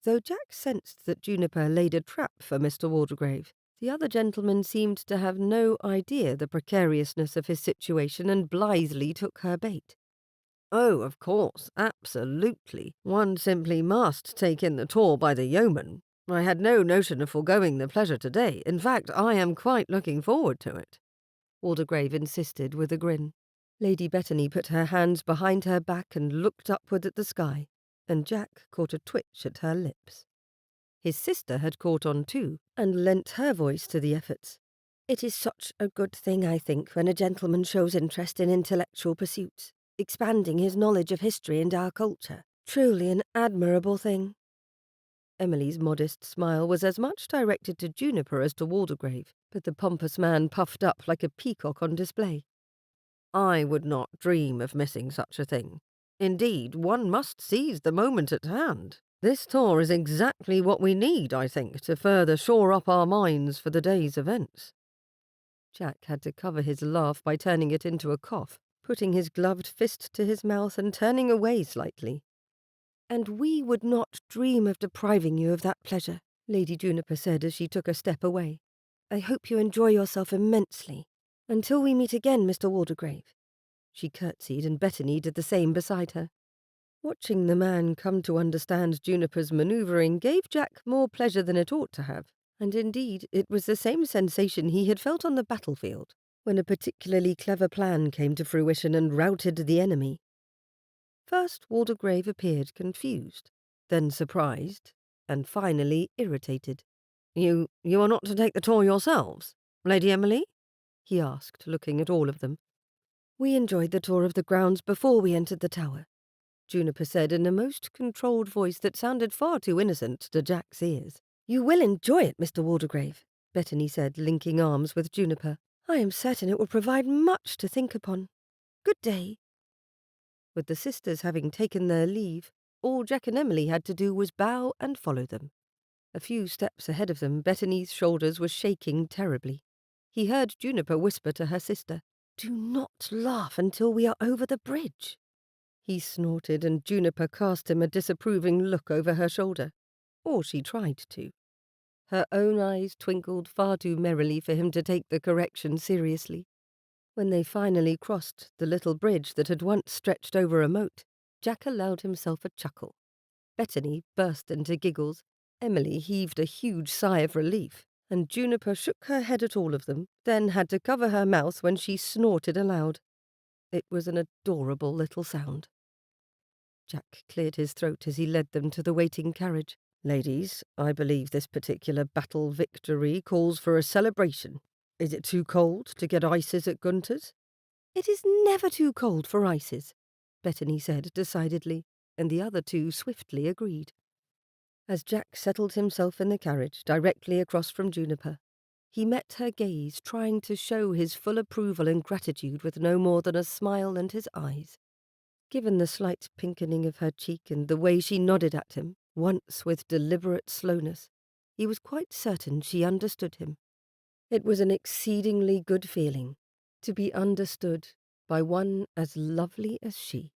Though Jack sensed that Juniper laid a trap for Mr. Waldegrave, the other gentleman seemed to have no idea the precariousness of his situation and blithely took her bait. "Oh, of course, absolutely. One simply must take in the tour by the yeoman. I had no notion of foregoing the pleasure today. In fact, I am quite looking forward to it," Waldegrave insisted with a grin. Lady Bettany put her hands behind her back and looked upward at the sky, and Jack caught a twitch at her lips. His sister had caught on too, and lent her voice to the efforts. "It is such a good thing, I think, when a gentleman shows interest in intellectual pursuits, expanding his knowledge of history and our culture. Truly an admirable thing." Emily's modest smile was as much directed to Juniper as to Waldegrave, but the pompous man puffed up like a peacock on display. "I would not dream of missing such a thing. Indeed, one must seize the moment at hand. This tour is exactly what we need, I think, to further shore up our minds for the day's events." Jack had to cover his laugh by turning it into a cough, putting his gloved fist to his mouth and turning away slightly. "And we would not dream of depriving you of that pleasure," Lady Juniper said as she took a step away. "I hope you enjoy yourself immensely. Until we meet again, Mr. Waldegrave." She curtsied, and Bettany did the same beside her. Watching the man come to understand Juniper's manoeuvring gave Jack more pleasure than it ought to have, and indeed it was the same sensation he had felt on the battlefield, when a particularly clever plan came to fruition and routed the enemy. First Waldegrave appeared confused, then surprised, and finally irritated. You are not to take the tour yourselves, Lady Emily?" he asked, looking at all of them. "We enjoyed the tour of the grounds before we entered the tower," Juniper said in a most controlled voice that sounded far too innocent to Jack's ears. "You will enjoy it, Mr. Waldegrave," Bettany said, linking arms with Juniper. "I am certain it will provide much to think upon. Good day." With the sisters having taken their leave, all Jack and Emily had to do was bow and follow them. A few steps ahead of them, Bettany's shoulders were shaking terribly. He heard Juniper whisper to her sister, "Do not laugh until we are over the bridge." He snorted, and Juniper cast him a disapproving look over her shoulder. Or she tried to. Her own eyes twinkled far too merrily for him to take the correction seriously. When they finally crossed the little bridge that had once stretched over a moat, Jack allowed himself a chuckle. Bethany burst into giggles, Emily heaved a huge sigh of relief, and Juniper shook her head at all of them, then had to cover her mouth when she snorted aloud. It was an adorable little sound. Jack cleared his throat as he led them to the waiting carriage. "Ladies, I believe this particular battle victory calls for a celebration. Is it too cold to get ices at Gunter's?" "It is never too cold for ices," Bethany said decidedly, and the other two swiftly agreed. As Jack settled himself in the carriage directly across from Juniper, he met her gaze, trying to show his full approval and gratitude with no more than a smile in his eyes. Given the slight pinkening of her cheek and the way she nodded at him, once with deliberate slowness, he was quite certain she understood him. It was an exceedingly good feeling to be understood by one as lovely as she.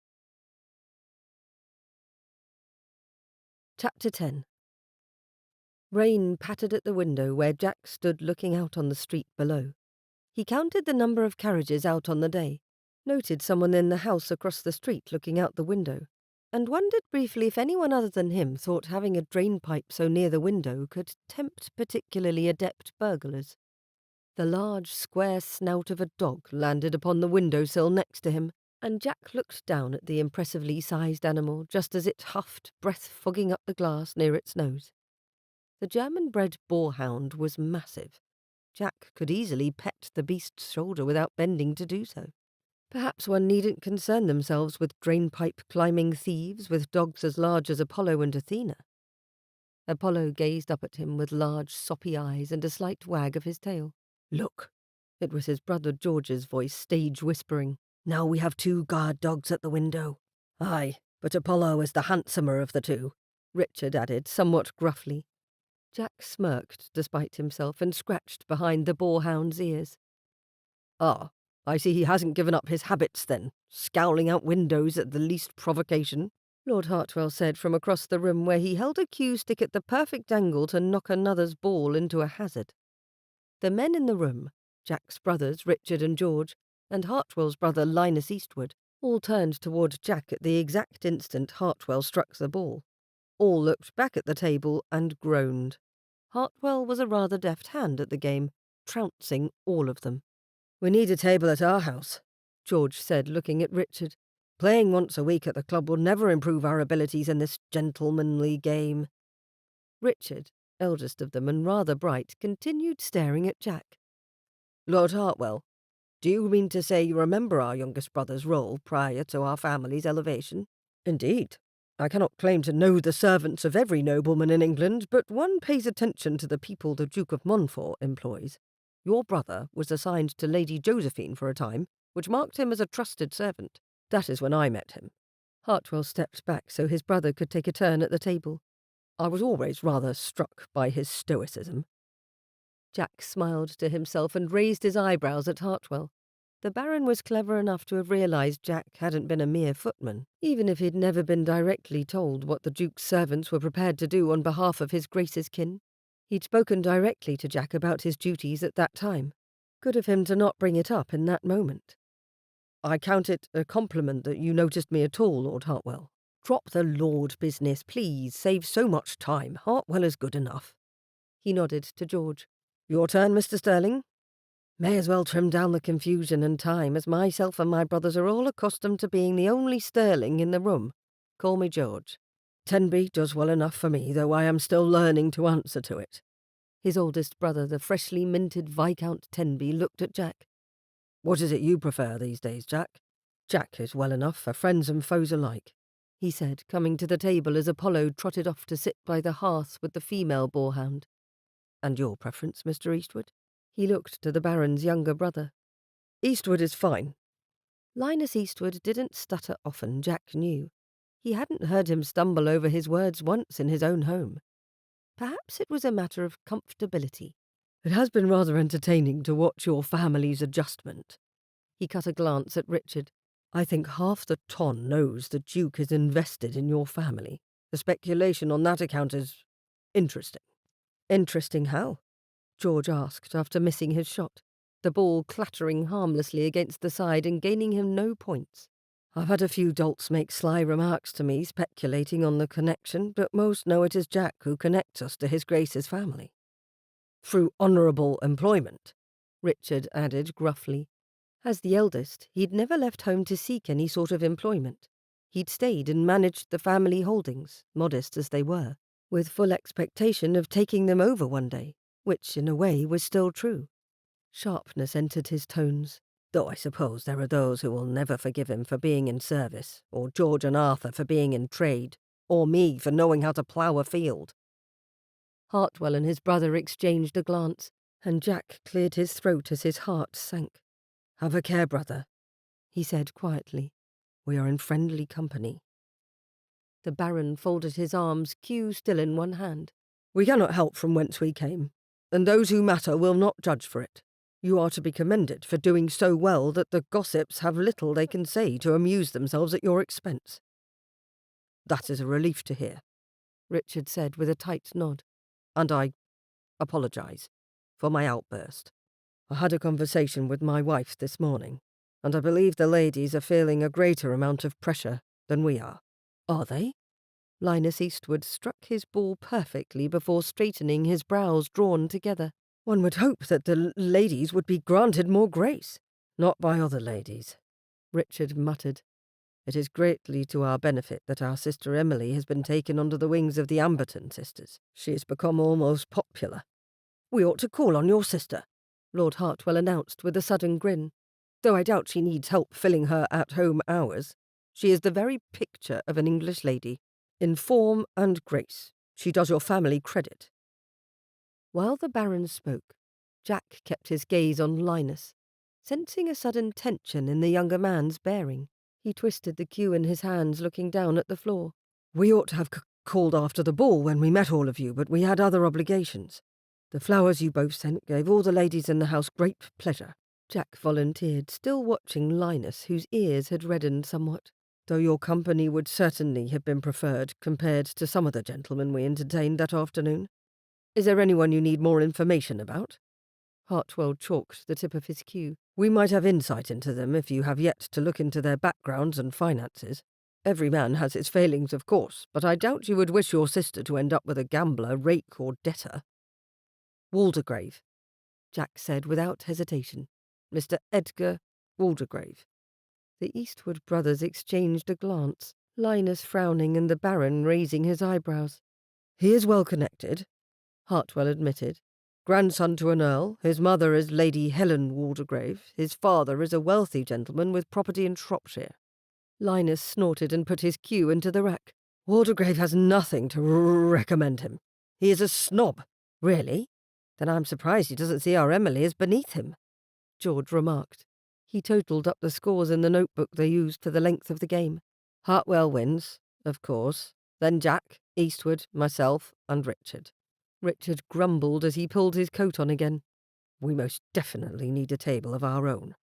Chapter 10. Rain pattered at the window where Jack stood looking out on the street below. He counted the number of carriages out on the day, noted someone in the house across the street looking out the window, and wondered briefly if anyone other than him thought having a drainpipe so near the window could tempt particularly adept burglars. The large, square snout of a dog landed upon the window-sill next to him, and Jack looked down at the impressively sized animal just as it huffed, breath fogging up the glass near its nose. The German-bred boarhound was massive. Jack could easily pet the beast's shoulder without bending to do so. Perhaps one needn't concern themselves with drainpipe-climbing thieves with dogs as large as Apollo and Athena. Apollo gazed up at him with large, soppy eyes and a slight wag of his tail. "Look!" It was his brother George's voice, stage whispering. "Now we have 2 guard dogs at the window." "Aye, but Apollo is the handsomer of the 2, Richard added, somewhat gruffly. Jack smirked despite himself and scratched behind the boarhound's ears. "Ah, I see he hasn't given up his habits then, scowling out windows at the least provocation," Lord Hartwell said from across the room, where he held a cue stick at the perfect angle to knock another's ball into a hazard. The men in the room, Jack's brothers Richard and George, and Hartwell's brother Linus Eastwood, all turned toward Jack at the exact instant Hartwell struck the ball. All looked back at the table and groaned. Hartwell was a rather deft hand at the game, trouncing all of them. "We need a table at our house," George said, looking at Richard. "Playing once a week at the club will never improve our abilities in this gentlemanly game." Richard, eldest of them and rather bright, continued staring at Jack. "Lord Hartwell, do you mean to say you remember our youngest brother's role prior to our family's elevation?" "Indeed. I cannot claim to know the servants of every nobleman in England, but one pays attention to the people the Duke of Montfort employs. Your brother was assigned to Lady Josephine for a time, which marked him as a trusted servant. That is when I met him." Hartwell stepped back so his brother could take a turn at the table. "I was always rather struck by his stoicism." Jack smiled to himself and raised his eyebrows at Hartwell. The Baron was clever enough to have realised Jack hadn't been a mere footman, even if he'd never been directly told what the Duke's servants were prepared to do on behalf of his Grace's kin. He'd spoken directly to Jack about his duties at that time. Good of him to not bring it up in that moment. "I count it a compliment that you noticed me at all, Lord Hartwell." "Drop the Lord business, please. Saves so much time. Hartwell is good enough." He nodded to George. "Your turn, Mr. Sterling." "May as well trim down the confusion and time, as myself and my brothers are all accustomed to being the only Sterling in the room. Call me George. Tenby does well enough for me, though I am still learning to answer to it." His oldest brother, the freshly minted Viscount Tenby, looked at Jack. "What is it you prefer these days, Jack?" "Jack is well enough for friends and foes alike," he said, coming to the table as Apollo trotted off to sit by the hearth with the female boarhound. "And your preference, Mr. Eastwood?" He looked to the Baron's younger brother. "Eastwood is fine." Linus Eastwood didn't stutter often, Jack knew. He hadn't heard him stumble over his words once in his own home. Perhaps it was a matter of comfortability. "It has been rather entertaining to watch your family's adjustment." He cut a glance at Richard. "I think half the ton knows the Duke is invested in your family. The speculation on that account is interesting." Interesting how? George asked after missing his shot, the ball clattering harmlessly against the side and gaining him no points. I've had a few dolts make sly remarks to me speculating on the connection, but most know it is Jack who connects us to his Grace's family. Through honourable employment, Richard added gruffly. As the eldest, he'd never left home to seek any sort of employment. He'd stayed and managed the family holdings, modest as they were, with full expectation of taking them over one day, which in a way was still true. Sharpness entered his tones, though I suppose there are those who will never forgive him for being in service, or George and Arthur for being in trade, or me for knowing how to plough a field. Hartwell and his brother exchanged a glance, and Jack cleared his throat as his heart sank. "Have a care, brother," he said quietly. "We are in friendly company." The Baron folded his arms, cue still in one hand. "We cannot help from whence we came, and those who matter will not judge for it. You are to be commended for doing so well that the gossips have little they can say to amuse themselves at your expense." "That is a relief to hear," Richard said with a tight nod. "And I apologize for my outburst. I had a conversation with my wife this morning, and I believe the ladies are feeling a greater amount of pressure than we are." "Are they?" Linus Eastwood struck his ball perfectly before straightening, his brows drawn together. "One would hope that the ladies would be granted more grace." "Not by other ladies," Richard muttered. "It is greatly to our benefit that our sister Emily has been taken under the wings of the Amberton sisters. She has become almost popular." "We ought to call on your sister," Lord Hartwell announced with a sudden grin, "though I doubt she needs help filling her at-home hours. She is the very picture of an English lady, in form and grace. She does your family credit." While the Baron spoke, Jack kept his gaze on Linus, sensing a sudden tension in the younger man's bearing. He twisted the cue in his hands, looking down at the floor. "We ought to have called after the ball when we met all of you, but we had other obligations. The flowers you both sent gave all the ladies in the house great pleasure," Jack volunteered, still watching Linus, whose ears had reddened somewhat. "Though your company would certainly have been preferred compared to some of the gentlemen we entertained that afternoon. Is there anyone you need more information about?" Hartwell chalked the tip of his cue. "We might have insight into them if you have yet to look into their backgrounds and finances. Every man has his failings, of course, but I doubt you would wish your sister to end up with a gambler, rake, or debtor." "Waldegrave," Jack said without hesitation. "Mr. Edgar Waldegrave." The Eastwood brothers exchanged a glance, Linus frowning and the Baron raising his eyebrows. "He is well connected," Hartwell admitted. "Grandson to an earl, his mother is Lady Helen Waldegrave, his father is a wealthy gentleman with property in Shropshire." Linus snorted and put his cue into the rack. "Waldegrave has nothing to recommend him. He is a snob." "Really? Then I'm surprised he doesn't see our Emily as beneath him," George remarked. He totalled up the scores in the notebook they used for the length of the game. "Hartwell wins, of course. Then Jack, Eastwood, myself, and Richard." Richard grumbled as he pulled his coat on again. "We most definitely need a table of our own."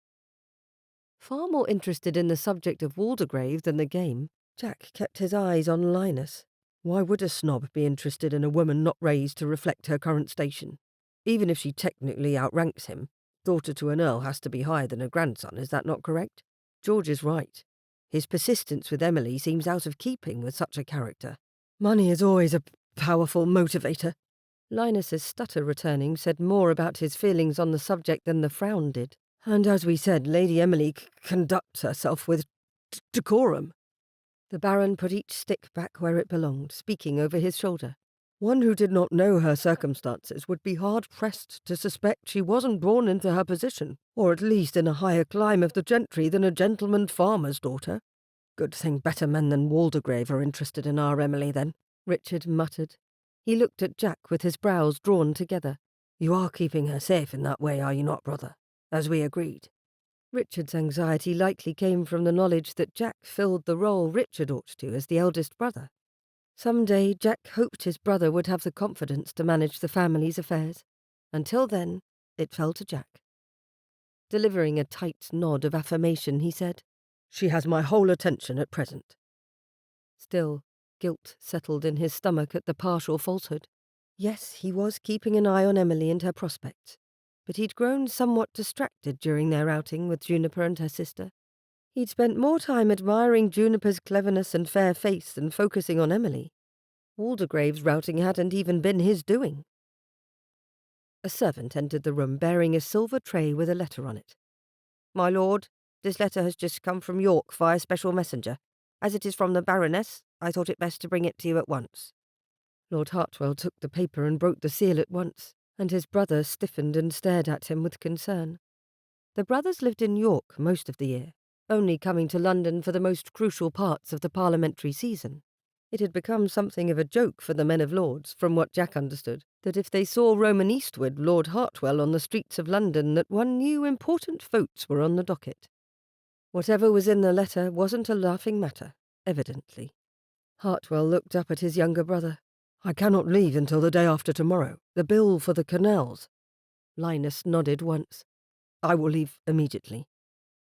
Far more interested in the subject of Waldegrave than the game, Jack kept his eyes on Linus. Why would a snob be interested in a woman not raised to reflect her current station? Even if she technically outranks him, daughter to an earl has to be higher than a grandson, is that not correct? George is right. His persistence with Emily seems out of keeping with such a character. "Money is always a powerful motivator." Linus's stutter returning said more about his feelings on the subject than the frown did. "And as we said, Lady Emily conducts herself with decorum." The Baron put each stick back where it belonged, speaking over his shoulder. "One who did not know her circumstances would be hard-pressed to suspect she wasn't born into her position, or at least in a higher clime of the gentry than a gentleman farmer's daughter." "Good thing better men than Waldegrave are interested in our Emily, then," Richard muttered. He looked at Jack with his brows drawn together. "You are keeping her safe in that way, are you not, brother? As we agreed." Richard's anxiety likely came from the knowledge that Jack filled the role Richard ought to as the eldest brother. Some day Jack hoped his brother would have the confidence to manage the family's affairs. Until then, it fell to Jack. Delivering a tight nod of affirmation, he said, "She has my whole attention at present." Still, guilt settled in his stomach at the partial falsehood. Yes, he was keeping an eye on Emily and her prospects, but he'd grown somewhat distracted during their outing with Juniper and her sister. He'd spent more time admiring Juniper's cleverness and fair face than focusing on Emily. Waldegrave's routing hadn't even been his doing. A servant entered the room bearing a silver tray with a letter on it. "My lord, this letter has just come from York via special messenger. As it is from the Baroness, I thought it best to bring it to you at once." Lord Hartwell took the paper and broke the seal at once, and his brother stiffened and stared at him with concern. The brothers lived in York most of the year, only coming to London for the most crucial parts of the parliamentary season. It had become something of a joke for the men of Lords, from what Jack understood, that if they saw Roman Eastward Lord Hartwell on the streets of London, that one knew important votes were on the docket. Whatever was in the letter wasn't a laughing matter, evidently. Hartwell looked up at his younger brother. "I cannot leave until the day after tomorrow. The bill for the canals." Linus nodded once. "I will leave immediately."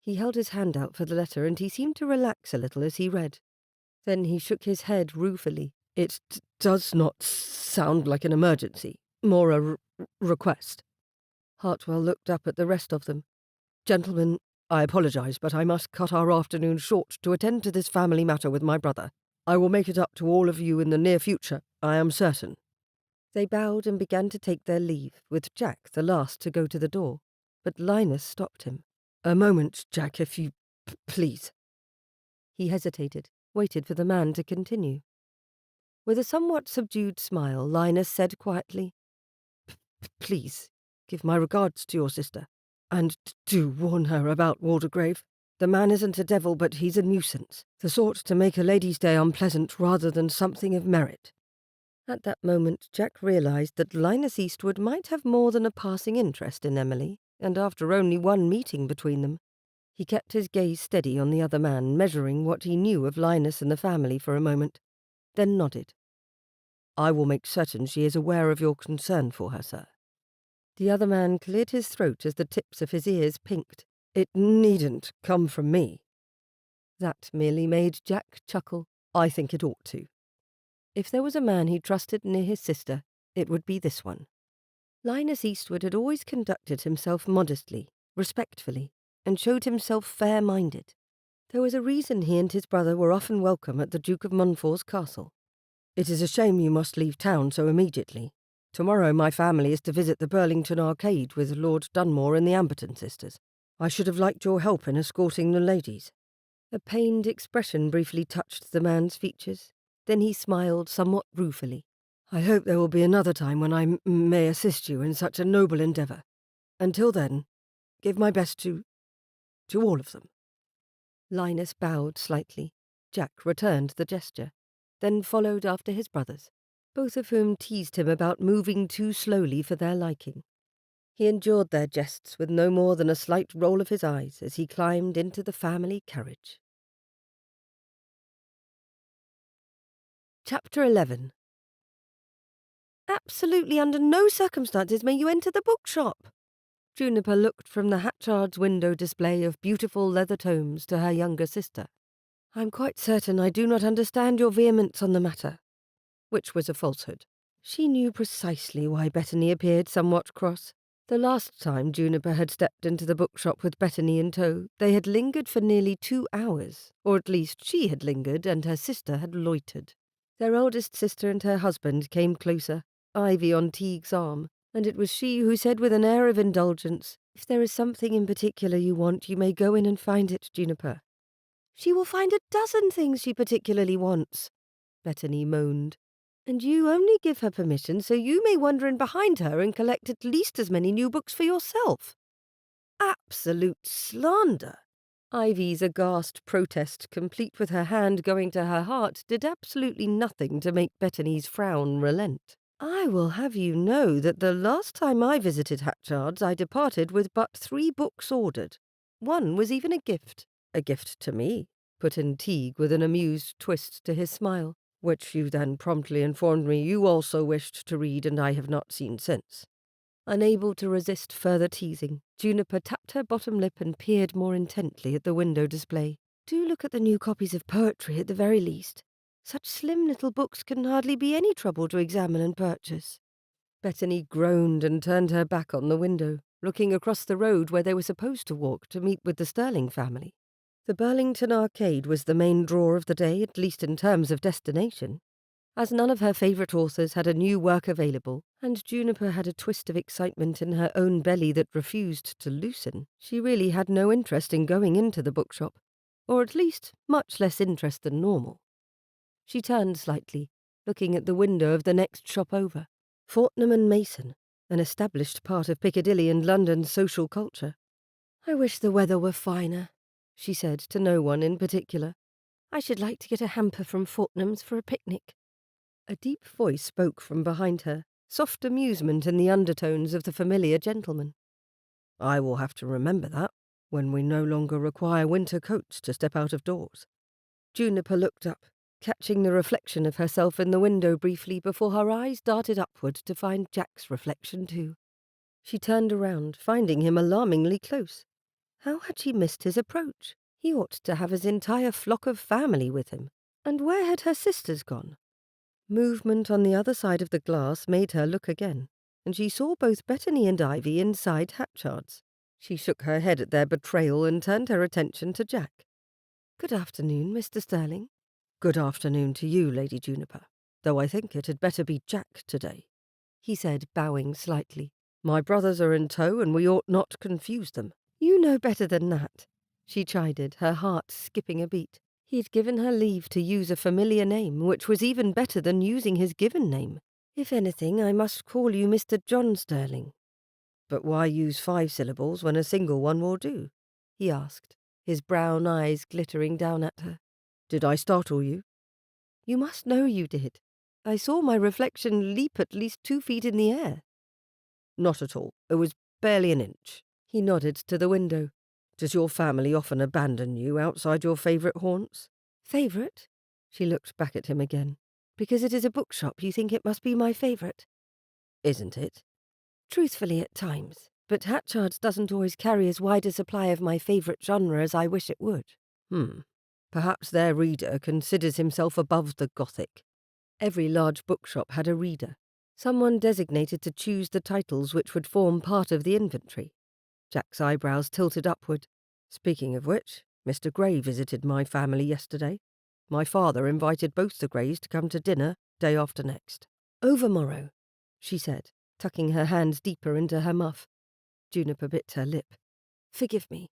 He held his hand out for the letter, and he seemed to relax a little as he read. Then he shook his head ruefully. "It does not sound like an emergency, more a request." Hartwell looked up at the rest of them. "Gentlemen, I apologize, but I must cut our afternoon short to attend to this family matter with my brother. I will make it up to all of you in the near future, I am certain." They bowed and began to take their leave, with Jack the last to go to the door. But Linus stopped him. "A moment, Jack, if you please." He hesitated, waited for the man to continue. With a somewhat subdued smile, Linus said quietly, "Please, give my regards to your sister, and do warn her about Waldegrave. The man isn't a devil, but he's a nuisance, the sort to make a lady's day unpleasant rather than something of merit." At that moment, Jack realized that Linus Eastwood might have more than a passing interest in Emily, and after only one meeting between them. He kept his gaze steady on the other man, measuring what he knew of Linus and the family for a moment, then nodded. "I will make certain she is aware of your concern for her, sir." The other man cleared his throat as the tips of his ears pinked. "It needn't come from me." That merely made Jack chuckle. "I think it ought to." If there was a man he trusted near his sister, it would be this one. Linus Eastwood had always conducted himself modestly, respectfully, and showed himself fair-minded. There was a reason he and his brother were often welcome at the Duke of Montfort's castle. "It is a shame you must leave town so immediately. Tomorrow my family is to visit the Burlington Arcade with Lord Dunmore and the Amberton sisters. I should have liked your help in escorting the ladies." A pained expression briefly touched the man's features. Then he smiled somewhat ruefully. "I hope there will be another time when I may assist you in such a noble endeavour. Until then, give my best to all of them." Linus bowed slightly. Jack returned the gesture, then followed after his brothers, both of whom teased him about moving too slowly for their liking. He endured their jests with no more than a slight roll of his eyes as he climbed into the family carriage. Chapter 11. "Absolutely under no circumstances may you enter the bookshop." Juniper looked from the Hatchard's window display of beautiful leather tomes to her younger sister. "I'm quite certain I do not understand your vehemence on the matter," which was a falsehood. She knew precisely why Bettany appeared somewhat cross. The last time Juniper had stepped into the bookshop with Bettany in tow, they had lingered for nearly 2 hours, or at least she had lingered and her sister had loitered. Their oldest sister and her husband came closer, Ivy on Teague's arm, and it was she who said with an air of indulgence, "If there is something in particular you want, you may go in and find it, Juniper." "She will find a dozen things she particularly wants," Bettany moaned. "And you only give her permission so you may wander in behind her and collect at least as many new books for yourself." "Absolute slander." Ivy's aghast protest, complete with her hand going to her heart, did absolutely nothing to make Bettany's frown relent. "I will have you know that the last time I visited Hatchard's I departed with but 3 books ordered. One was even a gift." "A gift to me," put in Teague with an amused twist to his smile, "which you then promptly informed me you also wished to read and I have not seen since." Unable to resist further teasing, Juniper tapped her bottom lip and peered more intently at the window display. "Do look at the new copies of poetry at the very least. Such slim little books can hardly be any trouble to examine and purchase." Bethany groaned and turned her back on the window, looking across the road where they were supposed to walk to meet with the Sterling family. The Burlington Arcade was the main draw of the day, at least in terms of destination. As none of her favourite authors had a new work available, and Juniper had a twist of excitement in her own belly that refused to loosen, she really had no interest in going into the bookshop, or at least much less interest than normal. She turned slightly, looking at the window of the next shop over. Fortnum and Mason, an established part of Piccadilly and London's social culture. "I wish the weather were finer," she said to no one in particular. "I should like to get a hamper from Fortnum's for a picnic." A deep voice spoke from behind her, soft amusement in the undertones of the familiar gentleman. "I will have to remember that, when we no longer require winter coats to step out of doors." Juniper looked up, catching the reflection of herself in the window briefly before her eyes darted upward to find Jack's reflection too. She turned around, finding him alarmingly close. How had she missed his approach? He ought to have his entire flock of family with him. And where had her sisters gone? Movement on the other side of the glass made her look again, and she saw both Bethany and Ivy inside Hatchard's. She shook her head at their betrayal and turned her attention to Jack. "Good afternoon, Mr. Sterling." "Good afternoon to you, Lady Juniper, though I think it had better be Jack today," he said, bowing slightly. "My brothers are in tow, and we ought not confuse them." "You know better than that," she chided, her heart skipping a beat. He'd given her leave to use a familiar name, which was even better than using his given name. "If anything, I must call you Mr. John Sterling." "But why use 5 syllables when a single one will do?" he asked, his brown eyes glittering down at her. "Did I startle you?" "You must know you did. I saw my reflection leap at least 2 feet in the air." "Not at all. It was barely an inch." He nodded to the window. "Does your family often abandon you outside your favourite haunts?" "Favourite?" She looked back at him again. "Because it is a bookshop, you think it must be my favourite?" "Isn't it?" "Truthfully, at times. But Hatchard's doesn't always carry as wide a supply of my favourite genre as I wish it would." Perhaps their reader considers himself above the Gothic." Every large bookshop had a reader, someone designated to choose the titles which would form part of the inventory. Jack's eyebrows tilted upward. "Speaking of which, Mr. Gray visited my family yesterday. My father invited both the Grays to come to dinner day after next." "Overmorrow," she said, tucking her hands deeper into her muff. Juniper bit her lip. "Forgive me.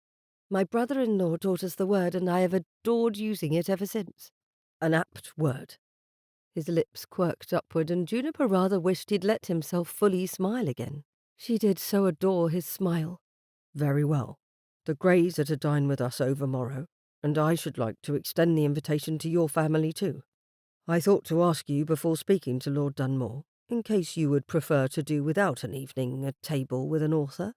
My brother-in-law taught us the word, and I have adored using it ever since." "An apt word." His lips quirked upward, and Juniper rather wished he'd let himself fully smile again. She did so adore his smile. "Very well. The Greys are to dine with us overmorrow, and I should like to extend the invitation to your family too. I thought to ask you before speaking to Lord Dunmore, in case you would prefer to do without an evening at table with an author."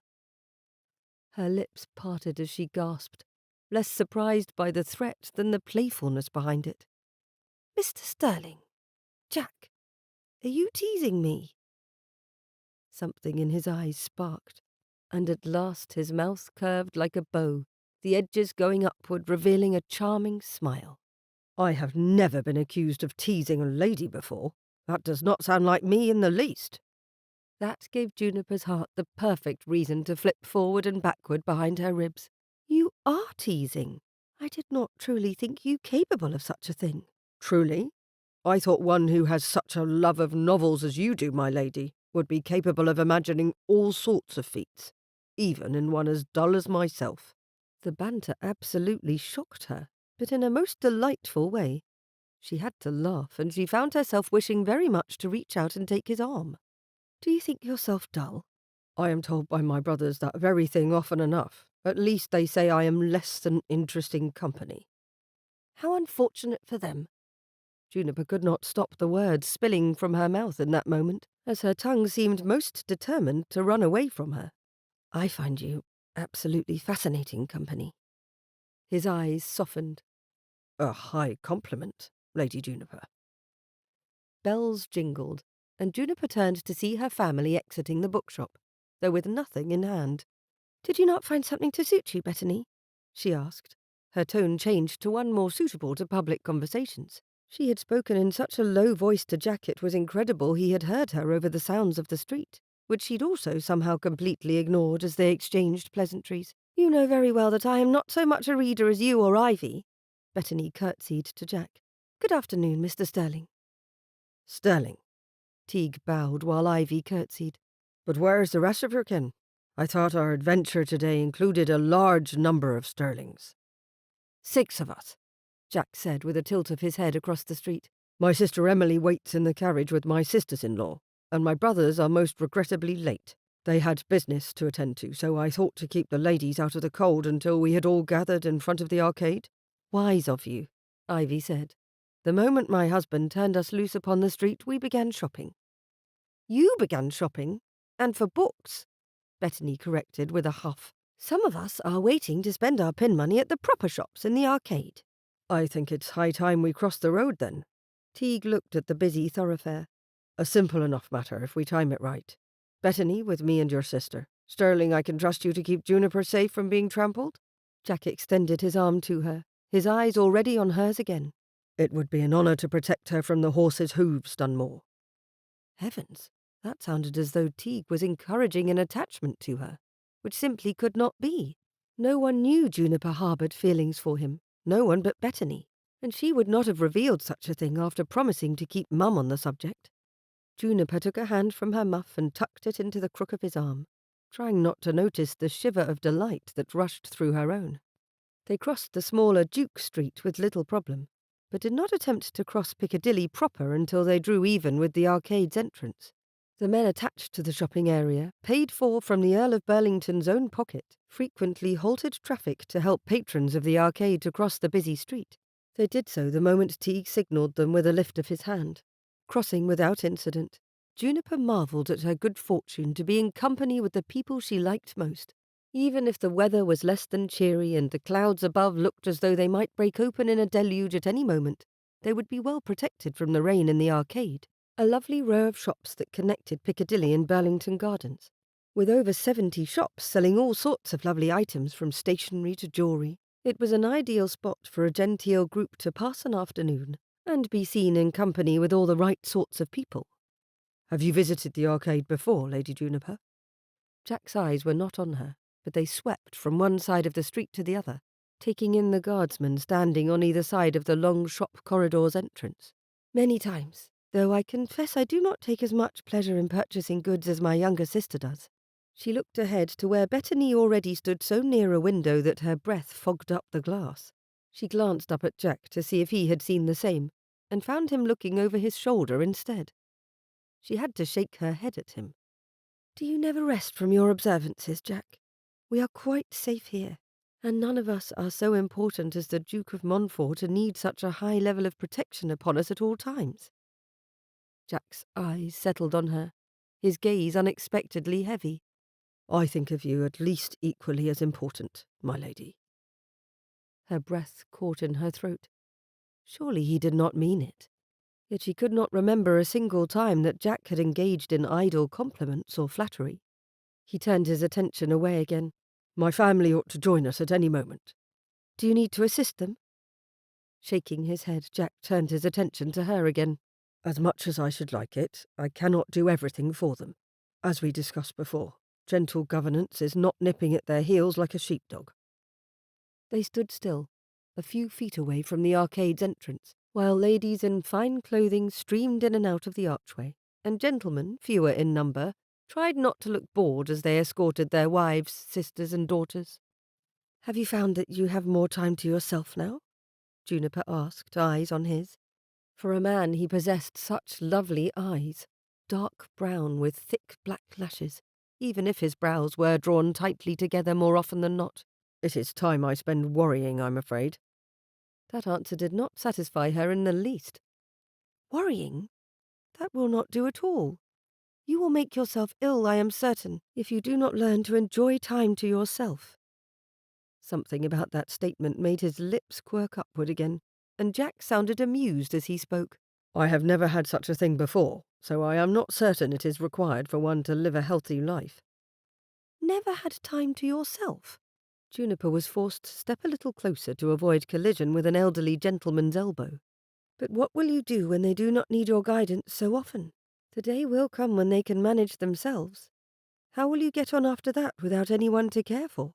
Her lips parted as she gasped, less surprised by the threat than the playfulness behind it. "Mr. Sterling? Jack? Are you teasing me?" Something in his eyes sparked, and at last his mouth curved like a bow, the edges going upward, revealing a charming smile. "I have never been accused of teasing a lady before. That does not sound like me in the least." That gave Juniper's heart the perfect reason to flip forward and backward behind her ribs. "You are teasing. I did not truly think you capable of such a thing." "Truly? I thought one who has such a love of novels as you do, my lady, would be capable of imagining all sorts of feats, even in one as dull as myself." The banter absolutely shocked her, but in a most delightful way. She had to laugh, and she found herself wishing very much to reach out and take his arm. "Do you think yourself dull?" "I am told by my brothers that very thing often enough. At least they say I am less than interesting company." "How unfortunate for them." Juniper could not stop the words spilling from her mouth in that moment, as her tongue seemed most determined to run away from her. "I find you absolutely fascinating company." His eyes softened. "A high compliment, Lady Juniper." Bells jingled, and Juniper turned to see her family exiting the bookshop, though with nothing in hand. "Did you not find something to suit you, Bethany?" she asked. Her tone changed to one more suitable to public conversations. She had spoken in such a low voice to Jack it was incredible he had heard her over the sounds of the street, which she'd also somehow completely ignored as they exchanged pleasantries. "You know very well that I am not so much a reader as you or Ivy." Bettany curtsied to Jack. "Good afternoon, Mr. Sterling." "Sterling." Teague bowed while Ivy curtsied. "But where's the rest of your kin? I thought our adventure today included a large number of Sterlings." "6 of us," Jack said with a tilt of his head across the street. "My sister Emily waits in the carriage with my sisters-in-law, and my brothers are most regrettably late. They had business to attend to, so I thought to keep the ladies out of the cold until we had all gathered in front of the arcade." "Wise of you," Ivy said. "The moment my husband turned us loose upon the street, we began shopping." "You began shopping? And for books?" Bettany corrected with a huff. "Some of us are waiting to spend our pin money at the proper shops in the arcade." "I think it's high time we crossed the road, then." Teague looked at the busy thoroughfare. "A simple enough matter if we time it right. Bettany with me and your sister. Sterling, I can trust you to keep Juniper safe from being trampled?" Jack extended his arm to her, his eyes already on hers again. "It would be an honor to protect her from the horse's hooves, Dunmore." Heavens, that sounded as though Teague was encouraging an attachment to her, which simply could not be. No one knew Juniper harboured feelings for him, no one but Bettany, and she would not have revealed such a thing after promising to keep mum on the subject. Juniper took a hand from her muff and tucked it into the crook of his arm, trying not to notice the shiver of delight that rushed through her own. They crossed the smaller Duke Street with little problem, but did not attempt to cross Piccadilly proper until they drew even with the arcade's entrance. The men attached to the shopping area, paid for from the Earl of Burlington's own pocket, frequently halted traffic to help patrons of the arcade to cross the busy street. They did so the moment Teague signalled them with a lift of his hand. Crossing without incident, Juniper marvelled at her good fortune to be in company with the people she liked most. Even if the weather was less than cheery and the clouds above looked as though they might break open in a deluge at any moment, they would be well protected from the rain in the arcade, a lovely row of shops that connected Piccadilly and Burlington Gardens. With over 70 shops selling all sorts of lovely items from stationery to jewellery, it was an ideal spot for a genteel group to pass an afternoon and be seen in company with all the right sorts of people. "Have you visited the arcade before, Lady Juniper?" Jack's eyes were not on her, but they swept from one side of the street to the other, taking in the guardsmen standing on either side of the long shop corridor's entrance. "Many times, though I confess I do not take as much pleasure in purchasing goods as my younger sister does." She looked ahead to where Bettany already stood so near a window that her breath fogged up the glass. She glanced up at Jack to see if he had seen the same, and found him looking over his shoulder instead. She had to shake her head at him. "Do you never rest from your observances, Jack? We are quite safe here, and none of us are so important as the Duke of Montfort to need such a high level of protection upon us at all times." Jack's eyes settled on her, his gaze unexpectedly heavy. "I think of you at least equally as important, my lady." Her breath caught in her throat. Surely he did not mean it. Yet she could not remember a single time that Jack had engaged in idle compliments or flattery. He turned his attention away again. "My family ought to join us at any moment." "Do you need to assist them?" Shaking his head, Jack turned his attention to her again. "As much as I should like it, I cannot do everything for them. As we discussed before, gentle governance is not nipping at their heels like a sheepdog." They stood still, a few feet away from the arcade's entrance, while ladies in fine clothing streamed in and out of the archway, and gentlemen, fewer in number, tried not to look bored as they escorted their wives, sisters, and daughters. "Have you found that you have more time to yourself now?" Juniper asked, eyes on his. For a man he possessed such lovely eyes, dark brown with thick black lashes, even if his brows were drawn tightly together more often than not. "It is time I spend worrying, I'm afraid." That answer did not satisfy her in the least. "Worrying? That will not do at all. You will make yourself ill, I am certain, if you do not learn to enjoy time to yourself." Something about that statement made his lips quirk upward again, and Jack sounded amused as he spoke. "I have never had such a thing before, so I am not certain it is required for one to live a healthy life." "Never had time to yourself?" Juniper was forced to step a little closer to avoid collision with an elderly gentleman's elbow. But what will you do when they do not need your guidance so often? The day will come when they can manage themselves. How will you get on after that without anyone to care for?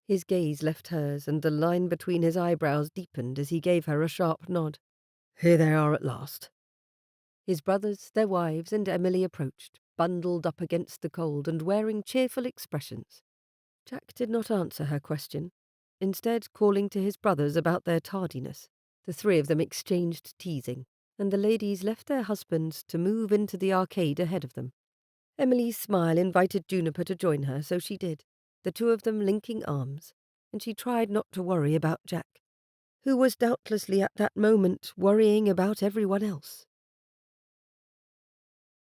His gaze left hers, and the line between his eyebrows deepened as he gave her a sharp nod. Here they are at last. His brothers, their wives, and Emily approached, bundled up against the cold and wearing cheerful expressions. Jack did not answer her question, instead calling to his brothers about their tardiness. The three of them exchanged teasing, and the ladies left their husbands to move into the arcade ahead of them. Emily's smile invited Juniper to join her, so she did, the two of them linking arms, and she tried not to worry about Jack, who was doubtlessly at that moment worrying about everyone else.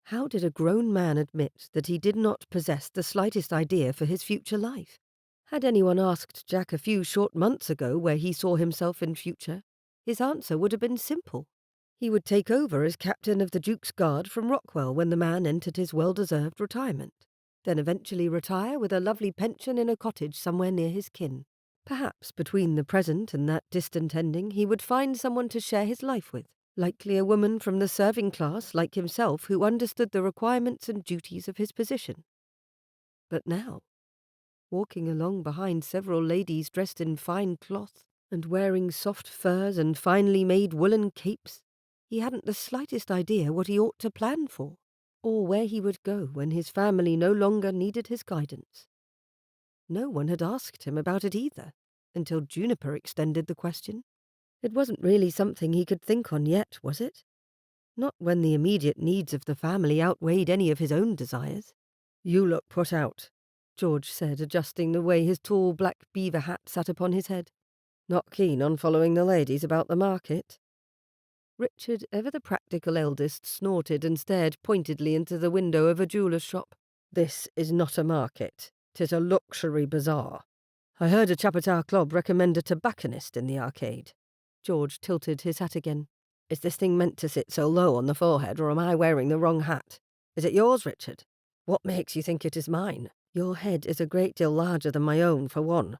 How did a grown man admit that he did not possess the slightest idea for his future life? Had anyone asked Jack a few short months ago where he saw himself in future, his answer would have been simple. He would take over as captain of the Duke's Guard from Rockwell when the man entered his well-deserved retirement, then eventually retire with a lovely pension in a cottage somewhere near his kin. Perhaps between the present and that distant ending he would find someone to share his life with, likely a woman from the serving class like himself who understood the requirements and duties of his position. But now, walking along behind several ladies dressed in fine cloth and wearing soft furs and finely made woolen capes, he hadn't the slightest idea what he ought to plan for, or where he would go when his family no longer needed his guidance. No one had asked him about it either, until Juniper extended the question. It wasn't really something he could think on yet, was it? Not when the immediate needs of the family outweighed any of his own desires. You look put out, George said, adjusting the way his tall black beaver hat sat upon his head. Not keen on following the ladies about the market? Richard, ever the practical eldest, snorted and stared pointedly into the window of a jeweller's shop. This is not a market. 'Tis a luxury bazaar. I heard a chap at our club recommend a tobacconist in the arcade. George tilted his hat again. Is this thing meant to sit so low on the forehead, or am I wearing the wrong hat? Is it yours, Richard? What makes you think it is mine? Your head is a great deal larger than my own, for one.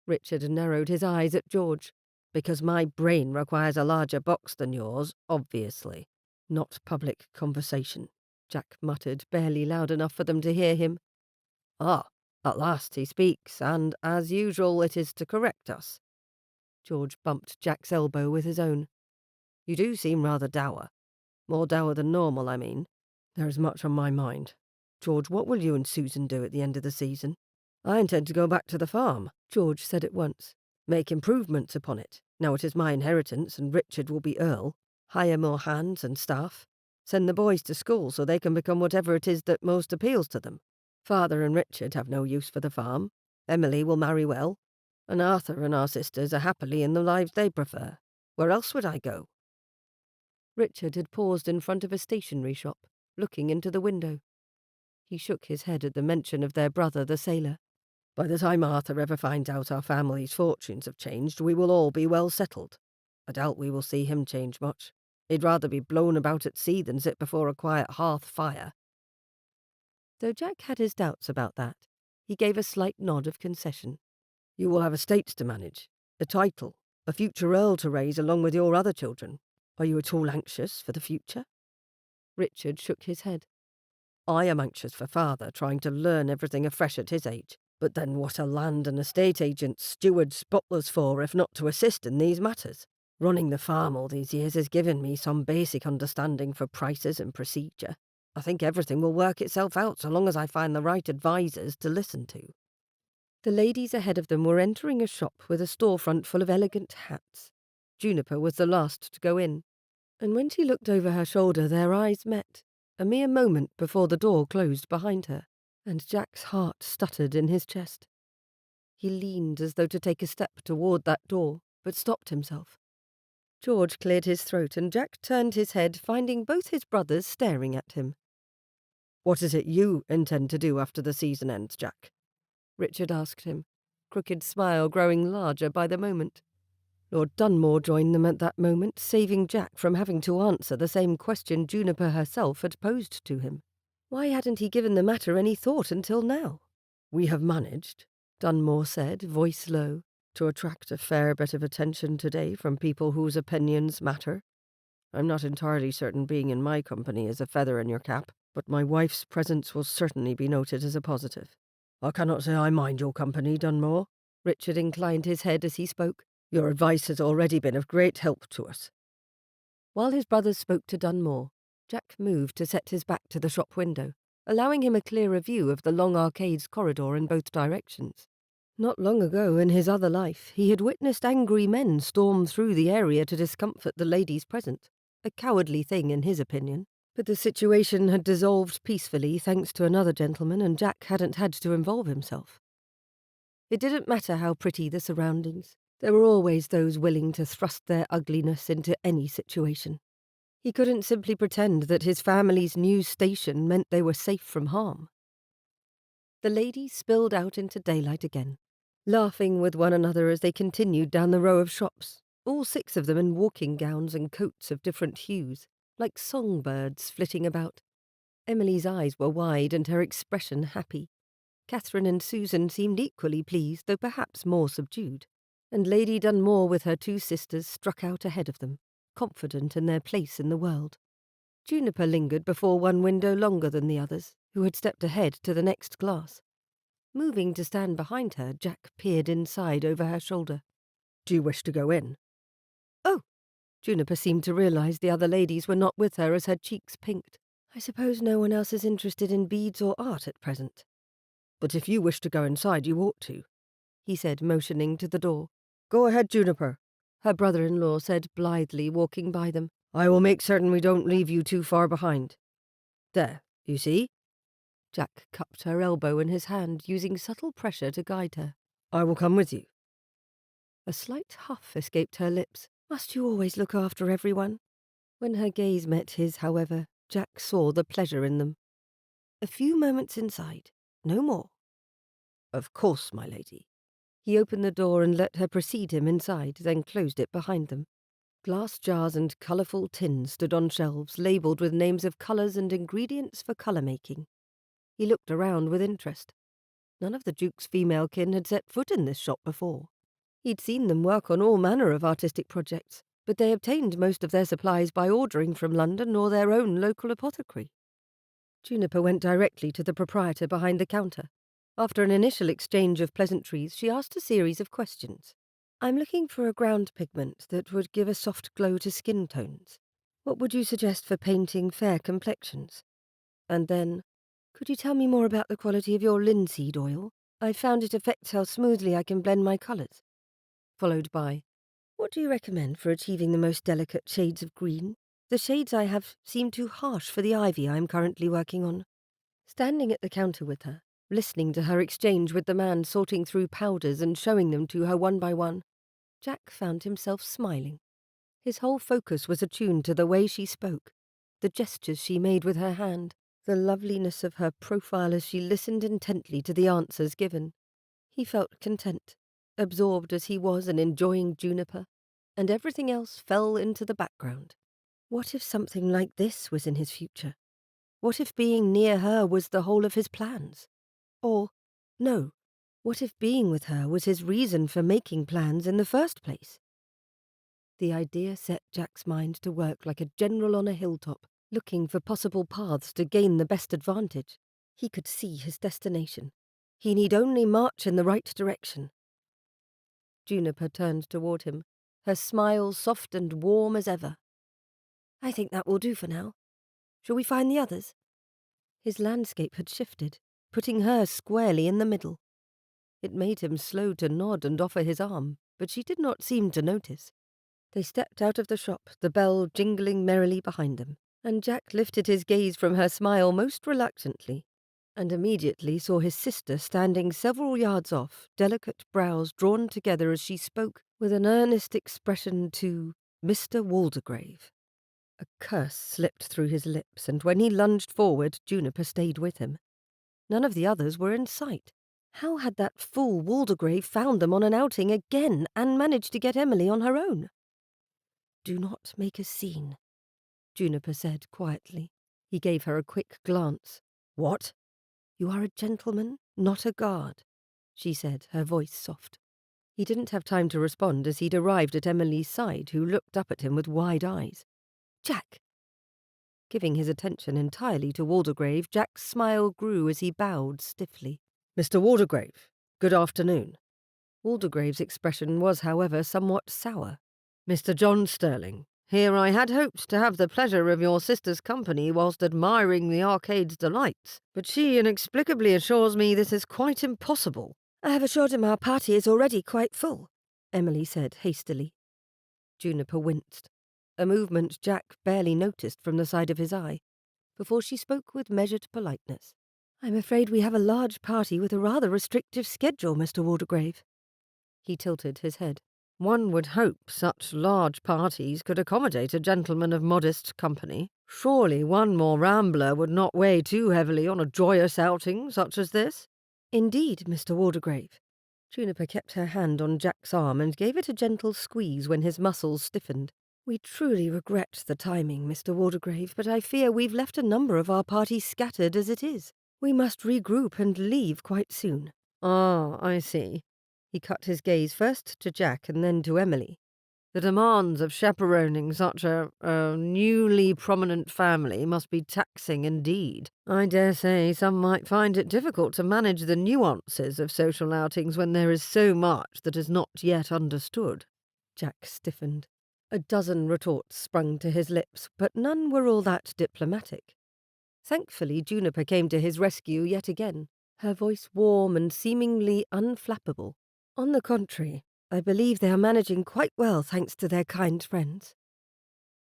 Richard narrowed his eyes at George. Because my brain requires a larger box than yours, obviously. Not public conversation, Jack muttered, barely loud enough for them to hear him. Ah, at last he speaks, and as usual it is to correct us. George bumped Jack's elbow with his own. You do seem rather dour. More dour than normal, I mean. There is much on my mind. George, what will you and Susan do at the end of the season? I intend to go back to the farm, George said at once. Make improvements upon it. Now it is my inheritance, and Richard will be earl. Hire more hands and staff. Send the boys to school so they can become whatever it is that most appeals to them. Father and Richard have no use for the farm. Emily will marry well. And Arthur and our sisters are happily in the lives they prefer. Where else would I go? Richard had paused in front of a stationery shop, looking into the window. He shook his head at the mention of their brother, the sailor. By the time Arthur ever finds out our family's fortunes have changed, we will all be well settled. I doubt we will see him change much. He'd rather be blown about at sea than sit before a quiet hearth fire. Though Jack had his doubts about that, he gave a slight nod of concession. You will have estates to manage, a title, a future earl to raise along with your other children. Are you at all anxious for the future? Richard shook his head. I am anxious for father, trying to learn everything afresh at his age. But then what are land and estate agents, stewards, butlers for, if not to assist in these matters? Running the farm all these years has given me some basic understanding for prices and procedure. I think everything will work itself out so long as I find the right advisers to listen to. The ladies ahead of them were entering a shop with a storefront full of elegant hats. Juniper was the last to go in, and when she looked over her shoulder their eyes met, a mere moment before the door closed behind her, and Jack's heart stuttered in his chest. He leaned as though to take a step toward that door, but stopped himself. George cleared his throat, and Jack turned his head, finding both his brothers staring at him. "What is it you intend to do after the season ends, Jack?" Richard asked him, crooked smile growing larger by the moment. Lord Dunmore joined them at that moment, saving Jack from having to answer the same question Juniper herself had posed to him. Why hadn't he given the matter any thought until now? "We have managed," Dunmore said, voice low, "to attract a fair bit of attention today from people whose opinions matter. I'm not entirely certain being in my company is a feather in your cap, but my wife's presence will certainly be noted as a positive. I cannot say I mind your company, Dunmore. Richard inclined his head as he spoke. Your advice has already been of great help to us. While his brothers spoke to Dunmore, Jack moved to set his back to the shop window, allowing him a clearer view of the long arcade's corridor in both directions. Not long ago, in his other life, he had witnessed angry men storm through the area to discomfort the ladies present, a cowardly thing in his opinion. But the situation had dissolved peacefully thanks to another gentleman, and Jack hadn't had to involve himself. It didn't matter how pretty the surroundings. There were always those willing to thrust their ugliness into any situation. He couldn't simply pretend that his family's new station meant they were safe from harm. The ladies spilled out into daylight again, laughing with one another as they continued down the row of shops, all 6 of them in walking gowns and coats of different hues, like songbirds flitting about. Emily's eyes were wide and her expression happy. Catherine and Susan seemed equally pleased, though perhaps more subdued, and Lady Dunmore with her 2 sisters struck out ahead of them, confident in their place in the world. Juniper lingered before one window longer than the others, who had stepped ahead to the next glass. Moving to stand behind her, Jack peered inside over her shoulder. "Do you wish to go in?" "Oh!" Juniper seemed to realize the other ladies were not with her as her cheeks pinked. "I suppose no one else is interested in beads or art at present." "But if you wish to go inside, you ought to," he said, motioning to the door. "Go ahead, Juniper," her brother-in-law said blithely, walking by them. "I will make certain we don't leave you too far behind. There, you see?" Jack cupped her elbow in his hand, using subtle pressure to guide her. "I will come with you." A slight huff escaped her lips. "Must you always look after everyone?" When her gaze met his, however, Jack saw the pleasure in them. A few moments inside, no more. "Of course, my lady." He opened the door and let her precede him inside, then closed it behind them. Glass jars and colourful tins stood on shelves labelled with names of colours and ingredients for colour-making. He looked around with interest. None of the Duke's female kin had set foot in this shop before. He'd seen them work on all manner of artistic projects, but they obtained most of their supplies by ordering from London or their own local apothecary. Juniper went directly to the proprietor behind the counter. After an initial exchange of pleasantries, she asked a series of questions. "I'm looking for a ground pigment that would give a soft glow to skin tones. What would you suggest for painting fair complexions? And then, could you tell me more about the quality of your linseed oil? I've found it affects how smoothly I can blend my colours." Followed by, "What do you recommend for achieving the most delicate shades of green? The shades I have seem too harsh for the ivy I am currently working on." Standing at the counter with her, listening to her exchange with the man sorting through powders and showing them to her one by one, Jack found himself smiling. His whole focus was attuned to the way she spoke, the gestures she made with her hand, the loveliness of her profile as she listened intently to the answers given. He felt content, absorbed as he was in enjoying Juniper, and everything else fell into the background. What if something like this was in his future? What if being near her was the whole of his plans? Or, no, what if being with her was his reason for making plans in the first place? The idea set Jack's mind to work like a general on a hilltop, looking for possible paths to gain the best advantage. He could see his destination. He need only march in the right direction. Juniper turned toward him, her smile soft and warm as ever. "I think that will do for now. Shall we find the others?" His landscape had shifted, putting her squarely in the middle. It made him slow to nod and offer his arm, but she did not seem to notice. They stepped out of the shop, the bell jingling merrily behind them, and Jack lifted his gaze from her smile most reluctantly, and immediately saw his sister standing several yards off, delicate brows drawn together as she spoke with an earnest expression to Mr. Waldegrave. A curse slipped through his lips, and when he lunged forward, Juniper stayed with him. None of the others were in sight. How had that fool Waldegrave found them on an outing again and managed to get Emily on her own? "Do not make a scene," Juniper said quietly. He gave her a quick glance. "What?" "You are a gentleman, not a guard," she said, her voice soft. He didn't have time to respond as he'd arrived at Emily's side, who looked up at him with wide eyes. Jack. Giving his attention entirely to Waldegrave, Jack's smile grew as he bowed stiffly. "Mr. Waldegrave, good afternoon." Waldegrave's expression was, however, somewhat sour. "Mr. John Sterling, here I had hoped to have the pleasure of your sister's company whilst admiring the arcade's delights, but she inexplicably assures me this is quite impossible." "I have assured him our party is already quite full," Emily said hastily. Juniper winced, a movement Jack barely noticed from the side of his eye, before she spoke with measured politeness. "I'm afraid we have a large party with a rather restrictive schedule, Mr. Waldegrave." He tilted his head. "One would hope such large parties could accommodate a gentleman of modest company. Surely one more rambler would not weigh too heavily on a joyous outing such as this?" "Indeed, Mr. Waldegrave." Juniper kept her hand on Jack's arm and gave it a gentle squeeze when his muscles stiffened. "We truly regret the timing, Mr. Waldegrave, but I fear we've left a number of our party scattered as it is. We must regroup and leave quite soon." "Ah, I see." He cut his gaze first to Jack and then to Emily. "The demands of chaperoning such a newly prominent family must be taxing indeed. I dare say some might find it difficult to manage the nuances of social outings when there is so much that is not yet understood." Jack stiffened. A dozen retorts sprung to his lips, but none were all that diplomatic. Thankfully, Juniper came to his rescue yet again, her voice warm and seemingly unflappable. "On the contrary, I believe they are managing quite well thanks to their kind friends."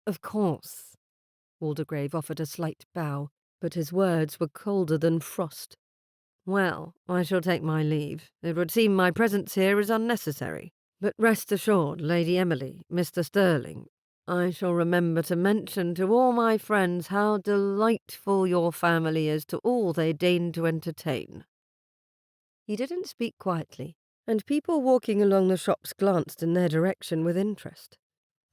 "Of course." Waldegrave offered a slight bow, but his words were colder than frost. "Well, I shall take my leave. It would seem my presence here is unnecessary. But rest assured, Lady Emily, Mr. Sterling, I shall remember to mention to all my friends how delightful your family is to all they deign to entertain." He didn't speak quietly, and people walking along the shops glanced in their direction with interest.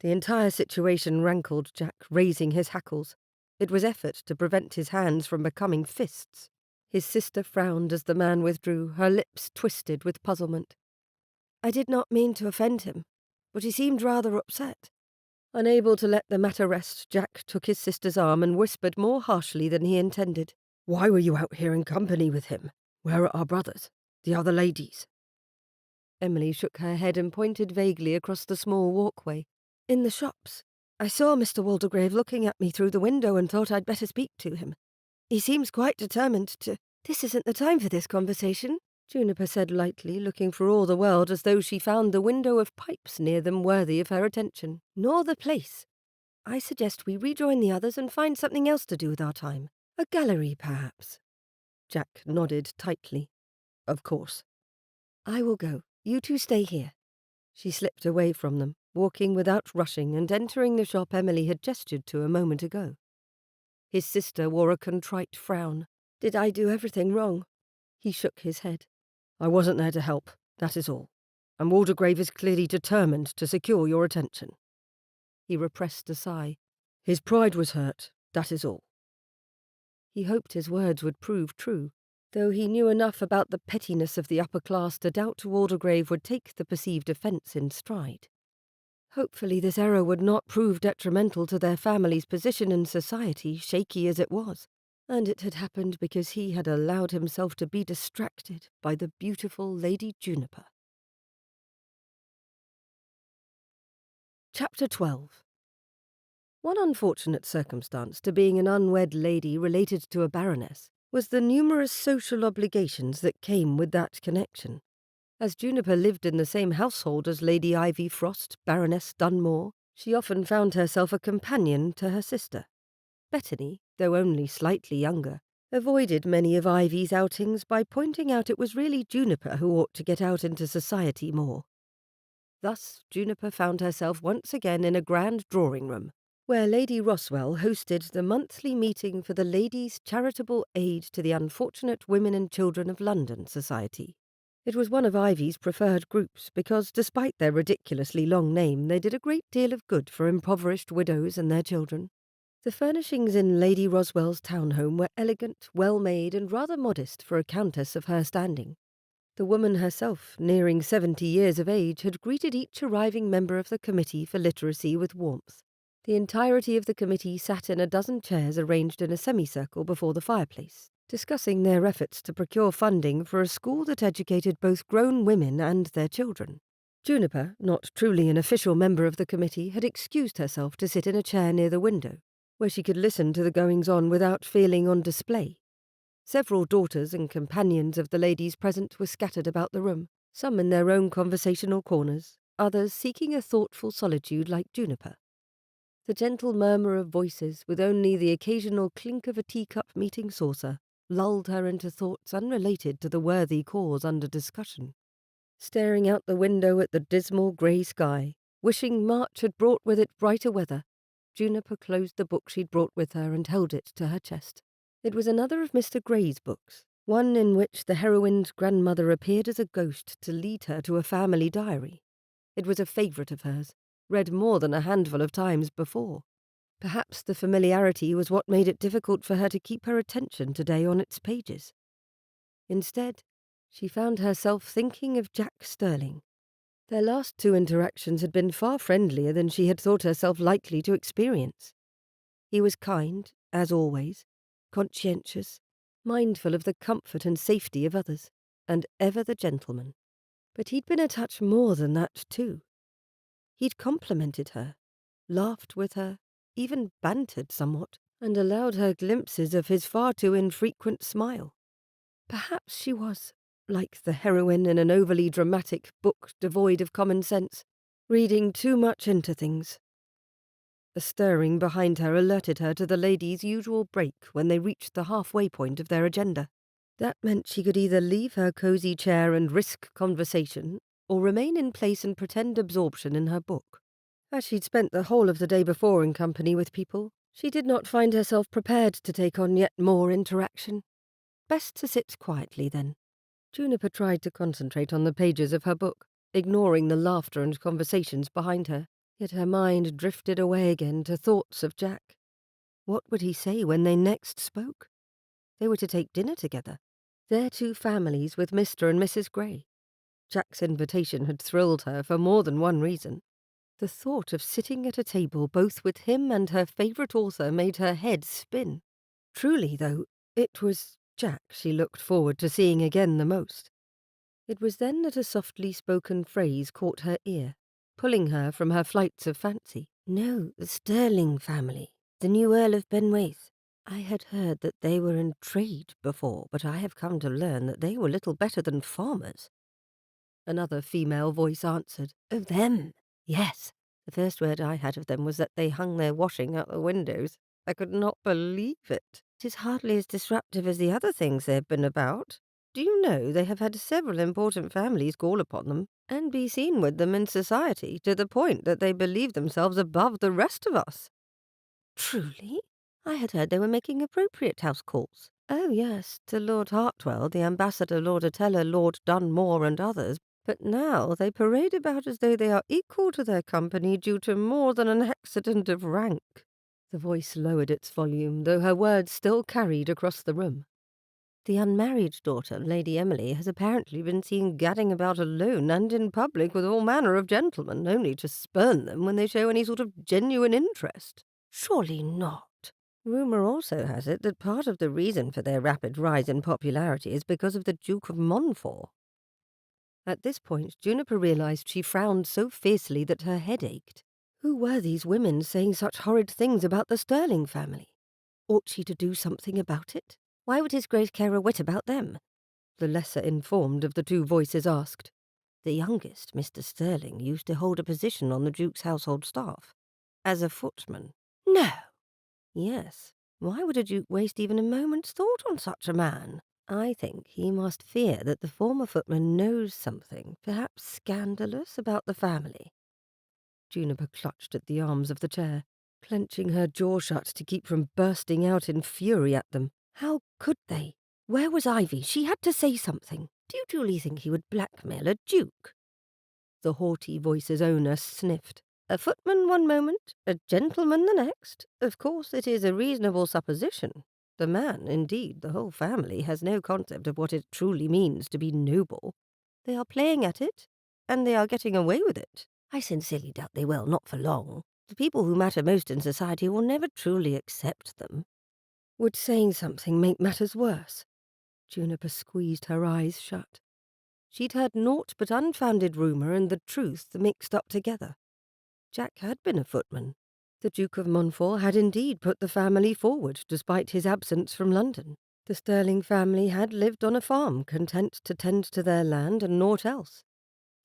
The entire situation rankled Jack, raising his hackles. It was effort to prevent his hands from becoming fists. His sister frowned as the man withdrew, her lips twisted with puzzlement. "I did not mean to offend him, but he seemed rather upset." Unable to let the matter rest, Jack took his sister's arm and whispered more harshly than he intended. "Why were you out here in company with him? Where are our brothers? The other ladies?" Emily shook her head and pointed vaguely across the small walkway. "In the shops. I saw Mr. Waldegrave looking at me through the window and thought I'd better speak to him. He seems quite determined to—" "This isn't the time for this conversation," Juniper said lightly, looking for all the world as though she found the window of pipes near them worthy of her attention. "Nor the place. I suggest we rejoin the others and find something else to do with our time. A gallery, perhaps." Jack nodded tightly. "Of course." "I will go. You two stay here." She slipped away from them, walking without rushing and entering the shop Emily had gestured to a moment ago. His sister wore a contrite frown. "Did I do everything wrong?" He shook his head. "I wasn't there to help, that is all. And Waldegrave is clearly determined to secure your attention." He repressed a sigh. "His pride was hurt, that is all." He hoped his words would prove true, though he knew enough about the pettiness of the upper class to doubt Waldegrave would take the perceived offence in stride. Hopefully this error would not prove detrimental to their family's position in society, shaky as it was, and it had happened because he had allowed himself to be distracted by the beautiful Lady Juniper. Chapter 12. One unfortunate circumstance to being an unwed lady related to a baroness was the numerous social obligations that came with that connection. As Juniper lived in the same household as Lady Ivy Frost, Baroness Dunmore, she often found herself a companion to her sister. Bettany, though only slightly younger, avoided many of Ivy's outings by pointing out it was really Juniper who ought to get out into society more. Thus Juniper found herself once again in a grand drawing-room, where Lady Roswell hosted the monthly meeting for the Ladies' Charitable Aid to the Unfortunate Women and Children of London Society. It was one of Ivy's preferred groups because, despite their ridiculously long name, they did a great deal of good for impoverished widows and their children. The furnishings in Lady Roswell's townhome were elegant, well-made, and rather modest for a countess of her standing. The woman herself, nearing 70 years of age, had greeted each arriving member of the Committee for Literacy with warmth. The entirety of the committee sat in a dozen chairs arranged in a semicircle before the fireplace, discussing their efforts to procure funding for a school that educated both grown women and their children. Juniper, not truly an official member of the committee, had excused herself to sit in a chair near the window, where she could listen to the goings-on without feeling on display. Several daughters and companions of the ladies present were scattered about the room, some in their own conversational corners, others seeking a thoughtful solitude like Juniper. The gentle murmur of voices, with only the occasional clink of a teacup meeting saucer, lulled her into thoughts unrelated to the worthy cause under discussion. Staring out the window at the dismal grey sky, wishing March had brought with it brighter weather, Juniper closed the book she'd brought with her and held it to her chest. It was another of Mr. Gray's books, one in which the heroine's grandmother appeared as a ghost to lead her to a family diary. It was a favourite of hers, read more than a handful of times before. Perhaps the familiarity was what made it difficult for her to keep her attention today on its pages. Instead, she found herself thinking of Jack Sterling. Their last two interactions had been far friendlier than she had thought herself likely to experience. He was kind, as always, conscientious, mindful of the comfort and safety of others, and ever the gentleman. But he'd been a touch more than that, too. He'd complimented her, laughed with her, even bantered somewhat, and allowed her glimpses of his far too infrequent smile. Perhaps she was, like the heroine in an overly dramatic book devoid of common sense, reading too much into things. A stirring behind her alerted her to the ladies' usual break when they reached the halfway point of their agenda. That meant she could either leave her cosy chair and risk conversation, or remain in place and pretend absorption in her book. As she'd spent the whole of the day before in company with people, she did not find herself prepared to take on yet more interaction. Best to sit quietly, then. Juniper tried to concentrate on the pages of her book, ignoring the laughter and conversations behind her, yet her mind drifted away again to thoughts of Jack. What would he say when they next spoke? They were to take dinner together, their two families with Mr. and Mrs. Gray. Jack's invitation had thrilled her for more than one reason. The thought of sitting at a table both with him and her favourite author made her head spin. Truly, though, it was Jack she looked forward to seeing again the most. It was then that a softly spoken phrase caught her ear, pulling her from her flights of fancy. "No, the Sterling family, the new Earl of Benwaith. I had heard that they were in trade before, but I have come to learn that they were little better than farmers." Another female voice answered. "Oh, them? Yes. The first word I had of them was that they hung their washing out the windows. I could not believe it. It is hardly as disruptive as the other things they've been about. Do you know they have had several important families call upon them and be seen with them in society, to the point that they believe themselves above the rest of us?" "Truly? I had heard they were making appropriate house calls." "Oh, yes, to Lord Hartwell, the Ambassador, Lord Atella, Lord Dunmore, and others. But now they parade about as though they are equal to their company due to more than an accident of rank." The voice lowered its volume, though her words still carried across the room. "The unmarried daughter, Lady Emily, has apparently been seen gadding about alone and in public with all manner of gentlemen, only to spurn them when they show any sort of genuine interest." "Surely not." "Rumour also has it that part of the reason for their rapid rise in popularity is because of the Duke of Montfort." At this point, Juniper realized she frowned so fiercely that her head ached. Who were these women saying such horrid things about the Sterling family? Ought she to do something about it? Why would his Grace care a whit about them? The lesser informed of the two voices asked. The youngest, Mr. Sterling, used to hold a position on the Duke's household staff. As a footman. No. Yes. Why would a Duke waste even a moment's thought on such a man? I think he must fear that the former footman knows something, perhaps scandalous, about the family. Juniper clutched at the arms of the chair, clenching her jaw shut to keep from bursting out in fury at them. How could they? Where was Ivy? She had to say something. Do you truly think he would blackmail a duke? The haughty voice's owner sniffed. A footman one moment, a gentleman the next. Of course it is a reasonable supposition. The man, indeed, the whole family, has no concept of what it truly means to be noble. They are playing at it, and they are getting away with it. I sincerely doubt they will, not for long. The people who matter most in society will never truly accept them. Would saying something make matters worse? Juniper squeezed her eyes shut. She'd heard naught but unfounded rumour and the truth mixed up together. Jack had been a footman. The Duke of Montfort had indeed put the family forward, despite his absence from London. The Sterling family had lived on a farm, content to tend to their land and naught else.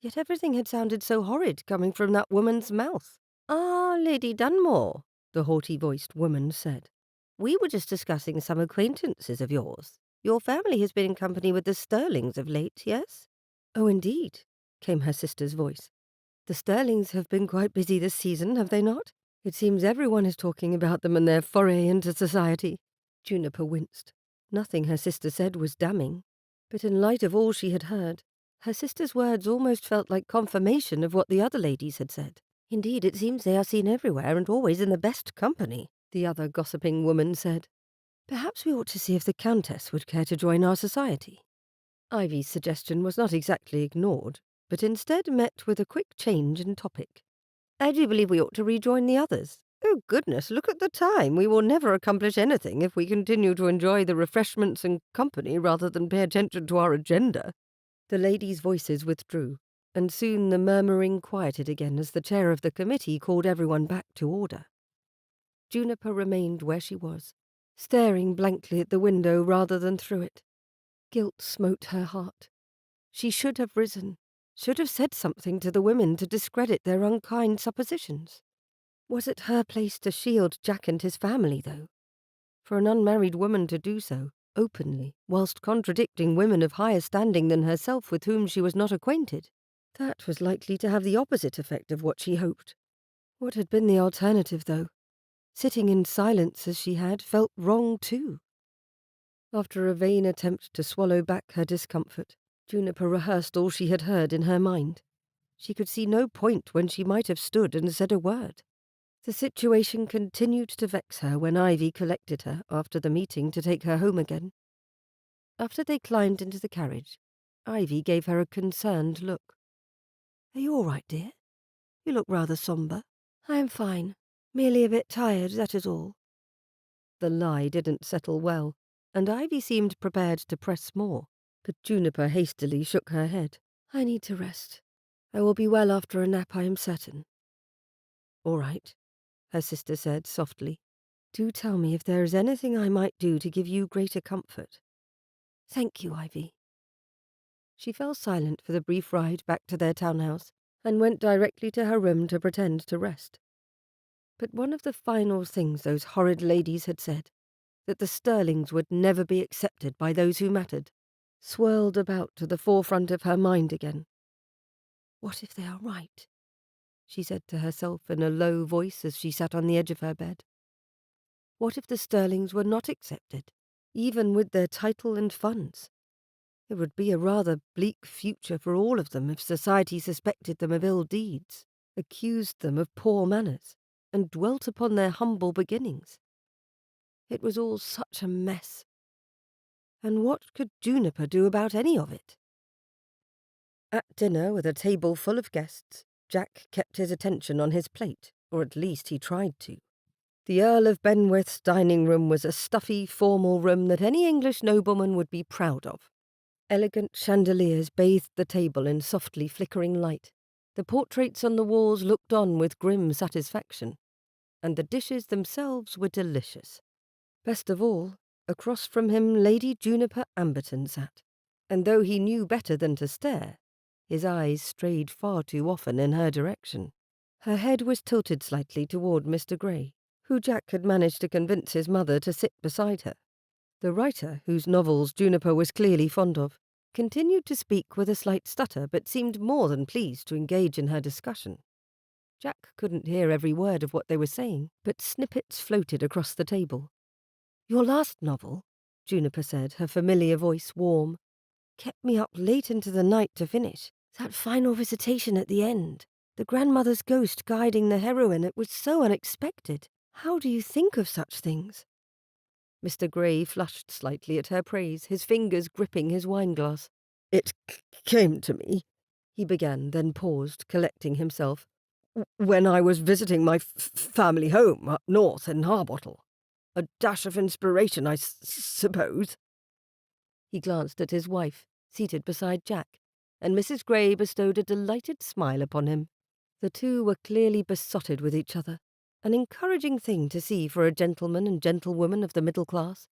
Yet everything had sounded so horrid coming from that woman's mouth. "Ah, Lady Dunmore," the haughty-voiced woman said. "We were just discussing some acquaintances of yours. Your family has been in company with the Sterlings of late, yes?" "Oh, indeed," came her sister's voice. "The Sterlings have been quite busy this season, have they not? It seems everyone is talking about them and their foray into society." Juniper winced. Nothing her sister said was damning, but in light of all she had heard, her sister's words almost felt like confirmation of what the other ladies had said. "Indeed, it seems they are seen everywhere and always in the best company," the other gossiping woman said. "Perhaps we ought to see if the Countess would care to join our society." Ivy's suggestion was not exactly ignored, but instead met with a quick change in topic. "I do believe we ought to rejoin the others. Oh, goodness, look at the time. We will never accomplish anything if we continue to enjoy the refreshments and company rather than pay attention to our agenda." The ladies' voices withdrew, and soon the murmuring quieted again as the chair of the committee called everyone back to order. Juniper remained where she was, staring blankly at the window rather than through it. Guilt smote her heart. She should have risen, should have said something to the women to discredit their unkind suppositions. Was it her place to shield Jack and his family, though? For an unmarried woman to do so, openly, whilst contradicting women of higher standing than herself with whom she was not acquainted, that was likely to have the opposite effect of what she hoped. What had been the alternative, though? Sitting in silence as she had felt wrong too. After a vain attempt to swallow back her discomfort, Juniper rehearsed all she had heard in her mind. She could see no point when she might have stood and said a word. The situation continued to vex her when Ivy collected her after the meeting to take her home again. After they climbed into the carriage, Ivy gave her a concerned look. "Are you all right, dear? You look rather sombre." "I am fine. Merely a bit tired, that is all." The lie didn't settle well, and Ivy seemed prepared to press more, but Juniper hastily shook her head. "I need to rest. I will be well after a nap, I am certain." "All right," her sister said softly. "Do tell me if there is anything I might do to give you greater comfort." "Thank you, Ivy." She fell silent for the brief ride back to their townhouse, and went directly to her room to pretend to rest. But one of the final things those horrid ladies had said, that the Sterlings would never be accepted by those who mattered, swirled about to the forefront of her mind again. "What if they are right?" she said to herself in a low voice as she sat on the edge of her bed. What if the Sterlings were not accepted, even with their title and funds? It would be a rather bleak future for all of them if society suspected them of ill deeds, accused them of poor manners, and dwelt upon their humble beginnings. It was all such a mess. And what could Juniper do about any of it? At dinner, with a table full of guests, Jack kept his attention on his plate, or at least he tried to. The Earl of Benwith's dining room was a stuffy, formal room that any English nobleman would be proud of. Elegant chandeliers bathed the table in softly flickering light. The portraits on the walls looked on with grim satisfaction, and the dishes themselves were delicious. Best of all, across from him Lady Juniper Amberton sat, and though he knew better than to stare, his eyes strayed far too often in her direction. Her head was tilted slightly toward Mr. Gray, who Jack had managed to convince his mother to sit beside her. The writer, whose novels Juniper was clearly fond of, continued to speak with a slight stutter but seemed more than pleased to engage in her discussion. Jack couldn't hear every word of what they were saying, but snippets floated across the table. "Your last novel," Juniper said, her familiar voice warm, "kept me up late into the night to finish. That final visitation at the end, the grandmother's ghost guiding the heroine, it was so unexpected. How do you think of such things?" Mr. Gray flushed slightly at her praise, his fingers gripping his wineglass. "It came to me," he began, then paused, collecting himself. When I was visiting my family home up north in Harbottle. A dash of inspiration, I suppose." He glanced at his wife, seated beside Jack, and Mrs. Gray bestowed a delighted smile upon him. The two were clearly besotted with each other, an encouraging thing to see for a gentleman and gentlewoman of the middle class.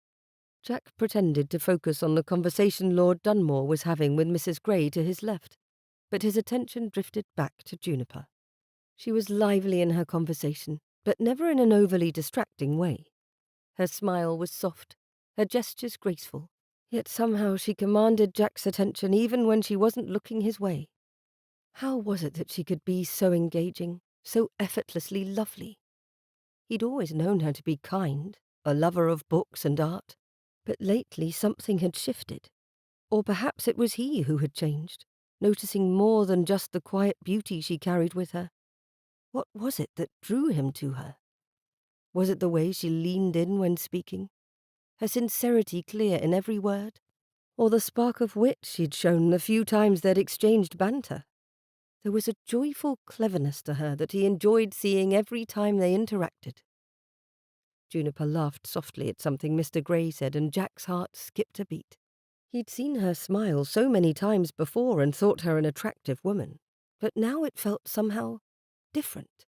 Jack pretended to focus on the conversation Lord Dunmore was having with Mrs. Gray to his left, but his attention drifted back to Juniper. She was lively in her conversation, but never in an overly distracting way. Her smile was soft, her gestures graceful, yet somehow she commanded Jack's attention even when she wasn't looking his way. How was it that she could be so engaging, so effortlessly lovely? He'd always known her to be kind, a lover of books and art, but lately something had shifted. Or perhaps it was he who had changed, noticing more than just the quiet beauty she carried with her. What was it that drew him to her? Was it the way she leaned in when speaking, her sincerity clear in every word, or the spark of wit she'd shown the few times they'd exchanged banter? There was a joyful cleverness to her that he enjoyed seeing every time they interacted. Juniper laughed softly at something Mr. Gray said, and Jack's heart skipped a beat. He'd seen her smile so many times before and thought her an attractive woman, but now it felt somehow different.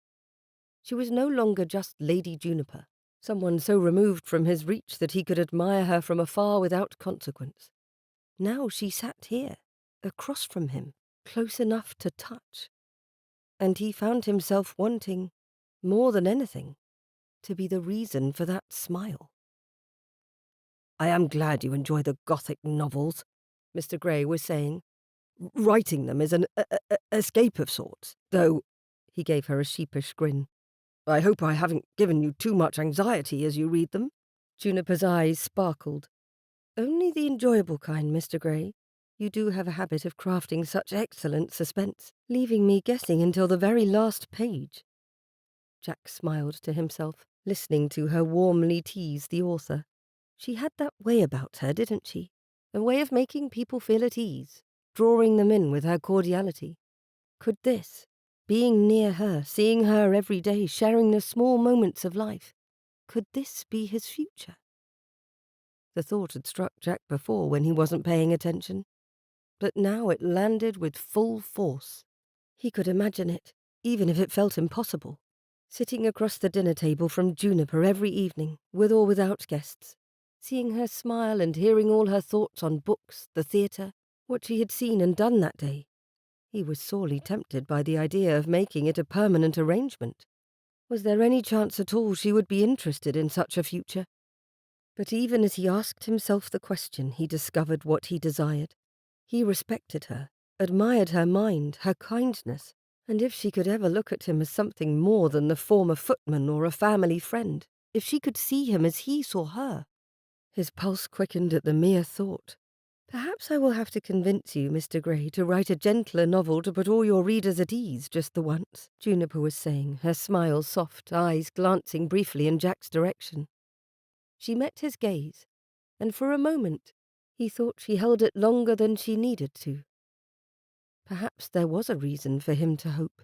She was no longer just Lady Juniper, someone so removed from his reach that he could admire her from afar without consequence. Now she sat here, across from him, close enough to touch. And he found himself wanting, more than anything, to be the reason for that smile. "I am glad you enjoy the Gothic novels," Mr. Gray was saying. "Writing them is an escape of sorts, though—" he gave her a sheepish grin. "I hope I haven't given you too much anxiety as you read them." Juniper's eyes sparkled. "Only the enjoyable kind, Mr. Gray. You do have a habit of crafting such excellent suspense, leaving me guessing until the very last page." Jack smiled to himself, listening to her warmly tease the author. She had that way about her, didn't she? A way of making people feel at ease, drawing them in with her cordiality. Could this, being near her, seeing her every day, sharing the small moments of life, could this be his future? The thought had struck Jack before when he wasn't paying attention, but now it landed with full force. He could imagine it, even if it felt impossible. Sitting across the dinner table from Juniper every evening, with or without guests, seeing her smile and hearing all her thoughts on books, the theatre, what she had seen and done that day. He was sorely tempted by the idea of making it a permanent arrangement. Was there any chance at all she would be interested in such a future? But even as he asked himself the question, he discovered what he desired. He respected her, admired her mind, her kindness, and if she could ever look at him as something more than the former footman or a family friend, if she could see him as he saw her. His pulse quickened at the mere thought. "Perhaps I will have to convince you, Mr. Gray, to write a gentler novel to put all your readers at ease just the once," Juniper was saying, her smile soft, eyes glancing briefly in Jack's direction. She met his gaze, and for a moment he thought she held it longer than she needed to. Perhaps there was a reason for him to hope.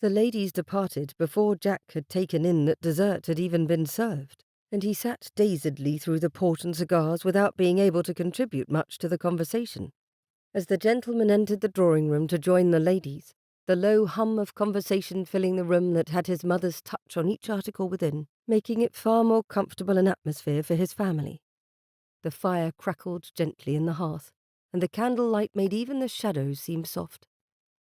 The ladies departed before Jack had taken in that dessert had even been served, and he sat dazedly through the port and cigars without being able to contribute much to the conversation. As the gentlemen entered the drawing-room to join the ladies, the low hum of conversation filling the room that had his mother's touch on each article within, making it far more comfortable an atmosphere for his family. The fire crackled gently in the hearth, and the candlelight made even the shadows seem soft.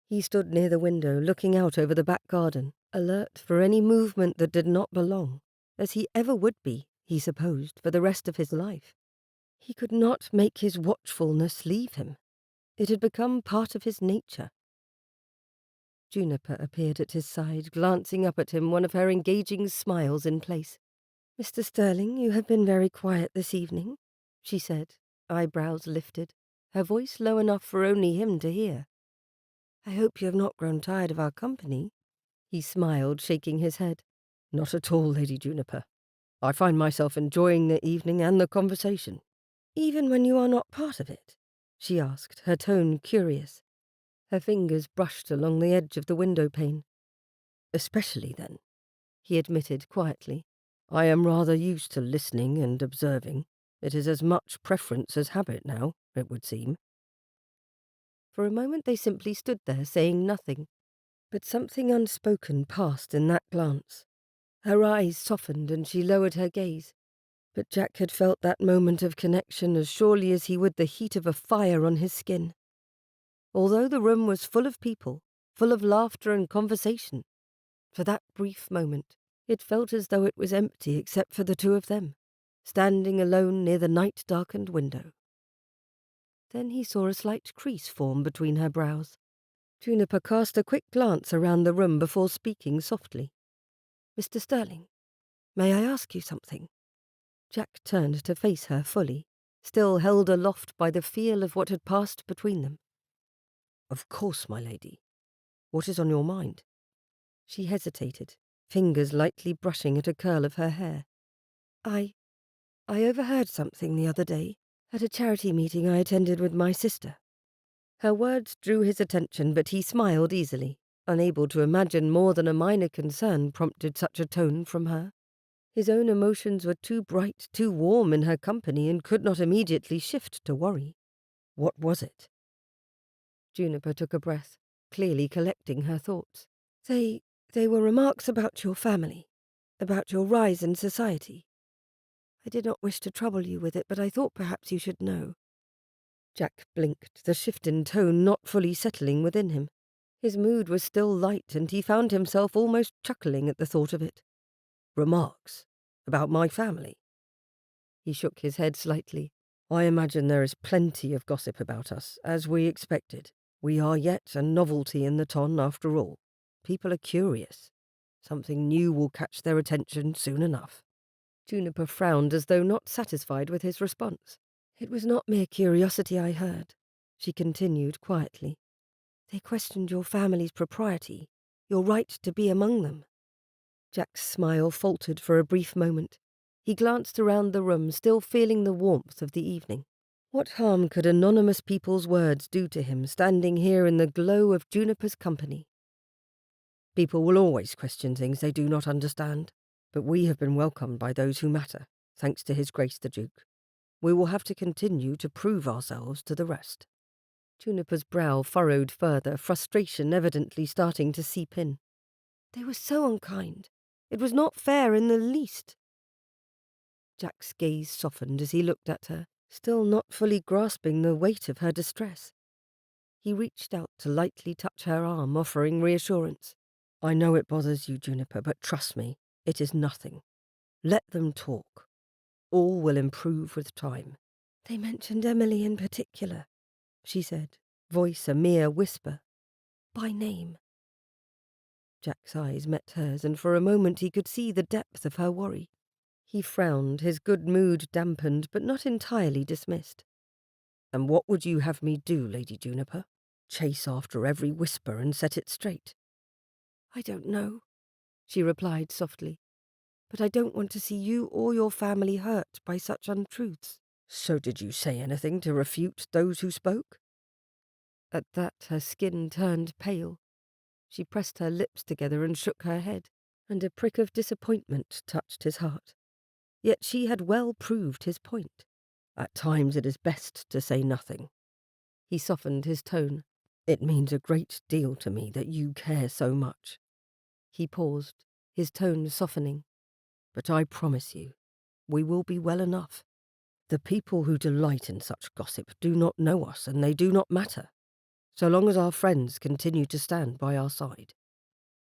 He stood near the window, looking out over the back garden, alert for any movement that did not belong, as he ever would be, he supposed, for the rest of his life. He could not make his watchfulness leave him. It had become part of his nature. Juniper appeared at his side, glancing up at him, one of her engaging smiles in place. "Mr. Sterling, you have been very quiet this evening," she said, eyebrows lifted, her voice low enough for only him to hear. "I hope you have not grown tired of our company." He smiled, shaking his head. "Not at all, Lady Juniper. I find myself enjoying the evening and the conversation." "Even when you are not part of it?" she asked, her tone curious. Her fingers brushed along the edge of the window pane. especially then," he admitted quietly. "I am rather used to listening and observing. It is as much preference as habit now, it would seem." For a moment they simply stood there, saying nothing. But something unspoken passed in that glance. Her eyes softened and she lowered her gaze. But Jack had felt that moment of connection as surely as he would the heat of a fire on his skin. Although the room was full of people, full of laughter and conversation, for that brief moment it felt as though it was empty except for the two of them, standing alone near the night-darkened window. Then he saw a slight crease form between her brows. Juniper cast a quick glance around the room before speaking softly. "Mr. Sterling, may I ask you something?" Jack turned to face her fully, still held aloft by the feel of what had passed between them. "Of course, my lady. What is on your mind?" She hesitated, fingers lightly brushing at a curl of her hair. I overheard something the other day at a charity meeting I attended with my sister." Her words drew his attention, but he smiled easily, unable to imagine more than a minor concern prompted such a tone from her. His own emotions were too bright, too warm in her company, and could not immediately shift to worry. What was it? Juniper took a breath, clearly collecting her thoughts. They were remarks about your family, about your rise in society. I did not wish to trouble you with it, but I thought perhaps you should know." Jack blinked, the shift in tone not fully settling within him. His mood was still light, and he found himself almost chuckling at the thought of it. "Remarks? About my family?" He shook his head slightly. "I imagine there is plenty of gossip about us, as we expected. We are yet a novelty in the ton, after all. People are curious. Something new will catch their attention soon enough." Juniper frowned as though not satisfied with his response. "It was not mere curiosity I heard," she continued quietly. "They questioned your family's propriety, your right to be among them." Jack's smile faltered for a brief moment. He glanced around the room, still feeling the warmth of the evening. What harm could anonymous people's words do to him, standing here in the glow of Juniper's company? "People will always question things they do not understand, but we have been welcomed by those who matter, thanks to His Grace the Duke. We will have to continue to prove ourselves to the rest." Juniper's brow furrowed further, frustration evidently starting to seep in. "They were so unkind. It was not fair in the least." Jack's gaze softened as he looked at her, still not fully grasping the weight of her distress. He reached out to lightly touch her arm, offering reassurance. "I know it bothers you, Juniper, but trust me, it is nothing. Let them talk. All will improve with time." "They mentioned Emily in particular," she said, voice a mere whisper. "By name." Jack's eyes met hers, and for a moment he could see the depth of her worry. He frowned, his good mood dampened, but not entirely dismissed. "And what would you have me do, Lady Juniper? Chase after every whisper and set it straight?" "I don't know," she replied softly. "But I don't want to see you or your family hurt by such untruths." "So did you say anything to refute those who spoke?" At that her skin turned pale. She pressed her lips together and shook her head, and a prick of disappointment touched his heart. Yet she had well proved his point. "At times it is best to say nothing." He softened his tone. "It means a great deal to me that you care so much." He paused, his tone softening. "But I promise you, we will be well enough. The people who delight in such gossip do not know us, and they do not matter, so long as our friends continue to stand by our side."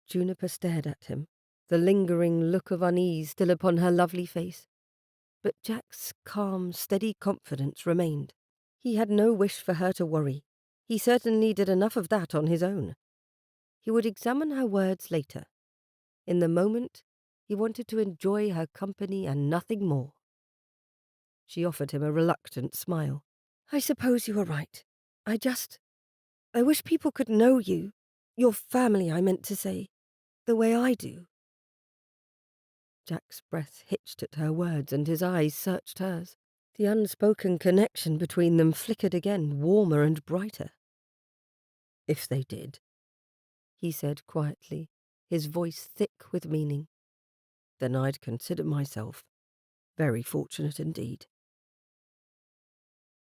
Juniper stared at him, the lingering look of unease still upon her lovely face. But Jack's calm, steady confidence remained. He had no wish for her to worry. He certainly did enough of that on his own. He would examine her words later. In the moment, he wanted to enjoy her company and nothing more. She offered him a reluctant smile. "I suppose you are right. I wish people could know you, your family, I meant to say, the way I do." Jack's breath hitched at her words, and his eyes searched hers. The unspoken connection between them flickered again, warmer and brighter. "If they did," he said quietly, his voice thick with meaning. "Then I'd consider myself very fortunate indeed."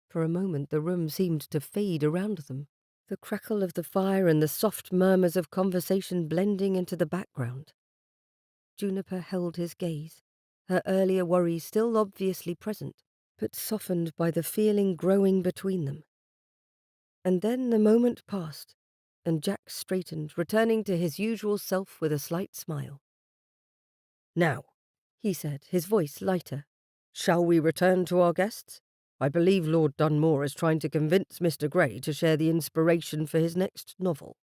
For a moment the room seemed to fade around them, the crackle of the fire and the soft murmurs of conversation blending into the background. Juniper held his gaze, her earlier worries still obviously present, but softened by the feeling growing between them. And then the moment passed, and Jack straightened, returning to his usual self with a slight smile. "Now," he said, his voice lighter, "shall we return to our guests? I believe Lord Dunmore is trying to convince Mr. Grey to share the inspiration for his next novel."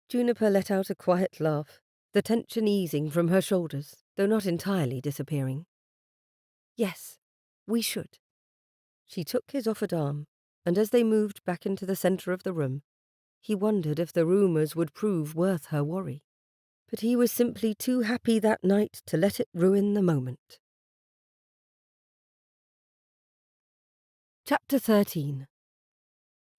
Juniper let out a quiet laugh, the tension easing from her shoulders, though not entirely disappearing. "Yes, we should." She took his offered arm, and as they moved back into the centre of the room, he wondered if the rumours would prove worth her worry. But he was simply too happy that night to let it ruin the moment. Chapter 13.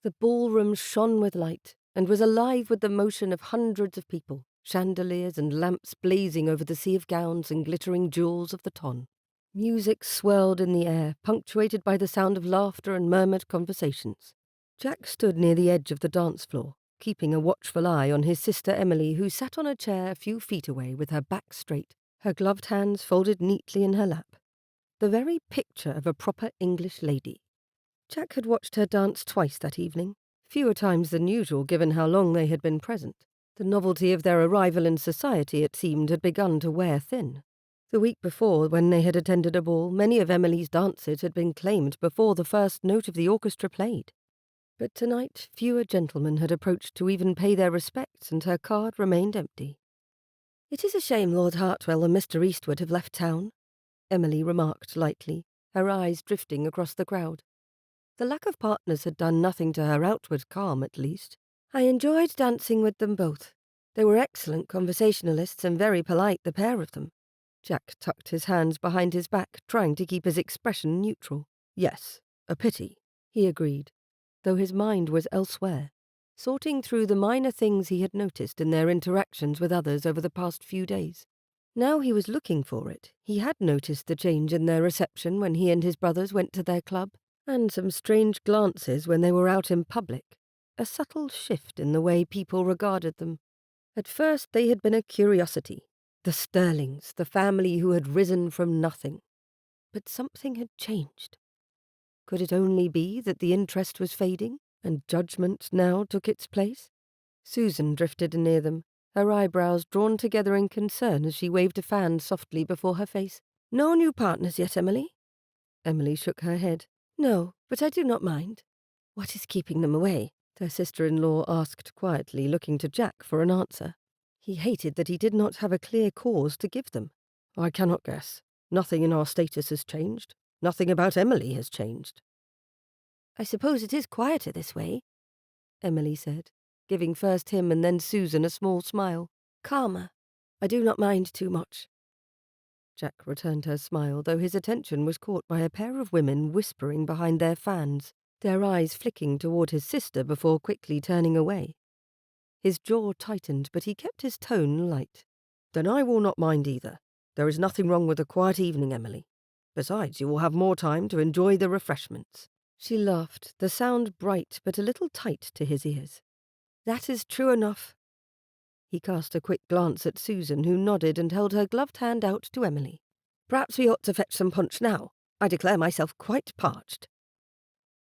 The ballroom shone with light and was alive with the motion of hundreds of people, chandeliers and lamps blazing over the sea of gowns and glittering jewels of the ton. Music swirled in the air, punctuated by the sound of laughter and murmured conversations. Jack stood near the edge of the dance floor, keeping a watchful eye on his sister Emily, who sat on a chair a few feet away with her back straight, her gloved hands folded neatly in her lap. The very picture of a proper English lady. Jack had watched her dance twice that evening, fewer times than usual given how long they had been present. The novelty of their arrival in society, it seemed, had begun to wear thin. The week before, when they had attended a ball, many of Emily's dances had been claimed before the first note of the orchestra played. But tonight fewer gentlemen had approached to even pay their respects, and her card remained empty. "It is a shame Lord Hartwell and Mr. Eastwood have left town," Emily remarked lightly, her eyes drifting across the crowd. The lack of partners had done nothing to her outward calm, at least. "I enjoyed dancing with them both. They were excellent conversationalists and very polite, the pair of them." Jack tucked his hands behind his back, trying to keep his expression neutral. "Yes, a pity," he agreed, though his mind was elsewhere, sorting through the minor things he had noticed in their interactions with others over the past few days. Now he was looking for it. He had noticed the change in their reception when he and his brothers went to their club, and some strange glances when they were out in public, a subtle shift in the way people regarded them. At first they had been a curiosity, the Sterlings, the family who had risen from nothing. But something had changed. Could it only be that the interest was fading, and judgment now took its place? Susan drifted near them, her eyebrows drawn together in concern as she waved a fan softly before her face. "No new partners yet, Emily?" Emily shook her head. "No, but I do not mind." "What is keeping them away?" their sister-in-law asked quietly, looking to Jack for an answer. He hated that he did not have a clear cause to give them. "I cannot guess. Nothing in our status has changed. Nothing about Emily has changed." "I suppose it is quieter this way," Emily said, giving first him and then Susan a small smile. "Calmer. I do not mind too much." Jack returned her smile, though his attention was caught by a pair of women whispering behind their fans, their eyes flicking toward his sister before quickly turning away. His jaw tightened, but he kept his tone light. "Then I will not mind either. There is nothing wrong with a quiet evening, Emily. Besides, you will have more time to enjoy the refreshments." She laughed, the sound bright but a little tight to his ears. "That is true enough." He cast a quick glance at Susan, who nodded and held her gloved hand out to Emily. "Perhaps we ought to fetch some punch now. I declare myself quite parched."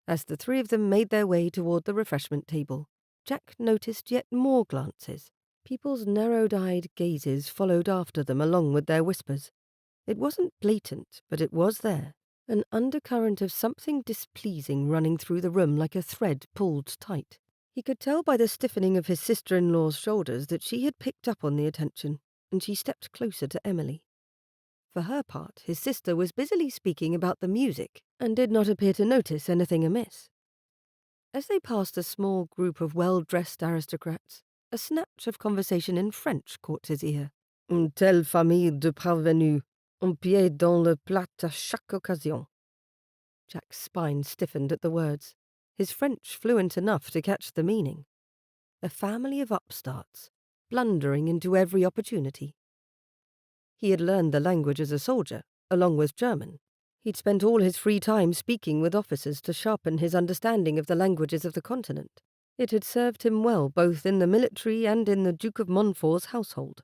As the three of them made their way toward the refreshment table, Jack noticed yet more glances. People's narrowed-eyed gazes followed after them along with their whispers. It wasn't blatant, but it was there, an undercurrent of something displeasing running through the room like a thread pulled tight. He could tell by the stiffening of his sister-in-law's shoulders that she had picked up on the attention, and she stepped closer to Emily. For her part, his sister was busily speaking about the music, and did not appear to notice anything amiss. As they passed a small group of well-dressed aristocrats, a snatch of conversation in French caught his ear. "Une telle famille de parvenus, un pied dans le plat à chaque occasion." Jack's spine stiffened at the words, his French fluent enough to catch the meaning. A family of upstarts, blundering into every opportunity. He had learned the language as a soldier, along with German. He'd spent all his free time speaking with officers to sharpen his understanding of the languages of the continent. It had served him well both in the military and in the Duke of Montfort's household.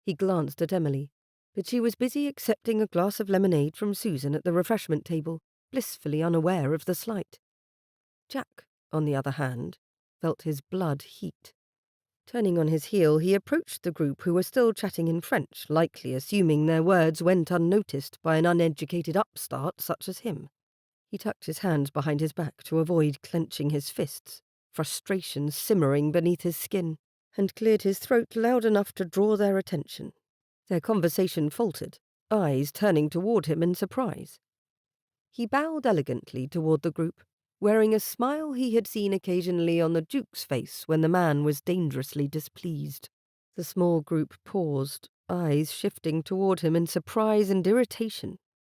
He glanced at Emily, but she was busy accepting a glass of lemonade from Susan at the refreshment table, blissfully unaware of the slight. Jack, on the other hand, felt his blood heat. Turning on his heel, he approached the group who were still chatting in French, likely assuming their words went unnoticed by an uneducated upstart such as him. He tucked his hands behind his back to avoid clenching his fists, frustration simmering beneath his skin, and cleared his throat loud enough to draw their attention. Their conversation faltered, eyes turning toward him in surprise. He bowed elegantly toward the group, wearing a smile he had seen occasionally on the Duke's face when the man was dangerously displeased. The small group paused, eyes shifting toward him in surprise and irritation.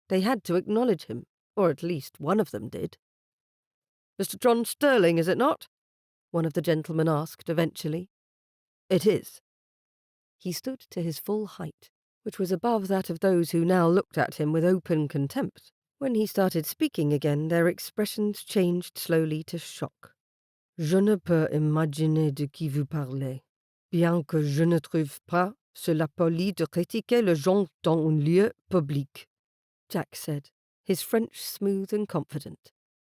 They had to acknowledge him, or at least one of them did. "Mr. John Sterling, is it not?" one of the gentlemen asked eventually. "It is." He stood to his full height, which was above that of those who now looked at him with open contempt. When he started speaking again, their expressions changed slowly to shock. "Je ne peux imaginer de qui vous parlez, bien que je ne trouve pas cela poli de critiquer les gens dans un lieu public," Jack said, his French smooth and confident.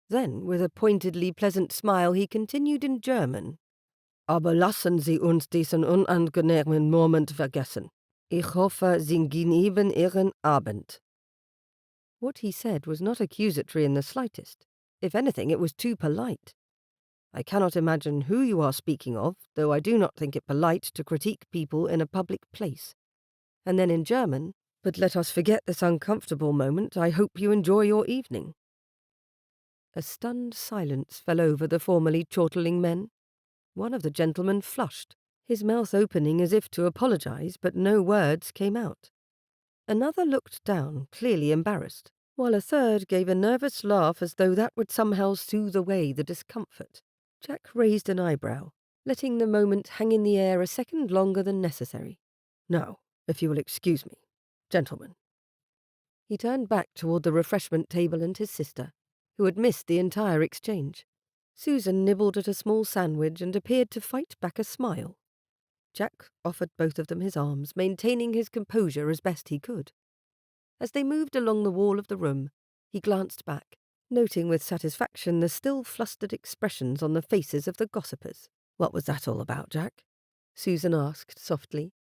Then, with a pointedly pleasant smile, he continued in German. "Aber lassen Sie uns diesen unangenehmen Moment vergessen. Ich hoffe, Sie genießen Ihren Abend." What he said was not accusatory in the slightest. If anything, it was too polite. "I cannot imagine who you are speaking of, though I do not think it polite to critique people in a public place." And then in German, "But let us forget this uncomfortable moment. I hope you enjoy your evening." A stunned silence fell over the formerly chortling men. One of the gentlemen flushed, his mouth opening as if to apologize, but no words came out. Another looked down, clearly embarrassed, while a third gave a nervous laugh as though that would somehow soothe away the discomfort. Jack raised an eyebrow, letting the moment hang in the air a second longer than necessary. "Now, if you will excuse me, gentlemen." He turned back toward the refreshment table and his sister, who had missed the entire exchange. Susan nibbled at a small sandwich and appeared to fight back a smile. Jack offered both of them his arms, maintaining his composure as best he could. As they moved along the wall of the room, he glanced back, noting with satisfaction the still flustered expressions on the faces of the gossipers. "What was that all about, Jack?" Susan asked softly.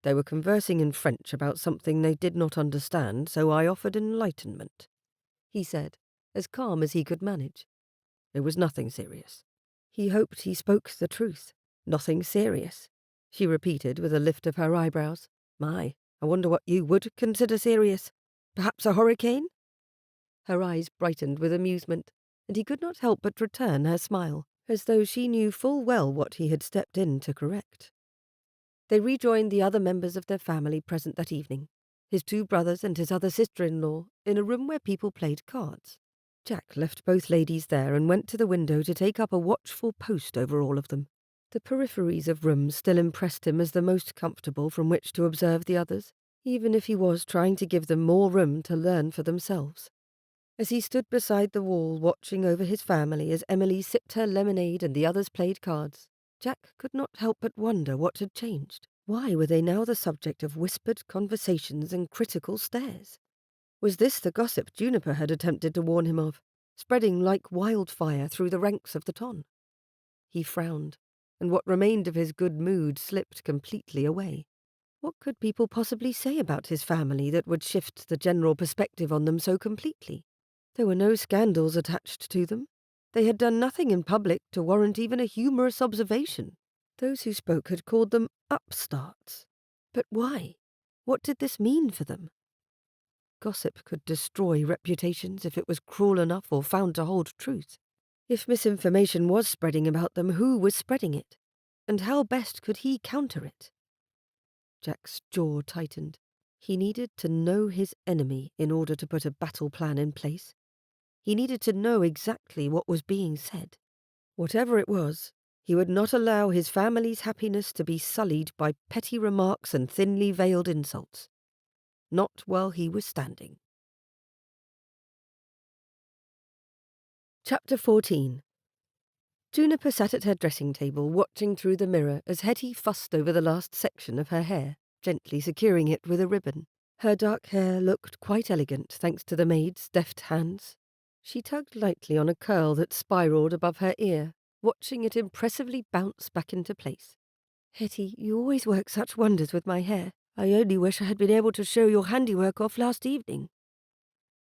"They were conversing in French about something they did not understand, so I offered enlightenment," he said, as calm as he could manage. "It was nothing serious." He hoped he spoke the truth. "Nothing serious," she repeated with a lift of her eyebrows. "My, I wonder what you would consider serious. Perhaps a hurricane?" Her eyes brightened with amusement, and he could not help but return her smile, as though she knew full well what he had stepped in to correct. They rejoined the other members of their family present that evening, his two brothers and his other sister-in-law, in a room where people played cards. Jack left both ladies there and went to the window to take up a watchful post over all of them. The peripheries of rooms still impressed him as the most comfortable from which to observe the others, even if he was trying to give them more room to learn for themselves. As he stood beside the wall watching over his family as Emily sipped her lemonade and the others played cards, Jack could not help but wonder what had changed. Why were they now the subject of whispered conversations and critical stares? Was this the gossip Juniper had attempted to warn him of, spreading like wildfire through the ranks of the ton? He frowned, and what remained of his good mood slipped completely away. What could people possibly say about his family that would shift the general perspective on them so completely? There were no scandals attached to them. They had done nothing in public to warrant even a humorous observation. Those who spoke had called them upstarts. But why? What did this mean for them? Gossip could destroy reputations if it was cruel enough or found to hold truth. If misinformation was spreading about them, who was spreading it? And how best could he counter it? Jack's jaw tightened. He needed to know his enemy in order to put a battle plan in place. He needed to know exactly what was being said. Whatever it was, He would not allow his family's happiness to be sullied by petty remarks and thinly veiled insults. Not while he was standing. Chapter 14. Juniper sat at her dressing table, watching through the mirror as Hetty fussed over the last section of her hair, gently securing it with a ribbon. Her dark hair looked quite elegant, thanks to the maid's deft hands. She tugged lightly on a curl that spiraled above her ear, watching it impressively bounce back into place. "Hetty, you always work such wonders with my hair. I only wish I had been able to show your handiwork off last evening."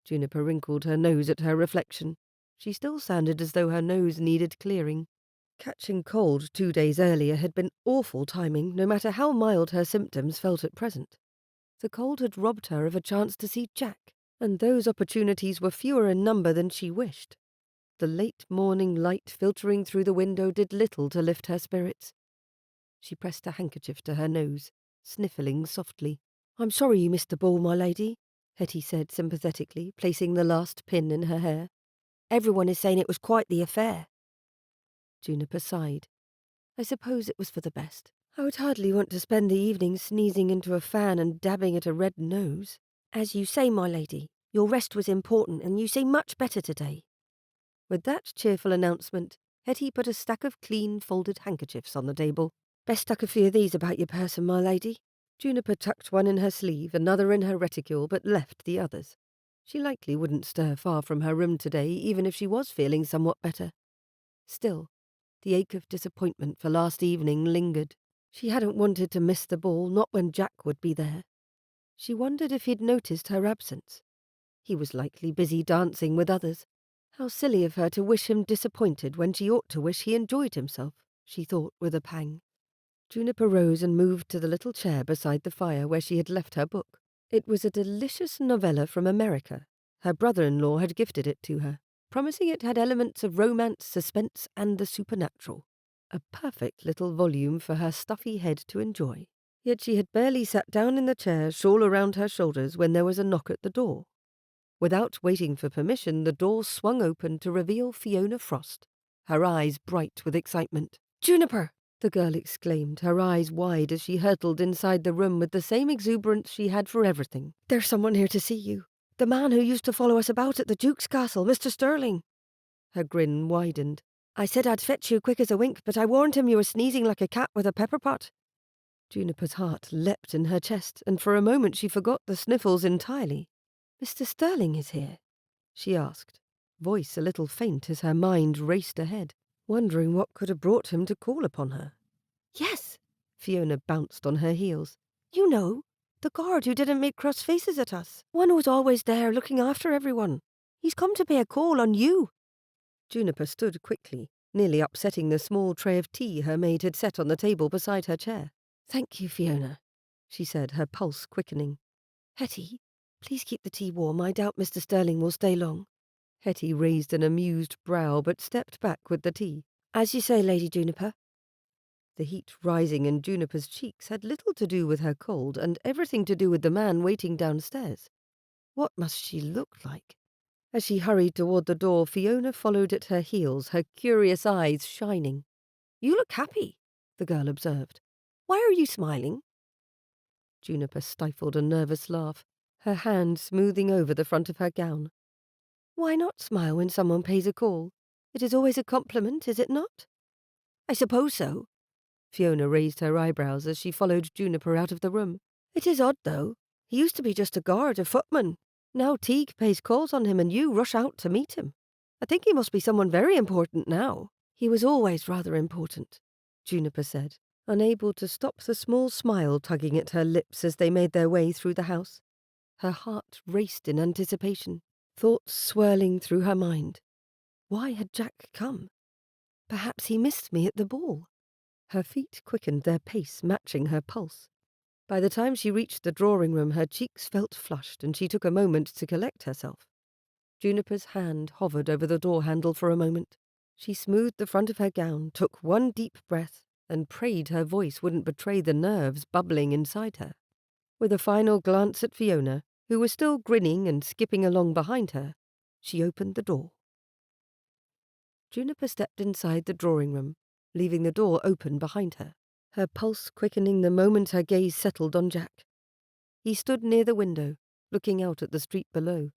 Juniper wrinkled her nose at her reflection. She still sounded as though her nose needed clearing. Catching cold 2 days earlier had been awful timing, no matter how mild her symptoms felt at present. The cold had robbed her of a chance to see Jack, and those opportunities were fewer in number than she wished. The late morning light filtering through the window did little to lift her spirits. She pressed a handkerchief to her nose, sniffling softly. "I'm sorry you missed the ball, my lady," Hetty said sympathetically, placing the last pin in her hair. "Everyone is saying it was quite the affair." Juniper sighed. "I suppose it was for the best. I would hardly want to spend the evening sneezing into a fan and dabbing at a red nose." "As you say, my lady, your rest was important and you seem much better today." With that cheerful announcement, Hetty put a stack of clean folded handkerchiefs on the table. "Best tuck a few of these about your person, my lady." Juniper tucked one in her sleeve, another in her reticule, but left the others. She likely wouldn't stir far from her room today, even if she was feeling somewhat better. Still, the ache of disappointment for last evening lingered. She hadn't wanted to miss the ball, not when Jack would be there. She wondered if he'd noticed her absence. He was likely busy dancing with others. How silly of her to wish him disappointed when she ought to wish he enjoyed himself, she thought with a pang. Juniper rose and moved to the little chair beside the fire where she had left her book. It was a delicious novella from America. Her brother-in-law had gifted it to her, promising it had elements of romance, suspense, and the supernatural. A perfect little volume for her stuffy head to enjoy. Yet she had barely sat down in the chair, shawl around her shoulders, when there was a knock at the door. Without waiting for permission, the door swung open to reveal Fiona Frost, her eyes bright with excitement. "Juniper!" the girl exclaimed, her eyes wide as she hurtled inside the room with the same exuberance she had for everything. "There's someone here to see you. The man who used to follow us about at the Duke's castle, Mr. Sterling." Her grin widened. "I said I'd fetch you quick as a wink, but I warned him you were sneezing like a cat with a pepper pot." Juniper's heart leapt in her chest, and for a moment she forgot the sniffles entirely. "Mr. Sterling is here?" she asked, voice a little faint as her mind raced ahead, wondering what could have brought him to call upon her. "Yes," Fiona bounced on her heels. "You know, the guard who didn't make cross faces at us. One who's always there looking after everyone. He's come to pay a call on you." Juniper stood quickly, nearly upsetting the small tray of tea her maid had set on the table beside her chair. "Thank you, Fiona," she said, her pulse quickening. "Hetty, please keep the tea warm. I doubt Mr. Sterling will stay long." Hetty raised an amused brow but stepped back with the tea. "As you say, Lady Juniper." The heat rising in Juniper's cheeks had little to do with her cold and everything to do with the man waiting downstairs. What must she look like? As she hurried toward the door, Fiona followed at her heels, her curious eyes shining. "You look happy," the girl observed. "Why are you smiling?" Juniper stifled a nervous laugh, her hand smoothing over the front of her gown. "Why not smile when someone pays a call? It is always a compliment, is it not?" "I suppose so." Fiona raised her eyebrows as she followed Juniper out of the room. "It is odd, though. He used to be just a guard, a footman. Now Teague pays calls on him and you rush out to meet him. I think he must be someone very important now." "He was always rather important," Juniper said, unable to stop the small smile tugging at her lips as they made their way through the house. Her heart raced in anticipation, thoughts swirling through her mind. Why had Jack come? Perhaps he missed me at the ball. Her feet quickened their pace, matching her pulse. By the time she reached the drawing-room, her cheeks felt flushed, and she took a moment to collect herself. Juniper's hand hovered over the door-handle for a moment. She smoothed the front of her gown, took one deep breath, and prayed her voice wouldn't betray the nerves bubbling inside her. With a final glance at Fiona, who was still grinning and skipping along behind her, she opened the door. Juniper stepped inside the drawing-room, leaving the door open behind her, her pulse quickening the moment her gaze settled on Jack. He stood near the window, looking out at the street below,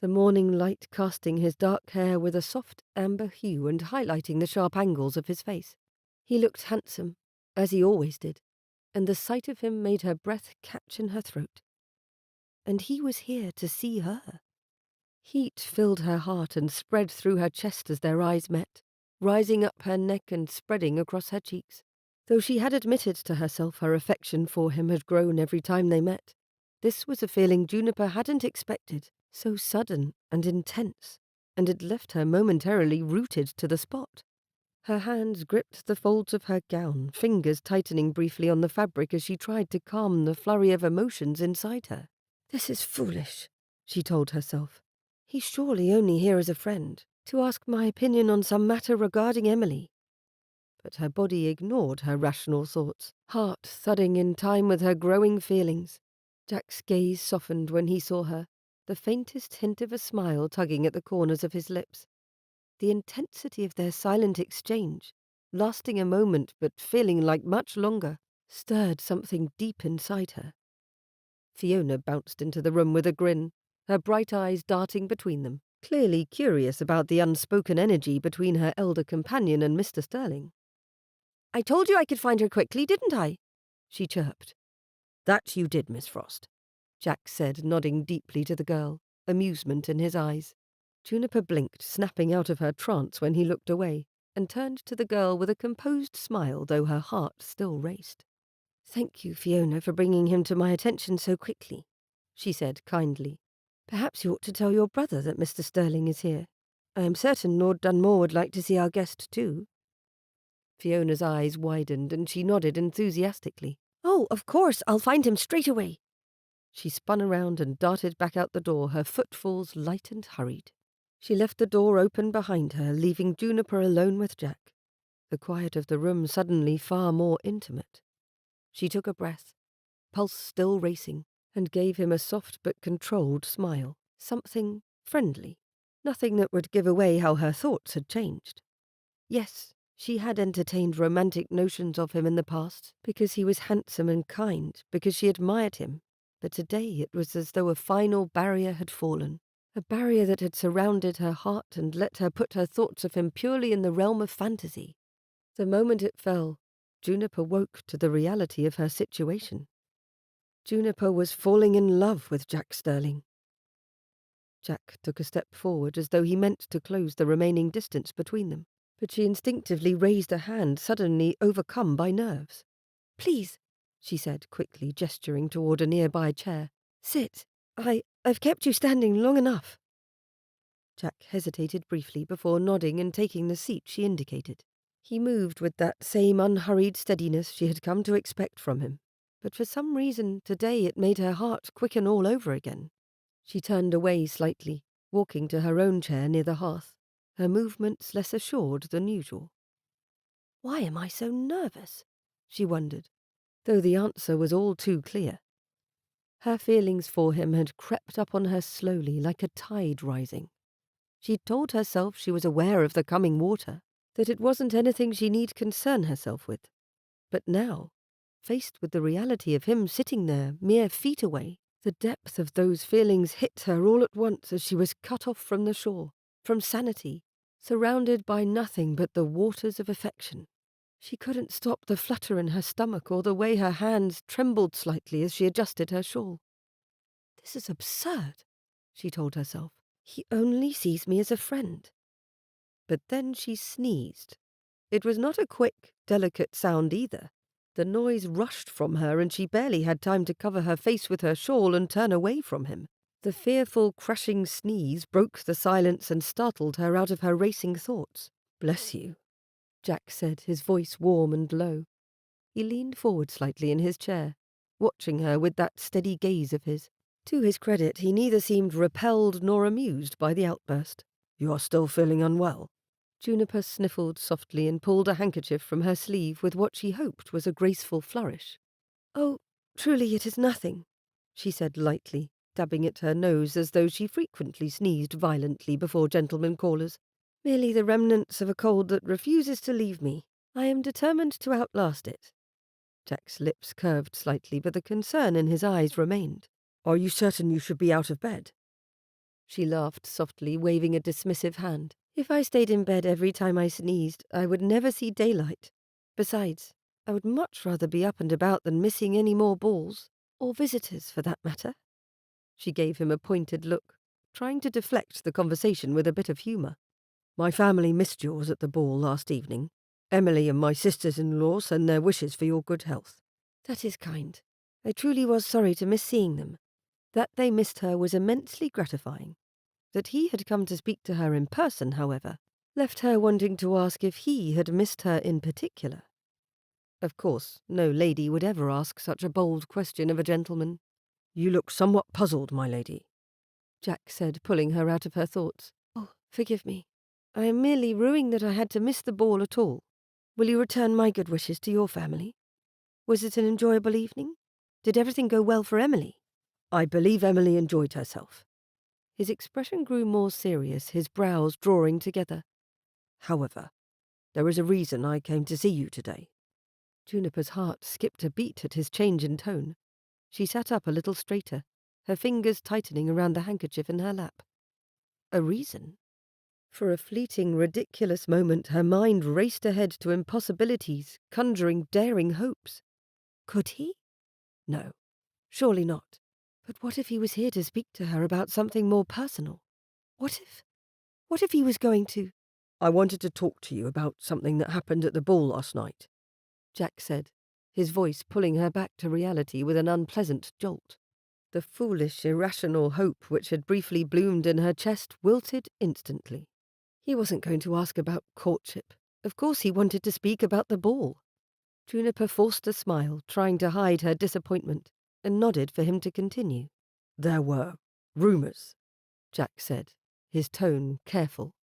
the morning light casting his dark hair with a soft amber hue and highlighting the sharp angles of his face. He looked handsome, as he always did, and the sight of him made her breath catch in her throat. And he was here to see her. Heat filled her heart and spread through her chest as their eyes met, rising up her neck and spreading across her cheeks. Though she had admitted to herself her affection for him had grown every time they met, this was a feeling Juniper hadn't expected, so sudden and intense, and it left her momentarily rooted to the spot. Her hands gripped the folds of her gown, fingers tightening briefly on the fabric as she tried to calm the flurry of emotions inside her. "This is foolish," she told herself. "He's surely only here as a friend, to ask my opinion on some matter regarding Emily." But her body ignored her rational thoughts, heart thudding in time with her growing feelings. Jack's gaze softened when he saw her, the faintest hint of a smile tugging at the corners of his lips. The intensity of their silent exchange, lasting a moment but feeling like much longer, stirred something deep inside her. Fiona bounced into the room with a grin, her bright eyes darting between them, clearly curious about the unspoken energy between her elder companion and Mr. Sterling. "I told you I could find her quickly, didn't I?" she chirped. "That you did, Miss Frost," Jack said, nodding deeply to the girl, amusement in his eyes. Juniper blinked, snapping out of her trance when he looked away, and turned to the girl with a composed smile, though her heart still raced. "Thank you, Fiona, for bringing him to my attention so quickly," she said kindly. "Perhaps you ought to tell your brother that Mr. Sterling is here. I am certain Lord Dunmore would like to see our guest too." Fiona's eyes widened and she nodded enthusiastically. "Oh, of course, I'll find him straight away." She spun around and darted back out the door, her footfalls light and hurried. She left the door open behind her, leaving Juniper alone with Jack, the quiet of the room suddenly far more intimate. She took a breath, pulse still racing, and gave him a soft but controlled smile, something friendly, nothing that would give away how her thoughts had changed. Yes, she had entertained romantic notions of him in the past, because he was handsome and kind, because she admired him, but today it was as though a final barrier had fallen, a barrier that had surrounded her heart and let her put her thoughts of him purely in the realm of fantasy. The moment it fell, Juniper woke to the reality of her situation. Juniper was falling in love with Jack Sterling. Jack took a step forward as though he meant to close the remaining distance between them, but she instinctively raised a hand, suddenly overcome by nerves. "Please," she said quickly, gesturing toward a nearby chair. "Sit. I've kept you standing long enough." Jack hesitated briefly before nodding and taking the seat she indicated. He moved with that same unhurried steadiness she had come to expect from him, but for some reason today it made her heart quicken all over again. She turned away slightly, walking to her own chair near the hearth, her movements less assured than usual. "Why am I so nervous?" she wondered, though the answer was all too clear. Her feelings for him had crept up on her slowly like a tide rising. She'd told herself she was aware of the coming water, that it wasn't anything she need concern herself with. But now, faced with the reality of him sitting there, mere feet away, the depth of those feelings hit her all at once as she was cut off from the shore, from sanity, surrounded by nothing but the waters of affection. She couldn't stop the flutter in her stomach or the way her hands trembled slightly as she adjusted her shawl. "This is absurd," she told herself. "He only sees me as a friend." But then she sneezed. It was not a quick, delicate sound either. The noise rushed from her and she barely had time to cover her face with her shawl and turn away from him. The fearful, crushing sneeze broke the silence and startled her out of her racing thoughts. "Bless you," Jack said, his voice warm and low. He leaned forward slightly in his chair, watching her with that steady gaze of his. To his credit, he neither seemed repelled nor amused by the outburst. "You're still feeling unwell?" Juniper sniffled softly and pulled a handkerchief from her sleeve with what she hoped was a graceful flourish. "Oh, truly it is nothing," she said lightly, dabbing at her nose as though she frequently sneezed violently before gentlemen callers. "Merely the remnants of a cold that refuses to leave me. I am determined to outlast it. Jack's lips curved slightly, but the concern in his eyes remained. Are you certain you should be out of bed? She laughed softly, waving a dismissive hand. If I stayed in bed every time I sneezed, I would never see daylight. Besides, I would much rather be up and about than missing any more balls, or visitors for that matter. She gave him a pointed look, trying to deflect the conversation with a bit of humour. My family missed yours at the ball last evening. Emily and my sisters-in-law send their wishes for your good health. That is kind. I truly was sorry to miss seeing them. That they missed her was immensely gratifying. That he had come to speak to her in person, however, left her wanting to ask if he had missed her in particular. Of course, no lady would ever ask such a bold question of a gentleman. You look somewhat puzzled, my lady, Jack said, pulling her out of her thoughts. Oh, forgive me. I am merely ruing that I had to miss the ball at all. Will you return my good wishes to your family? Was it an enjoyable evening? Did everything go well for Emily? I believe Emily enjoyed herself. His expression grew more serious, his brows drawing together. However, there is a reason I came to see you today. Juniper's heart skipped a beat at his change in tone. She sat up a little straighter, her fingers tightening around the handkerchief in her lap. A reason? For a fleeting, ridiculous moment, her mind raced ahead to impossibilities, conjuring daring hopes. Could he? No, surely not. But what if he was here to speak to her about something more personal? What if he was going to... I wanted to talk to you about something that happened at the ball last night, Jack said, his voice pulling her back to reality with an unpleasant jolt. The foolish, irrational hope which had briefly bloomed in her chest wilted instantly. He wasn't going to ask about courtship. Of course he wanted to speak about the ball. Juniper forced a smile, trying to hide her disappointment, and nodded for him to continue. There were rumours, Jack said, his tone careful.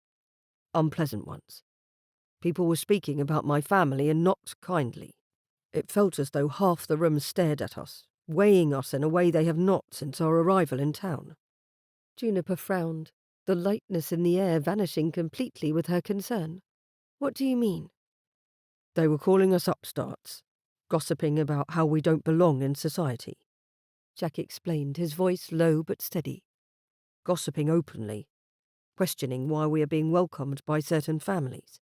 Unpleasant ones. People were speaking about my family and not kindly. It felt as though half the room stared at us, weighing us in a way they have not since our arrival in town. Juniper frowned, the lightness in the air vanishing completely with her concern. What do you mean? They were calling us upstarts, gossiping about how we don't belong in society. Jack explained, his voice low but steady. Gossiping openly, questioning why we are being welcomed by certain families.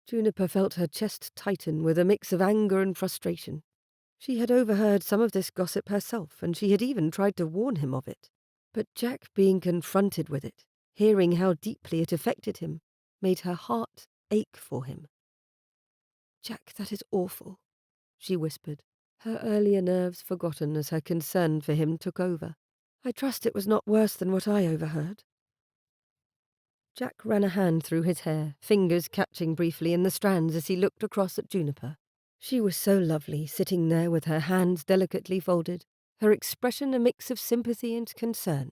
Juniper felt her chest tighten with a mix of anger and frustration. She had overheard some of this gossip herself, and she had even tried to warn him of it. But Jack being confronted with it, hearing how deeply it affected him, made her heart ache for him. Jack, that is awful, she whispered, her earlier nerves forgotten as her concern for him took over. I trust it was not worse than what I overheard. Jack ran a hand through his hair, fingers catching briefly in the strands as he looked across at Juniper. She was so lovely, sitting there with her hands delicately folded, her expression a mix of sympathy and concern.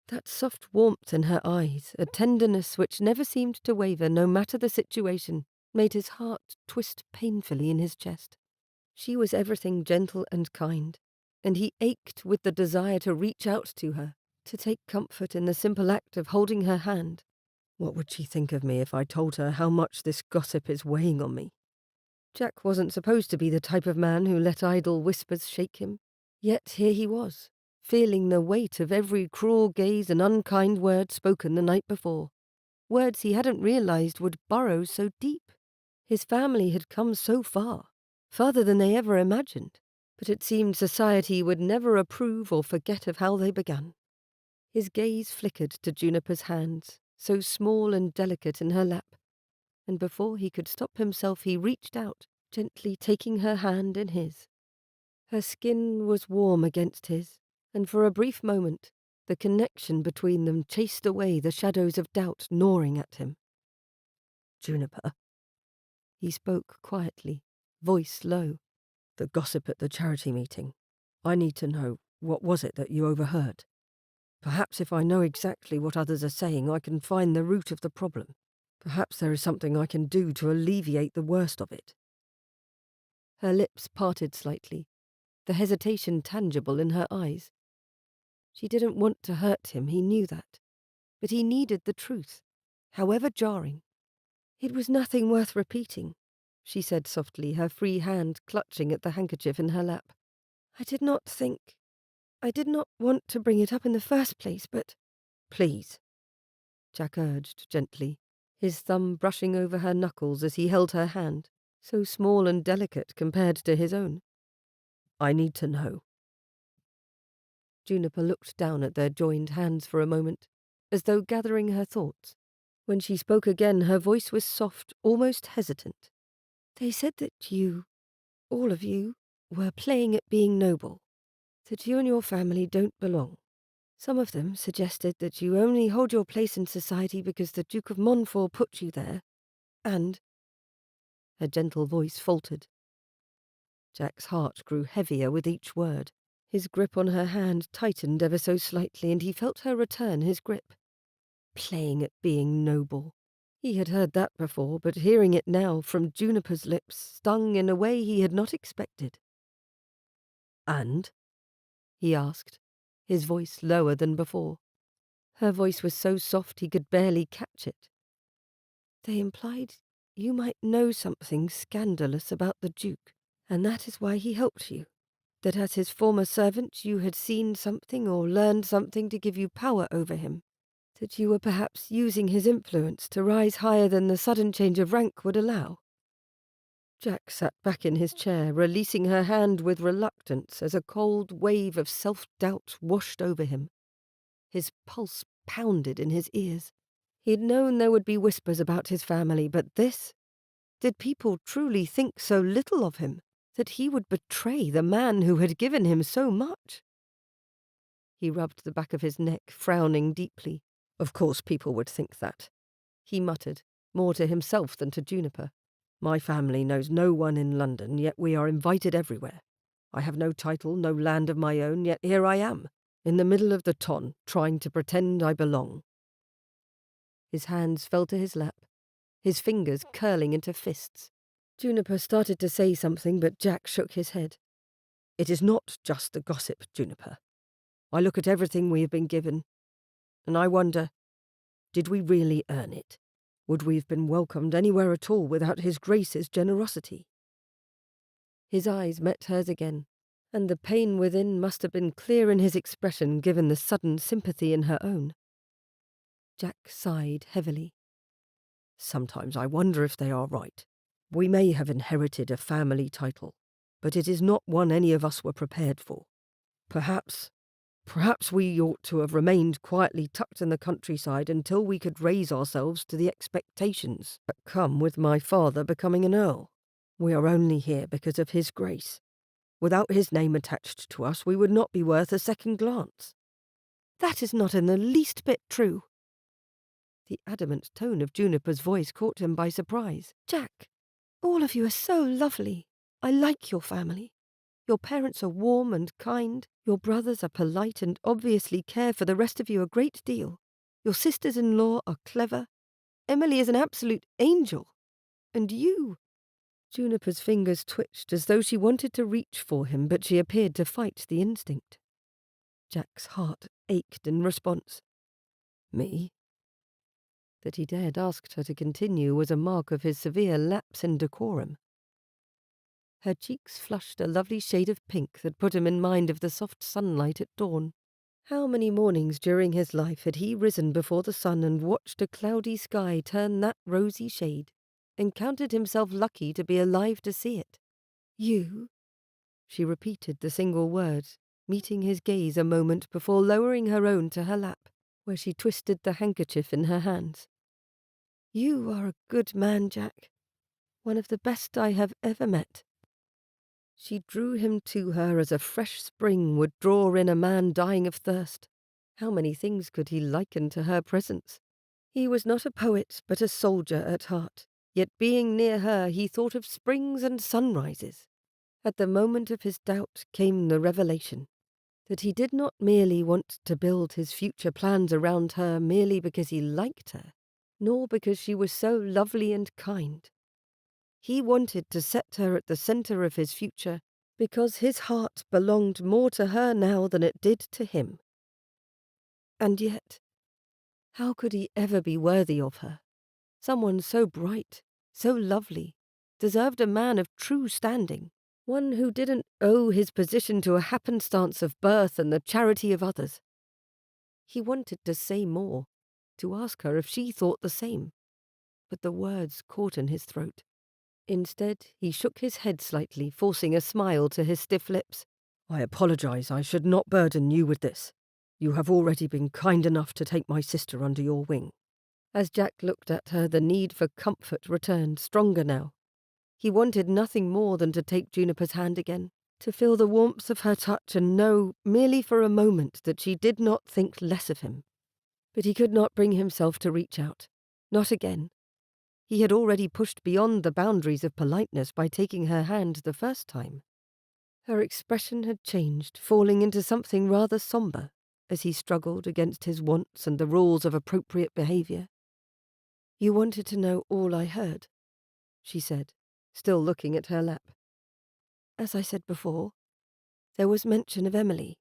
That soft warmth in her eyes, a tenderness which never seemed to waver no matter the situation, made his heart twist painfully in his chest. She was everything gentle and kind, and he ached with the desire to reach out to her, to take comfort in the simple act of holding her hand. What would she think of me if I told her how much this gossip is weighing on me? Jack wasn't supposed to be the type of man who let idle whispers shake him. Yet here he was, feeling the weight of every cruel gaze and unkind word spoken the night before. Words he hadn't realized would burrow so deep. His family had come so far, farther than they ever imagined, but it seemed society would never approve or forget of how they began. His gaze flickered to Juniper's hands, so small and delicate in her lap, and before he could stop himself he reached out, gently taking her hand in his. Her skin was warm against his, and for a brief moment the connection between them chased away the shadows of doubt gnawing at him. Juniper. He spoke quietly, voice low. The gossip at the charity meeting. I need to know, what was it that you overheard? Perhaps if I know exactly what others are saying, I can find the root of the problem. Perhaps there is something I can do to alleviate the worst of it. Her lips parted slightly, the hesitation tangible in her eyes. She didn't want to hurt him, he knew that. But he needed the truth, however jarring. It was nothing worth repeating. she said softly, her free hand clutching at the handkerchief in her lap. I did not want to bring it up in the first place, but— Please, Jack urged gently, his thumb brushing over her knuckles as he held her hand, so small and delicate compared to his own. I need to know. Juniper looked down at their joined hands for a moment, as though gathering her thoughts. When she spoke again, her voice was soft, almost hesitant. They said that you, all of you, were playing at being noble, that you and your family don't belong. Some of them suggested that you only hold your place in society because the Duke of Montfort put you there, and— Her gentle voice faltered. Jack's heart grew heavier with each word. His grip on her hand tightened ever so slightly, and he felt her return his grip. Playing at being noble. He had heard that before, but hearing it now from Juniper's lips stung in a way he had not expected. And? He asked, his voice lower than before. Her voice was so soft he could barely catch it. They implied you might know something scandalous about the Duke, and that is why he helped you. That as his former servant you had seen something or learned something to give you power over him. That you were perhaps using his influence to rise higher than the sudden change of rank would allow. Jack sat back in his chair, releasing her hand with reluctance as a cold wave of self-doubt washed over him. His pulse pounded in his ears. He'd known there would be whispers about his family, but this? Did people truly think so little of him, that he would betray the man who had given him so much? He rubbed the back of his neck, frowning deeply. Of course people would think that, he muttered, more to himself than to Juniper. My family knows no one in London, yet we are invited everywhere. I have no title, no land of my own, yet here I am, in the middle of the ton, trying to pretend I belong. His hands fell to his lap, his fingers curling into fists. Juniper started to say something, but Jack shook his head. It is not just the gossip, Juniper. I look at everything we have been given, and I wonder, did we really earn it? Would we have been welcomed anywhere at all without His Grace's generosity? His eyes met hers again, and the pain within must have been clear in his expression given the sudden sympathy in her own. Jack sighed heavily. Sometimes I wonder if they are right. We may have inherited a family title, but it is not one any of us were prepared for. Perhaps we ought to have remained quietly tucked in the countryside until we could raise ourselves to the expectations that come with my father becoming an earl. We are only here because of His Grace. Without his name attached to us, we would not be worth a second glance. That is not in the least bit true. The adamant tone of Juniper's voice caught him by surprise. Jack, all of you are so lovely. I like your family. Your parents are warm and kind. Your brothers are polite and obviously care for the rest of you a great deal. Your sisters-in-law are clever. Emily is an absolute angel. And you— Juniper's fingers twitched as though she wanted to reach for him, but she appeared to fight the instinct. Jack's heart ached in response. Me? That he dared ask her to continue was a mark of his severe lapse in decorum. Her cheeks flushed a lovely shade of pink that put him in mind of the soft sunlight at dawn. How many mornings during his life had he risen before the sun and watched a cloudy sky turn that rosy shade, and counted himself lucky to be alive to see it? You? She repeated the single word, meeting his gaze a moment before lowering her own to her lap, where she twisted the handkerchief in her hands. You are a good man, Jack. One of the best I have ever met. She drew him to her as a fresh spring would draw in a man dying of thirst. How many things could he liken to her presence? He was not a poet, but a soldier at heart. Yet being near her, he thought of springs and sunrises. At the moment of his doubt came the revelation that he did not merely want to build his future plans around her merely because he liked her, nor because she was so lovely and kind. He wanted to set her at the center of his future because his heart belonged more to her now than it did to him. And yet, how could he ever be worthy of her? Someone so bright, so lovely, deserved a man of true standing, one who didn't owe his position to a happenstance of birth and the charity of others. He wanted to say more, to ask her if she thought the same, but the words caught in his throat. Instead, he shook his head slightly, forcing a smile to his stiff lips. I apologize. I should not burden you with this. You have already been kind enough to take my sister under your wing. As Jack looked at her, the need for comfort returned, stronger now. He wanted nothing more than to take Juniper's hand again, to feel the warmth of her touch and know, merely for a moment, that she did not think less of him. But he could not bring himself to reach out. Not again. He had already pushed beyond the boundaries of politeness by taking her hand the first time. Her expression had changed, falling into something rather somber, as he struggled against his wants and the rules of appropriate behaviour. "You wanted to know all I heard," she said, still looking at her lap. "As I said before, there was mention of Emily."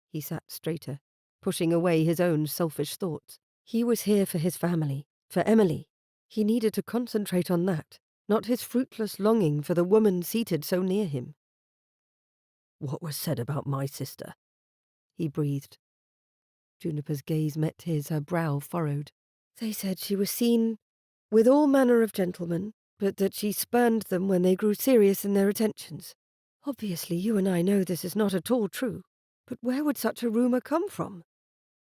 He sat straighter, pushing away his own selfish thoughts. He was here for his family, for Emily. He needed to concentrate on that, not his fruitless longing for the woman seated so near him. What was said about my sister? He breathed. Juniper's gaze met his, her brow furrowed. "They said she was seen with all manner of gentlemen, but that she spurned them when they grew serious in their attentions. Obviously, you and I know this is not at all true, but where would such a rumour come from?"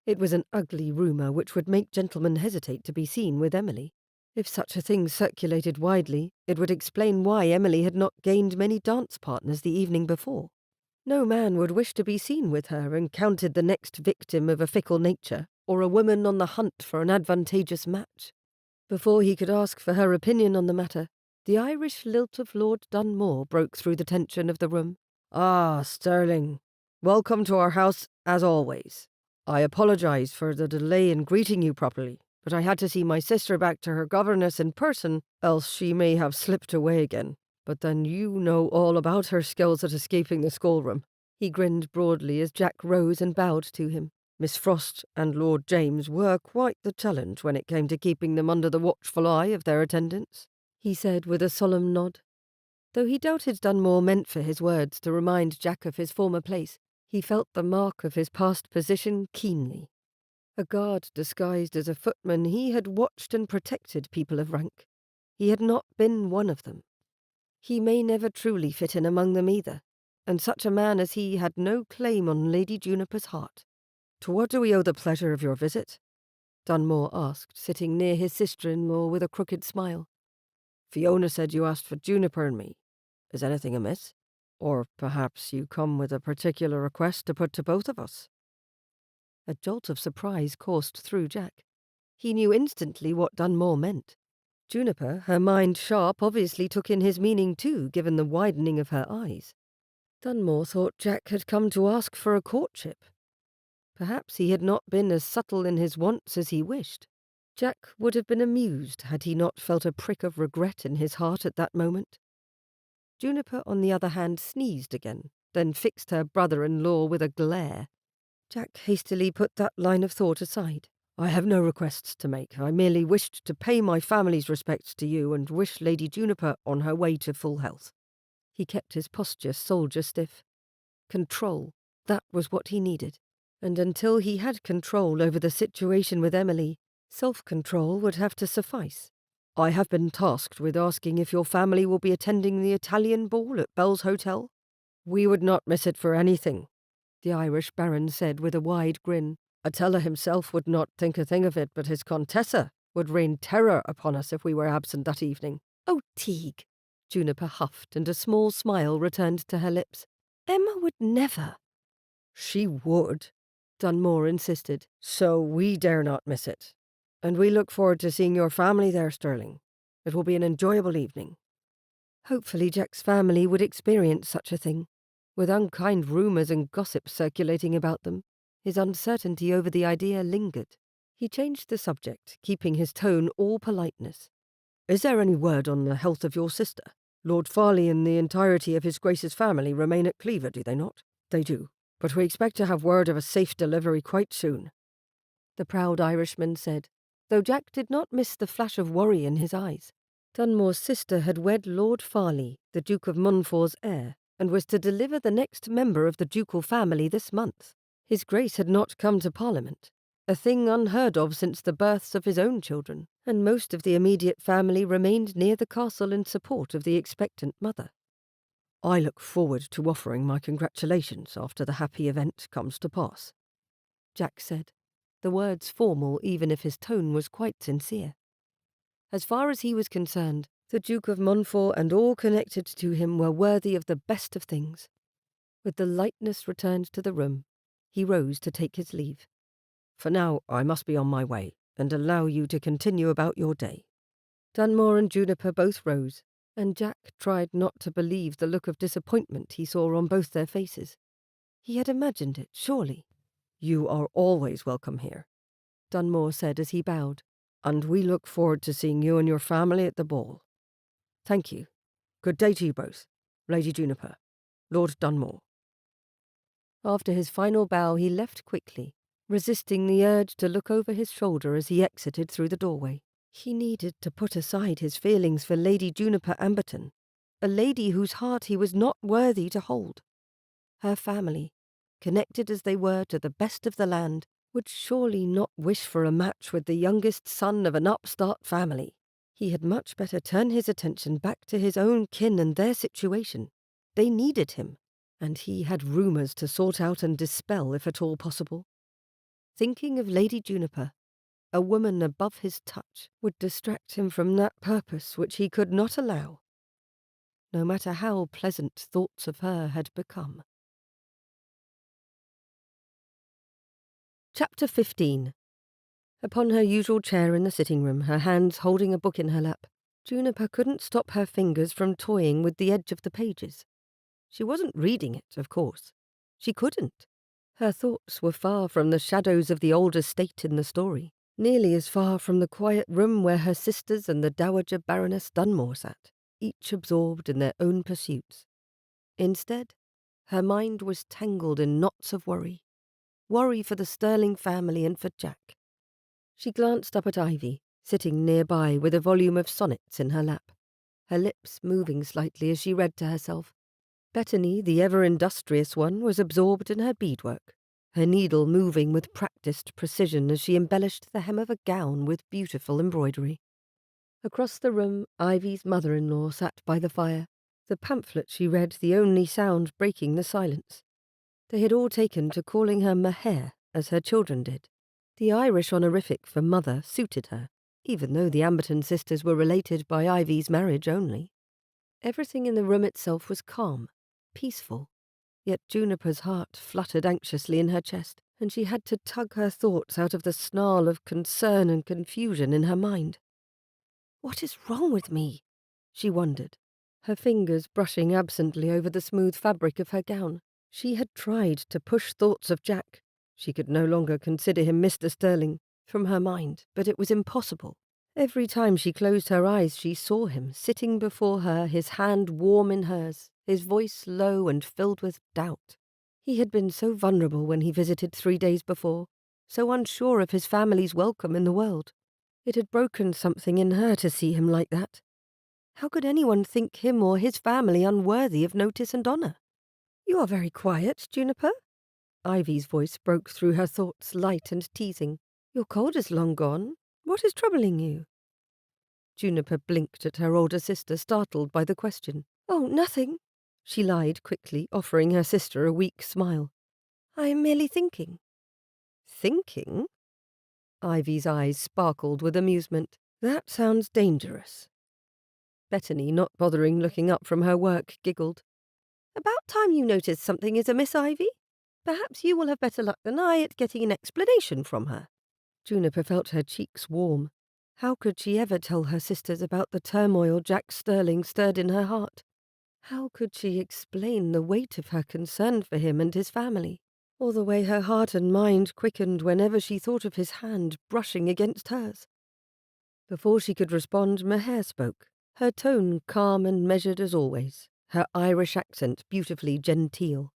It was an ugly rumour which would make gentlemen hesitate to be seen with Emily. If such a thing circulated widely, it would explain why Emily had not gained many dance partners the evening before. No man would wish to be seen with her and counted the next victim of a fickle nature, or a woman on the hunt for an advantageous match. Before he could ask for her opinion on the matter, the Irish lilt of Lord Dunmore broke through the tension of the room. "Ah, Sterling. Welcome to our house, as always. I apologize for the delay in greeting you properly, but I had to see my sister back to her governess in person, else she may have slipped away again. But then you know all about her skills at escaping the schoolroom." He grinned broadly as Jack rose and bowed to him. "Miss Frost and Lord James were quite the challenge when it came to keeping them under the watchful eye of their attendants," he said with a solemn nod. Though he doubted Dunmore meant for his words to remind Jack of his former place, he felt the mark of his past position keenly. A guard disguised as a footman, he had watched and protected people of rank. He had not been one of them. He may never truly fit in among them either, and such a man as he had no claim on Lady Juniper's heart. "To what do we owe the pleasure of your visit?" Dunmore asked, sitting near his sister-in-law with a crooked smile. "Fiona said you asked for Juniper and me. Is anything amiss? Or perhaps you come with a particular request to put to both of us?" A jolt of surprise coursed through Jack. He knew instantly what Dunmore meant. Juniper, her mind sharp, obviously took in his meaning too, given the widening of her eyes. Dunmore thought Jack had come to ask for a courtship. Perhaps he had not been as subtle in his wants as he wished. Jack would have been amused had he not felt a prick of regret in his heart at that moment. Juniper, on the other hand, sneezed again, then fixed her brother-in-law with a glare. Jack hastily put that line of thought aside. "I have no requests to make. I merely wished to pay my family's respects to you and wish Lady Juniper on her way to full health." He kept his posture soldier-stiff. Control, that was what he needed. And until he had control over the situation with Emily, self-control would have to suffice. "I have been tasked with asking if your family will be attending the Italian ball at Bell's Hotel." "We would not miss it for anything," the Irish baron said with a wide grin. "Attila himself would not think a thing of it, but his Contessa would rain terror upon us if we were absent that evening." "Oh, Teague," Juniper huffed, and a small smile returned to her lips. "Emma would never." "She would," Dunmore insisted. "So we dare not miss it. And we look forward to seeing your family there, Sterling. It will be an enjoyable evening." Hopefully Jack's family would experience such a thing. With unkind rumours and gossip circulating about them, his uncertainty over the idea lingered. He changed the subject, keeping his tone all politeness. "Is there any word on the health of your sister? Lord Farley and the entirety of his Grace's family remain at Cleaver, do they not?" "They do, but we expect to have word of a safe delivery quite soon," the proud Irishman said, though Jack did not miss the flash of worry in his eyes. Dunmore's sister had wed Lord Farley, the Duke of Montfort's heir, and was to deliver the next member of the ducal family this month. His Grace had not come to Parliament, a thing unheard of since the births of his own children, and most of the immediate family remained near the castle in support of the expectant mother. "I look forward to offering my congratulations after the happy event comes to pass," Jack said, the words formal even if his tone was quite sincere. As far as he was concerned, the Duke of Montfort and all connected to him were worthy of the best of things. With the lightness returned to the room, he rose to take his leave. "For now, I must be on my way, and allow you to continue about your day." Dunmore and Juniper both rose, and Jack tried not to believe the look of disappointment he saw on both their faces. He had imagined it, surely. "You are always welcome here," Dunmore said as he bowed, "and we look forward to seeing you and your family at the ball." "Thank you. Good day to you both, Lady Juniper, Lord Dunmore." After his final bow he left quickly, resisting the urge to look over his shoulder as he exited through the doorway. He needed to put aside his feelings for Lady Juniper Amberton, a lady whose heart he was not worthy to hold. Her family, connected as they were to the best of the land, would surely not wish for a match with the youngest son of an upstart family. He had much better turn his attention back to his own kin and their situation. They needed him, and he had rumours to sort out and dispel if at all possible. Thinking of Lady Juniper, a woman above his touch, would distract him from that purpose which he could not allow, no matter how pleasant thoughts of her had become. Chapter 15. Upon her usual chair in the sitting-room, her hands holding a book in her lap, Juniper couldn't stop her fingers from toying with the edge of the pages. She wasn't reading it, of course. She couldn't. Her thoughts were far from the shadows of the old estate in the story, nearly as far from the quiet room where her sisters and the Dowager Baroness Dunmore sat, each absorbed in their own pursuits. Instead, her mind was tangled in knots of worry. Worry for the Sterling family and for Jack. She glanced up at Ivy, sitting nearby with a volume of sonnets in her lap, her lips moving slightly as she read to herself. Bettany, the ever-industrious one, was absorbed in her beadwork, her needle moving with practised precision as she embellished the hem of a gown with beautiful embroidery. Across the room, Ivy's mother-in-law sat by the fire, the pamphlet she read the only sound breaking the silence. They had all taken to calling her Maher, as her children did. The Irish honorific for mother suited her, even though the Amberton sisters were related by Ivy's marriage only. Everything in the room itself was calm, peaceful, yet Juniper's heart fluttered anxiously in her chest, and she had to tug her thoughts out of the snarl of concern and confusion in her mind. "What is wrong with me?" she wondered, her fingers brushing absently over the smooth fabric of her gown. She had tried to push thoughts of Jack, she could no longer consider him Mr. Sterling, from her mind, but it was impossible. Every time she closed her eyes she saw him, sitting before her, his hand warm in hers, his voice low and filled with doubt. He had been so vulnerable when he visited 3 days before, so unsure of his family's welcome in the world. It had broken something in her to see him like that. How could anyone think him or his family unworthy of notice and honour? "You are very quiet, Juniper." Ivy's voice broke through her thoughts, light and teasing. "Your cold is long gone. What is troubling you?" Juniper blinked at her older sister, startled by the question. "Oh, nothing," she lied quickly, offering her sister a weak smile. "I am merely thinking." "Thinking?" Ivy's eyes sparkled with amusement. "That sounds dangerous." Bettany, not bothering looking up from her work, giggled. "About time you noticed something is amiss, Ivy. Perhaps you will have better luck than I at getting an explanation from her." Juniper felt her cheeks warm. How could she ever tell her sisters about the turmoil Jack Sterling stirred in her heart? How could she explain the weight of her concern for him and his family, or the way her heart and mind quickened whenever she thought of his hand brushing against hers? Before she could respond, Maher spoke, her tone calm and measured as always, her Irish accent beautifully genteel.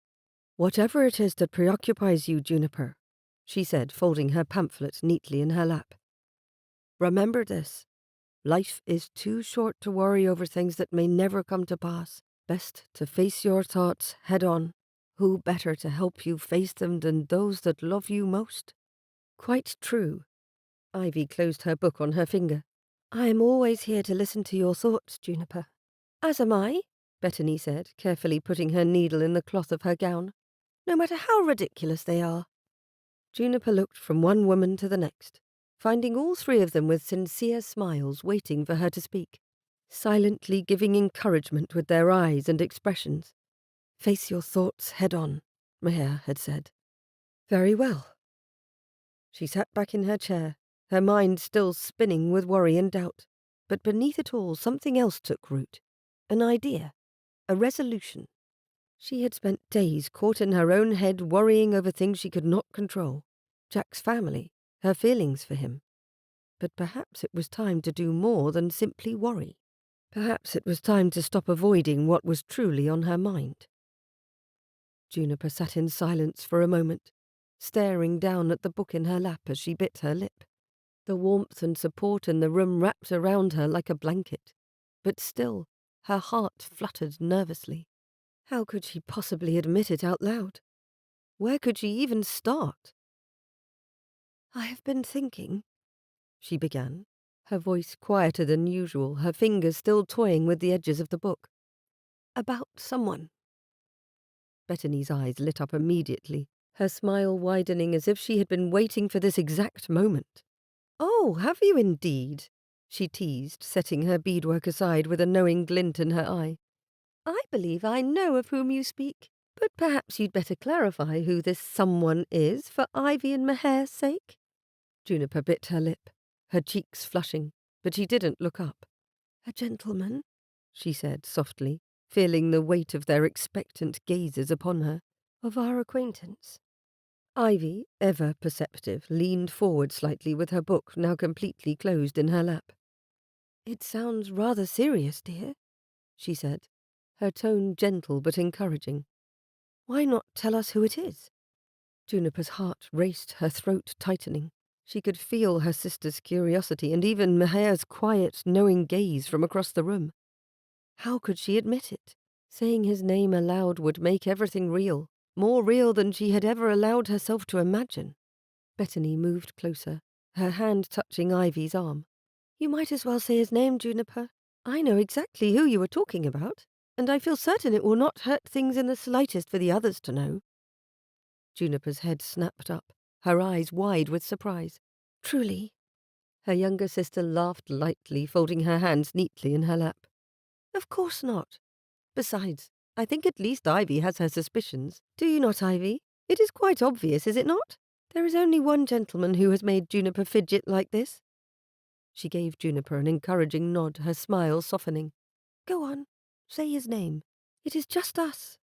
"Whatever it is that preoccupies you, Juniper," she said, folding her pamphlet neatly in her lap, "remember this. Life is too short to worry over things that may never come to pass. Best to face your thoughts head on. Who better to help you face them than those that love you most? Quite true. Ivy closed her book on her finger. I am always here to listen to your thoughts, Juniper. As am I, Bettany said, carefully putting her needle in the cloth of her gown. No matter how ridiculous they are. Juniper looked from one woman to the next, finding all three of them with sincere smiles waiting for her to speak, silently giving encouragement with their eyes and expressions. Face your thoughts head on, Maher had said. Very well. She sat back in her chair, her mind still spinning with worry and doubt, but beneath it all something else took root. An idea, a resolution. She had spent days caught in her own head worrying over things she could not control. Jack's family, her feelings for him. But perhaps it was time to do more than simply worry. Perhaps it was time to stop avoiding what was truly on her mind. Juniper sat in silence for a moment, staring down at the book in her lap as she bit her lip. The warmth and support in the room wrapped around her like a blanket. But still, her heart fluttered nervously. How could she possibly admit it out loud? Where could she even start? I have been thinking, she began, her voice quieter than usual, her fingers still toying with the edges of the book. About someone. Bettany's eyes lit up immediately, her smile widening as if she had been waiting for this exact moment. Oh, have you indeed? She teased, setting her beadwork aside with a knowing glint in her eye. I believe I know of whom you speak, but perhaps you'd better clarify who this someone is for Ivy and Maher's sake. Juniper bit her lip, her cheeks flushing, but she didn't look up. A gentleman, she said softly, feeling the weight of their expectant gazes upon her, of our acquaintance. Ivy, ever perceptive, leaned forward slightly with her book now completely closed in her lap. It sounds rather serious, dear, she said, her tone gentle but encouraging. Why not tell us who it is? Juniper's heart raced, her throat tightening. She could feel her sister's curiosity and even Maher's quiet, knowing gaze from across the room. How could she admit it? Saying his name aloud would make everything real, more real than she had ever allowed herself to imagine. Bettany moved closer, her hand touching Ivy's arm. You might as well say his name, Juniper. I know exactly who you are talking about, and I feel certain it will not hurt things in the slightest for the others to know. Juniper's head snapped up, her eyes wide with surprise. Truly? Her younger sister laughed lightly, folding her hands neatly in her lap. Of course not. Besides, I think at least Ivy has her suspicions. Do you not, Ivy? It is quite obvious, is it not? There is only one gentleman who has made Juniper fidget like this. She gave Juniper an encouraging nod, her smile softening. Go on, say his name. It is just us.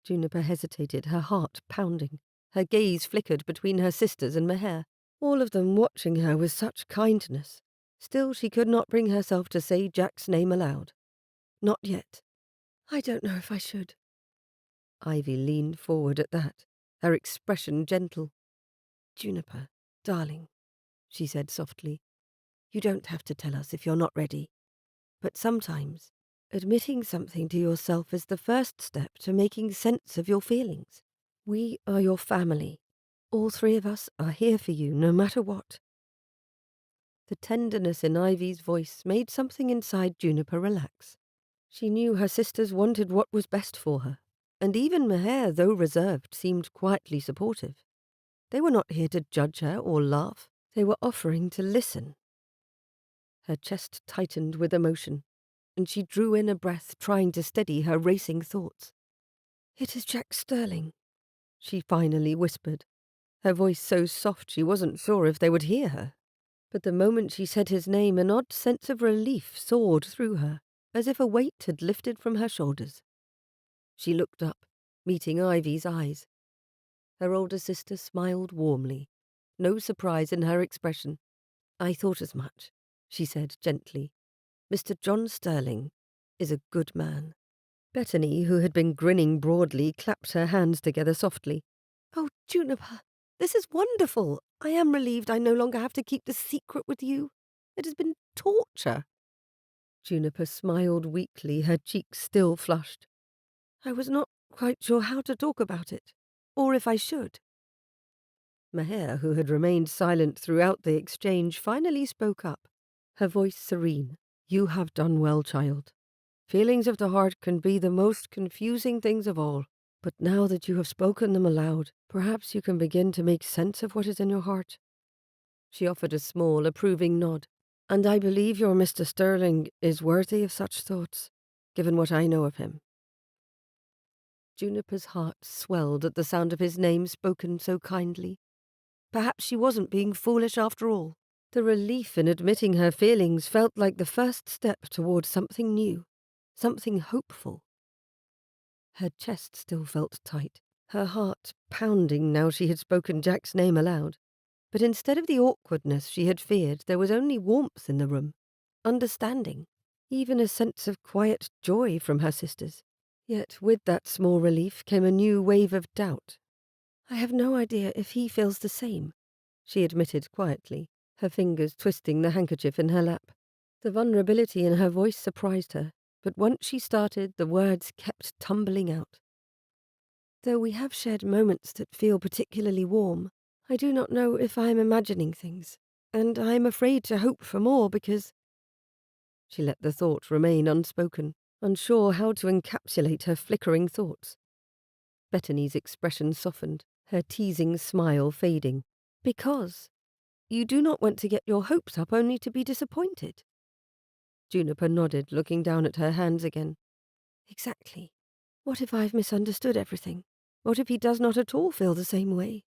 Juniper hesitated, her heart pounding. Her gaze flickered between her sisters and Maher, all of them watching her with such kindness. Still she could not bring herself to say Jack's name aloud. Not yet. I don't know if I should. Ivy leaned forward at that, her expression gentle. Juniper, darling, she said softly, you don't have to tell us if you're not ready. But sometimes, admitting something to yourself is the first step to making sense of your feelings. We are your family. All three of us are here for you, no matter what. The tenderness in Ivy's voice made something inside Juniper relax. She knew her sisters wanted what was best for her, and even Maher, though reserved, seemed quietly supportive. They were not here to judge her or laugh. They were offering to listen. Her chest tightened with emotion, and she drew in a breath, trying to steady her racing thoughts. It is Jack Sterling, she finally whispered, her voice so soft she wasn't sure if they would hear her. But the moment she said his name, an odd sense of relief soared through her, as if a weight had lifted from her shoulders. She looked up, meeting Ivy's eyes. Her older sister smiled warmly, no surprise in her expression. I thought as much, she said gently. Mr. John Sterling is a good man. Bettany, who had been grinning broadly, clapped her hands together softly. Oh, Juniper, this is wonderful. I am relieved I no longer have to keep this secret with you. It has been torture." Juniper smiled weakly, her cheeks still flushed. "I was not quite sure how to talk about it, or if I should." Meher, who had remained silent throughout the exchange, finally spoke up, her voice serene. "You have done well, child. Feelings of the heart can be the most confusing things of all. But now that you have spoken them aloud, perhaps you can begin to make sense of what is in your heart." She offered a small, approving nod. "And I believe your Mr. Sterling is worthy of such thoughts, given what I know of him." Juniper's heart swelled at the sound of his name spoken so kindly. Perhaps she wasn't being foolish after all. The relief in admitting her feelings felt like the first step toward something new, something hopeful. Her chest still felt tight, her heart pounding now she had spoken Jack's name aloud. But instead of the awkwardness she had feared, there was only warmth in the room, understanding, even a sense of quiet joy from her sisters. Yet with that small relief came a new wave of doubt. "I have no idea if he feels the same," she admitted quietly, her fingers twisting the handkerchief in her lap. The vulnerability in her voice surprised her, but once she started, the words kept tumbling out. "Though we have shared moments that feel particularly warm, I do not know if I am imagining things, and I am afraid to hope for more because—" She let the thought remain unspoken, unsure how to encapsulate her flickering thoughts. Bethany's expression softened, her teasing smile fading. "Because you do not want to get your hopes up only to be disappointed." Juniper nodded, looking down at her hands again. "Exactly. What if I've misunderstood everything? What if he does not at all feel the same way?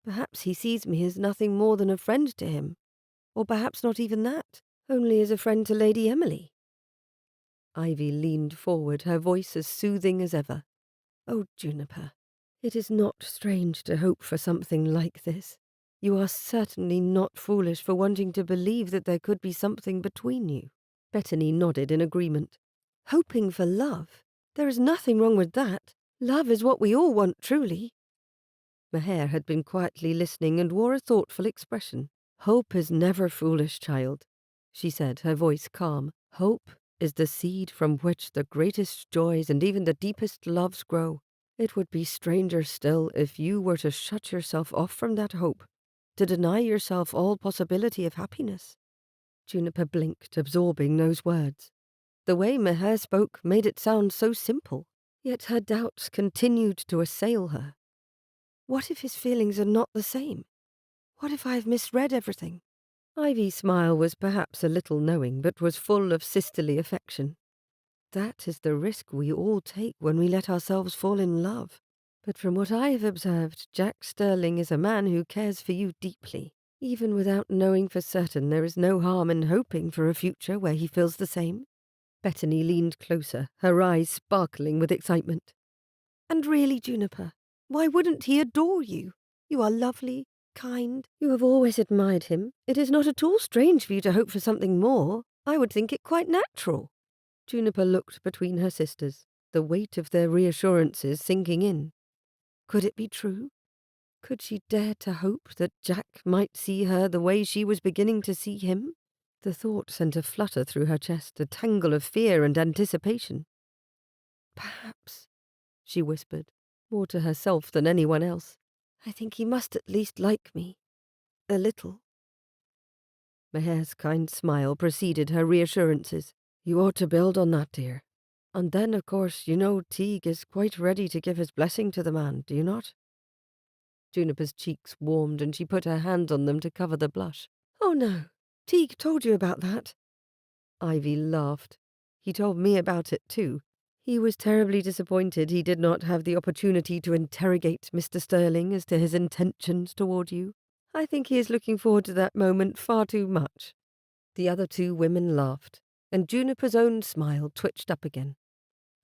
Perhaps he sees me as nothing more than a friend to him. Or perhaps not even that, only as a friend to Lady Emily." Ivy leaned forward, her voice as soothing as ever. "Oh, Juniper, it is not strange to hope for something like this. You are certainly not foolish for wanting to believe that there could be something between you." Bethany nodded in agreement. "Hoping for love? There is nothing wrong with that. Love is what we all want, truly." Meher had been quietly listening and wore a thoughtful expression. "Hope is never foolish, child," she said, her voice calm. "Hope is the seed from which the greatest joys and even the deepest loves grow. It would be stranger still if you were to shut yourself off from that hope, to deny yourself all possibility of happiness." Juniper blinked, absorbing those words. The way Meher spoke made it sound so simple, yet her doubts continued to assail her. What if his feelings are not the same? What if I have misread everything? Ivy's smile was perhaps a little knowing, but was full of sisterly affection. "That is the risk we all take when we let ourselves fall in love. But from what I have observed, Jack Sterling is a man who cares for you deeply. Even without knowing for certain, there is no harm in hoping for a future where he feels the same." Bethany leaned closer, her eyes sparkling with excitement. "And really, Juniper, why wouldn't he adore you? You are lovely, kind. You have always admired him. It is not at all strange for you to hope for something more. I would think it quite natural." Juniper looked between her sisters, the weight of their reassurances sinking in. Could it be true? Could she dare to hope that Jack might see her the way she was beginning to see him? The thought sent a flutter through her chest, a tangle of fear and anticipation. "Perhaps," she whispered, more to herself than anyone else. "I think he must at least like me. A little." Meher's kind smile preceded her reassurances. "You ought to build on that, dear. And then, of course, you know Teague is quite ready to give his blessing to the man, do you not?" Juniper's cheeks warmed and she put her hand on them to cover the blush. "Oh no, Teague told you about that." Ivy laughed. "He told me about it too. He was terribly disappointed he did not have the opportunity to interrogate Mr. Sterling as to his intentions toward you. I think he is looking forward to that moment far too much." The other two women laughed, and Juniper's own smile twitched up again.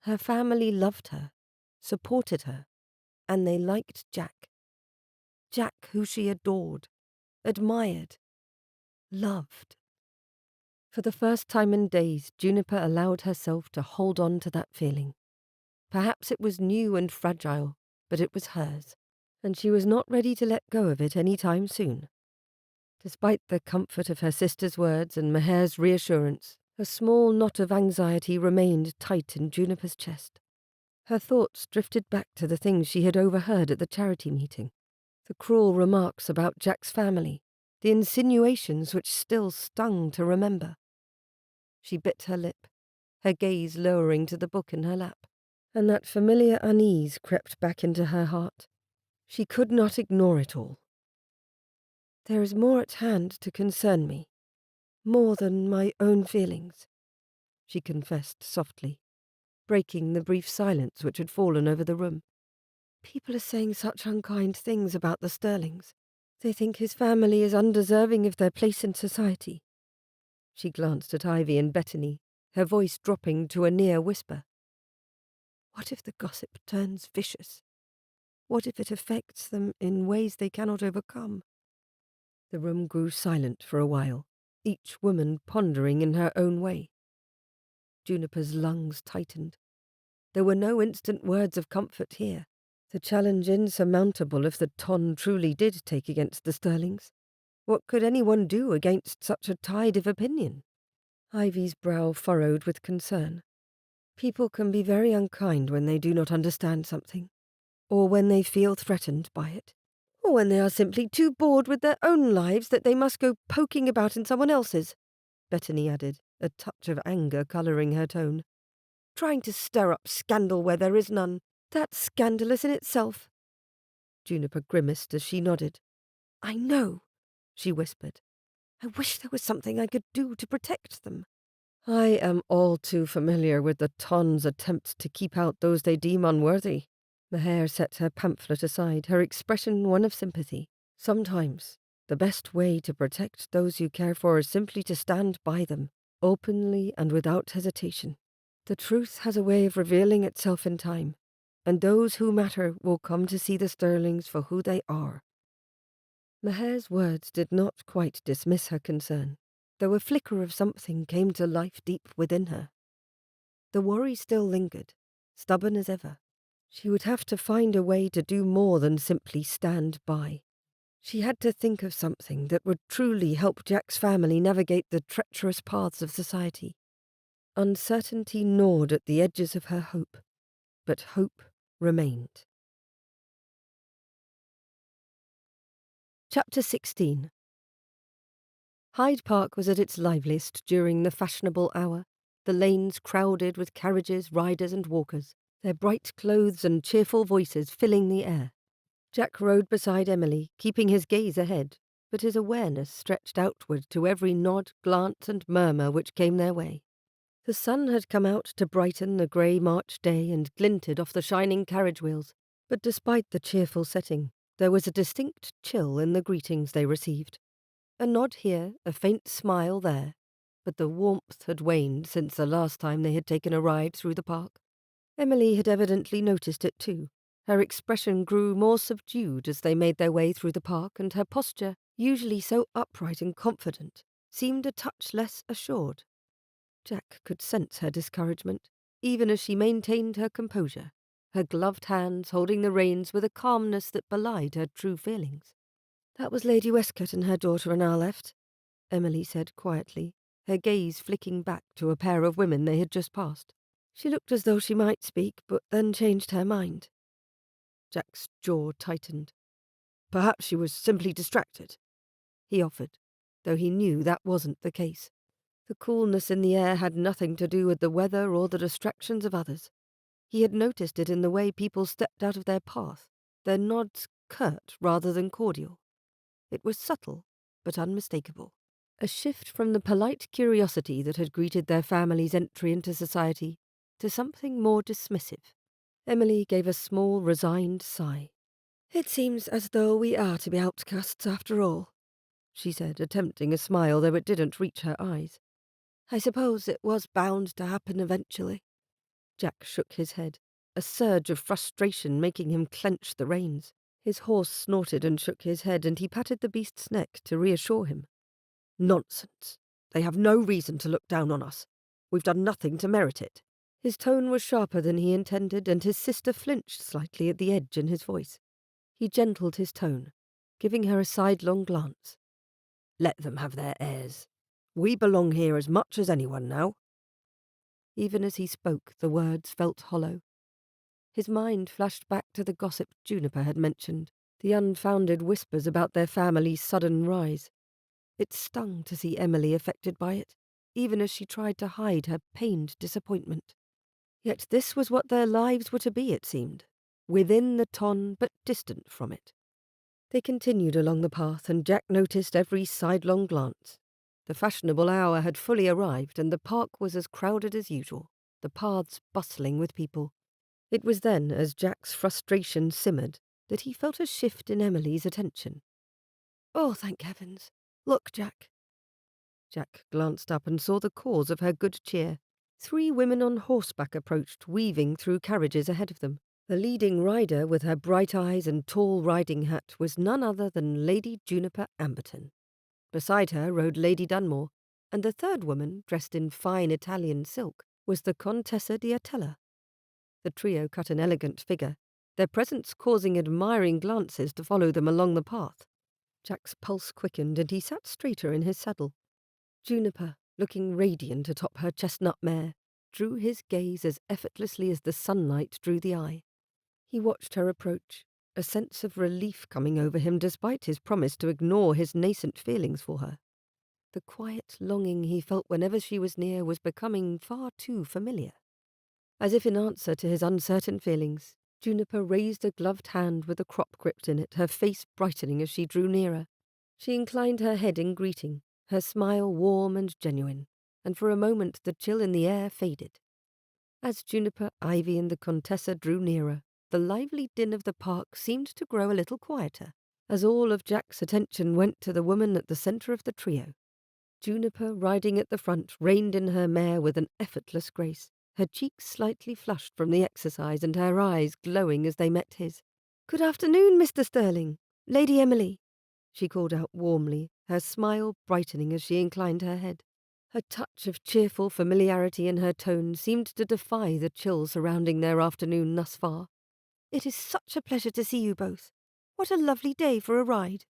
Her family loved her, supported her, and they liked Jack. Jack who she adored, admired, loved. For the first time in days, Juniper allowed herself to hold on to that feeling. Perhaps it was new and fragile, but it was hers, and she was not ready to let go of it any time soon. Despite the comfort of her sister's words and Meher's reassurance, a small knot of anxiety remained tight in Juniper's chest. Her thoughts drifted back to the things she had overheard at the charity meeting. The cruel remarks about Jack's family, the insinuations which still stung to remember. She bit her lip, her gaze lowering to the book in her lap, and that familiar unease crept back into her heart. She could not ignore it all. There is more at hand to concern me, more than my own feelings, she confessed softly, breaking the brief silence which had fallen over the room. People are saying such unkind things about the Sterlings. They think his family is undeserving of their place in society. She glanced at Ivy and Bettany, her voice dropping to a near whisper. What if the gossip turns vicious? What if it affects them in ways they cannot overcome? The room grew silent for a while, each woman pondering in her own way. Juniper's lungs tightened. There were no instant words of comfort here, the challenge insurmountable if the ton truly did take against the Sterlings. What could anyone do against such a tide of opinion? Ivy's brow furrowed with concern. People can be very unkind when they do not understand something, or when they feel threatened by it, or when they are simply too bored with their own lives that they must go poking about in someone else's, Bettany added, a touch of anger colouring her tone. Trying to stir up scandal where there is none. That's scandalous in itself. Juniper grimaced as she nodded. I know, she whispered. I wish there was something I could do to protect them. I am all too familiar with the Ton's attempts to keep out those they deem unworthy. Meher set her pamphlet aside, her expression one of sympathy. Sometimes the best way to protect those you care for is simply to stand by them, openly and without hesitation. The truth has a way of revealing itself in time, and those who matter will come to see the Sterlings for who they are. Meher's words did not quite dismiss her concern, though a flicker of something came to life deep within her. The worry still lingered, stubborn as ever. She would have to find a way to do more than simply stand by. She had to think of something that would truly help Jack's family navigate the treacherous paths of society. Uncertainty gnawed at the edges of her hope, but hope remained. Chapter 16. Hyde Park was at its liveliest during the fashionable hour, the lanes crowded with carriages, riders and walkers, their bright clothes and cheerful voices filling the air. Jack rode beside Emily, keeping his gaze ahead, but his awareness stretched outward to every nod, glance and murmur which came their way. The sun had come out to brighten the grey March day and glinted off the shining carriage wheels, but despite the cheerful setting, there was a distinct chill in the greetings they received. A nod here, a faint smile there, but the warmth had waned since the last time they had taken a ride through the park. Emily had evidently noticed it too. Her expression grew more subdued as they made their way through the park, and her posture, usually so upright and confident, seemed a touch less assured. Jack could sense her discouragement, even as she maintained her composure, her gloved hands holding the reins with a calmness that belied her true feelings. That was Lady Westcott and her daughter on our left, Emily said quietly, her gaze flicking back to a pair of women they had just passed. She looked as though she might speak, but then changed her mind. Jack's jaw tightened. Perhaps she was simply distracted, he offered, though he knew that wasn't the case. The coolness in the air had nothing to do with the weather or the distractions of others. He had noticed it in the way people stepped out of their path, their nods curt rather than cordial. It was subtle, but unmistakable. A shift from the polite curiosity that had greeted their family's entry into society to something more dismissive. Emily gave a small, resigned sigh. It seems as though we are to be outcasts after all, she said, attempting a smile, though it didn't reach her eyes. I suppose it was bound to happen eventually. Jack shook his head, a surge of frustration making him clench the reins. His horse snorted and shook his head, and he patted the beast's neck to reassure him. Nonsense. They have no reason to look down on us. We've done nothing to merit it. His tone was sharper than he intended, and his sister flinched slightly at the edge in his voice. He gentled his tone, giving her a sidelong glance. Let them have their airs. We belong here as much as anyone now." Even as he spoke, the words felt hollow. His mind flashed back to the gossip Juniper had mentioned, the unfounded whispers about their family's sudden rise. It stung to see Emily affected by it, even as she tried to hide her pained disappointment. Yet this was what their lives were to be, it seemed, within the ton but distant from it. They continued along the path, and Jack noticed every sidelong glance. The fashionable hour had fully arrived, and the park was as crowded as usual, the paths bustling with people. It was then, as Jack's frustration simmered, that he felt a shift in Emily's attention. "Oh, thank heavens! Look, Jack!" Jack glanced up and saw the cause of her good cheer. 3 women on horseback approached, weaving through carriages ahead of them. The leading rider, with her bright eyes and tall riding hat, was none other than Lady Juniper Amberton. Beside her rode Lady Dunmore, and the third woman, dressed in fine Italian silk, was the Contessa d'Atella. The trio cut an elegant figure, their presence causing admiring glances to follow them along the path. Jack's pulse quickened, and he sat straighter in his saddle. Juniper, looking radiant atop her chestnut mare, drew his gaze as effortlessly as the sunlight drew the eye. He watched her approach, a sense of relief coming over him despite his promise to ignore his nascent feelings for her. The quiet longing he felt whenever she was near was becoming far too familiar. As if in answer to his uncertain feelings, Juniper raised a gloved hand with a crop gripped in it, her face brightening as she drew nearer. She inclined her head in greeting, her smile warm and genuine, and for a moment the chill in the air faded. As Juniper, Ivy, and the Contessa drew nearer, the lively din of the park seemed to grow a little quieter, as all of Jack's attention went to the woman at the centre of the trio. Juniper, riding at the front, reined in her mare with an effortless grace, her cheeks slightly flushed from the exercise and her eyes glowing as they met his. "Good afternoon, Mr. Sterling. Lady Emily," she called out warmly, her smile brightening as she inclined her head. Her touch of cheerful familiarity in her tone seemed to defy the chill surrounding their afternoon thus far. "It is such a pleasure to see you both. What a lovely day for a ride."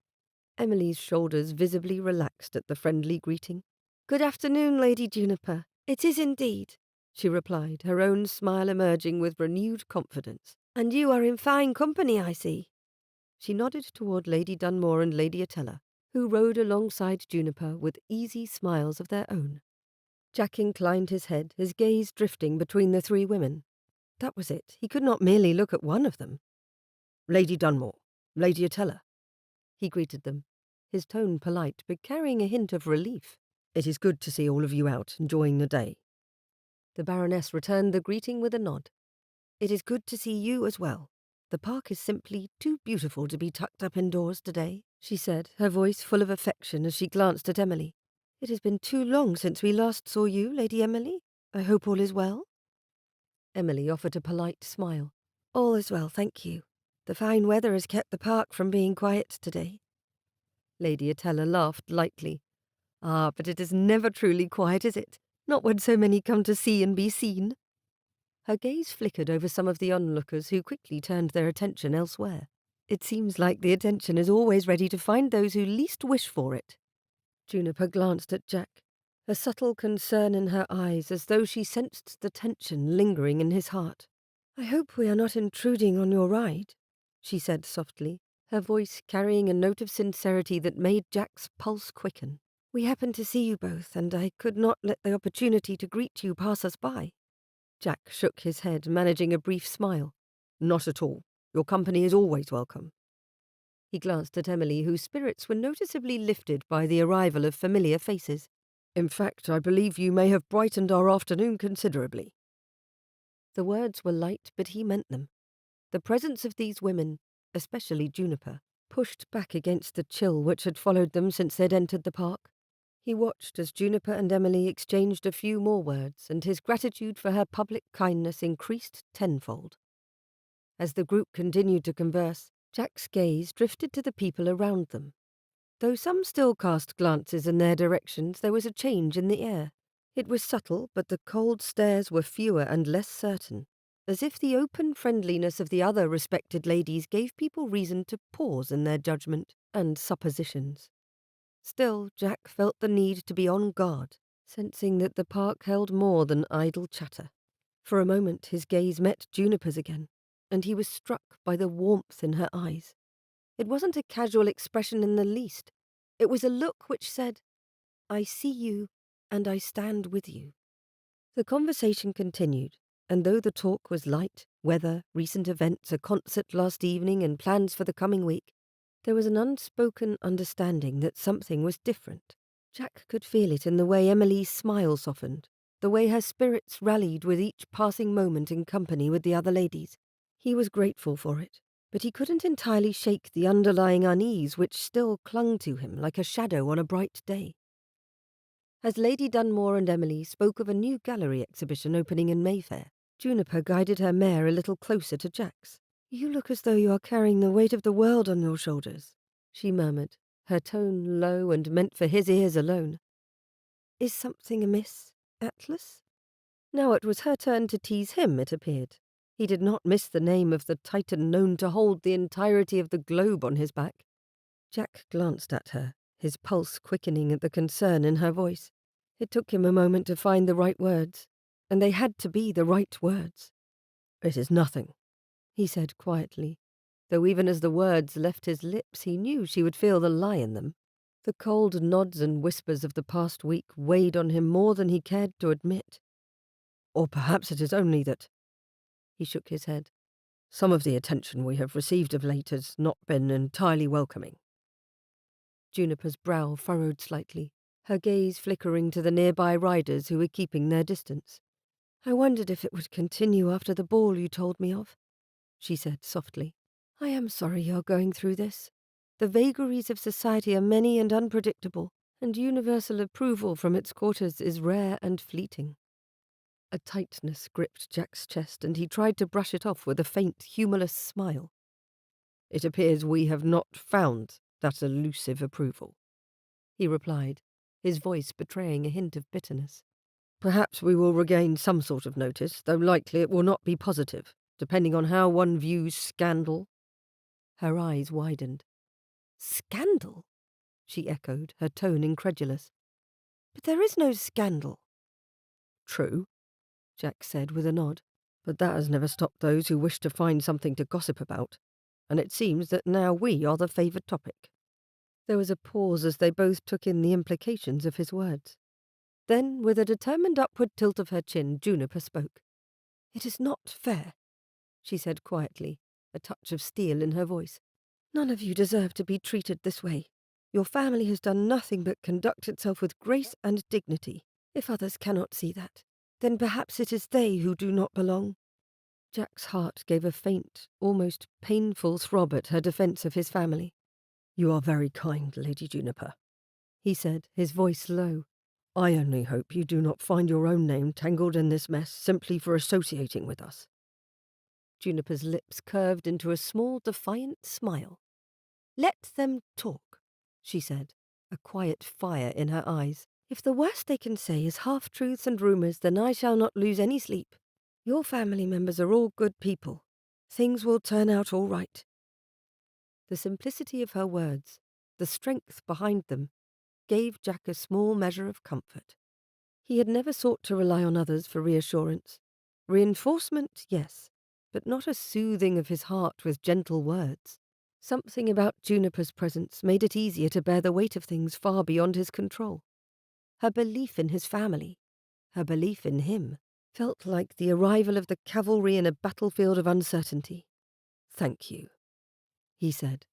Emily's shoulders visibly relaxed at the friendly greeting. "Good afternoon, Lady Juniper. It is indeed," she replied, her own smile emerging with renewed confidence. "And you are in fine company, I see." She nodded toward Lady Dunmore and Lady Atella, who rode alongside Juniper with easy smiles of their own. Jack inclined his head, his gaze drifting between the 3 women. That was it. He could not merely look at one of them. "Lady Dunmore, Lady Atella," he greeted them, his tone polite but carrying a hint of relief. "It is good to see all of you out, enjoying the day." The Baroness returned the greeting with a nod. "It is good to see you as well. The park is simply too beautiful to be tucked up indoors today," she said, her voice full of affection as she glanced at Emily. "It has been too long since we last saw you, Lady Emily. I hope all is well?" Emily offered a polite smile. "All is well, thank you. The fine weather has kept the park from being quiet today." Lady Atella laughed lightly. "Ah, but it is never truly quiet, is it? Not when so many come to see and be seen." Her gaze flickered over some of the onlookers who quickly turned their attention elsewhere. It seems like the attention is always ready to find those who least wish for it. Juniper glanced at Jack, a subtle concern in her eyes as though she sensed the tension lingering in his heart. "I hope we are not intruding on your ride," she said softly, her voice carrying a note of sincerity that made Jack's pulse quicken. "We happened to see you both, and I could not let the opportunity to greet you pass us by." Jack shook his head, managing a brief smile. "Not at all. Your company is always welcome." He glanced at Emily, whose spirits were noticeably lifted by the arrival of familiar faces. "In fact, I believe you may have brightened our afternoon considerably." The words were light, but he meant them. The presence of these women, especially Juniper, pushed back against the chill which had followed them since they'd entered the park. He watched as Juniper and Emily exchanged a few more words, and his gratitude for her public kindness increased tenfold. As the group continued to converse, Jack's gaze drifted to the people around them. Though some still cast glances in their directions, there was a change in the air. It was subtle, but the cold stares were fewer and less certain, as if the open friendliness of the other respected ladies gave people reason to pause in their judgment and suppositions. Still, Jack felt the need to be on guard, sensing that the park held more than idle chatter. For a moment his gaze met Juniper's again, and he was struck by the warmth in her eyes. It wasn't a casual expression in the least. It was a look which said, "I see you, and I stand with you." The conversation continued, and though the talk was light, weather, recent events, a concert last evening, and plans for the coming week, there was an unspoken understanding that something was different. Jack could feel it in the way Emily's smile softened, the way her spirits rallied with each passing moment in company with the other ladies. He was grateful for it, but he couldn't entirely shake the underlying unease which still clung to him like a shadow on a bright day. As Lady Dunmore and Emily spoke of a new gallery exhibition opening in Mayfair, Juniper guided her mare a little closer to Jack's. "You look as though you are carrying the weight of the world on your shoulders," she murmured, her tone low and meant for his ears alone. "Is something amiss, Atlas?" Now it was her turn to tease him, it appeared. He did not miss the name of the Titan known to hold the entirety of the globe on his back. Jack glanced at her, his pulse quickening at the concern in her voice. It took him a moment to find the right words, and they had to be the right words. "It is nothing," he said quietly, though even as the words left his lips he knew she would feel the lie in them. The cold nods and whispers of the past week weighed on him more than he cared to admit. "Or perhaps it is only that—" He shook his head. "Some of the attention we have received of late has not been entirely welcoming." Juniper's brow furrowed slightly, her gaze flickering to the nearby riders who were keeping their distance. "I wondered if it would continue after the ball you told me of," she said softly. "I am sorry you're going through this. The vagaries of society are many and unpredictable, and universal approval from its quarters is rare and fleeting." A tightness gripped Jack's chest, and he tried to brush it off with a faint, humorless smile. "It appears we have not found that elusive approval," he replied, his voice betraying a hint of bitterness. "Perhaps we will regain some sort of notice, though likely it will not be positive, depending on how one views scandal." Her eyes widened. "Scandal?" she echoed, her tone incredulous. "But there is no scandal." "True," Jack said with a nod, "but that has never stopped those who wish to find something to gossip about, and it seems that now we are the favoured topic." There was a pause as they both took in the implications of his words. Then, with a determined upward tilt of her chin, Juniper spoke. "It is not fair," she said quietly, a touch of steel in her voice. "None of you deserve to be treated this way. Your family has done nothing but conduct itself with grace and dignity. If others cannot see that, then perhaps it is they who do not belong." Jack's heart gave a faint, almost painful throb at her defence of his family. "You are very kind, Lady Juniper," he said, his voice low. "I only hope you do not find your own name tangled in this mess simply for associating with us." Juniper's lips curved into a small, defiant smile. "Let them talk," she said, a quiet fire in her eyes. "If the worst they can say is half-truths and rumours, then I shall not lose any sleep. Your family members are all good people. Things will turn out all right." The simplicity of her words, the strength behind them, gave Jack a small measure of comfort. He had never sought to rely on others for reassurance. Reinforcement, yes, but not a soothing of his heart with gentle words. Something about Juniper's presence made it easier to bear the weight of things far beyond his control. Her belief in his family, her belief in him, felt like the arrival of the cavalry in a battlefield of uncertainty. "Thank you," he said,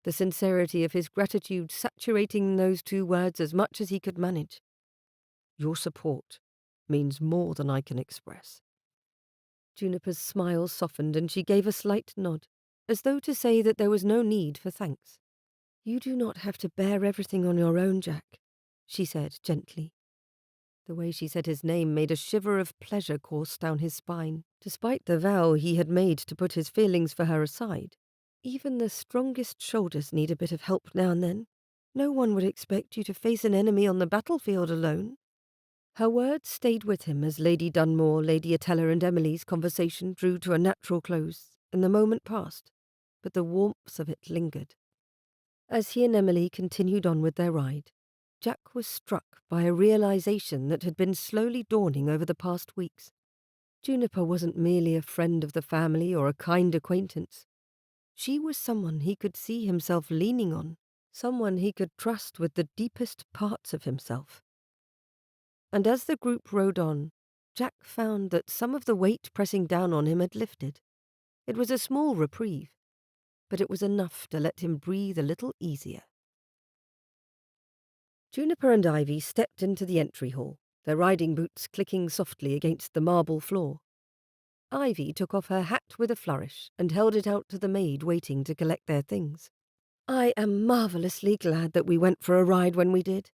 the sincerity of his gratitude saturating those two words as much as he could manage. "Your support means more than I can express." Juniper's smile softened and she gave a slight nod, as though to say that there was no need for thanks. "You do not have to bear everything on your own, Jack," she said gently. The way she said his name made a shiver of pleasure course down his spine, despite the vow he had made to put his feelings for her aside. Even the strongest shoulders need a bit of help now and then. No one would expect you to face an enemy on the battlefield alone. Her words stayed with him as Lady Dunmore, Lady Attella and Emily's conversation drew to a natural close, and the moment passed, but the warmth of it lingered. As he and Emily continued on with their ride, Jack was struck by a realization that had been slowly dawning over the past weeks. Juniper wasn't merely a friend of the family or a kind acquaintance. She was someone he could see himself leaning on, someone he could trust with the deepest parts of himself. And as the group rode on, Jack found that some of the weight pressing down on him had lifted. It was a small reprieve, but it was enough to let him breathe a little easier. Juniper and Ivy stepped into the entry hall, their riding boots clicking softly against the marble floor. Ivy took off her hat with a flourish and held it out to the maid waiting to collect their things. "I am marvellously glad that we went for a ride when we did.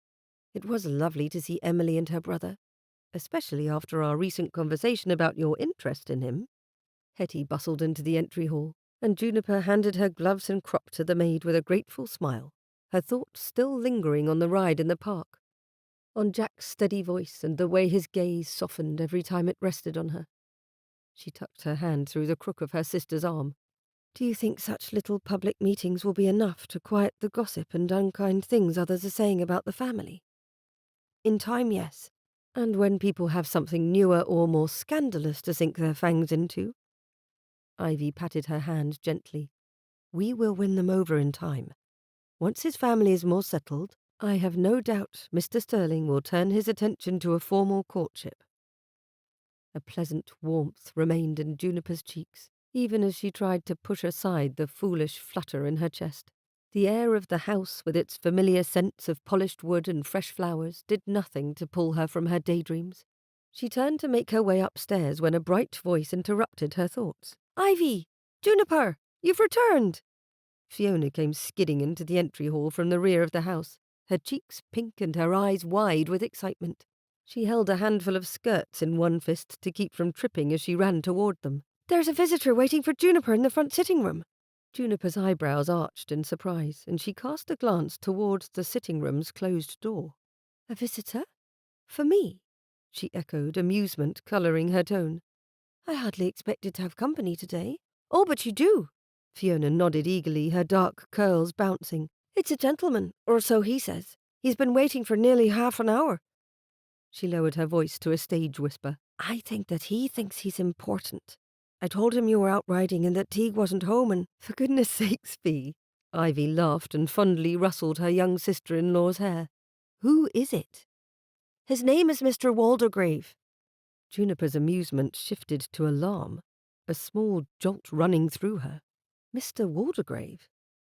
It was lovely to see Emily and her brother, especially after our recent conversation about your interest in him." Hetty bustled into the entry hall, and Juniper handed her gloves and crop to the maid with a grateful smile, her thoughts still lingering on the ride in the park, on Jack's steady voice and the way his gaze softened every time it rested on her. She tucked her hand through the crook of her sister's arm. "Do you think such little public meetings will be enough to quiet the gossip and unkind things others are saying about the family?" "In time, yes. And when people have something newer or more scandalous to sink their fangs into?" Ivy patted her hand gently. "We will win them over in time. Once his family is more settled, I have no doubt Mr. Sterling will turn his attention to a formal courtship." A pleasant warmth remained in Juniper's cheeks, even as she tried to push aside the foolish flutter in her chest. The air of the house, with its familiar scents of polished wood and fresh flowers, did nothing to pull her from her daydreams. She turned to make her way upstairs when a bright voice interrupted her thoughts. "Ivy! Juniper! You've returned!" Fiona came skidding into the entry hall from the rear of the house, her cheeks pink and her eyes wide with excitement. She held a handful of skirts in one fist to keep from tripping as she ran toward them. "There's a visitor waiting for Juniper in the front sitting room." Juniper's eyebrows arched in surprise, and she cast a glance towards the sitting room's closed door. "A visitor? For me?" she echoed, amusement colouring her tone. "I hardly expected to have company today." "Oh, but you do." Fiona nodded eagerly, her dark curls bouncing. "It's a gentleman, or so he says. He's been waiting for nearly half an hour." She lowered her voice to a stage whisper. "I think that he thinks he's important. I told him you were out riding and that Teague wasn't home, and—" "For goodness sakes, Fee!" Ivy laughed and fondly rustled her young sister-in-law's hair. "Who is it?" "His name is Mr. Waldegrave." Juniper's amusement shifted to alarm, a small jolt running through her. Mr. Waldegrave?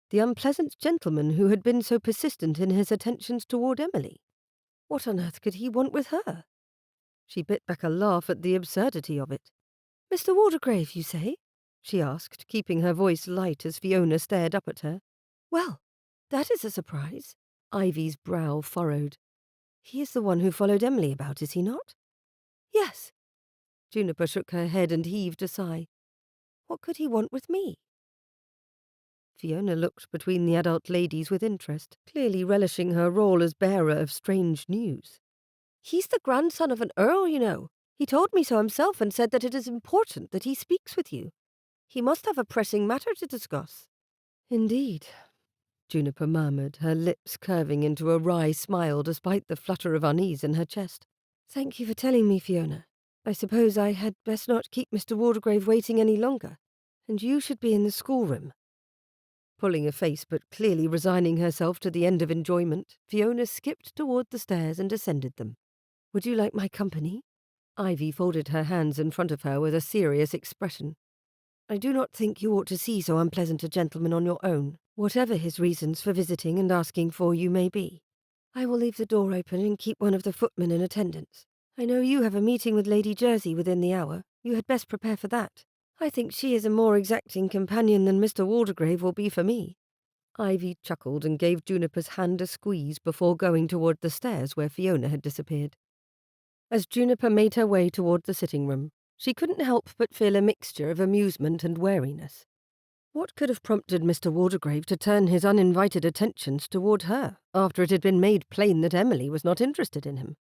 The unpleasant gentleman who had been so persistent in his attentions toward Emily? What on earth could he want with her? She bit back a laugh at the absurdity of it. "Mr. Waldegrave, you say?" she asked, keeping her voice light as Fiona stared up at her. "Well, that is a surprise." Ivy's brow furrowed. "He is the one who followed Emily about, is he not?" "Yes." Juniper shook her head and heaved a sigh. "What could he want with me?" Fiona looked between the adult ladies with interest, clearly relishing her role as bearer of strange news. "He's the grandson of an earl, you know. He told me so himself and said that it is important that he speaks with you. He must have a pressing matter to discuss." "Indeed," Juniper murmured, her lips curving into a wry smile despite the flutter of unease in her chest. "Thank you for telling me, Fiona. I suppose I had best not keep Mr. Waldegrave waiting any longer, and you should be in the schoolroom." Pulling a face but clearly resigning herself to the end of enjoyment, Fiona skipped toward the stairs and ascended them. "Would you like my company?" Ivy folded her hands in front of her with a serious expression. "I do not think you ought to see so unpleasant a gentleman on your own, whatever his reasons for visiting and asking for you may be. I will leave the door open and keep one of the footmen in attendance. I know you have a meeting with Lady Jersey within the hour. You had best prepare for that. I think she is a more exacting companion than Mr. Waldegrave will be for me." Ivy chuckled and gave Juniper's hand a squeeze before going toward the stairs where Fiona had disappeared. As Juniper made her way toward the sitting room, she couldn't help but feel a mixture of amusement and wariness. What could have prompted Mr. Waldegrave to turn his uninvited attentions toward her, after it had been made plain that Emily was not interested in him?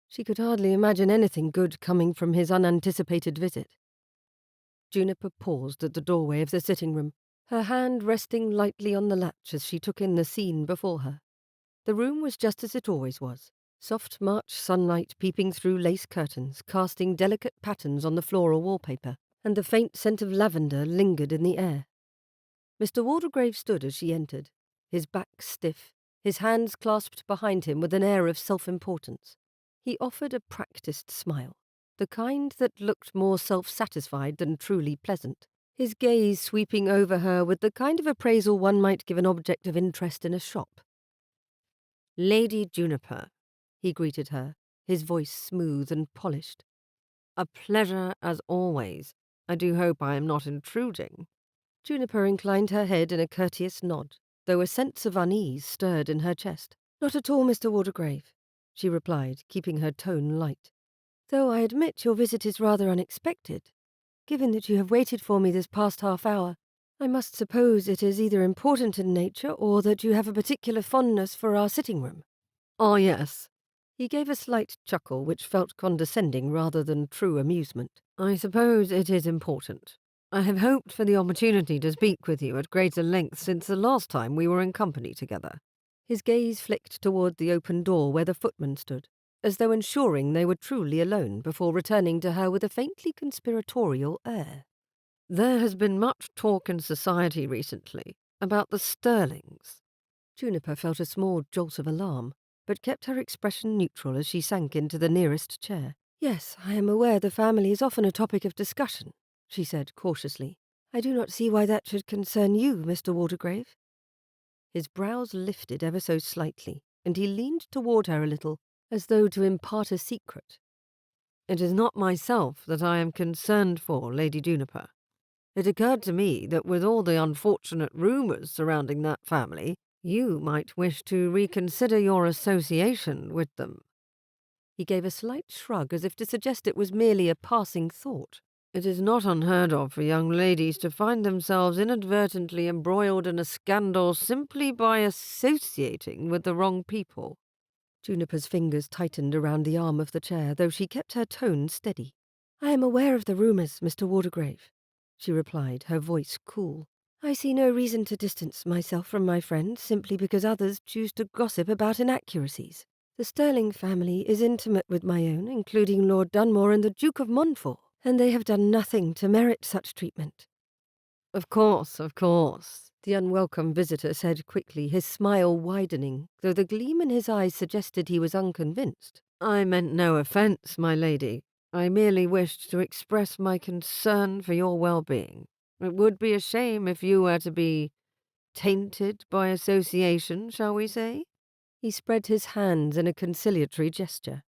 She could hardly imagine anything good coming from his unanticipated visit. Juniper paused at the doorway of the sitting room, her hand resting lightly on the latch as she took in the scene before her. The room was just as it always was, soft March sunlight peeping through lace curtains, casting delicate patterns on the floral wallpaper, and the faint scent of lavender lingered in the air. Mr. Waldegrave stood as she entered, his back stiff, his hands clasped behind him with an air of self-importance. He offered a practised smile, the kind that looked more self-satisfied than truly pleasant, his gaze sweeping over her with the kind of appraisal one might give an object of interest in a shop. "Lady Juniper," he greeted her, his voice smooth and polished. "A pleasure as always. I do hope I am not intruding." Juniper inclined her head in a courteous nod, though a sense of unease stirred in her chest. "Not at all, Mr. Waldegrave," she replied, keeping her tone light. "Though I admit your visit is rather unexpected. Given that you have waited for me this past half hour, I must suppose it is either important in nature or that you have a particular fondness for our sitting room." "Oh, yes." He gave a slight chuckle which felt condescending rather than true amusement. "I suppose it is important. I have hoped for the opportunity to speak with you at greater length since the last time we were in company together." His gaze flicked toward the open door where the footman stood, as though ensuring they were truly alone before returning to her with a faintly conspiratorial air. "There has been much talk in society recently about the Sterlings." Juniper felt a small jolt of alarm, but kept her expression neutral as she sank into the nearest chair. "Yes, I am aware the family is often a topic of discussion," she said cautiously. "I do not see why that should concern you, Mr. Waldegrave." His brows lifted ever so slightly, and he leaned toward her a little, as though to impart a secret. "It is not myself that I am concerned for, Lady Juniper. It occurred to me that with all the unfortunate rumours surrounding that family, you might wish to reconsider your association with them." He gave a slight shrug as if to suggest it was merely a passing thought. "It is not unheard of for young ladies to find themselves inadvertently embroiled in a scandal simply by associating with the wrong people." Juniper's fingers tightened around the arm of the chair, though she kept her tone steady. "I am aware of the rumours, Mr. Waldegrave," she replied, her voice cool. "I see no reason to distance myself from my friend simply because others choose to gossip about inaccuracies. The Sterling family is intimate with my own, including Lord Dunmore and the Duke of Montfort, and they have done nothing to merit such treatment." Of course," the unwelcome visitor said quickly, his smile widening, though the gleam in his eyes suggested he was unconvinced. "I meant no offence, my lady. I merely wished to express my concern for your well-being. It would be a shame if you were to be tainted by association, shall we say?" He spread his hands in a conciliatory gesture.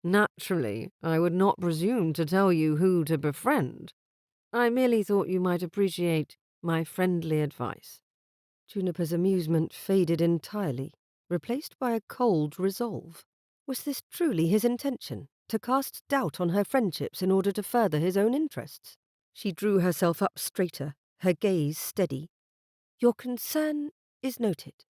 "Naturally, I would not presume to tell you who to befriend. I merely thought you might appreciate my friendly advice." Juniper's amusement faded entirely, replaced by a cold resolve. Was this truly his intention, to cast doubt on her friendships in order to further his own interests? She drew herself up straighter, her gaze steady. "Your concern is noted,"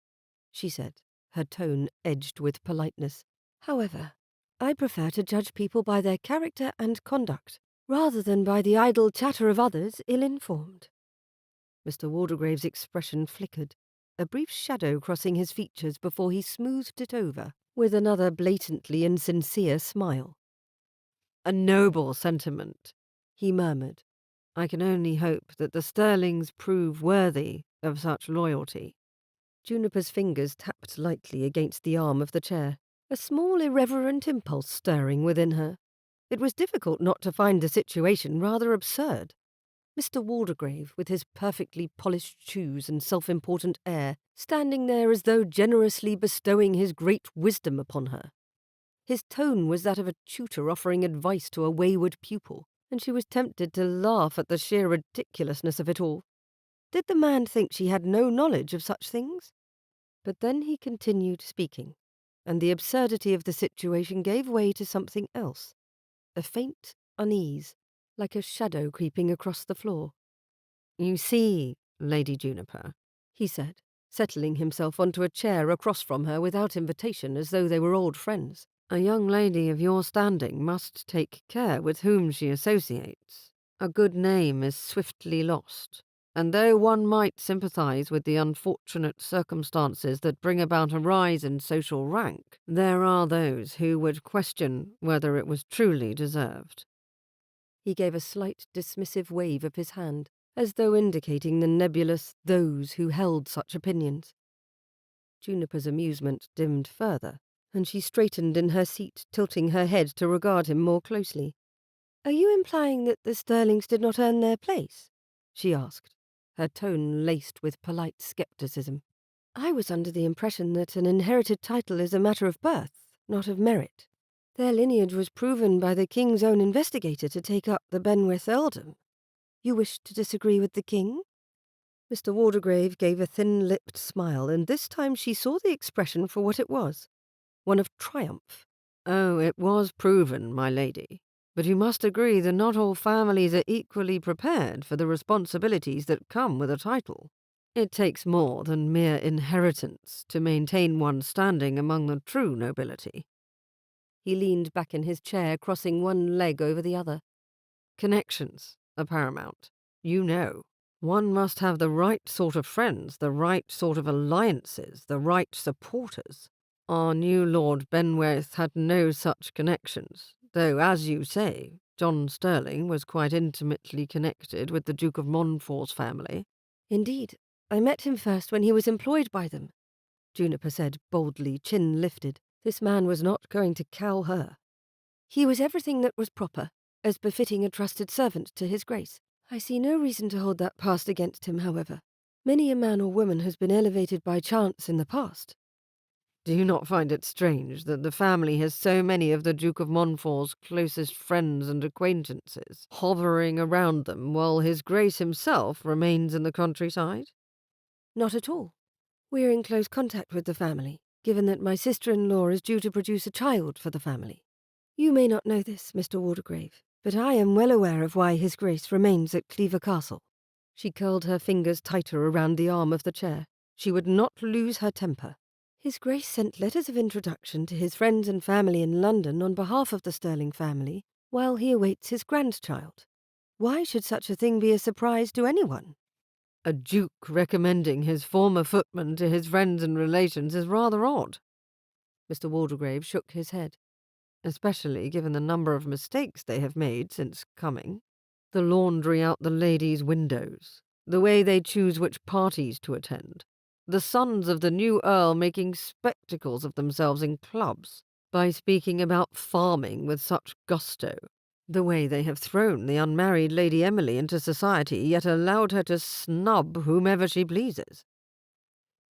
she said, her tone edged with politeness. "However, I prefer to judge people by their character and conduct, rather than by the idle chatter of others ill-informed." Mr. Waldegrave's expression flickered, a brief shadow crossing his features before he smoothed it over with another blatantly insincere smile. "A noble sentiment," he murmured. "I can only hope that the Sterlings prove worthy of such loyalty." Juniper's fingers tapped lightly against the arm of the chair, a small irreverent impulse stirring within her. It was difficult not to find the situation rather absurd. Mr. Waldegrave, with his perfectly polished shoes and self-important air, standing there as though generously bestowing his great wisdom upon her. His tone was that of a tutor offering advice to a wayward pupil, and she was tempted to laugh at the sheer ridiculousness of it all. Did the man think she had no knowledge of such things? But then he continued speaking, and the absurdity of the situation gave way to something else, a faint unease, like a shadow creeping across the floor. "You see, Lady Juniper," he said, settling himself onto a chair across from her without invitation, as though they were old friends, "a young lady of your standing must take care with whom she associates. A good name is swiftly lost, And though one might sympathize with the unfortunate circumstances that bring about a rise in social rank, there are those who would question whether it was truly deserved. He gave a slight dismissive wave of his hand, as though indicating the nebulous those who held such opinions. Juniper's amusement dimmed further, and she straightened in her seat, tilting her head to regard him more closely. "Are you implying that the Sterlings did not earn their place?" she asked, her tone laced with polite skepticism. "I was under the impression that an inherited title is a matter of birth, not of merit. Their lineage was proven by the king's own investigator to take up the Benwith earldom. You wish to disagree with the king?" Mr. Waldegrave gave a thin-lipped smile, and this time she saw the expression for what it was, one of triumph. "Oh, it was proven, my lady. But you must agree that not all families are equally prepared for the responsibilities that come with a title. It takes more than mere inheritance to maintain one's standing among the true nobility." He leaned back in his chair, crossing one leg over the other. "Connections are paramount. You know. One must have the right sort of friends, the right sort of alliances, the right supporters. Our new Lord Benwith had no such connections, though, as you say, John Sterling was quite intimately connected with the Duke of Montfort's family." "Indeed, I met him first when he was employed by them," Juniper said boldly, chin lifted. This man was not going to cow her. "He was everything that was proper, as befitting a trusted servant to his grace. I see no reason to hold that past against him, however. Many a man or woman has been elevated by chance in the past." "Do you not find it strange that the family has so many of the Duke of Montfort's closest friends and acquaintances hovering around them, while his Grace himself remains in the countryside?" "Not at all. We are in close contact with the family, given that my sister-in-law is due to produce a child for the family. You may not know this, Mr. Waldegrave, but I am well aware of why His Grace remains at Cleaver Castle." She curled her fingers tighter around the arm of the chair. She would not lose her temper. "His Grace sent letters of introduction to his friends and family in London on behalf of the Sterling family while he awaits his grandchild. Why should such a thing be a surprise to anyone?" "A duke recommending his former footman to his friends and relations is rather odd." Mr. Waldegrave shook his head. "Especially given the number of mistakes they have made since coming. The laundry out the ladies' windows, the way they choose which parties to attend, the sons of the new earl making spectacles of themselves in clubs by speaking about farming with such gusto, the way they have thrown the unmarried Lady Emily into society, yet allowed her to snub whomever she pleases."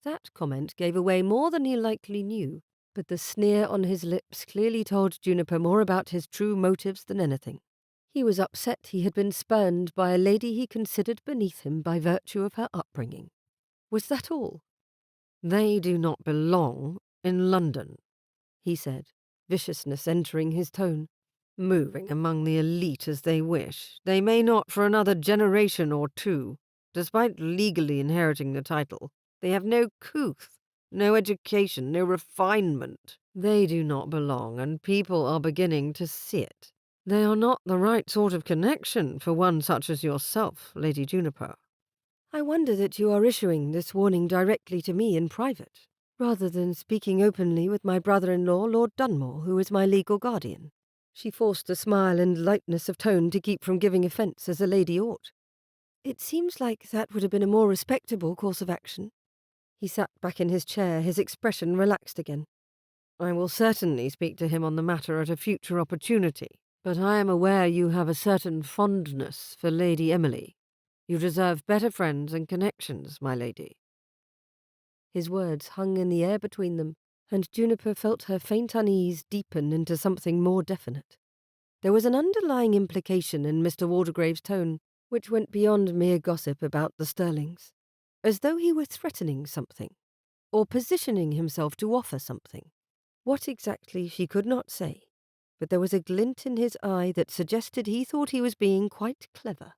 That comment gave away more than he likely knew, but the sneer on his lips clearly told Juniper more about his true motives than anything. He was upset he had been spurned by a lady he considered beneath him by virtue of her upbringing. Was that all? "They do not belong in London," he said, viciousness entering his tone. "Moving among the elite as they wish, they may not for another generation or two. Despite legally inheriting the title, they have no couth, no education, no refinement. They do not belong, and people are beginning to see it. They are not the right sort of connection for one such as yourself, Lady Juniper." "I wonder that you are issuing this warning directly to me in private, rather than speaking openly with my brother-in-law, Lord Dunmore, who is my legal guardian." She forced a smile and lightness of tone to keep from giving offence as a lady ought. "It seems like that would have been a more respectable course of action." He sat back in his chair, his expression relaxed again. "I will certainly speak to him on the matter at a future opportunity, but I am aware you have a certain fondness for Lady Emily. You deserve better friends and connections, my lady." His words hung in the air between them, and Juniper felt her faint unease deepen into something more definite. There was an underlying implication in Mr. Waldegrave's tone, which went beyond mere gossip about the Sterlings, as though he were threatening something, or positioning himself to offer something. What exactly she could not say, but there was a glint in his eye that suggested he thought he was being quite clever.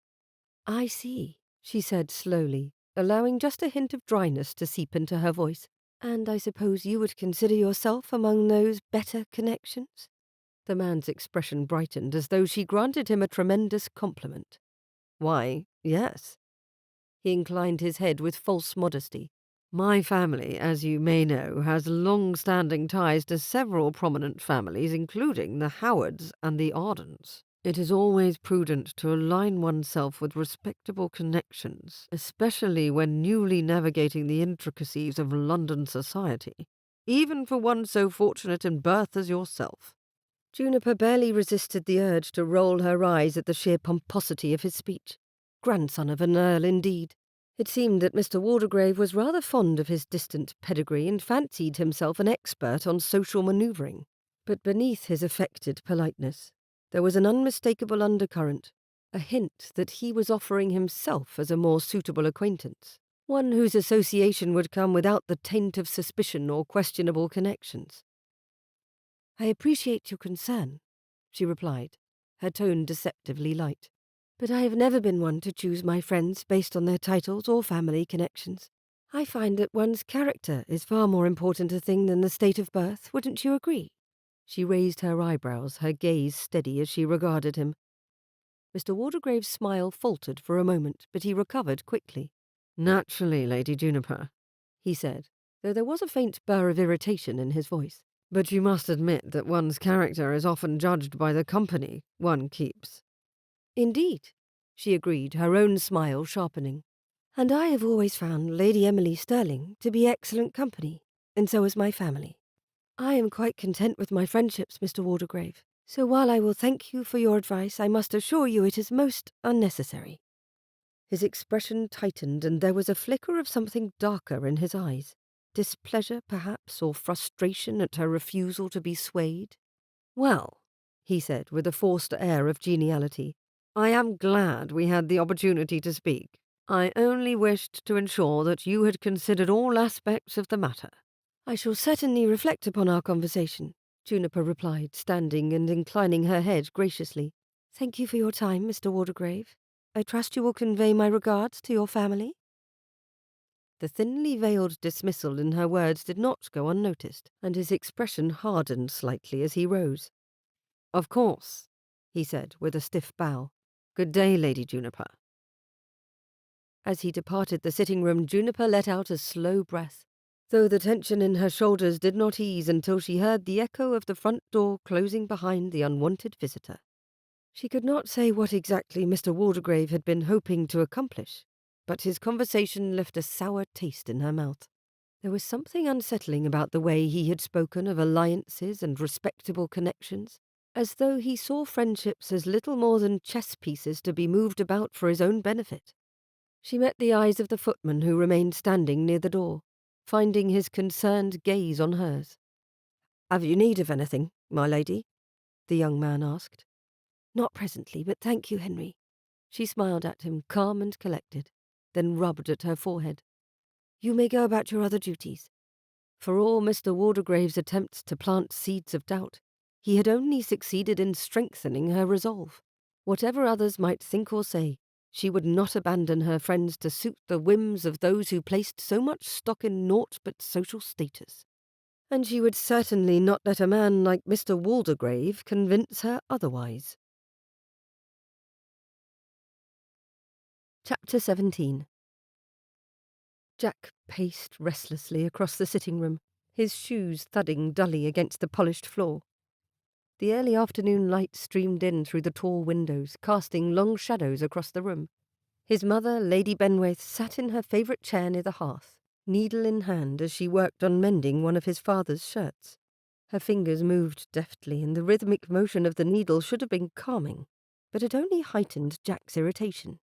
"I see," she said slowly, allowing just a hint of dryness to seep into her voice. "And I suppose you would consider yourself among those better connections?" The man's expression brightened as though she granted him a tremendous compliment. "Why, yes." He inclined his head with false modesty. My family, as you may know, has long-standing ties to several prominent families, including the Howards and the Ardens. It is always prudent to align oneself with respectable connections, especially when newly navigating the intricacies of London society, even for one so fortunate in birth as yourself. Juniper barely resisted the urge to roll her eyes at the sheer pomposity of his speech. Grandson of an earl, indeed. It seemed that Mr. Waldegrave was rather fond of his distant pedigree and fancied himself an expert on social manoeuvring. But beneath his affected politeness, there was an unmistakable undercurrent, a hint that he was offering himself as a more suitable acquaintance, one whose association would come without the taint of suspicion or questionable connections. "I appreciate your concern," she replied, her tone deceptively light. "But I have never been one to choose my friends based on their titles or family connections. I find that one's character is far more important a thing than the state of birth, wouldn't you agree?" She raised her eyebrows, her gaze steady as she regarded him. Mr. Waldegrave's smile faltered for a moment, but he recovered quickly. "Naturally, Lady Juniper," he said, though there was a faint burr of irritation in his voice. "But you must admit that one's character is often judged by the company one keeps." "Indeed," she agreed, her own smile sharpening. "And I have always found Lady Emily Sterling to be excellent company, and so is my family. I am quite content with my friendships, Mr. Waldegrave, so while I will thank you for your advice, I must assure you it is most unnecessary." His expression tightened, and there was a flicker of something darker in his eyes. Displeasure, perhaps, or frustration at her refusal to be swayed. "Well," he said with a forced air of geniality, "I am glad we had the opportunity to speak. I only wished to ensure that you had considered all aspects of the matter." "I shall certainly reflect upon our conversation," Juniper replied, standing and inclining her head graciously. "Thank you for your time, Mr. Waldegrave. I trust you will convey my regards to your family." The thinly veiled dismissal in her words did not go unnoticed, and his expression hardened slightly as he rose. "Of course," he said with a stiff bow. "Good day, Lady Juniper." As he departed the sitting-room, Juniper let out a slow breath, though the tension in her shoulders did not ease until she heard the echo of the front door closing behind the unwanted visitor. She could not say what exactly Mr. Waldegrave had been hoping to accomplish, but his conversation left a sour taste in her mouth. There was something unsettling about the way he had spoken of alliances and respectable connections, as though he saw friendships as little more than chess pieces to be moved about for his own benefit. She met the eyes of the footman who remained standing near the door, finding his concerned gaze on hers. "Have you need of anything, my lady?" the young man asked. "Not presently, but thank you, Henry." She smiled at him, calm and collected, then rubbed at her forehead. "You may go about your other duties." For all Mr. Waldegrave's attempts to plant seeds of doubt, he had only succeeded in strengthening her resolve. Whatever others might think or say, she would not abandon her friends to suit the whims of those who placed so much stock in naught but social status. And she would certainly not let a man like Mr. Waldegrave convince her otherwise. Chapter 17. Jack paced restlessly across the sitting-room, his shoes thudding dully against the polished floor. The early afternoon light streamed in through the tall windows, casting long shadows across the room. His mother, Lady Benwaith, sat in her favourite chair near the hearth, needle in hand as she worked on mending one of his father's shirts. Her fingers moved deftly, and the rhythmic motion of the needle should have been calming, but it only heightened Jack's irritation.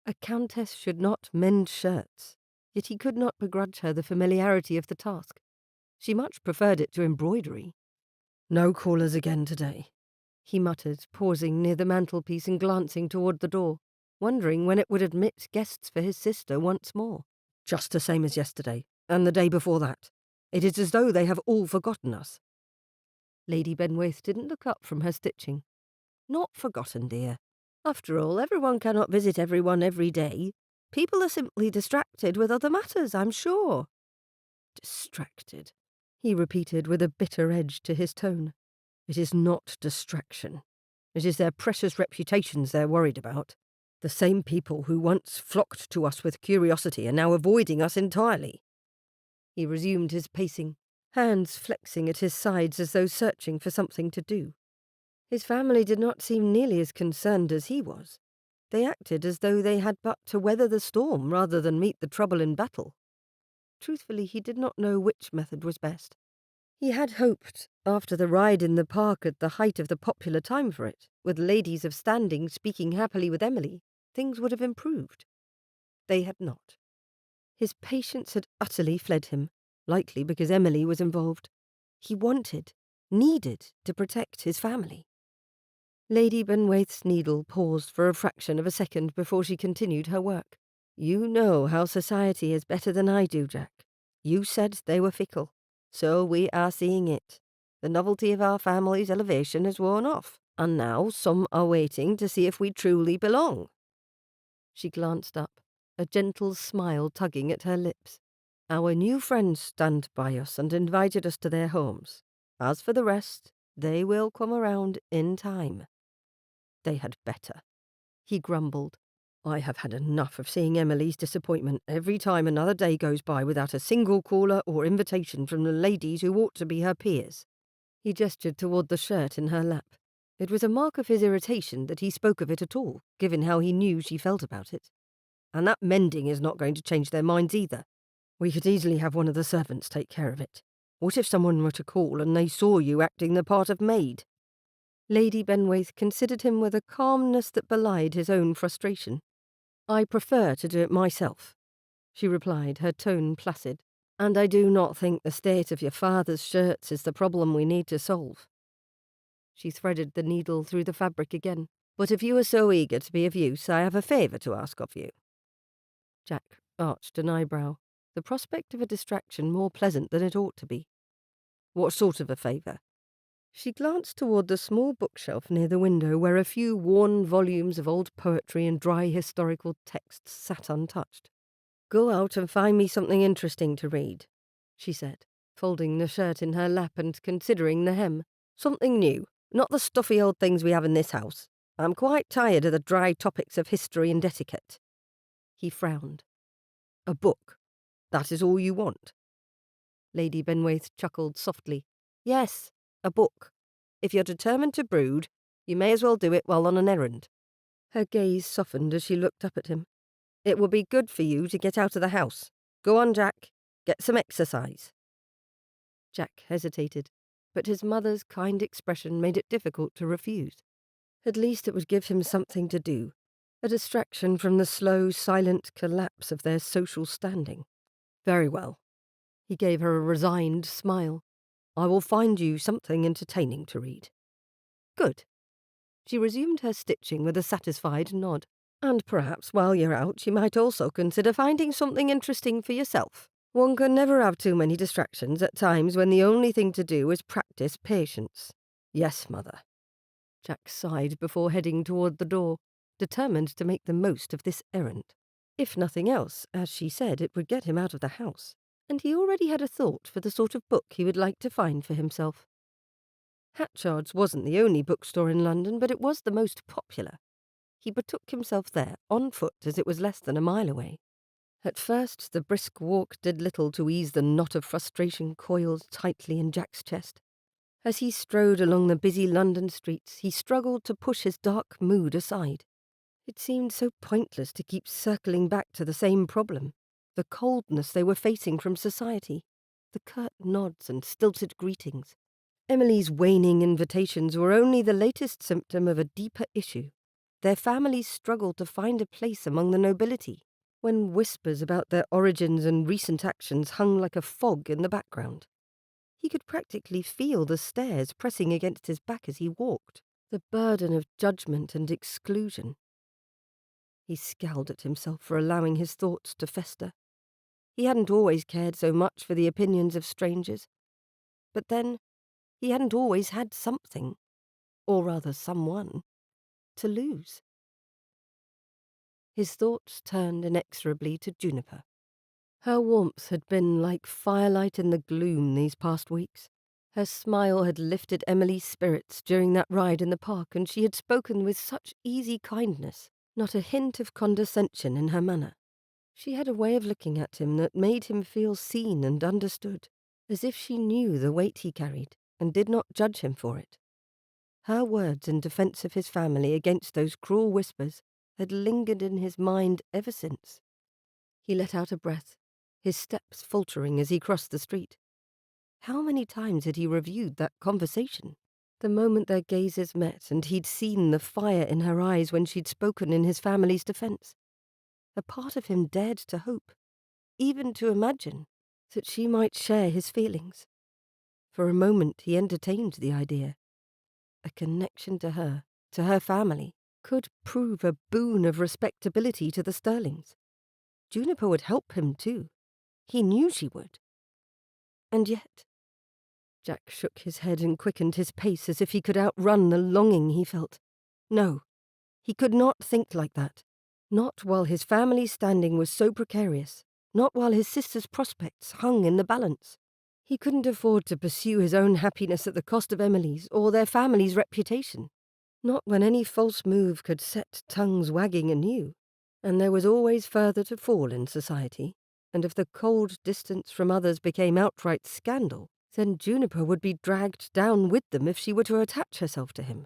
A countess should not mend shirts, yet he could not begrudge her the familiarity of the task. She much preferred it to embroidery. "No callers again today," he muttered, pausing near the mantelpiece and glancing toward the door, wondering when it would admit guests for his sister once more. "Just the same as yesterday, and the day before that. It is as though they have all forgotten us." Lady Benwaith didn't look up from her stitching. "Not forgotten, dear. After all, everyone cannot visit everyone every day. People are simply distracted with other matters, I'm sure." "Distracted," he repeated with a bitter edge to his tone. "It is not distraction. It is their precious reputations they're worried about. The same people who once flocked to us with curiosity are now avoiding us entirely." He resumed his pacing, hands flexing at his sides as though searching for something to do. His family did not seem nearly as concerned as he was. They acted as though they had but to weather the storm rather than meet the trouble in battle. Truthfully, he did not know which method was best. He had hoped, after the ride in the park at the height of the popular time for it, with ladies of standing speaking happily with Emily, things would have improved. They had not. His patience had utterly fled him, likely because Emily was involved. He wanted, needed to protect his family. Lady Benwaith's needle paused for a fraction of a second before she continued her work. "You know how society is better than I do, Jack. You said they were fickle. So we are seeing it. The novelty of our family's elevation has worn off, and now some are waiting to see if we truly belong." She glanced up, a gentle smile tugging at her lips. "Our new friends stand by us and invited us to their homes. As for the rest, they will come around in time." "They had better," he grumbled. "I have had enough of seeing Emily's disappointment every time another day goes by without a single caller or invitation from the ladies who ought to be her peers." He gestured toward the shirt in her lap. It was a mark of his irritation that he spoke of it at all, given how he knew she felt about it. "And that mending is not going to change their minds either. We could easily have one of the servants take care of it. What if someone were to call and they saw you acting the part of maid?" Lady Benwaith considered him with a calmness that belied his own frustration. "I prefer to do it myself," she replied, her tone placid. "And I do not think the state of your father's shirts is the problem we need to solve." She threaded the needle through the fabric again. "But if you are so eager to be of use, I have a favour to ask of you." Jack arched an eyebrow, the prospect of a distraction more pleasant than it ought to be. "What sort of a favour?" She glanced toward the small bookshelf near the window where a few worn volumes of old poetry and dry historical texts sat untouched. "Go out and find me something interesting to read," she said, folding the shirt in her lap and considering the hem. "Something new, not the stuffy old things we have in this house. I'm quite tired of the dry topics of history and etiquette." He frowned. "A book? That is all you want?" Lady Benwaith chuckled softly. "Yes, a book. If you're determined to brood, you may as well do it while on an errand." Her gaze softened as she looked up at him. "It will be good for you to get out of the house. Go on, Jack. Get some exercise." Jack hesitated, but his mother's kind expression made it difficult to refuse. At least it would give him something to do, a distraction from the slow, silent collapse of their social standing. "Very well." He gave her a resigned smile. "I will find you something entertaining to read." "Good." She resumed her stitching with a satisfied nod. "And perhaps while you're out you might also consider finding something interesting for yourself. One can never have too many distractions at times when the only thing to do is practice patience." "Yes, Mother." Jack sighed before heading toward the door, determined to make the most of this errand. If nothing else, as she said, it would get him out of the house, and he already had a thought for the sort of book he would like to find for himself. Hatchard's wasn't the only bookstore in London, but it was the most popular. He betook himself there, on foot, as it was less than a mile away. At first, the brisk walk did little to ease the knot of frustration coiled tightly in Jack's chest. As he strode along the busy London streets, he struggled to push his dark mood aside. It seemed so pointless to keep circling back to the same problem, the coldness they were facing from society, the curt nods and stilted greetings. Emily's waning invitations were only the latest symptom of a deeper issue. Their families struggled to find a place among the nobility, when whispers about their origins and recent actions hung like a fog in the background. He could practically feel the stares pressing against his back as he walked, the burden of judgment and exclusion. He scowled at himself for allowing his thoughts to fester. He hadn't always cared so much for the opinions of strangers. But then, he hadn't always had something, or rather someone, to lose. His thoughts turned inexorably to Juniper. Her warmth had been like firelight in the gloom these past weeks. Her smile had lifted Emily's spirits during that ride in the park, and she had spoken with such easy kindness, not a hint of condescension in her manner. She had a way of looking at him that made him feel seen and understood, as if she knew the weight he carried and did not judge him for it. Her words in defence of his family against those cruel whispers had lingered in his mind ever since. He let out a breath, his steps faltering as he crossed the street. How many times had he reviewed that conversation? The moment their gazes met and he'd seen the fire in her eyes when she'd spoken in his family's defence. A part of him dared to hope, even to imagine, that she might share his feelings. For a moment he entertained the idea. A connection to her family, could prove a boon of respectability to the Sterlings. Juniper would help him too. He knew she would. And yet... Jack shook his head and quickened his pace as if he could outrun the longing he felt. No, he could not think like that. Not while his family's standing was so precarious. Not while his sister's prospects hung in the balance. He couldn't afford to pursue his own happiness at the cost of Emily's or their family's reputation. Not when any false move could set tongues wagging anew. And there was always further to fall in society, and if the cold distance from others became outright scandal, then Juniper would be dragged down with them if she were to attach herself to him.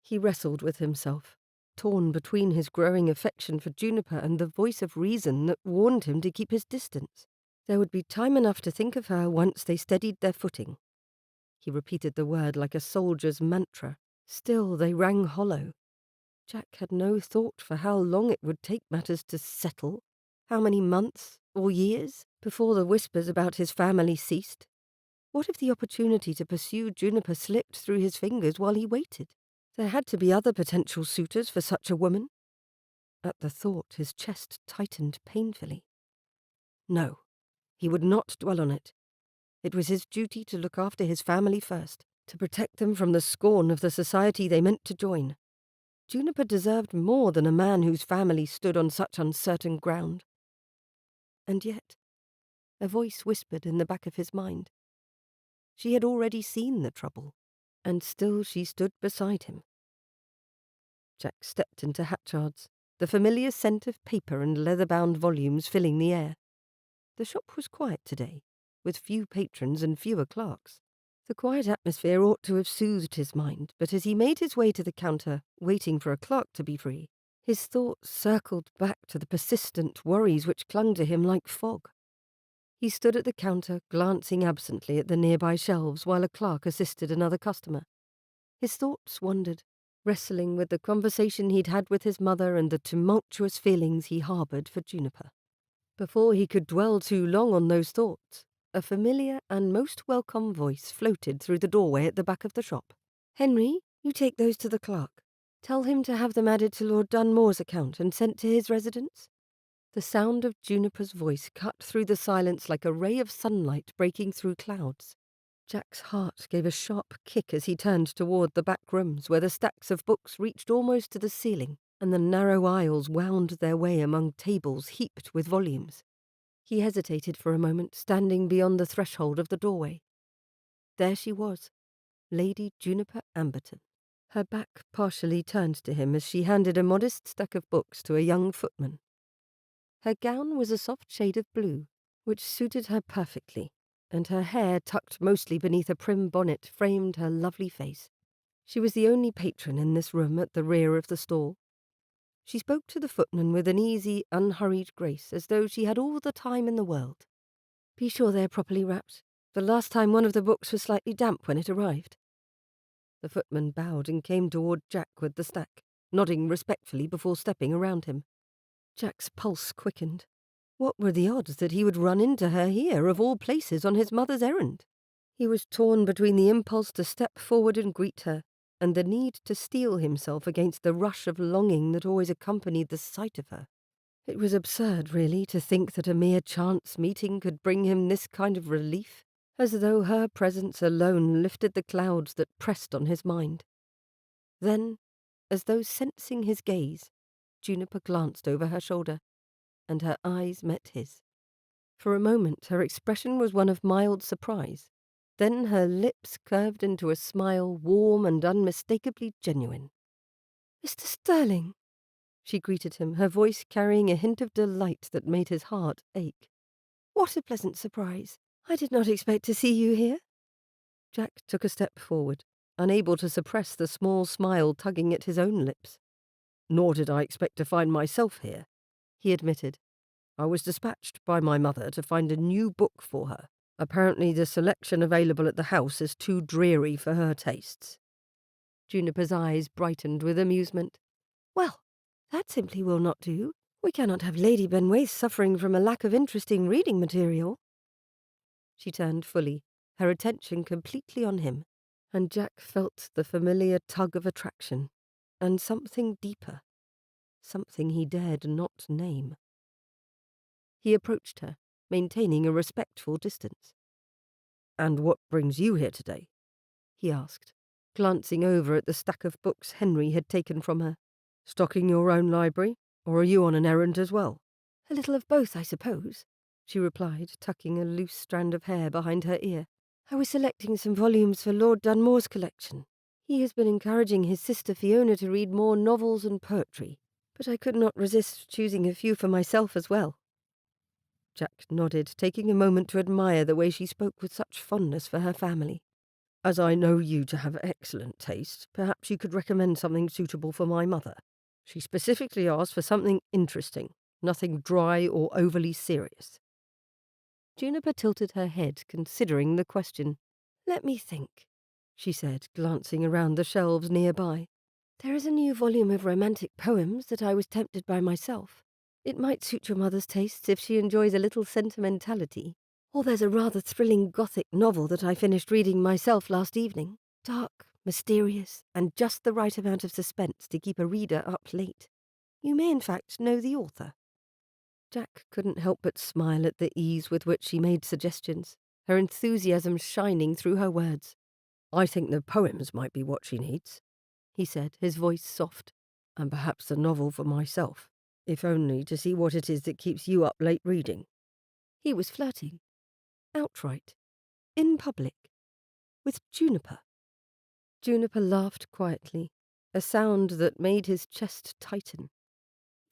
He wrestled with himself, torn between his growing affection for Juniper and the voice of reason that warned him to keep his distance. There would be time enough to think of her once they steadied their footing. He repeated the word like a soldier's mantra. Still they rang hollow. Jack had no thought for how long it would take matters to settle, how many months or years before the whispers about his family ceased. What if the opportunity to pursue Juniper slipped through his fingers while he waited? There had to be other potential suitors for such a woman. At the thought, his chest tightened painfully. No, he would not dwell on it. It was his duty to look after his family first, to protect them from the scorn of the society they meant to join. Juniper deserved more than a man whose family stood on such uncertain ground. And yet, a voice whispered in the back of his mind. She had already seen the trouble, and still she stood beside him. Jack stepped into Hatchard's, the familiar scent of paper and leather-bound volumes filling the air. The shop was quiet today, with few patrons and fewer clerks. The quiet atmosphere ought to have soothed his mind, but as he made his way to the counter, waiting for a clerk to be free, his thoughts circled back to the persistent worries which clung to him like fog. He stood at the counter, glancing absently at the nearby shelves while a clerk assisted another customer. His thoughts wandered, wrestling with the conversation he'd had with his mother and the tumultuous feelings he harboured for Juniper. Before he could dwell too long on those thoughts, a familiar and most welcome voice floated through the doorway at the back of the shop. "Henry, you take those to the clerk. Tell him to have them added to Lord Dunmore's account and sent to his residence." The sound of Juniper's voice cut through the silence like a ray of sunlight breaking through clouds. Jack's heart gave a sharp kick as he turned toward the back rooms where the stacks of books reached almost to the ceiling and the narrow aisles wound their way among tables heaped with volumes. He hesitated for a moment, standing beyond the threshold of the doorway. There she was, Lady Juniper Amberton, her back partially turned to him as she handed a modest stack of books to a young footman. Her gown was a soft shade of blue, which suited her perfectly, and her hair, tucked mostly beneath a prim bonnet, framed her lovely face. She was the only patron in this room at the rear of the stall. She spoke to the footman with an easy, unhurried grace, as though she had all the time in the world. "Be sure they're properly wrapped. The last time one of the books was slightly damp when it arrived." The footman bowed and came toward Jack with the stack, nodding respectfully before stepping around him. Jack's pulse quickened. What were the odds that he would run into her here, of all places, on his mother's errand? He was torn between the impulse to step forward and greet her, and the need to steel himself against the rush of longing that always accompanied the sight of her. It was absurd, really, to think that a mere chance meeting could bring him this kind of relief, as though her presence alone lifted the clouds that pressed on his mind. Then, as though sensing his gaze, Juniper glanced over her shoulder, and her eyes met his. For a moment her expression was one of mild surprise. Then her lips curved into a smile warm and unmistakably genuine. "Mr. Sterling!" She greeted him, her voice carrying a hint of delight that made his heart ache. "What a pleasant surprise. I did not expect to see you here." Jack took a step forward, unable to suppress the small smile tugging at his own lips. "Nor did I expect to find myself here," he admitted. "I was dispatched by my mother to find a new book for her. Apparently the selection available at the house is too dreary for her tastes." Juniper's eyes brightened with amusement. "Well, that simply will not do. We cannot have Lady Benwaith suffering from a lack of interesting reading material." She turned fully, her attention completely on him, and Jack felt the familiar tug of attraction, and something deeper, something he dared not name. He approached her, maintaining a respectful distance. "And what brings you here today?" he asked, glancing over at the stack of books Henry had taken from her. "Stocking your own library, or are you on an errand as well?" "A little of both, I suppose," she replied, tucking a loose strand of hair behind her ear. "I was selecting some volumes for Lord Dunmore's collection. He has been encouraging his sister Fiona to read more novels and poetry, but I could not resist choosing a few for myself as well." Jack nodded, taking a moment to admire the way she spoke with such fondness for her family. "As I know you to have excellent taste, perhaps you could recommend something suitable for my mother. She specifically asked for something interesting, nothing dry or overly serious." Juniper tilted her head, considering the question. "Let me think," she said, glancing around the shelves nearby. "There is a new volume of romantic poems that I was tempted by myself. It might suit your mother's tastes if she enjoys a little sentimentality. Or there's a rather thrilling Gothic novel that I finished reading myself last evening. Dark, mysterious, and just the right amount of suspense to keep a reader up late. You may in fact know the author." Jack couldn't help but smile at the ease with which she made suggestions, her enthusiasm shining through her words. "I think the poems might be what she needs," he said, his voice soft. "And perhaps the novel for myself, if only to see what it is that keeps you up late reading." He was flirting. Outright. In public. With Juniper. Juniper laughed quietly, a sound that made his chest tighten.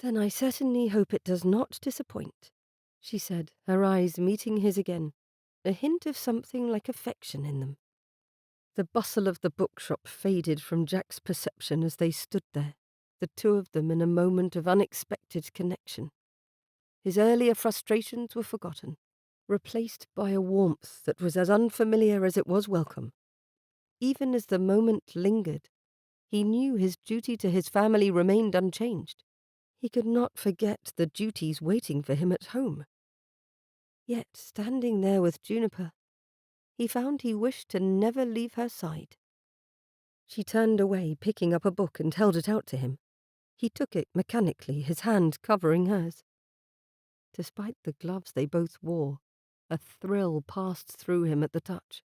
"Then I certainly hope it does not disappoint," she said, her eyes meeting his again, a hint of something like affection in them. The bustle of the bookshop faded from Jack's perception as they stood there, the two of them in a moment of unexpected connection. His earlier frustrations were forgotten, replaced by a warmth that was as unfamiliar as it was welcome. Even as the moment lingered, he knew his duty to his family remained unchanged. He could not forget the duties waiting for him at home. Yet, standing there with Juniper, he found he wished to never leave her side. She turned away, picking up a book, and held it out to him. He took it mechanically, his hand covering hers. Despite the gloves they both wore, a thrill passed through him at the touch.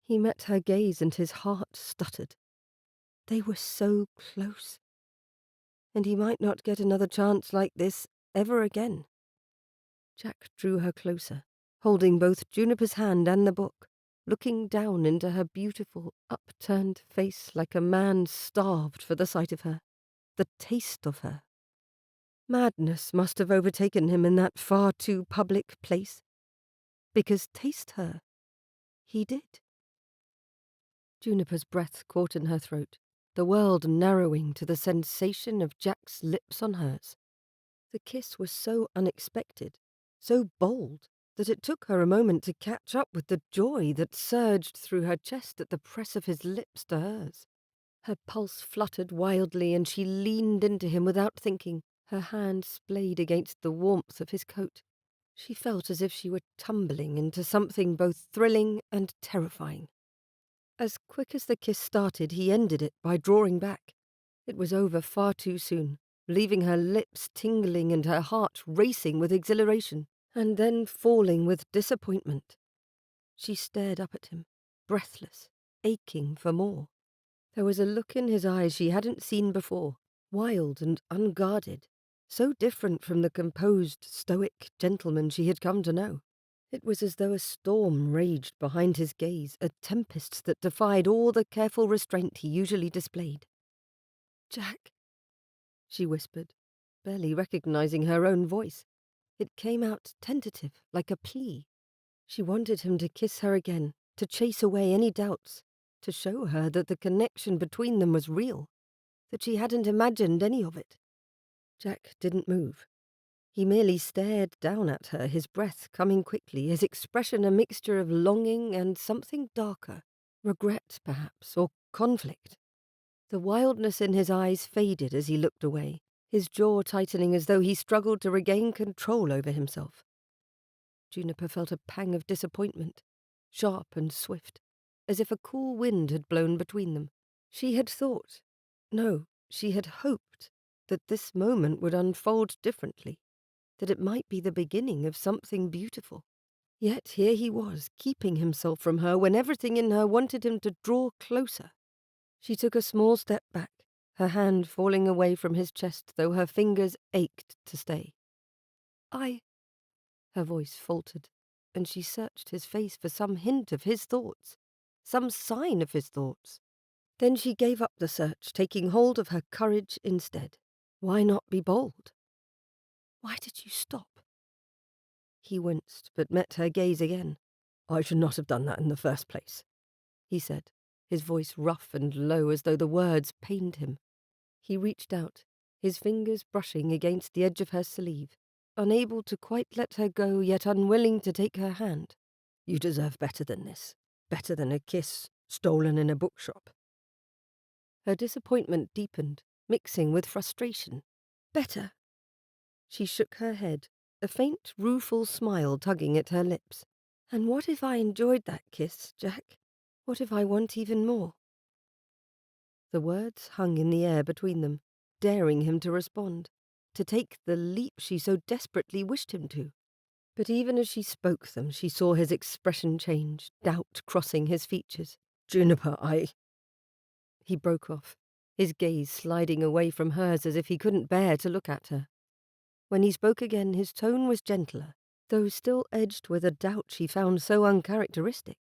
He met her gaze and his heart stuttered. They were so close. And he might not get another chance like this ever again. Jack drew her closer, holding both Juniper's hand and the book, looking down into her beautiful, upturned face like a man starved for the sight of her, the taste of her. Madness must have overtaken him in that far too public place, because taste her he did. Juniper's breath caught in her throat, the world narrowing to the sensation of Jack's lips on hers. The kiss was so unexpected, so bold, that it took her a moment to catch up with the joy that surged through her chest at the press of his lips to hers. Her pulse fluttered wildly, and she leaned into him without thinking, her hand splayed against the warmth of his coat. She felt as if she were tumbling into something both thrilling and terrifying. As quick as the kiss started, he ended it by drawing back. It was over far too soon, leaving her lips tingling and her heart racing with exhilaration, and then falling with disappointment. She stared up at him, breathless, aching for more. There was a look in his eyes she hadn't seen before, wild and unguarded, so different from the composed, stoic gentleman she had come to know. It was as though a storm raged behind his gaze, a tempest that defied all the careful restraint he usually displayed. "Jack," she whispered, barely recognizing her own voice. It came out tentative, like a plea. She wanted him to kiss her again, to chase away any doubts, to show her that the connection between them was real, that she hadn't imagined any of it. Jack didn't move. He merely stared down at her, his breath coming quickly, his expression a mixture of longing and something darker, regret perhaps, or conflict. The wildness in his eyes faded as he looked away, his jaw tightening as though he struggled to regain control over himself. Juniper felt a pang of disappointment, sharp and swift, as if a cool wind had blown between them. She had thought, no, she had hoped, that this moment would unfold differently, that it might be the beginning of something beautiful. Yet here he was, keeping himself from her when everything in her wanted him to draw closer. She took a small step back, her hand falling away from his chest, though her fingers ached to stay. Her voice faltered, and she searched his face for some hint of his thoughts, some sign of his thoughts. Then she gave up the search, taking hold of her courage instead. Why not be bold? Why did you stop? He winced, but met her gaze again. I should not have done that in the first place, he said, his voice rough and low as though the words pained him. He reached out, his fingers brushing against the edge of her sleeve, unable to quite let her go, yet unwilling to take her hand. You deserve better than this, better than a kiss stolen in a bookshop. Her disappointment deepened, mixing with frustration. Better. She shook her head, a faint, rueful smile tugging at her lips. And what if I enjoyed that kiss, Jack? What if I want even more? The words hung in the air between them, daring him to respond, to take the leap she so desperately wished him to. But even as she spoke them, she saw his expression change, doubt crossing his features. Juniper, He broke off, his gaze sliding away from hers as if he couldn't bear to look at her. When he spoke again, his tone was gentler, though still edged with a doubt she found so uncharacteristic.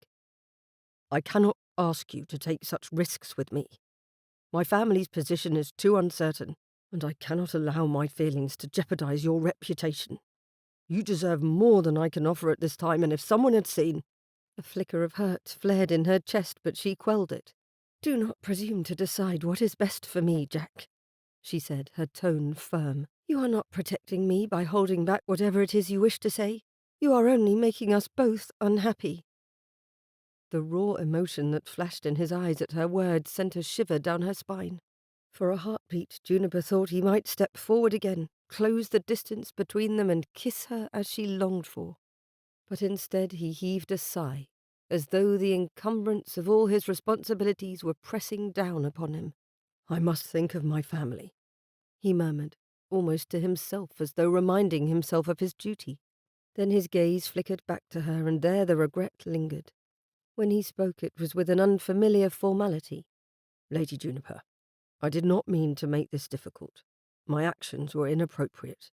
I cannot ask you to take such risks with me. My family's position is too uncertain, and I cannot allow my feelings to jeopardize your reputation. You deserve more than I can offer at this time, and if someone had seen— A flicker of hurt flared in her chest, but she quelled it. Do not presume to decide what is best for me, Jack, she said, her tone firm. You are not protecting me by holding back whatever it is you wish to say. You are only making us both unhappy. The raw emotion that flashed in his eyes at her words sent a shiver down her spine. For a heartbeat, Juniper thought he might step forward again, close the distance between them and kiss her as she longed for. But instead he heaved a sigh, as though the encumbrance of all his responsibilities were pressing down upon him. I must think of my family, he murmured, almost to himself, as though reminding himself of his duty. Then his gaze flickered back to her, and there the regret lingered. When he spoke, it was with an unfamiliar formality. Lady Juniper, I did not mean to make this difficult. My actions were inappropriate,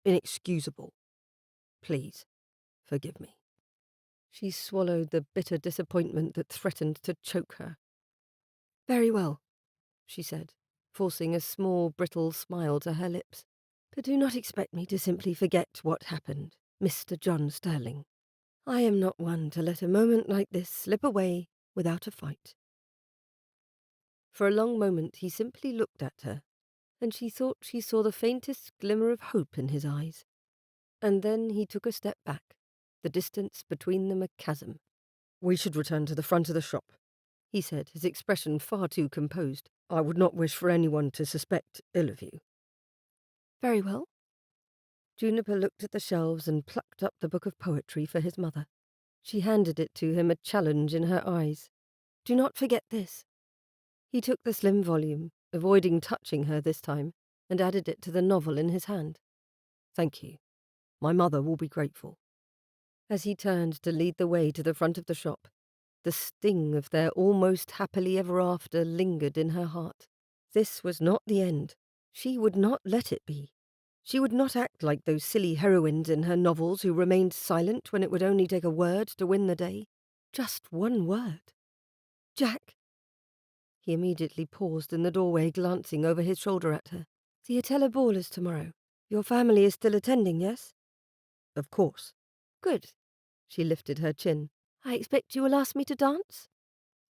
inexcusable. Please, forgive me. She swallowed the bitter disappointment that threatened to choke her. Very well, she said, forcing a small, brittle smile to her lips. But do not expect me to simply forget what happened, Mr. John Sterling. I am not one to let a moment like this slip away without a fight. For a long moment he simply looked at her, and she thought she saw the faintest glimmer of hope in his eyes. And then he took a step back, the distance between them a chasm. We should return to the front of the shop, he said, his expression far too composed. I would not wish for anyone to suspect ill of you. Very well. Juniper looked at the shelves and plucked up the book of poetry for his mother. She handed it to him, a challenge in her eyes. Do not forget this. He took the slim volume, avoiding touching her this time, and added it to the novel in his hand. Thank you. My mother will be grateful. As he turned to lead the way to the front of the shop, the sting of their almost happily ever after lingered in her heart. This was not the end. She would not let it be. She would not act like those silly heroines in her novels who remained silent when it would only take a word to win the day. Just one word. Jack. He immediately paused in the doorway, glancing over his shoulder at her. The Atella ball is tomorrow. Your family is still attending, yes? Of course. Good. She lifted her chin. I expect you will ask me to dance?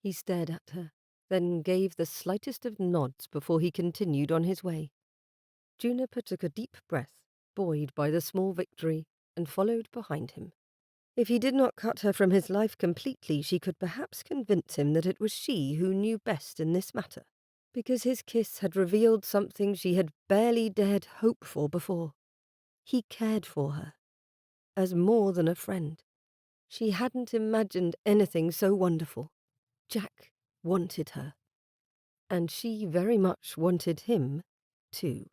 He stared at her, then gave the slightest of nods before he continued on his way. Juniper took a deep breath, buoyed by the small victory, and followed behind him. If he did not cut her from his life completely, she could perhaps convince him that it was she who knew best in this matter, because his kiss had revealed something she had barely dared hope for before. He cared for her, as more than a friend. She hadn't imagined anything so wonderful. Jack wanted her, and she very much wanted him, too.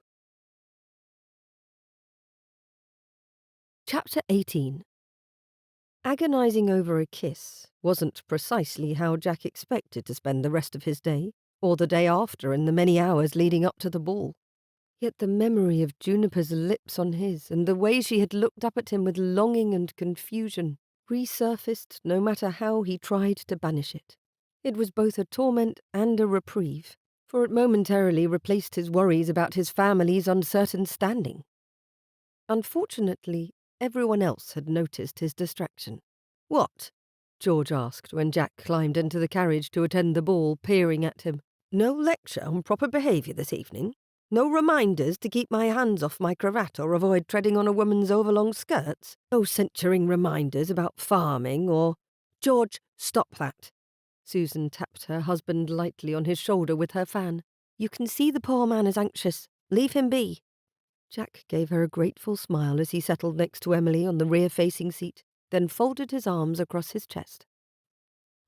Chapter 18. Agonizing over a kiss wasn't precisely how Jack expected to spend the rest of his day, or the day after and the many hours leading up to the ball. Yet the memory of Juniper's lips on his, and the way she had looked up at him with longing and confusion, resurfaced no matter how he tried to banish it. It was both a torment and a reprieve, for it momentarily replaced his worries about his family's uncertain standing. Unfortunately, everyone else had noticed his distraction. "What?" George asked when Jack climbed into the carriage to attend the ball, peering at him. "No lecture on proper behaviour this evening? No reminders to keep my hands off my cravat or avoid treading on a woman's overlong skirts? No censuring reminders about farming or—" "George, stop that!" Susan tapped her husband lightly on his shoulder with her fan. "You can see the poor man is anxious. Leave him be." Jack gave her a grateful smile as he settled next to Emily on the rear-facing seat, then folded his arms across his chest.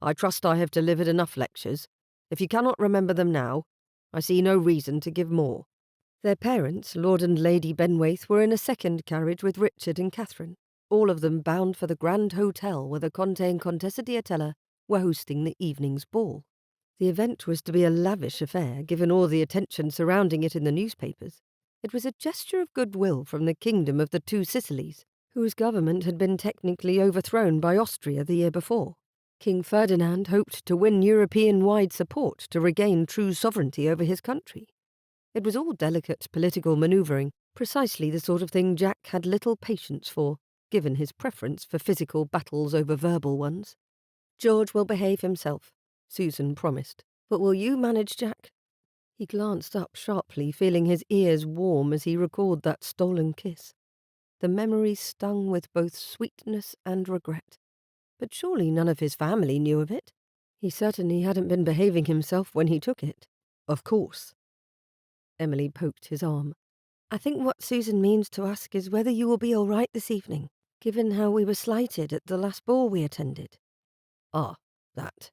"I trust I have delivered enough lectures. If you cannot remember them now, I see no reason to give more." Their parents, Lord and Lady Benwaith, were in a second carriage with Richard and Catherine, all of them bound for the Grand Hotel where the Conte and Contessa Diatella were hosting the evening's ball. The event was to be a lavish affair, given all the attention surrounding it in the newspapers. It was a gesture of goodwill from the kingdom of the Two Sicilies, whose government had been technically overthrown by Austria the year before. King Ferdinand hoped to win European-wide support to regain true sovereignty over his country. It was all delicate political manoeuvring, precisely the sort of thing Jack had little patience for, given his preference for physical battles over verbal ones. "George will behave himself," Susan promised. "But will you manage, Jack?" He glanced up sharply, feeling his ears warm as he recalled that stolen kiss. The memory stung with both sweetness and regret. But surely none of his family knew of it. He certainly hadn't been behaving himself when he took it. "Of course." Emily poked his arm. "I think what Susan means to ask is whether you will be all right this evening, given how we were slighted at the last ball we attended." "Ah, that."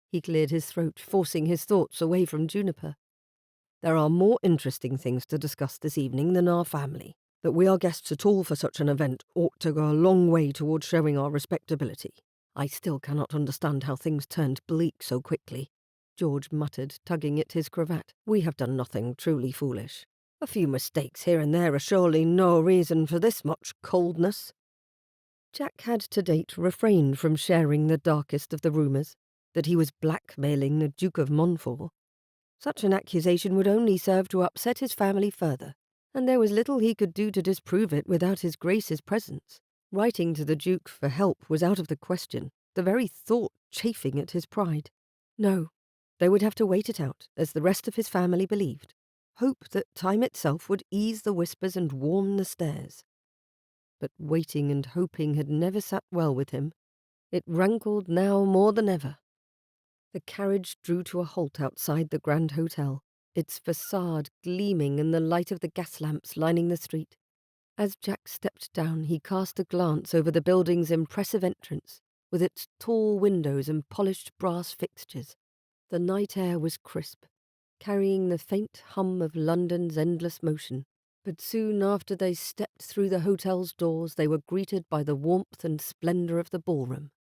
He cleared his throat, forcing his thoughts away from Juniper. "There are more interesting things to discuss this evening than our family. That we are guests at all for such an event ought to go a long way towards showing our respectability. I still cannot understand how things turned bleak so quickly," George muttered, tugging at his cravat. "We have done nothing truly foolish. A few mistakes here and there are surely no reason for this much coldness." Jack had to date refrained from sharing the darkest of the rumours, that he was blackmailing the Duke of Montfort. Such an accusation would only serve to upset his family further, and there was little he could do to disprove it without his Grace's presence. Writing to the Duke for help was out of the question, the very thought chafing at his pride. No, they would have to wait it out, as the rest of his family believed. Hope that time itself would ease the whispers and warm the stares. But waiting and hoping had never sat well with him. It rankled now more than ever. The carriage drew to a halt outside the Grand Hotel, its facade gleaming in the light of the gas lamps lining the street. As Jack stepped down, he cast a glance over the building's impressive entrance, with its tall windows and polished brass fixtures. The night air was crisp, carrying the faint hum of London's endless motion. But soon after they stepped through the hotel's doors, they were greeted by the warmth and splendour of the ballroom.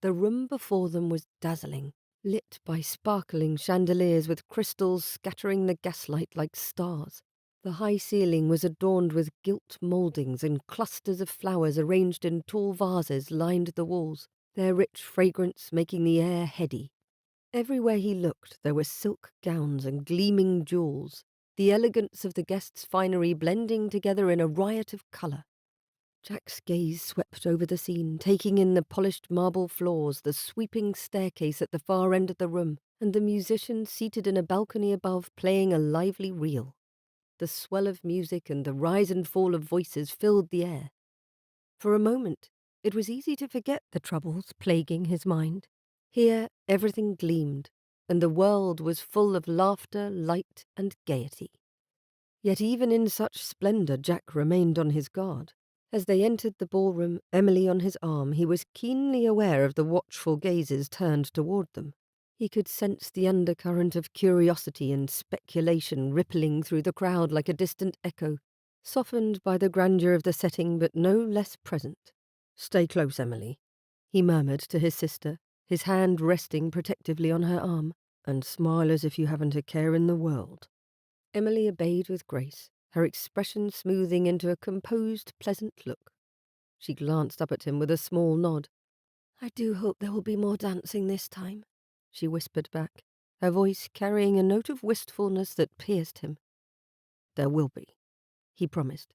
The room before them was dazzling, lit by sparkling chandeliers with crystals scattering the gaslight like stars. The high ceiling was adorned with gilt mouldings, and clusters of flowers arranged in tall vases lined the walls, their rich fragrance making the air heady. Everywhere he looked there were silk gowns and gleaming jewels, the elegance of the guests' finery blending together in a riot of colour. Jack's gaze swept over the scene, taking in the polished marble floors, the sweeping staircase at the far end of the room, and the musicians seated in a balcony above playing a lively reel. The swell of music and the rise and fall of voices filled the air. For a moment, it was easy to forget the troubles plaguing his mind. Here everything gleamed, and the world was full of laughter, light, and gaiety. Yet even in such splendour Jack remained on his guard. As they entered the ballroom, Emily on his arm, he was keenly aware of the watchful gazes turned toward them. He could sense the undercurrent of curiosity and speculation rippling through the crowd like a distant echo, softened by the grandeur of the setting but no less present. "Stay close, Emily," he murmured to his sister, his hand resting protectively on her arm, "and smile as if you haven't a care in the world." Emily obeyed with grace, her expression smoothing into a composed, pleasant look. She glanced up at him with a small nod. "I do hope there will be more dancing this time," she whispered back, her voice carrying a note of wistfulness that pierced him. "There will be," he promised,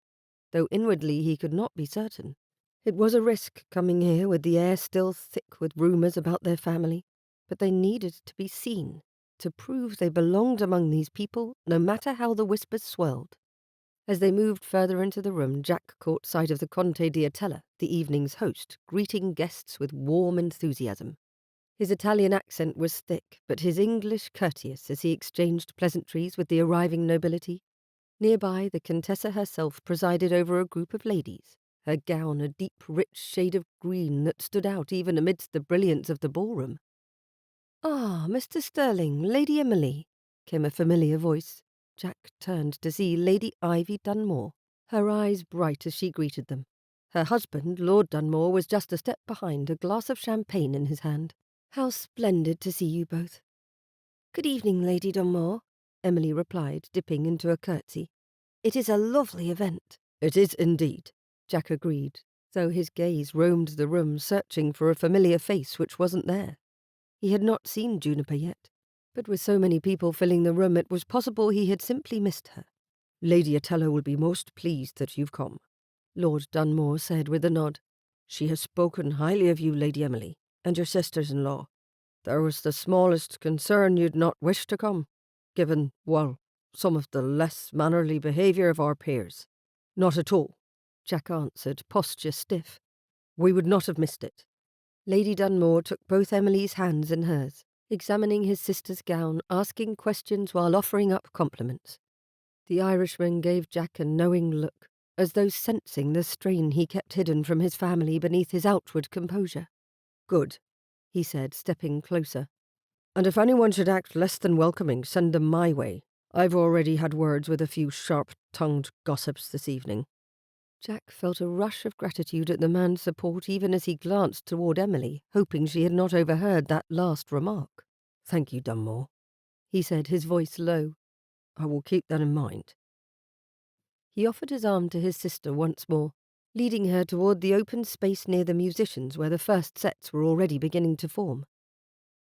though inwardly he could not be certain. It was a risk coming here with the air still thick with rumours about their family, but they needed to be seen, to prove they belonged among these people, no matter how the whispers swelled. As they moved further into the room, Jack caught sight of the Conte d'Atella, the evening's host, greeting guests with warm enthusiasm. His Italian accent was thick, but his English courteous as he exchanged pleasantries with the arriving nobility. Nearby, the Contessa herself presided over a group of ladies, her gown a deep, rich shade of green that stood out even amidst the brilliance of the ballroom. "Ah, Mr. Sterling, Lady Emily," came a familiar voice. Jack turned to see Lady Ivy Dunmore, her eyes bright as she greeted them. Her husband, Lord Dunmore, was just a step behind, a glass of champagne in his hand. "How splendid to see you both." "Good evening, Lady Dunmore," Emily replied, dipping into a curtsy. "It is a lovely event." "It is indeed," Jack agreed, though his gaze roamed the room, searching for a familiar face which wasn't there. He had not seen Juniper yet, but with so many people filling the room it was possible he had simply missed her. "Lady Atella will be most pleased that you've come," Lord Dunmore said with a nod. "She has spoken highly of you, Lady Emily, and your sisters-in-law. There was the smallest concern you'd not wish to come, given, well, some of the less mannerly behaviour of our peers." "Not at all," Jack answered, posture stiff. "We would not have missed it." Lady Dunmore took both Emily's hands in hers, examining his sister's gown, asking questions while offering up compliments. The Irishman gave Jack a knowing look, as though sensing the strain he kept hidden from his family beneath his outward composure. "Good," he said, stepping closer. "And if anyone should act less than welcoming, send them my way. I've already had words with a few sharp-tongued gossips this evening." Jack felt a rush of gratitude at the man's support even as he glanced toward Emily, hoping she had not overheard that last remark. "Thank you, Dunmore," he said, his voice low. "I will keep that in mind." He offered his arm to his sister once more, leading her toward the open space near the musicians where the first sets were already beginning to form.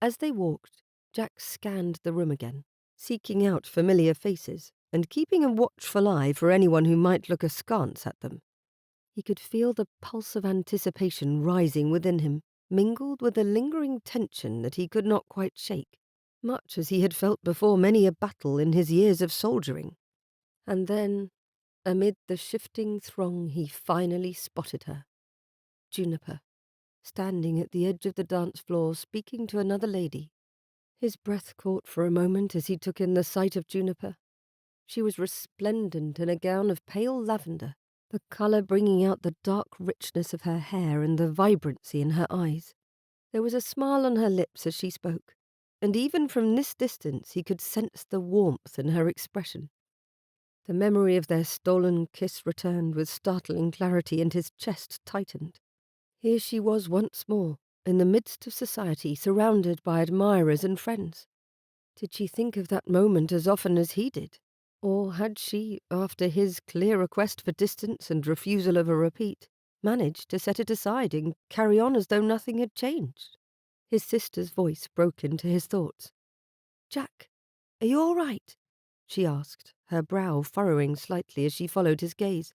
As they walked, Jack scanned the room again, seeking out familiar faces and keeping a watchful eye for anyone who might look askance at them. He could feel the pulse of anticipation rising within him, mingled with a lingering tension that he could not quite shake, much as he had felt before many a battle in his years of soldiering. And then, amid the shifting throng, he finally spotted her. Juniper, standing at the edge of the dance floor, speaking to another lady. His breath caught for a moment as he took in the sight of Juniper. She was resplendent in a gown of pale lavender, the colour bringing out the dark richness of her hair and the vibrancy in her eyes. There was a smile on her lips as she spoke, and even from this distance he could sense the warmth in her expression. The memory of their stolen kiss returned with startling clarity, and his chest tightened. Here she was once more, in the midst of society, surrounded by admirers and friends. Did she think of that moment as often as he did? Or had she, after his clear request for distance and refusal of a repeat, managed to set it aside and carry on as though nothing had changed? His sister's voice broke into his thoughts. "Jack, are you all right?" she asked, her brow furrowing slightly as she followed his gaze.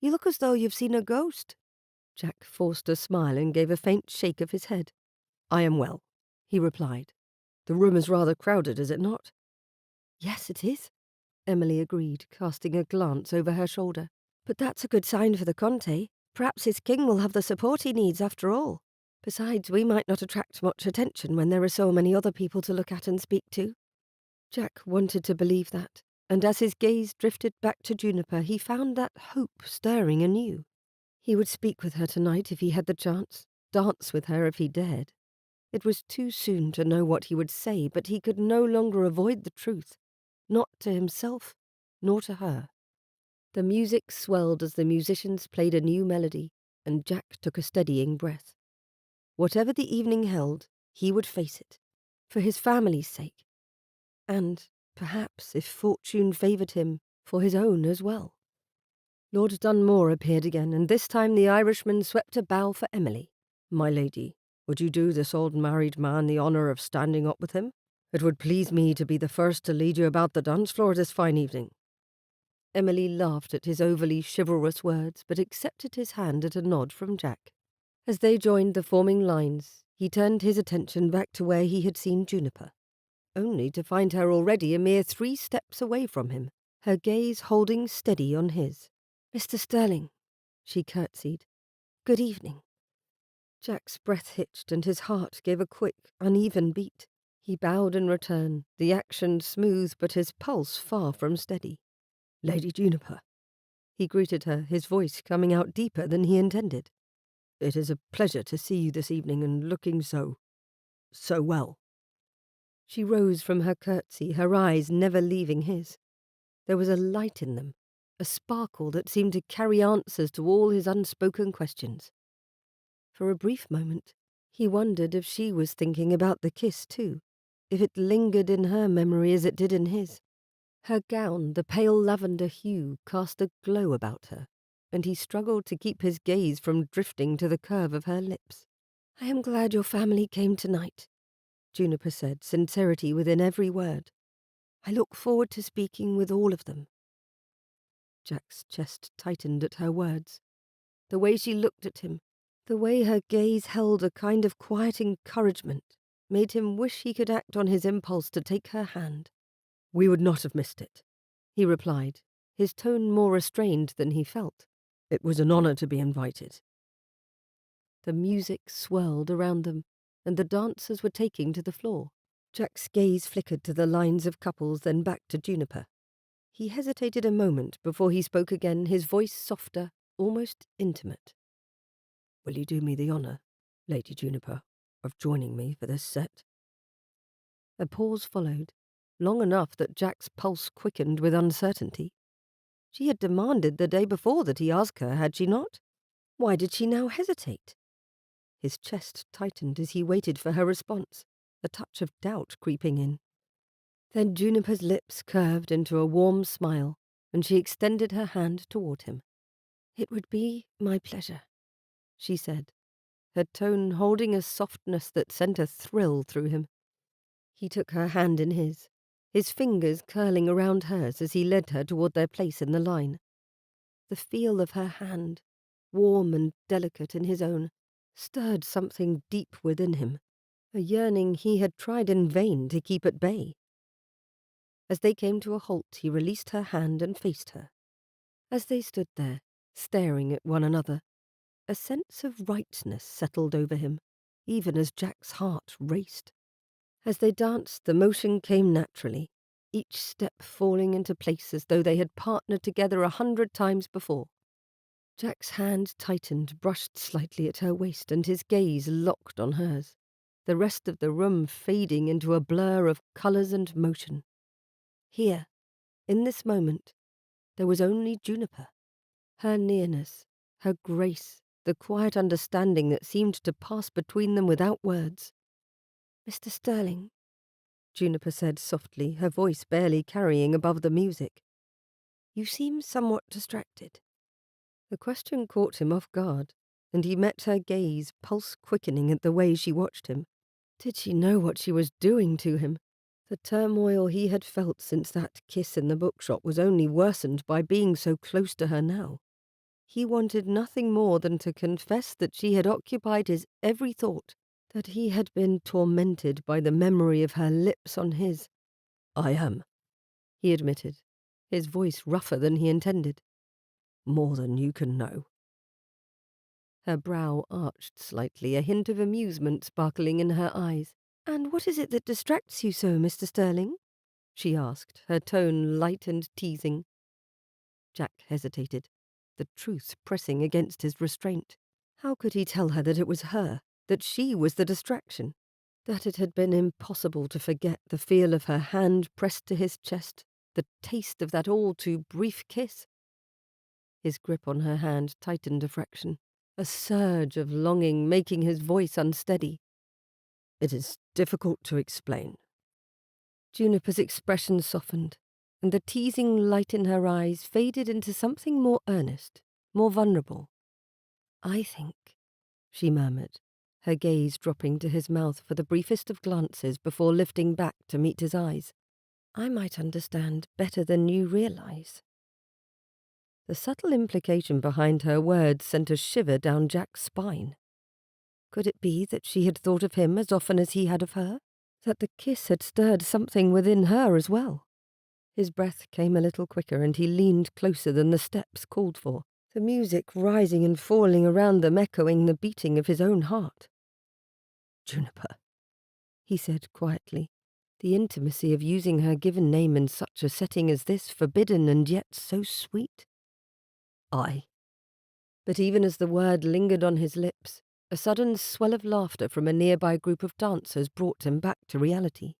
"You look as though you've seen a ghost." Jack forced a smile and gave a faint shake of his head. "I am well," he replied. "The room is rather crowded, is it not?" "Yes, it is," Emily agreed, casting a glance over her shoulder. "But that's a good sign for the Conte. Perhaps his king will have the support he needs after all. Besides, we might not attract much attention when there are so many other people to look at and speak to." Jack wanted to believe that, and as his gaze drifted back to Juniper, he found that hope stirring anew. He would speak with her tonight if he had the chance, dance with her if he dared. It was too soon to know what he would say, but he could no longer avoid the truth, not to himself, nor to her. The music swelled as the musicians played a new melody, and Jack took a steadying breath. Whatever the evening held, he would face it, for his family's sake, and, perhaps, if fortune favoured him, for his own as well. Lord Dunmore appeared again, and this time the Irishman swept a bow for Emily. "My lady, would you do this old married man the honour of standing up with him? It would please me to be the first to lead you about the dance floor this fine evening." Emily laughed at his overly chivalrous words, but accepted his hand at a nod from Jack. As they joined the forming lines, he turned his attention back to where he had seen Juniper, only to find her already a mere 3 steps away from him, her gaze holding steady on his. "Mr. Sterling," she curtsied. "Good evening." Jack's breath hitched and his heart gave a quick, uneven beat. He bowed in return, the action smooth but his pulse far from steady. "Lady Juniper," he greeted her, his voice coming out deeper than he intended. "It is a pleasure to see you this evening and looking so well." She rose from her curtsy, her eyes never leaving his. There was a light in them, a sparkle that seemed to carry answers to all his unspoken questions. For a brief moment, he wondered if she was thinking about the kiss too, if it lingered in her memory as it did in his. Her gown, the pale lavender hue, cast a glow about her, and he struggled to keep his gaze from drifting to the curve of her lips. "I am glad your family came tonight," Juniper said, sincerity within every word. "I look forward to speaking with all of them." Jack's chest tightened at her words. The way she looked at him, the way her gaze held a kind of quiet encouragement, made him wish he could act on his impulse to take her hand. "We would not have missed it," he replied, his tone more restrained than he felt. "It was an honor to be invited." The music swirled around them, and the dancers were taking to the floor. Jack's gaze flickered to the lines of couples, then back to Juniper. He hesitated a moment before he spoke again, his voice softer, almost intimate. "Will you do me the honor, Lady Juniper, of joining me for this set?" A pause followed, long enough that Jack's pulse quickened with uncertainty. She had demanded the day before that he ask her, had she not? Why did she now hesitate? His chest tightened as he waited for her response, a touch of doubt creeping in. Then Juniper's lips curved into a warm smile, and she extended her hand toward him. "It would be my pleasure," she said, her tone holding a softness that sent a thrill through him. He took her hand in his fingers curling around hers as he led her toward their place in the line. The feel of her hand, warm and delicate in his own, stirred something deep within him, a yearning he had tried in vain to keep at bay. As they came to a halt, he released her hand and faced her. As they stood there, staring at one another, a sense of rightness settled over him, even as Jack's heart raced. As they danced, the motion came naturally, each step falling into place as though they had partnered together 100 times before. Jack's hand tightened, brushed slightly at her waist, and his gaze locked on hers, the rest of the room fading into a blur of colours and motion. Here, in this moment, there was only Juniper. Her nearness, her grace, the quiet understanding that seemed to pass between them without words. "Mr. Sterling," Juniper said softly, her voice barely carrying above the music. "You seem somewhat distracted." The question caught him off guard, and he met her gaze, pulse quickening at the way she watched him. Did she know what she was doing to him? The turmoil he had felt since that kiss in the bookshop was only worsened by being so close to her now. He wanted nothing more than to confess that she had occupied his every thought, that he had been tormented by the memory of her lips on his. "I am," he admitted, his voice rougher than he intended. "More than you can know." Her brow arched slightly, a hint of amusement sparkling in her eyes. "And what is it that distracts you so, Mr. Sterling?" she asked, her tone light and teasing. Jack hesitated, the truth pressing against his restraint. How could he tell her that it was her, that she was the distraction, that it had been impossible to forget the feel of her hand pressed to his chest, the taste of that all-too-brief kiss? His grip on her hand tightened a fraction, a surge of longing making his voice unsteady. "It is difficult to explain." Juniper's expression softened, and the teasing light in her eyes faded into something more earnest, more vulnerable. "I think," she murmured, her gaze dropping to his mouth for the briefest of glances before lifting back to meet his eyes, "I might understand better than you realize." The subtle implication behind her words sent a shiver down Jack's spine. Could it be that she had thought of him as often as he had of her? That the kiss had stirred something within her as well? His breath came a little quicker, and he leaned closer than the steps called for, the music rising and falling around them, echoing the beating of his own heart. "Juniper," he said quietly, the intimacy of using her given name in such a setting as this forbidden and yet so sweet. "I." But even as the word lingered on his lips, a sudden swell of laughter from a nearby group of dancers brought him back to reality.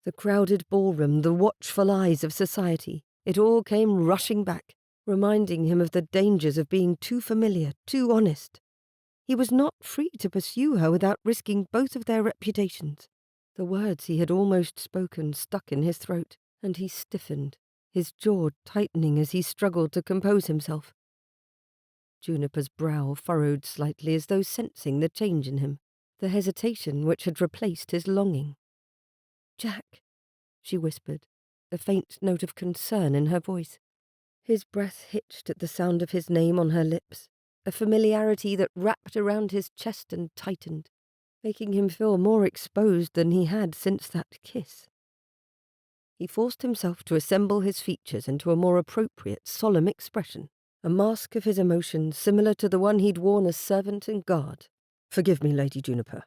The crowded ballroom, the watchful eyes of society, it all came rushing back, reminding him of the dangers of being too familiar, too honest. He was not free to pursue her without risking both of their reputations. The words he had almost spoken stuck in his throat, and he stiffened, his jaw tightening as he struggled to compose himself. Juniper's brow furrowed slightly as though sensing the change in him, the hesitation which had replaced his longing. "Jack," she whispered, a faint note of concern in her voice. His breath hitched at the sound of his name on her lips, a familiarity that wrapped around his chest and tightened, making him feel more exposed than he had since that kiss. He forced himself to assemble his features into a more appropriate, solemn expression, a mask of his emotions similar to the one he'd worn as servant and guard. "Forgive me, Lady Juniper,"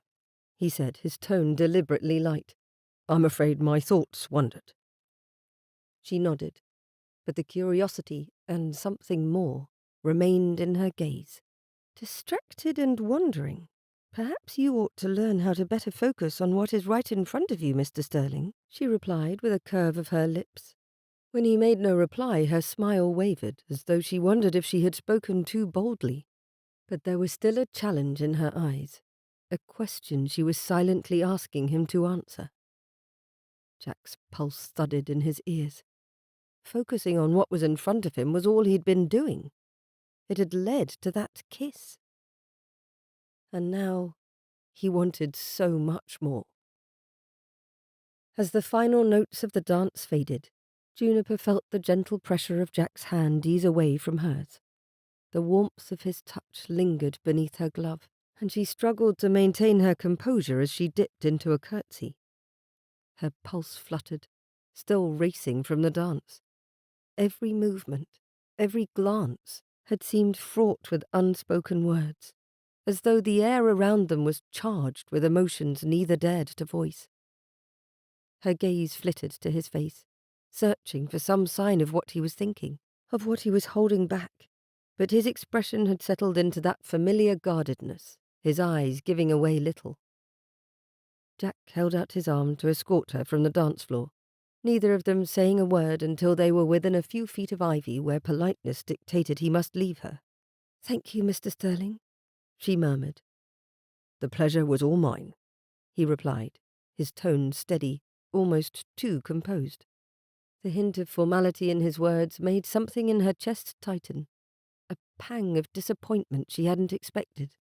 he said, his tone deliberately light. "I'm afraid my thoughts wandered." She nodded, but the curiosity, and something more, remained in her gaze. "Distracted and wandering. Perhaps you ought to learn how to better focus on what is right in front of you, Mr. Sterling," she replied with a curve of her lips. When he made no reply, her smile wavered, as though she wondered if she had spoken too boldly. But there was still a challenge in her eyes, a question she was silently asking him to answer. Jack's pulse thudded in his ears. Focusing on what was in front of him was all he'd been doing. It had led to that kiss. And now he wanted so much more. As the final notes of the dance faded, Juniper felt the gentle pressure of Jack's hand ease away from hers. The warmth of his touch lingered beneath her glove, and she struggled to maintain her composure as she dipped into a curtsy. Her pulse fluttered, still racing from the dance. Every movement, every glance, had seemed fraught with unspoken words, as though the air around them was charged with emotions neither dared to voice. Her gaze flitted to his face, searching for some sign of what he was thinking, of what he was holding back, but his expression had settled into that familiar guardedness, his eyes giving away little. Jack held out his arm to escort her from the dance floor, neither of them saying a word until they were within a few feet of ivy where politeness dictated he must leave her. "Thank you, Mr. Sterling," she murmured. "The pleasure was all mine," he replied, his tone steady, almost too composed. The hint of formality in his words made something in her chest tighten, a pang of disappointment she hadn't expected.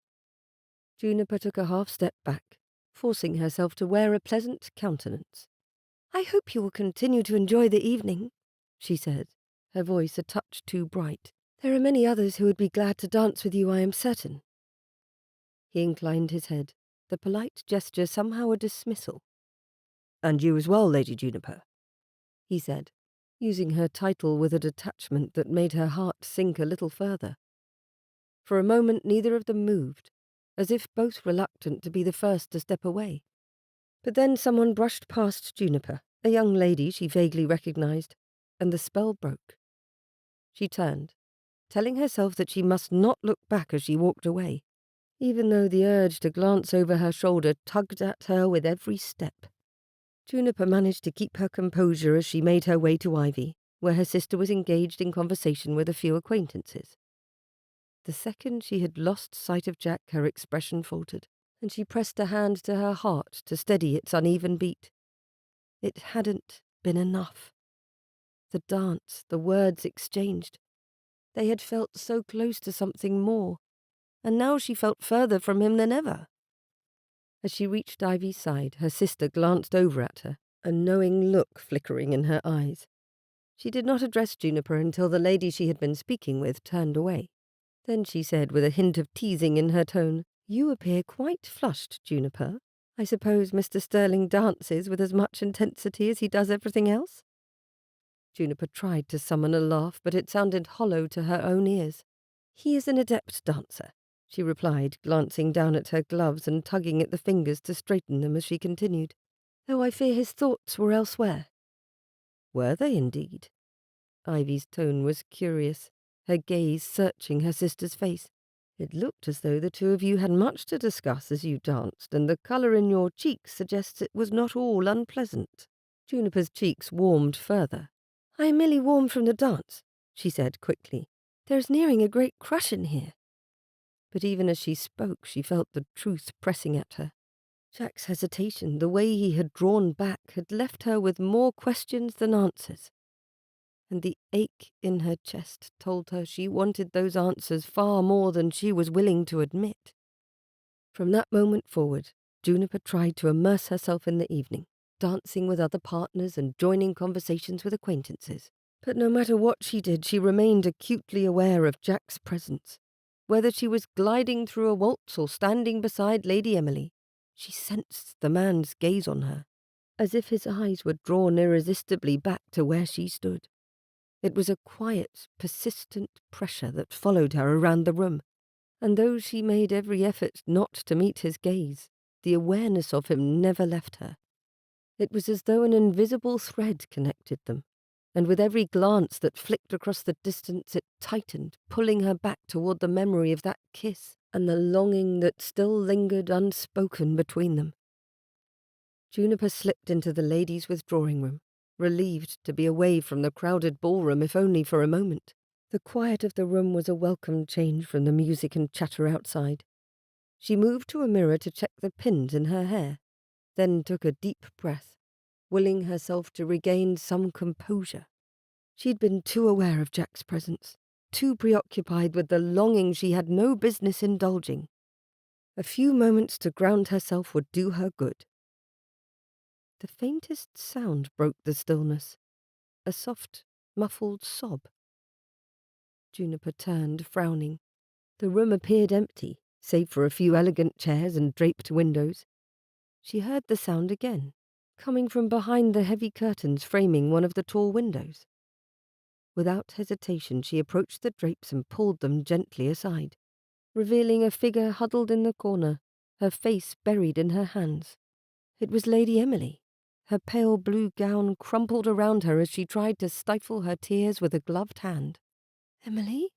Juniper took a half step back, forcing herself to wear a pleasant countenance. I hope you will continue to enjoy the evening, she said, her voice a touch too bright. There are many others who would be glad to dance with you, I am certain. He inclined his head, the polite gesture somehow a dismissal. And you as well, Lady Juniper, he said, using her title with a detachment that made her heart sink a little further. For a moment neither of them moved, as if both reluctant to be the first to step away. But then someone brushed past Juniper, a young lady she vaguely recognized, and the spell broke. She turned, telling herself that she must not look back as she walked away, even though the urge to glance over her shoulder tugged at her with every step. Juniper managed to keep her composure as she made her way to Ivy, where her sister was engaged in conversation with a few acquaintances. The second she had lost sight of Jack, her expression faltered, and she pressed a hand to her heart to steady its uneven beat. It hadn't been enough. The dance, the words exchanged. They had felt so close to something more, and now she felt further from him than ever. As she reached Ivy's side, her sister glanced over at her, a knowing look flickering in her eyes. She did not address Juniper until the lady she had been speaking with turned away. Then she said with a hint of teasing in her tone, "You appear quite flushed, Juniper. I suppose Mr. Sterling dances with as much intensity as he does everything else?" Juniper tried to summon a laugh, but it sounded hollow to her own ears. "He is an adept dancer," she replied, glancing down at her gloves and tugging at the fingers to straighten them as she continued, "though I fear his thoughts were elsewhere." Were they indeed? Ivy's tone was curious, her gaze searching her sister's face. "It looked as though the two of you had much to discuss as you danced, and the colour in your cheeks suggests it was not all unpleasant." Juniper's cheeks warmed further. "I am merely warm from the dance," she said quickly. "There is nearing a great crush in here." But even as she spoke, she felt the truth pressing at her. Jack's hesitation, the way he had drawn back, had left her with more questions than answers. And the ache in her chest told her she wanted those answers far more than she was willing to admit. From that moment forward, Juniper tried to immerse herself in the evening, dancing with other partners and joining conversations with acquaintances. But no matter what she did, she remained acutely aware of Jack's presence. Whether she was gliding through a waltz or standing beside Lady Emily, she sensed the man's gaze on her, as if his eyes were drawn irresistibly back to where she stood. It was a quiet, persistent pressure that followed her around the room, and though she made every effort not to meet his gaze, the awareness of him never left her. It was as though an invisible thread connected them, and with every glance that flicked across the distance it tightened, pulling her back toward the memory of that kiss and the longing that still lingered unspoken between them. Juniper slipped into the ladies' withdrawing room, relieved to be away from the crowded ballroom if only for a moment. The quiet of the room was a welcome change from the music and chatter outside. She moved to a mirror to check the pins in her hair, then took a deep breath, willing herself to regain some composure. She'd been too aware of Jack's presence, too preoccupied with the longing she had no business indulging. A few moments to ground herself would do her good. The faintest sound broke the stillness, a soft, muffled sob. Juniper turned, frowning. The room appeared empty, save for a few elegant chairs and draped windows. She heard the sound again, coming from behind the heavy curtains framing one of the tall windows. Without hesitation, she approached the drapes and pulled them gently aside, revealing a figure huddled in the corner, her face buried in her hands. It was Lady Emily, her pale blue gown crumpled around her as she tried to stifle her tears with a gloved hand. "Emily?"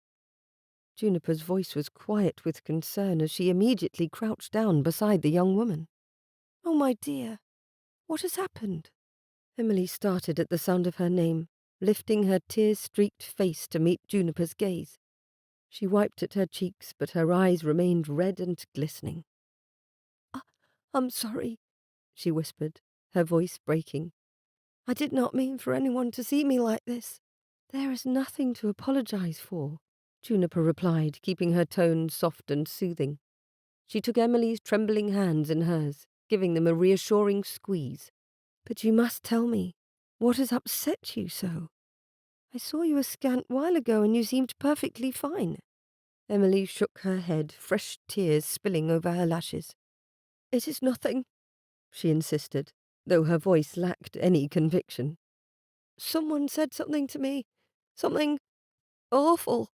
Juniper's voice was quiet with concern as she immediately crouched down beside the young woman. "Oh, my dear, what has happened?" Emily started at the sound of her name, lifting her tear-streaked face to meet Juniper's gaze. She wiped at her cheeks, but her eyes remained red and glistening. "I'm sorry," she whispered, her voice breaking. "I did not mean for anyone to see me like this." "There is nothing to apologize for," Juniper replied, keeping her tone soft and soothing. She took Emily's trembling hands in hers, giving them a reassuring squeeze. But you must tell me. What has upset you so? I saw you a scant while ago and you seemed perfectly fine. Emily shook her head, fresh tears spilling over her lashes. It is nothing, she insisted, though her voice lacked any conviction. Someone said something to me. Something awful.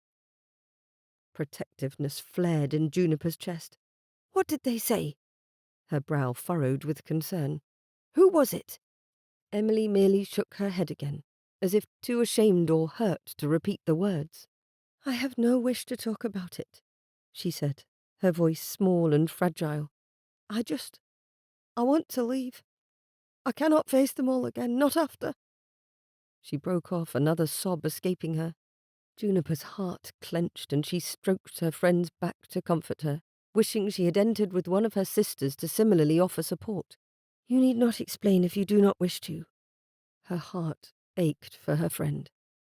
Protectiveness flared in Juniper's chest. What did they say? Her brow furrowed with concern. Who was it? Emily merely shook her head again, as if too ashamed or hurt to repeat the words. I have no wish to talk about it, she said, her voice small and fragile. I want to leave. I cannot face them all again, not after. She broke off, another sob escaping her. Juniper's heart clenched and she stroked her friend's back to comfort her, wishing she had entered with one of her sisters to similarly offer support. You need not explain if you do not wish to. Her heart ached for her friend.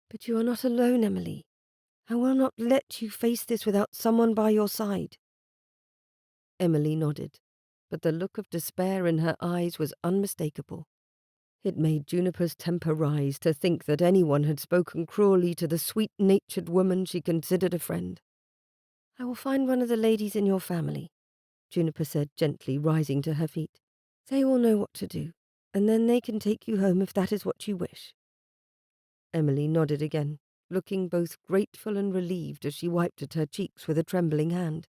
But you are not alone, Emily. I will not let you face this without someone by your side. Emily nodded, but the look of despair in her eyes was unmistakable. It made Juniper's temper rise to think that anyone had spoken cruelly to the sweet-natured woman she considered a friend. I will find one of the ladies in your family, Juniper said gently, rising to her feet. They will know what to do, and then they can take you home if that is what you wish. Emily nodded again, looking both grateful and relieved as she wiped at her cheeks with a trembling hand.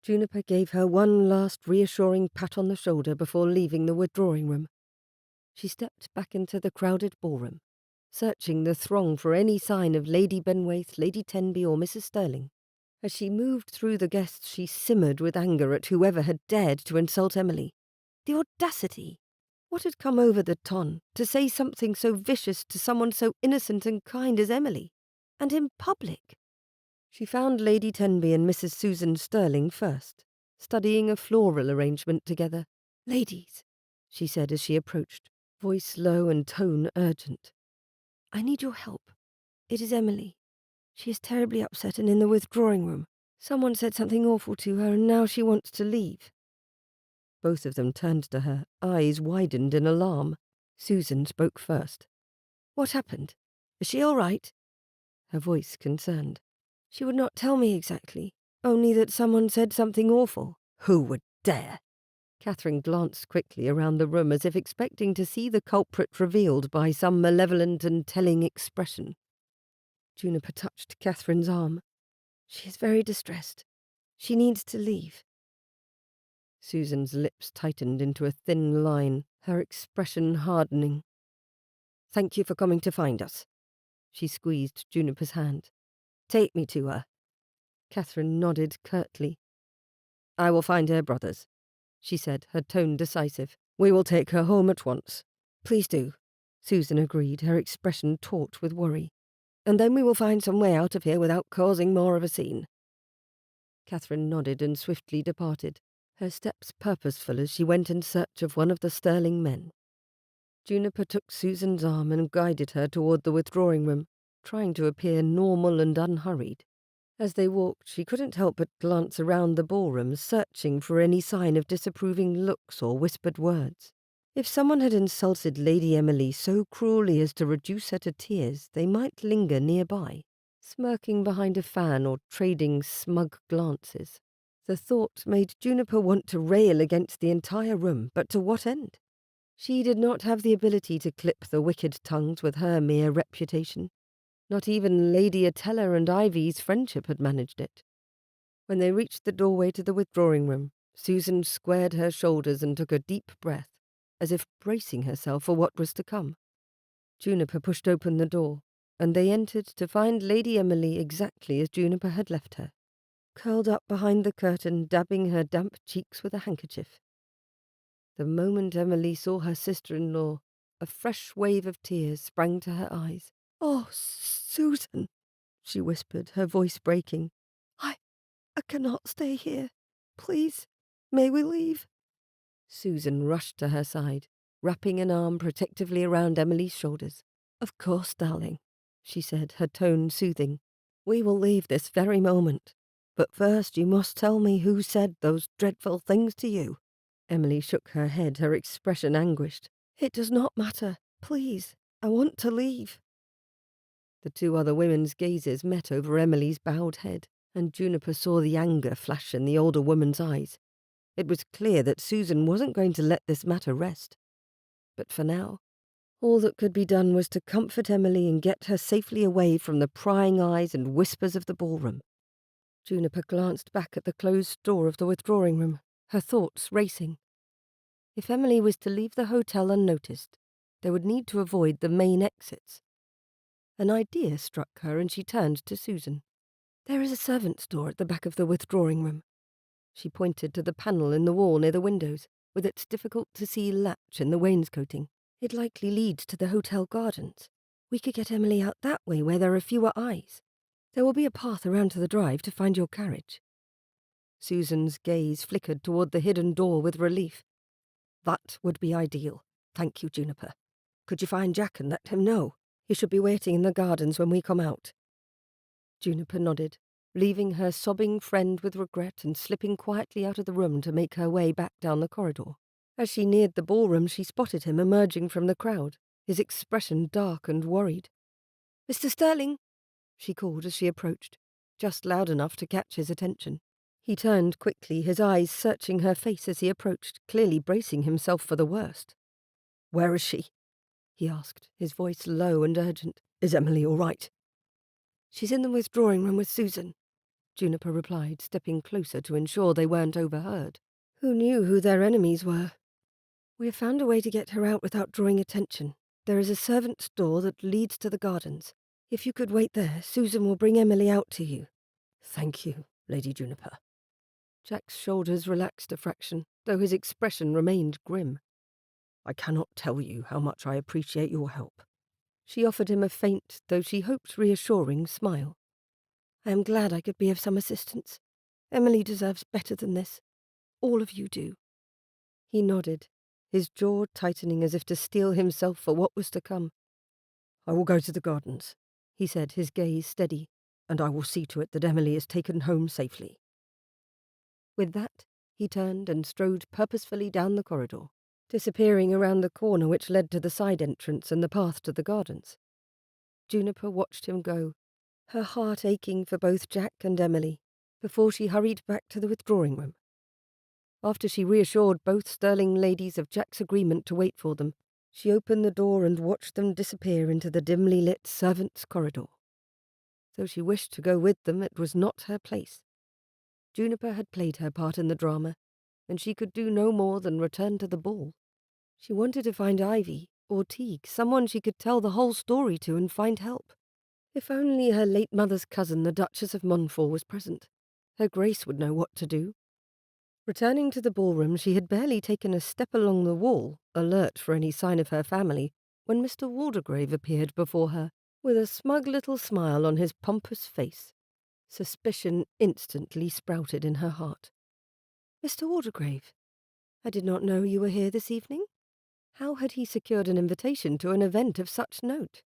Juniper gave her one last reassuring pat on the shoulder before leaving the withdrawing room. She stepped back into the crowded ballroom, searching the throng for any sign of Lady Benwaith, Lady Tenby, or Mrs. Sterling. As she moved through the guests, she simmered with anger at whoever had dared to insult Emily. The audacity! What had come over the ton to say something so vicious to someone so innocent and kind as Emily? And in public! She found Lady Tenby and Mrs. Susan Sterling first, studying a floral arrangement together. Ladies, she said as she approached, voice low and tone urgent. I need your help. It is Emily. She is terribly upset and in the withdrawing room. Someone said something awful to her and now she wants to leave. Both of them turned to her, eyes widened in alarm. Susan spoke first. What happened? Is she all right? Her voice concerned. She would not tell me exactly, only that someone said something awful. Who would dare? Catherine glanced quickly around the room as if expecting to see the culprit revealed by some malevolent and telling expression. Juniper touched Catherine's arm. She is very distressed. She needs to leave. Susan's lips tightened into a thin line, her expression hardening. Thank you for coming to find us. She squeezed Juniper's hand. Take me to her. Catherine nodded curtly. I will find her brothers, she said, her tone decisive. We will take her home at once. Please do, Susan agreed, her expression taut with worry. And then we will find some way out of here without causing more of a scene. Catherine nodded and swiftly departed, her steps purposeful as she went in search of one of the Sterling men. Juniper took Susan's arm and guided her toward the withdrawing room, trying to appear normal and unhurried. As they walked, she couldn't help but glance around the ballroom, searching for any sign of disapproving looks or whispered words. If someone had insulted Lady Emily so cruelly as to reduce her to tears, they might linger nearby, smirking behind a fan or trading smug glances. The thought made Juniper want to rail against the entire room, but to what end? She did not have the ability to clip the wicked tongues with her mere reputation. Not even Lady Attella and Ivy's friendship had managed it. When they reached the doorway to the withdrawing room, Susan squared her shoulders and took a deep breath, as if bracing herself for what was to come. Juniper pushed open the door, and they entered to find Lady Emily exactly as Juniper had left her, curled up behind the curtain, dabbing her damp cheeks with a handkerchief. The moment Emily saw her sister-in-law, a fresh wave of tears sprang to her eyes. "Oh, Susan," she whispered, her voice breaking. I cannot stay here. Please, may we leave?" Susan rushed to her side, wrapping an arm protectively around Emily's shoulders. "Of course, darling," she said, her tone soothing. "We will leave this very moment. But first you must tell me who said those dreadful things to you." Emily shook her head, her expression anguished. It does not matter. Please, I want to leave. The two other women's gazes met over Emily's bowed head, and Juniper saw the anger flash in the older woman's eyes. It was clear that Susan wasn't going to let this matter rest. But for now, all that could be done was to comfort Emily and get her safely away from the prying eyes and whispers of the ballroom. Juniper glanced back at the closed door of the withdrawing room, her thoughts racing. If Emily was to leave the hotel unnoticed, they would need to avoid the main exits. An idea struck her and she turned to Susan. "There is a servant's door at the back of the withdrawing room." She pointed to the panel in the wall near the windows, with its difficult-to-see latch in the wainscoting. "It likely leads to the hotel gardens. We could get Emily out that way where there are fewer eyes. There will be a path around to the drive to find your carriage." Susan's gaze flickered toward the hidden door with relief. "That would be ideal. Thank you, Juniper. Could you find Jack and let him know? He should be waiting in the gardens when we come out." Juniper nodded, leaving her sobbing friend with regret and slipping quietly out of the room to make her way back down the corridor. As she neared the ballroom, she spotted him emerging from the crowd, his expression dark and worried. "Mr. Sterling," she called as she approached, just loud enough to catch his attention. He turned quickly, his eyes searching her face as he approached, clearly bracing himself for the worst. "Where is she?" he asked, his voice low and urgent. "Is Emily all right?" "She's in the withdrawing room with Susan," Juniper replied, stepping closer to ensure they weren't overheard. Who knew who their enemies were? "We have found a way to get her out without drawing attention. There is a servant's door that leads to the gardens. If you could wait there, Susan will bring Emily out to you." "Thank you, Lady Juniper." Jack's shoulders relaxed a fraction, though his expression remained grim. "I cannot tell you how much I appreciate your help." She offered him a faint, though she hoped reassuring, smile. "I am glad I could be of some assistance. Emily deserves better than this. All of you do." He nodded, his jaw tightening as if to steel himself for what was to come. "I will go to the gardens," he said, his gaze steady, "and I will see to it that Emily is taken home safely." With that, he turned and strode purposefully down the corridor, disappearing around the corner which led to the side entrance and the path to the gardens. Juniper watched him go, her heart aching for both Jack and Emily, before she hurried back to the withdrawing room. After she reassured both Sterling ladies of Jack's agreement to wait for them, she opened the door and watched them disappear into the dimly lit servants' corridor. Though she wished to go with them, it was not her place. Juniper had played her part in the drama, and she could do no more than return to the ball. She wanted to find Ivy, or Teague, someone she could tell the whole story to and find help. If only her late mother's cousin, the Duchess of Montfort, was present. Her Grace would know what to do. Returning to the ballroom, she had barely taken a step along the wall, alert for any sign of her family, when Mr. Waldegrave appeared before her, with a smug little smile on his pompous face. Suspicion instantly sprouted in her heart. "Mr. Waldegrave, I did not know you were here this evening." How had he secured an invitation to an event of such note?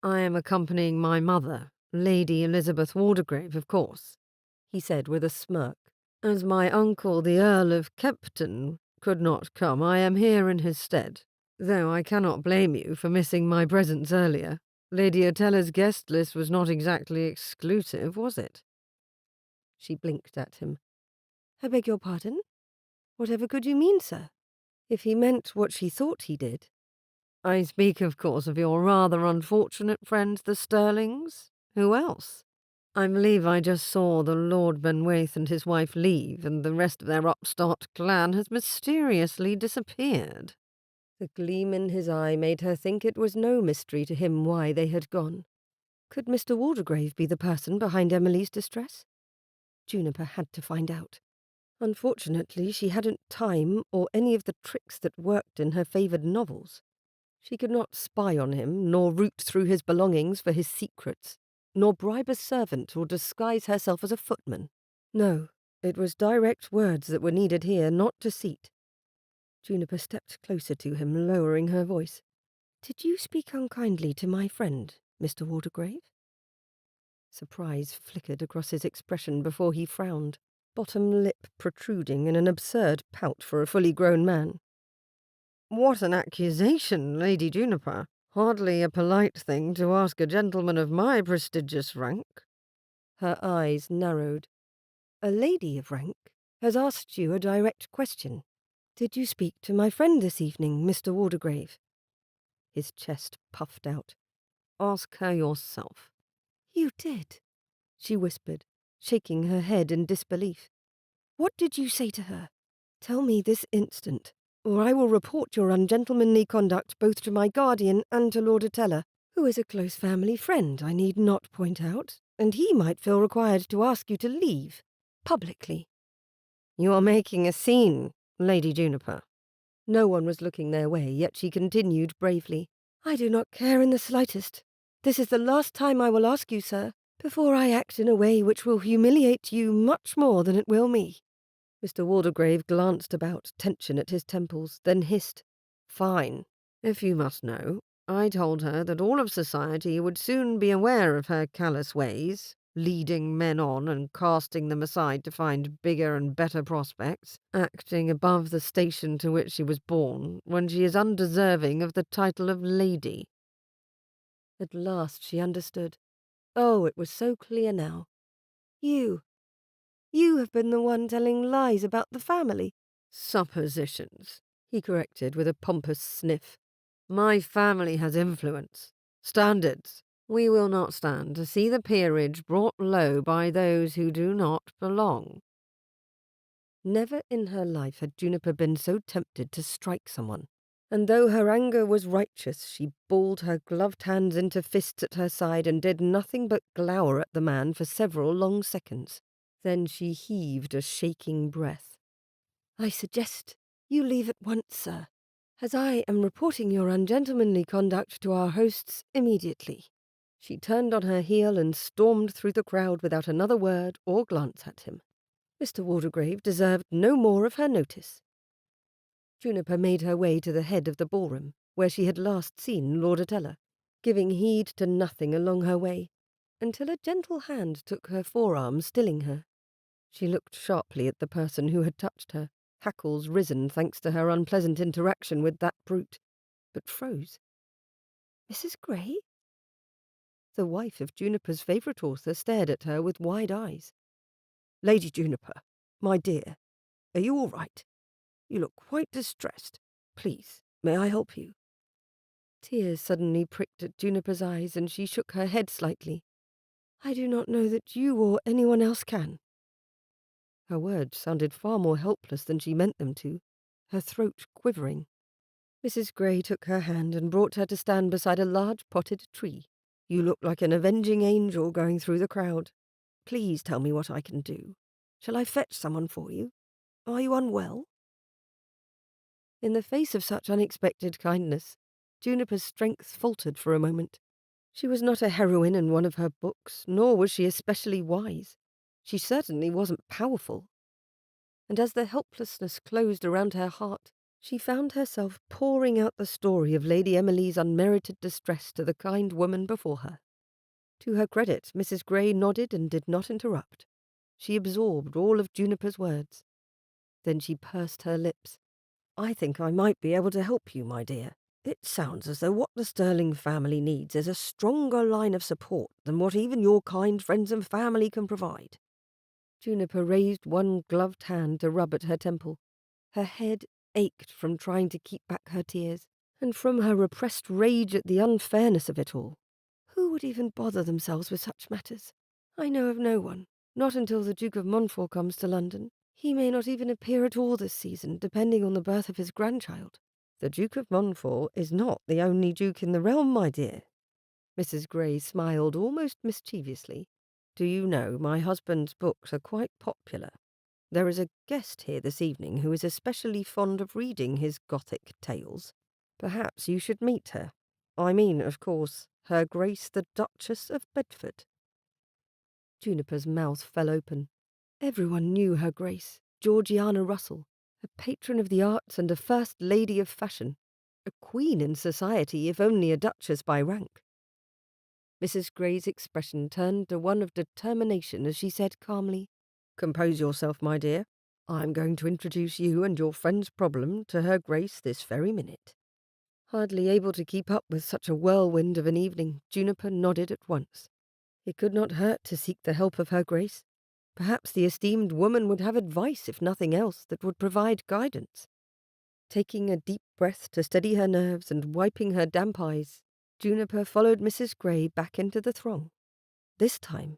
"I am accompanying my mother, Lady Elizabeth Waldegrave, of course," he said with a smirk. "As my uncle, the Earl of Kempton, could not come, I am here in his stead, though I cannot blame you for missing my presence earlier. Lady Otella's guest list was not exactly exclusive, was it?" She blinked at him. "I beg your pardon? Whatever could you mean, sir?" If he meant what she thought he did. "I speak, of course, of your rather unfortunate friends, the Sterlings. Who else? I believe I just saw the Lord Benwaith and his wife leave, and the rest of their upstart clan has mysteriously disappeared." The gleam in his eye made her think it was no mystery to him why they had gone. Could Mr. Waldegrave be the person behind Emily's distress? Juniper had to find out. Unfortunately, she hadn't time or any of the tricks that worked in her favoured novels. She could not spy on him, nor root through his belongings for his secrets, nor bribe a servant or disguise herself as a footman. No, it was direct words that were needed here, not deceit. Juniper stepped closer to him, lowering her voice. "Did you speak unkindly to my friend, Mr. Waldegrave?" Surprise flickered across his expression before he frowned, bottom lip protruding in an absurd pout for a fully grown man. What an accusation, Lady Juniper. Hardly a polite thing to ask a gentleman of my prestigious rank. Her eyes narrowed. A lady of rank has asked you a direct question. Did you speak to my friend this evening, Mr. Waldegrave? His chest puffed out. Ask her yourself. You did, she whispered, shaking her head in disbelief. What did you say to her? Tell me this instant, or I will report your ungentlemanly conduct both to my guardian and to Lord Atella, who is a close family friend, I need not point out, and he might feel required to ask you to leave, publicly. You are making a scene, Lady Juniper. No one was looking their way, yet she continued bravely. I do not care in the slightest. This is the last time I will ask you, sir, before I act in a way which will humiliate you much more than it will me. Mr. Waldegrave glanced about, tension at his temples, then hissed, Fine. If you must know, I told her that all of society would soon be aware of her callous ways, leading men on and casting them aside to find bigger and better prospects, acting above the station to which she was born, when she is undeserving of the title of lady. At last she understood. Oh, it was so clear now. You have been the one telling lies about the family. Suppositions, he corrected with a pompous sniff. My family has influence, standards. We will not stand to see the peerage brought low by those who do not belong. Never in her life had Juniper been so tempted to strike someone, and though her anger was righteous, she balled her gloved hands into fists at her side and did nothing but glower at the man for several long seconds. Then she heaved a shaking breath. I suggest you leave at once, sir, as I am reporting your ungentlemanly conduct to our hosts immediately. She turned on her heel and stormed through the crowd without another word or glance at him. Mr. Waldegrave deserved no more of her notice. Juniper made her way to the head of the ballroom, where she had last seen Lord Atella, giving heed to nothing along her way, until a gentle hand took her forearm, stilling her. She looked sharply at the person who had touched her, hackles risen thanks to her unpleasant interaction with that brute, but froze. Mrs. Gray? The wife of Juniper's favourite author stared at her with wide eyes. Lady Juniper, my dear, are you all right? You look quite distressed. Please, may I help you? Tears suddenly pricked at Juniper's eyes, and she shook her head slightly. I do not know that you or anyone else can. Her words sounded far more helpless than she meant them to, her throat quivering. Mrs. Gray took her hand and brought her to stand beside a large potted tree. You look like an avenging angel going through the crowd. Please tell me what I can do. Shall I fetch someone for you? Are you unwell? In the face of such unexpected kindness, Juniper's strength faltered for a moment. She was not a heroine in one of her books, nor was she especially wise. She certainly wasn't powerful. And as the helplessness closed around her heart, she found herself pouring out the story of Lady Emily's unmerited distress to the kind woman before her. To her credit, Mrs. Gray nodded and did not interrupt. She absorbed all of Juniper's words. Then she pursed her lips. I think I might be able to help you, my dear. It sounds as though what the Sterling family needs is a stronger line of support than what even your kind friends and family can provide. Juniper raised one gloved hand to rub at her temple. Her head ached from trying to keep back her tears, and from her repressed rage at the unfairness of it all. Who would even bother themselves with such matters? I know of no one, not until the Duke of Montfort comes to London. He may not even appear at all this season, depending on the birth of his grandchild. The Duke of Montfort is not the only duke in the realm, my dear. Mrs. Gray smiled almost mischievously. Do you know, my husband's books are quite popular. There is a guest here this evening who is especially fond of reading his Gothic tales. Perhaps you should meet her. I mean, of course, Her Grace the Duchess of Bedford. Juniper's mouth fell open. Everyone knew Her Grace, Georgiana Russell, a patron of the arts and a first lady of fashion, a queen in society if only a duchess by rank. Mrs. Gray's expression turned to one of determination as she said calmly, Compose yourself, my dear. I'm going to introduce you and your friend's problem to Her Grace this very minute." Hardly able to keep up with such a whirlwind of an evening, Juniper nodded at once. It could not hurt to seek the help of Her Grace. Perhaps the esteemed woman would have advice, if nothing else, that would provide guidance. Taking a deep breath to steady her nerves and wiping her damp eyes, Juniper followed Mrs. Gray back into the throng, this time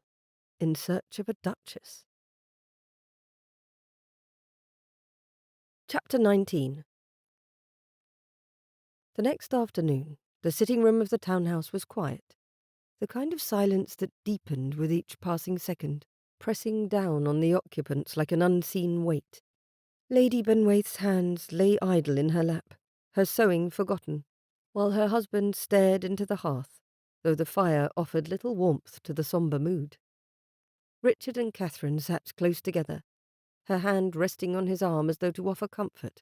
in search of a duchess. Chapter 19. The next afternoon, the sitting room of the townhouse was quiet, the kind of silence that deepened with each passing second, pressing down on the occupants like an unseen weight. Lady Benwaith's hands lay idle in her lap, her sewing forgotten, while her husband stared into the hearth, though the fire offered little warmth to the sombre mood. Richard and Catherine sat close together, her hand resting on his arm as though to offer comfort,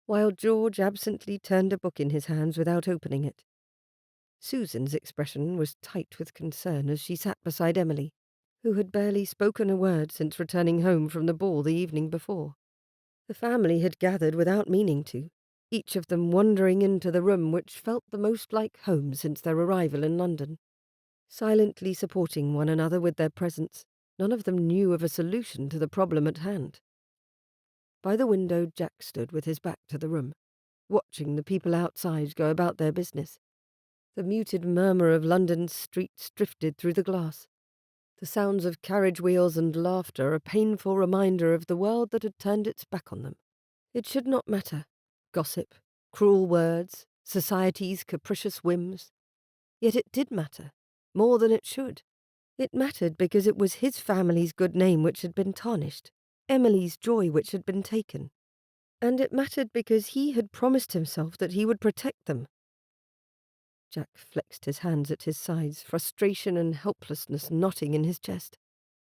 while George absently turned a book in his hands without opening it. Susan's expression was tight with concern as she sat beside Emily, who had barely spoken a word since returning home from the ball the evening before. The family had gathered without meaning to, each of them wandering into the room which felt the most like home since their arrival in London. Silently supporting one another with their presence, none of them knew of a solution to the problem at hand. By the window Jack stood with his back to the room, watching the people outside go about their business. The muted murmur of London's streets drifted through the glass. The sounds of carriage wheels and laughter a painful reminder of the world that had turned its back on them. It should not matter. Gossip, cruel words, society's capricious whims. Yet it did matter, more than it should. It mattered because it was his family's good name which had been tarnished, Emily's joy which had been taken. And it mattered because he had promised himself that he would protect them. Jack flexed his hands at his sides, frustration and helplessness knotting in his chest.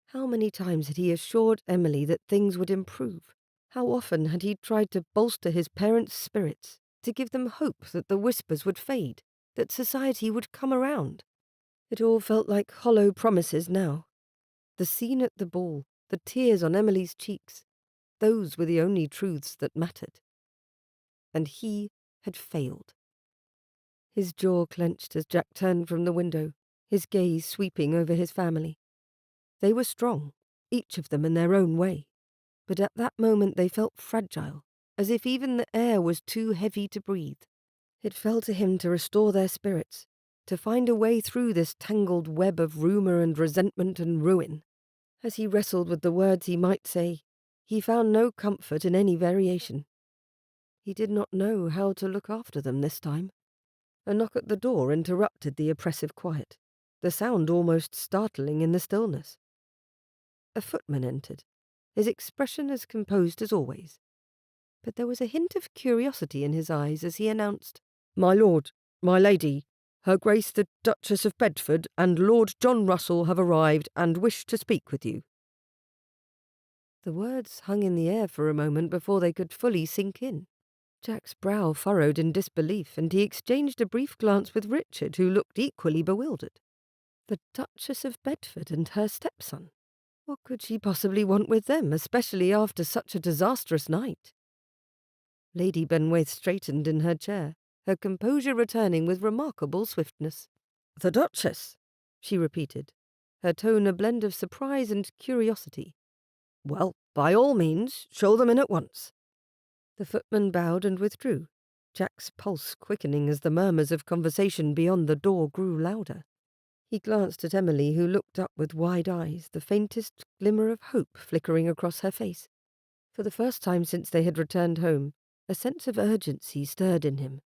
How many times had he assured Emily that things would improve? How often had he tried to bolster his parents' spirits, to give them hope that the whispers would fade, that society would come around? It all felt like hollow promises now. The scene at the ball, the tears on Emily's cheeks, those were the only truths that mattered. And he had failed. His jaw clenched as Jack turned from the window, his gaze sweeping over his family. They were strong, each of them in their own way, but at that moment they felt fragile, as if even the air was too heavy to breathe. It fell to him to restore their spirits, to find a way through this tangled web of rumour and resentment and ruin. As he wrestled with the words he might say, he found no comfort in any variation. He did not know how to look after them this time. A knock at the door interrupted the oppressive quiet, the sound almost startling in the stillness. A footman entered, his expression as composed as always. But there was a hint of curiosity in his eyes as he announced, "My lord, my lady, Her Grace the Duchess of Bedford and Lord John Russell have arrived and wish to speak with you." The words hung in the air for a moment before they could fully sink in. Jack's brow furrowed in disbelief, and he exchanged a brief glance with Richard, who looked equally bewildered. The Duchess of Bedford and her stepson. What could she possibly want with them, especially after such a disastrous night? Lady Benwaith straightened in her chair, her composure returning with remarkable swiftness. "The Duchess," she repeated, her tone a blend of surprise and curiosity. "Well, by all means, show them in at once." The footman bowed and withdrew, Jack's pulse quickening as the murmurs of conversation beyond the door grew louder. He glanced at Emily, who looked up with wide eyes, the faintest glimmer of hope flickering across her face. For the first time since they had returned home, a sense of urgency stirred in him,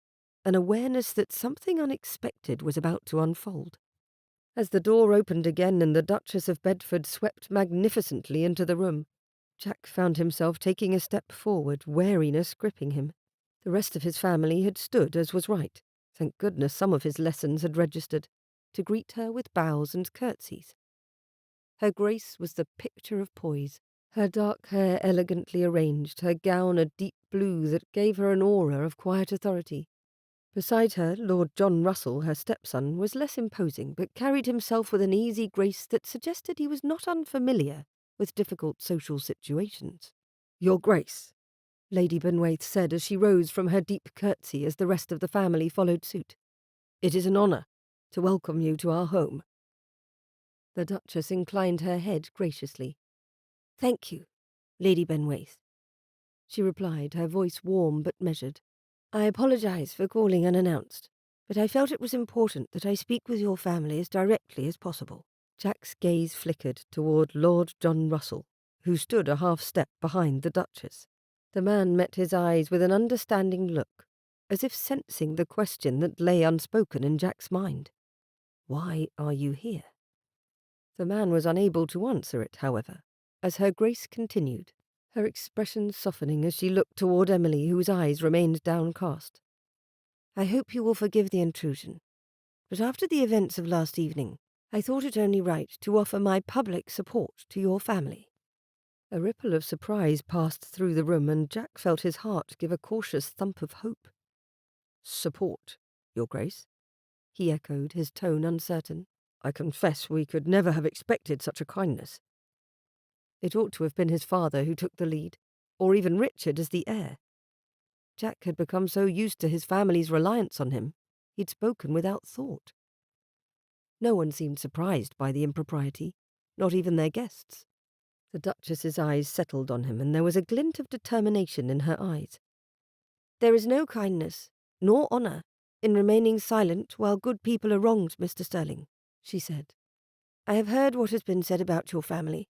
an awareness that something unexpected was about to unfold. As the door opened again and the Duchess of Bedford swept magnificently into the room, Jack found himself taking a step forward, wariness gripping him. The rest of his family had stood as was right. Thank goodness some of his lessons had registered, to greet her with bows and curtsies. Her Grace was the picture of poise, her dark hair elegantly arranged, her gown a deep blue that gave her an aura of quiet authority. Beside her, Lord John Russell, her stepson, was less imposing, but carried himself with an easy grace that suggested he was not unfamiliar with difficult social situations. Your Grace, Lady Benwaith said as she rose from her deep curtsy as the rest of the family followed suit. It is an honour to welcome you to our home. The Duchess inclined her head graciously. Thank you, Lady Benwaith, she replied, her voice warm but measured. I apologise for calling unannounced, but I felt it was important that I speak with your family as directly as possible. Jack's gaze flickered toward Lord John Russell, who stood a half-step behind the Duchess. The man met his eyes with an understanding look, as if sensing the question that lay unspoken in Jack's mind. Why are you here? The man was unable to answer it, however, as her Grace continued, her expression softening as she looked toward Emily, whose eyes remained downcast. I hope you will forgive the intrusion, but after the events of last evening, I thought it only right to offer my public support to your family. A ripple of surprise passed through the room, and Jack felt his heart give a cautious thump of hope. Support, Your Grace? He echoed, his tone uncertain. I confess we could never have expected such a kindness. It ought to have been his father who took the lead, or even Richard as the heir. Jack had become so used to his family's reliance on him, he'd spoken without thought. No one seemed surprised by the impropriety, not even their guests. The Duchess's eyes settled on him, and there was a glint of determination in her eyes. There is no kindness, nor honour, in remaining silent while good people are wronged, Mr. Sterling, she said. I have heard what has been said about your family,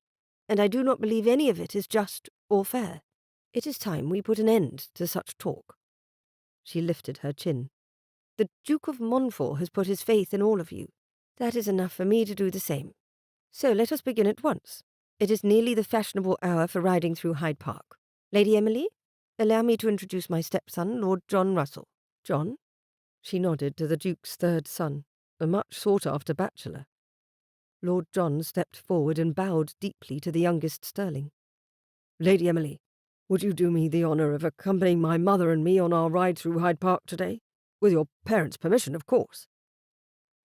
and I do not believe any of it is just or fair. It is time we put an end to such talk. She lifted her chin. The Duke of Montfort has put his faith in all of you. That is enough for me to do the same. So let us begin at once. It is nearly the fashionable hour for riding through Hyde Park. Lady Emily, allow me to introduce my stepson, Lord John Russell. John? She nodded to the Duke's third son, a much sought-after bachelor. Lord John stepped forward and bowed deeply to the youngest Sterling. Lady Emily, would you do me the honour of accompanying my mother and me on our ride through Hyde Park today? With your parents' permission, of course.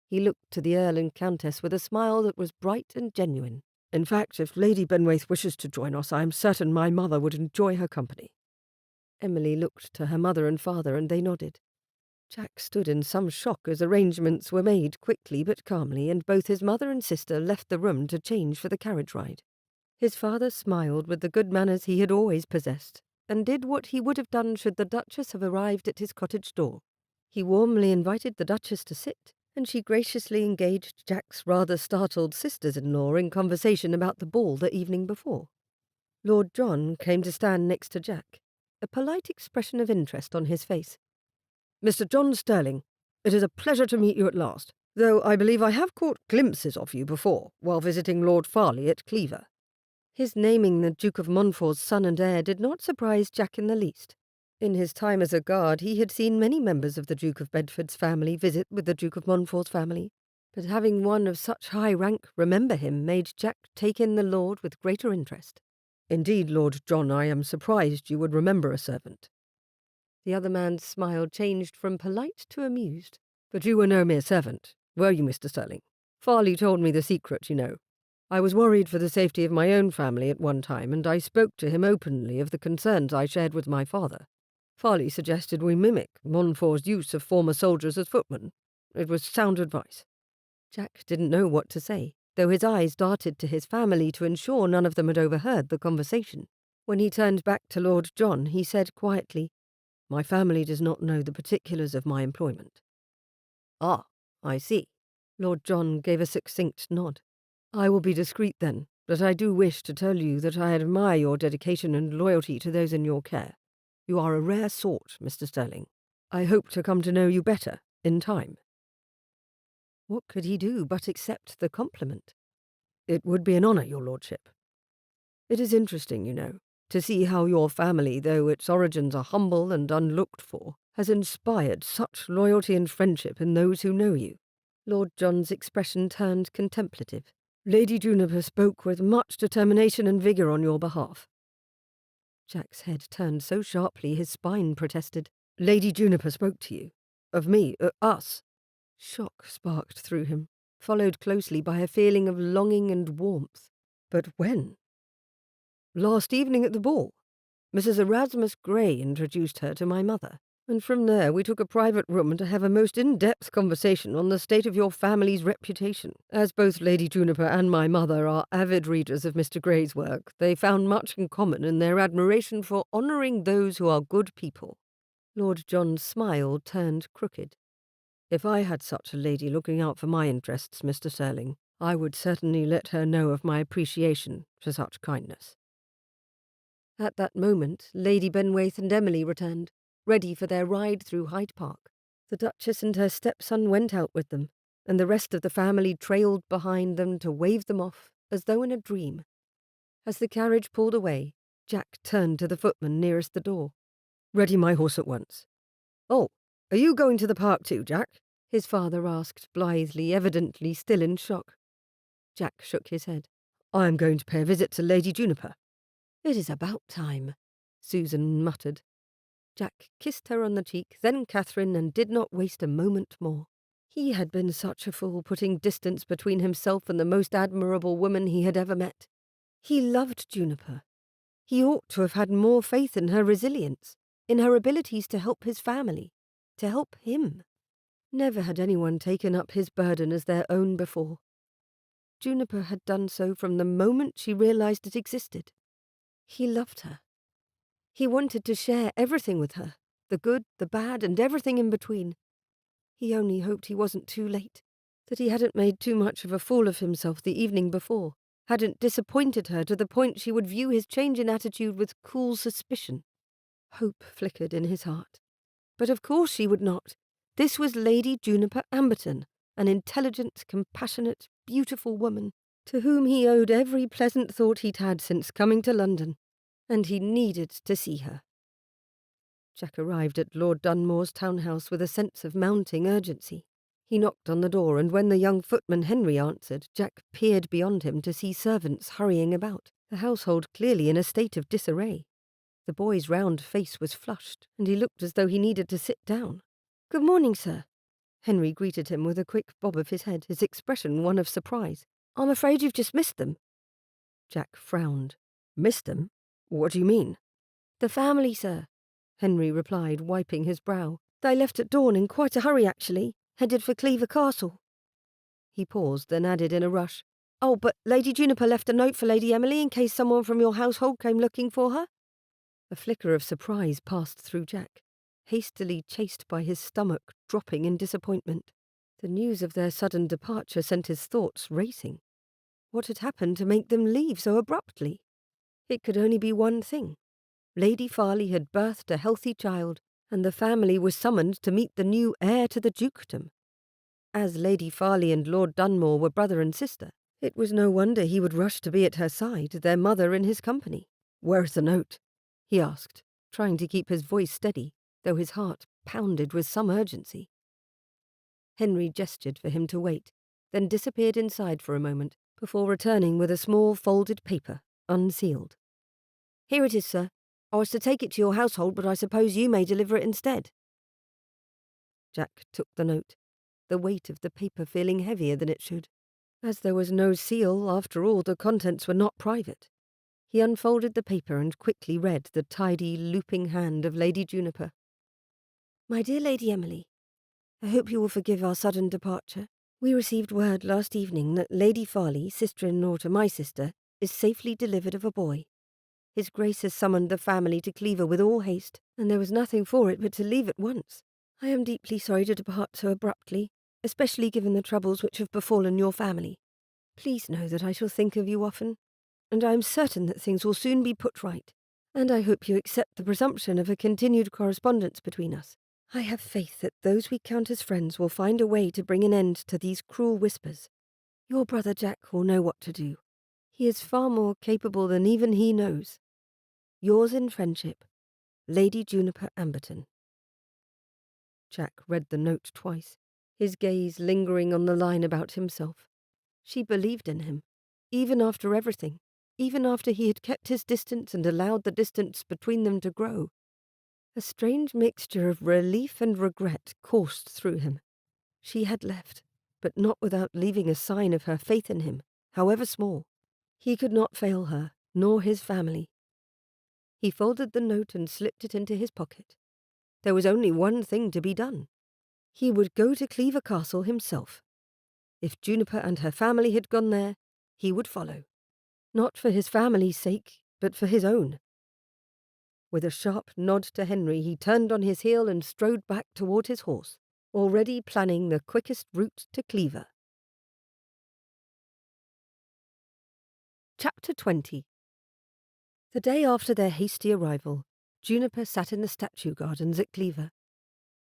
He looked to the Earl and Countess with a smile that was bright and genuine. In fact, if Lady Benwaith wishes to join us, I am certain my mother would enjoy her company. Emily looked to her mother and father, and they nodded. Jack stood in some shock as arrangements were made quickly but calmly, and both his mother and sister left the room to change for the carriage ride. His father smiled with the good manners he had always possessed, and did what he would have done should the Duchess have arrived at his cottage door. He warmly invited the Duchess to sit, and she graciously engaged Jack's rather startled sisters-in-law in conversation about the ball the evening before. Lord John came to stand next to Jack, a polite expression of interest on his face. Mr. John Sterling, it is a pleasure to meet you at last, though I believe I have caught glimpses of you before, while visiting Lord Farley at Cleaver. His naming the Duke of Montfort's son and heir did not surprise Jack in the least. In his time as a guard, he had seen many members of the Duke of Bedford's family visit with the Duke of Montfort's family, but having one of such high rank remember him made Jack take in the lord with greater interest. Indeed, Lord John, I am surprised you would remember a servant. The other man's smile changed from polite to amused. But you were no mere servant, were you, Mr. Sterling? Farley told me the secret, you know. I was worried for the safety of my own family at one time, and I spoke to him openly of the concerns I shared with my father. Farley suggested we mimic Montfort's use of former soldiers as footmen. It was sound advice. Jack didn't know what to say, though his eyes darted to his family to ensure none of them had overheard the conversation. When he turned back to Lord John, he said quietly, My family does not know the particulars of my employment. Ah, I see. Lord John gave a succinct nod. I will be discreet then, but I do wish to tell you that I admire your dedication and loyalty to those in your care. You are a rare sort, Mr. Sterling. I hope to come to know you better, in time. What could he do but accept the compliment? It would be an honour, your lordship. It is interesting, you know, to see how your family, though its origins are humble and unlooked for, has inspired such loyalty and friendship in those who know you. Lord John's expression turned contemplative. Lady Juniper spoke with much determination and vigour on your behalf. Jack's head turned so sharply his spine protested. Lady Juniper spoke to you? Of me? Us? Shock sparked through him, followed closely by a feeling of longing and warmth. But when? Last evening at the ball. Mrs. Erasmus Gray introduced her to my mother, and from there we took a private room to have a most in-depth conversation on the state of your family's reputation. As both Lady Juniper and my mother are avid readers of Mr. Gray's work, they found much in common in their admiration for honouring those who are good people." Lord John's smile turned crooked. "If I had such a lady looking out for my interests, Mr. Serling, I would certainly let her know of my appreciation for such kindness." At that moment, Lady Benwaith and Emily returned, ready for their ride through Hyde Park. The Duchess and her stepson went out with them, and the rest of the family trailed behind them to wave them off, as though in a dream. As the carriage pulled away, Jack turned to the footman nearest the door. "Ready my horse at once." "Oh, are you going to the park too, Jack?" his father asked blithely, evidently still in shock. Jack shook his head. "I am going to pay a visit to Lady Juniper." "It is about time," Susan muttered. Jack kissed her on the cheek, then Catherine, and did not waste a moment more. He had been such a fool, putting distance between himself and the most admirable woman he had ever met. He loved Juniper. He ought to have had more faith in her resilience, in her abilities to help his family, to help him. Never had anyone taken up his burden as their own before. Juniper had done so from the moment she realized it existed. He loved her. He wanted to share everything with her, the good, the bad, and everything in between. He only hoped he wasn't too late, that he hadn't made too much of a fool of himself the evening before, hadn't disappointed her to the point she would view his change in attitude with cool suspicion. Hope flickered in his heart. But of course she would not. This was Lady Juniper Amberton, an intelligent, compassionate, beautiful woman, to whom he owed every pleasant thought he'd had since coming to London, and he needed to see her. Jack arrived at Lord Dunmore's townhouse with a sense of mounting urgency. He knocked on the door, and when the young footman Henry answered, Jack peered beyond him to see servants hurrying about, the household clearly in a state of disarray. The boy's round face was flushed, and he looked as though he needed to sit down. "Good morning, sir." Henry greeted him with a quick bob of his head, his expression one of surprise. "I'm afraid you've just missed them." Jack frowned. "Missed them? What do you mean?" "The family, sir," Henry replied, wiping his brow. "They left at dawn in quite a hurry, actually, headed for Cleaver Castle." He paused, then added in a rush, "Oh, but Lady Juniper left a note for Lady Emily in case someone from your household came looking for her." A flicker of surprise passed through Jack, hastily chased by his stomach dropping in disappointment. The news of their sudden departure sent his thoughts racing. What had happened to make them leave so abruptly? It could only be one thing. Lady Farley had birthed a healthy child, and the family was summoned to meet the new heir to the dukedom. As Lady Farley and Lord Dunmore were brother and sister, it was no wonder he would rush to be at her side, their mother in his company. "Where's the note?" he asked, trying to keep his voice steady, though his heart pounded with some urgency. Henry gestured for him to wait, then disappeared inside for a moment, before returning with a small folded paper, unsealed. "Here it is, sir. I was to take it to your household, but I suppose you may deliver it instead." Jack took the note, the weight of the paper feeling heavier than it should. As there was no seal, after all, the contents were not private. He unfolded the paper and quickly read the tidy, looping hand of Lady Juniper. "My dear Lady Emily, I hope you will forgive our sudden departure. We received word last evening that Lady Farley, sister-in-law to my sister, is safely delivered of a boy. His Grace has summoned the family to Cleaver with all haste, and there was nothing for it but to leave at once. I am deeply sorry to depart so abruptly, especially given the troubles which have befallen your family. Please know that I shall think of you often, and I am certain that things will soon be put right, and I hope you accept the presumption of a continued correspondence between us. I have faith that those we count as friends will find a way to bring an end to these cruel whispers. Your brother Jack will know what to do. He is far more capable than even he knows. Yours in friendship, Lady Juniper Amberton." Jack read the note twice, his gaze lingering on the line about himself. She believed in him, even after everything, even after he had kept his distance and allowed the distance between them to grow. A strange mixture of relief and regret coursed through him. She had left, but not without leaving a sign of her faith in him, however small. He could not fail her, nor his family. He folded the note and slipped it into his pocket. There was only one thing to be done. He would go to Cleaver Castle himself. If Juniper and her family had gone there, he would follow. Not for his family's sake, but for his own. With a sharp nod to Henry, he turned on his heel and strode back toward his horse, already planning the quickest route to Cleaver. Chapter 20. The day after their hasty arrival, Juniper sat in the statue gardens at Cleaver.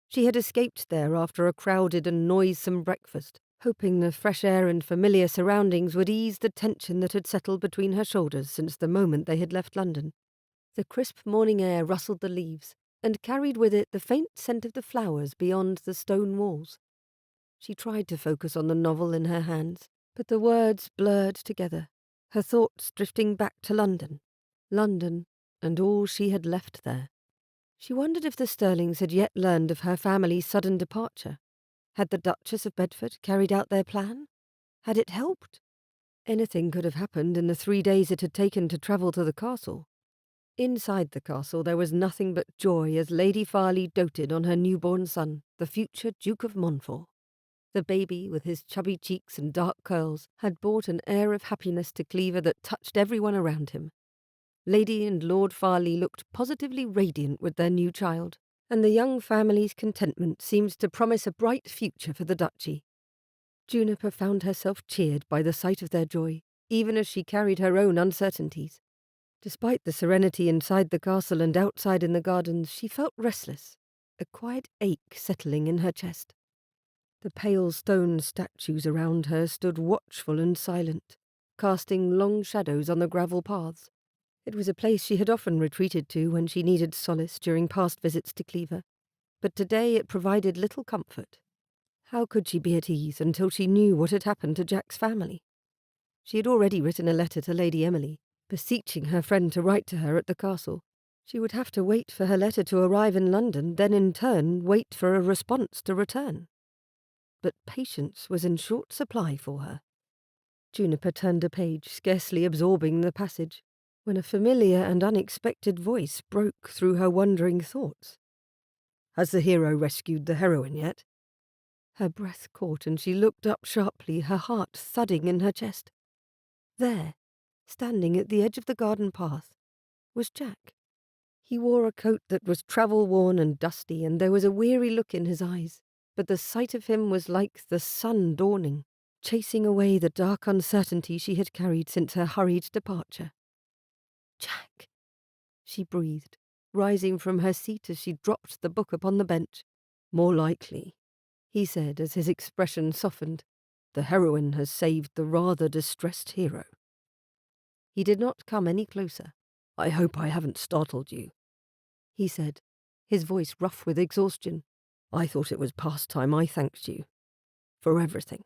She had escaped there after a crowded and noisome breakfast, hoping the fresh air and familiar surroundings would ease the tension that had settled between her shoulders since the moment they had left London. The crisp morning air rustled the leaves, and carried with it the faint scent of the flowers beyond the stone walls. She tried to focus on the novel in her hands, but the words blurred together, her thoughts drifting back to London. London, and all she had left there. She wondered if the Stirlings had yet learned of her family's sudden departure. Had the Duchess of Bedford carried out their plan? Had it helped? Anything could have happened in the 3 days it had taken to travel to the castle. Inside the castle there was nothing but joy as Lady Farley doted on her newborn son, the future Duke of Montfort. The baby, with his chubby cheeks and dark curls, had brought an air of happiness to Cleaver that touched everyone around him. Lady and Lord Farley looked positively radiant with their new child, and the young family's contentment seemed to promise a bright future for the duchy. Juniper found herself cheered by the sight of their joy, even as she carried her own uncertainties. Despite the serenity inside the castle and outside in the gardens, she felt restless, a quiet ache settling in her chest. The pale stone statues around her stood watchful and silent, casting long shadows on the gravel paths. It was a place she had often retreated to when she needed solace during past visits to Cleaver, but today it provided little comfort. How could she be at ease until she knew what had happened to Jack's family? She had already written a letter to Lady Emily, beseeching her friend to write to her at the castle. She would have to wait for her letter to arrive in London, then in turn wait for a response to return. But patience was in short supply for her. Juniper turned a page, scarcely absorbing the passage, when a familiar and unexpected voice broke through her wandering thoughts. "Has the hero rescued the heroine yet?" Her breath caught and she looked up sharply, her heart thudding in her chest. There, standing at the edge of the garden path, was Jack. He wore a coat that was travel-worn and dusty, and there was a weary look in his eyes, but the sight of him was like the sun dawning, chasing away the dark uncertainty she had carried since her hurried departure. "Jack," she breathed, rising from her seat as she dropped the book upon the bench. "More likely," he said as his expression softened, "the heroine has saved the rather distressed hero." He did not come any closer. "I hope I haven't startled you," he said, his voice rough with exhaustion. "I thought it was past time I thanked you. For everything."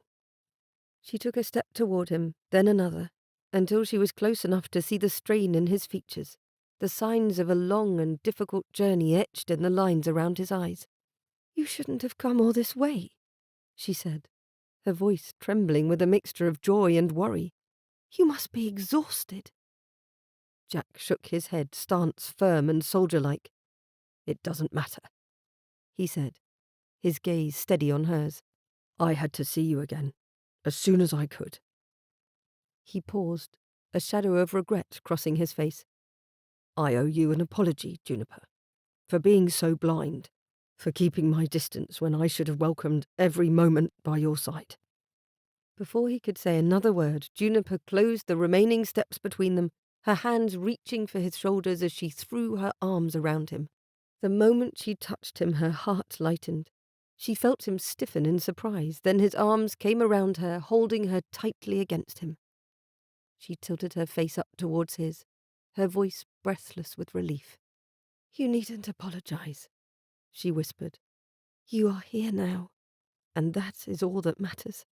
She took a step toward him, then another, until she was close enough to see the strain in his features, the signs of a long and difficult journey etched in the lines around his eyes. "You shouldn't have come all this way," she said, her voice trembling with a mixture of joy and worry. "You must be exhausted." Jack shook his head, stance firm and soldier-like. "It doesn't matter," he said, his gaze steady on hers. "I had to see you again, as soon as I could." He paused, a shadow of regret crossing his face. "I owe you an apology, Juniper, for being so blind, for keeping my distance when I should have welcomed every moment by your side." Before he could say another word, Juniper closed the remaining steps between them, her hands reaching for his shoulders as she threw her arms around him. The moment she touched him, her heart lightened. She felt him stiffen in surprise, then his arms came around her, holding her tightly against him. She tilted her face up towards his, her voice breathless with relief. "You needn't apologize," she whispered. "You are here now, and that is all that matters."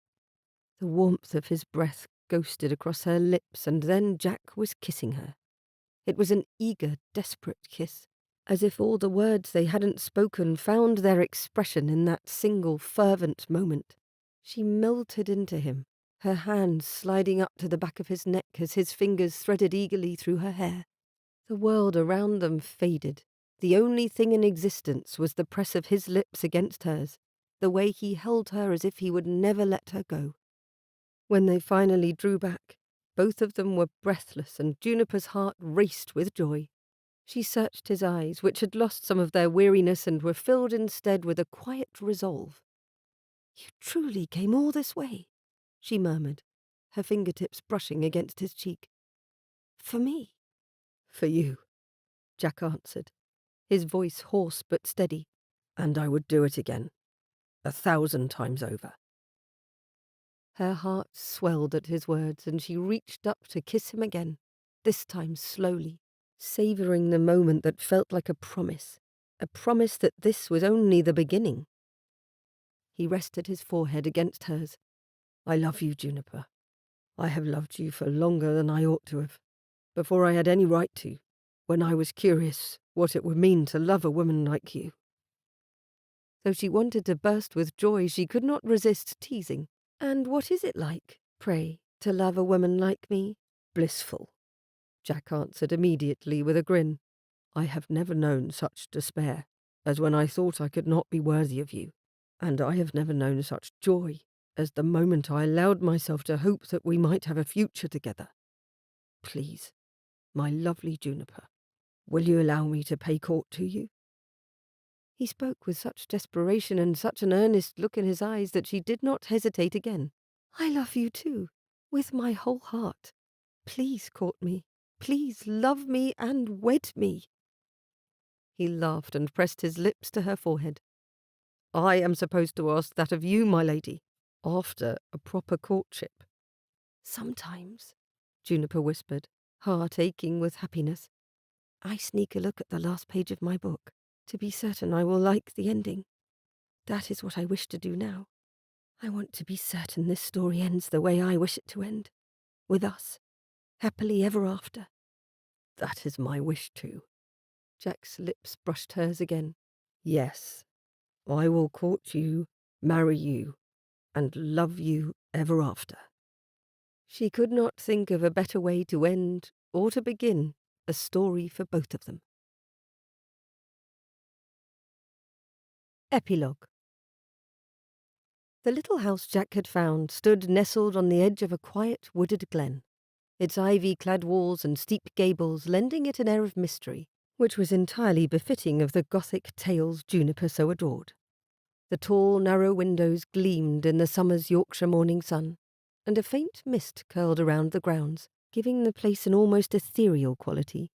The warmth of his breath ghosted across her lips, and then Jack was kissing her. It was an eager, desperate kiss, as if all the words they hadn't spoken found their expression in that single, fervent moment. She melted into him, her hands sliding up to the back of his neck as his fingers threaded eagerly through her hair. The world around them faded. The only thing in existence was the press of his lips against hers, the way he held her as if he would never let her go. When they finally drew back, both of them were breathless, and Juniper's heart raced with joy. She searched his eyes, which had lost some of their weariness and were filled instead with a quiet resolve. "You truly came all this way," she murmured, her fingertips brushing against his cheek. "For me?" "For you," Jack answered, his voice hoarse but steady. "And I would do it again, 1,000 times over." Her heart swelled at his words, and she reached up to kiss him again, this time slowly, savouring the moment that felt like a promise that this was only the beginning. He rested his forehead against hers. "I love you, Juniper. I have loved you for longer than I ought to have, before I had any right to, when I was curious what it would mean to love a woman like you." Though she wanted to burst with joy, she could not resist teasing. "And what is it like, pray, to love a woman like me?" "Blissful," Jack answered immediately with a grin. "I have never known such despair as when I thought I could not be worthy of you, and I have never known such joy as the moment I allowed myself to hope that we might have a future together. Please, my lovely Juniper, will you allow me to pay court to you?" He spoke with such desperation and such an earnest look in his eyes that she did not hesitate again. "I love you too, with my whole heart. Please court me. Please love me and wed me." He laughed and pressed his lips to her forehead. "I am supposed to ask that of you, my lady, after a proper courtship." "Sometimes," Juniper whispered, heart aching with happiness, "I sneak a look at the last page of my book, to be certain I will like the ending. That is what I wish to do now. I want to be certain this story ends the way I wish it to end, with us, happily ever after." "That is my wish too." Jack's lips brushed hers again. "Yes, I will court you, marry you, and love you ever after." She could not think of a better way to end or to begin a story for both of them. Epilogue. The little house Jack had found stood nestled on the edge of a quiet wooded glen, its ivy-clad walls and steep gables lending it an air of mystery, which was entirely befitting of the Gothic tales Juniper so adored. The tall, narrow windows gleamed in the summer's Yorkshire morning sun, and a faint mist curled around the grounds, giving the place an almost ethereal quality.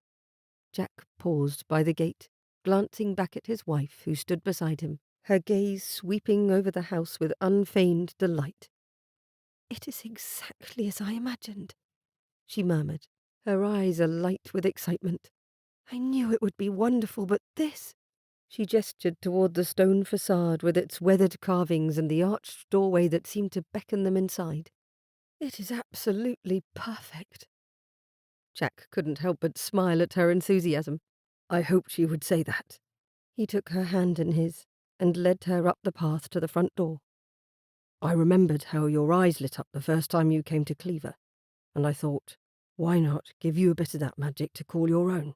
Jack paused by the gate, glancing back at his wife, who stood beside him, her gaze sweeping over the house with unfeigned delight. "It is exactly as I imagined," she murmured, her eyes alight with excitement. "I knew it would be wonderful, but this—" She gestured toward the stone facade with its weathered carvings and the arched doorway that seemed to beckon them inside. "It is absolutely perfect." Jack couldn't help but smile at her enthusiasm. "I hoped you would say that." He took her hand in his and led her up the path to the front door. "I remembered how your eyes lit up the first time you came to Cleaver, and I thought, why not give you a bit of that magic to call your own?"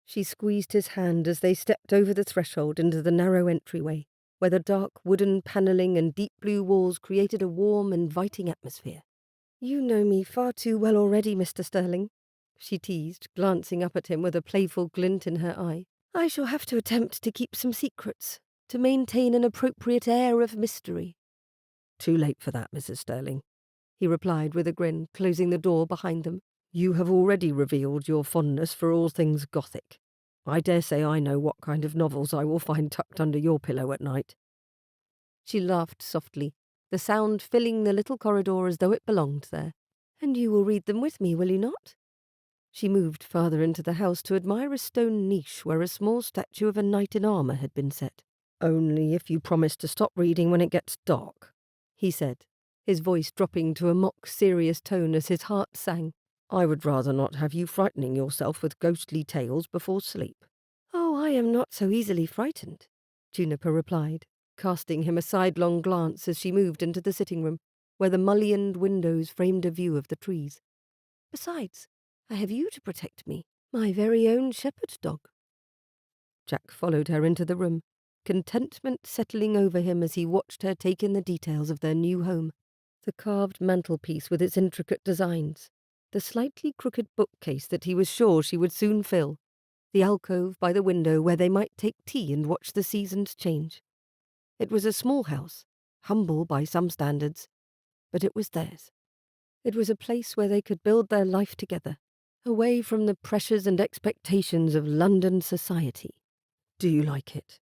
She squeezed his hand as they stepped over the threshold into the narrow entryway, where the dark wooden panelling and deep blue walls created a warm, inviting atmosphere. "You know me far too well already, Mr. Sterling," she teased, glancing up at him with a playful glint in her eye. "I shall have to attempt to keep some secrets, to maintain an appropriate air of mystery." "Too late for that, Mrs. Sterling," he replied with a grin, closing the door behind them. "You have already revealed your fondness for all things Gothic. I dare say I know what kind of novels I will find tucked under your pillow at night." She laughed softly, the sound filling the little corridor as though it belonged there. "And you will read them with me, will you not?" She moved farther into the house to admire a stone niche where a small statue of a knight in armour had been set. "Only if you promise to stop reading when it gets dark," he said, his voice dropping to a mock-serious tone as his heart sang. "I would rather not have you frightening yourself with ghostly tales before sleep." "Oh, I am not so easily frightened," Juniper replied, casting him a sidelong glance as she moved into the sitting room, where the mullioned windows framed a view of the trees. "Besides, I have you to protect me, My very own shepherd's dog. Jack followed her into the room, contentment settling over him as he watched her take in the details of their new home. The carved mantelpiece with its intricate designs, the slightly crooked bookcase that he was sure she would soon fill, the alcove by the window where they might take tea and watch the seasons change. It was a small house, humble by some standards, but it was theirs. It was a place where they could build their life together, away from the pressures and expectations of London society. "Do you like it?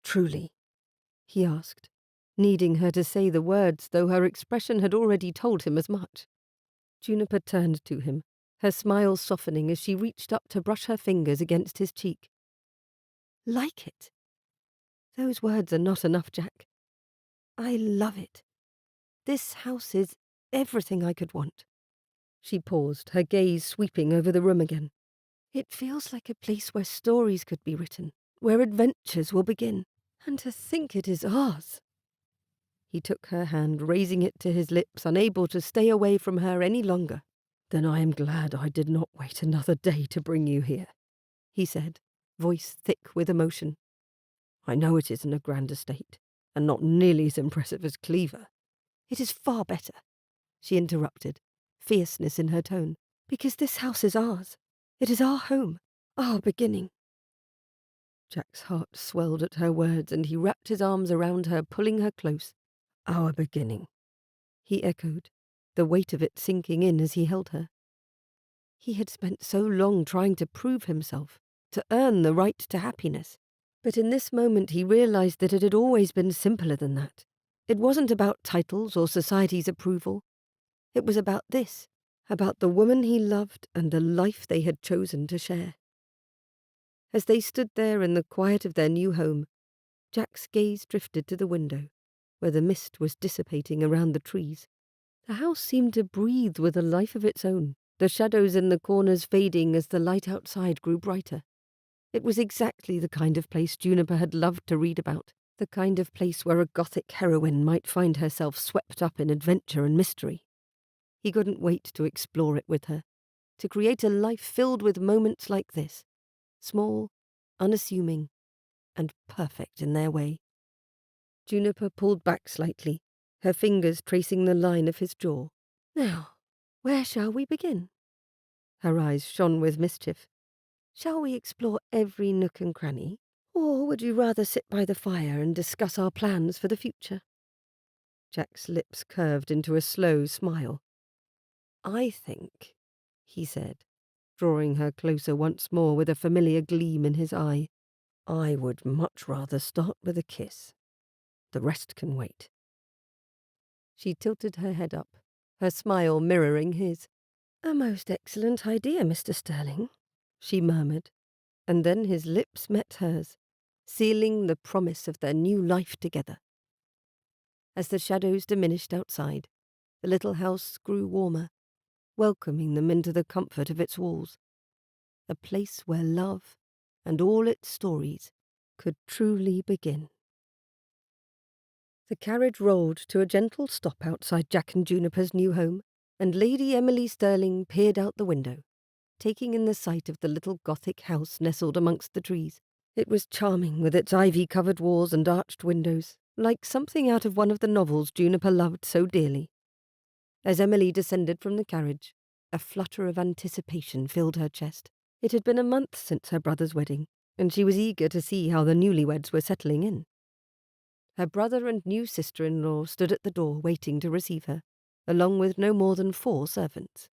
Truly?" he asked, needing her to say the words, though her expression had already told him as much. Juniper turned to him, her smile softening as she reached up to brush her fingers against his cheek. "Like it? Those words are not enough, Jack. I love it. This house is everything I could want." She paused, her gaze sweeping over the room again. "It feels like a place where stories could be written, where adventures will begin. And to think it is ours." He took her hand, raising it to his lips, unable to stay away from her any longer. "Then I am glad I did not wait another day to bring you here," he said, voice thick with emotion. "I know it isn't a grand estate, and not nearly as impressive as Cleaver." "It is far better," she interrupted, fierceness in her tone, "because this house is ours. It is our home, our beginning." Jack's heart swelled at her words, and he wrapped his arms around her, pulling her close. "Our beginning," he echoed, the weight of it sinking in as he held her. He had spent so long trying to prove himself, to earn the right to happiness. But in this moment he realized that it had always been simpler than that. It wasn't about titles or society's approval. It was about this, about the woman he loved and the life they had chosen to share. As they stood there in the quiet of their new home, Jack's gaze drifted to the window, where the mist was dissipating around the trees. The house seemed to breathe with a life of its own, the shadows in the corners fading as the light outside grew brighter. It was exactly the kind of place Juniper had loved to read about, the kind of place where a Gothic heroine might find herself swept up in adventure and mystery. He couldn't wait to explore it with her, to create a life filled with moments like this, small, unassuming, and perfect in their way. Juniper pulled back slightly, her fingers tracing the line of his jaw. "Now, where shall we begin?" Her eyes shone with mischief. "Shall we explore every nook and cranny, or would you rather sit by the fire and discuss our plans for the future?" Jack's lips curved into a slow smile. "I think," he said, drawing her closer once more with a familiar gleam in his eye, "I would much rather start with a kiss. The rest can wait." She tilted her head up, her smile mirroring his. "A most excellent idea, Mr. Sterling," she murmured, and then his lips met hers, sealing the promise of their new life together. As the shadows diminished outside, the little house grew warmer, welcoming them into the comfort of its walls, a place where love and all its stories could truly begin. The carriage rolled to a gentle stop outside Jack and Juniper's new home, and Lady Emily Sterling peered out the window, taking in the sight of the little Gothic house nestled amongst the trees. It was charming with its ivy-covered walls and arched windows, like something out of one of the novels Juniper loved so dearly. As Emily descended from the carriage, a flutter of anticipation filled her chest. It had been a month since her brother's wedding, and she was eager to see how the newlyweds were settling in. Her brother and new sister-in-law stood at the door waiting to receive her, along with no more than 4 servants.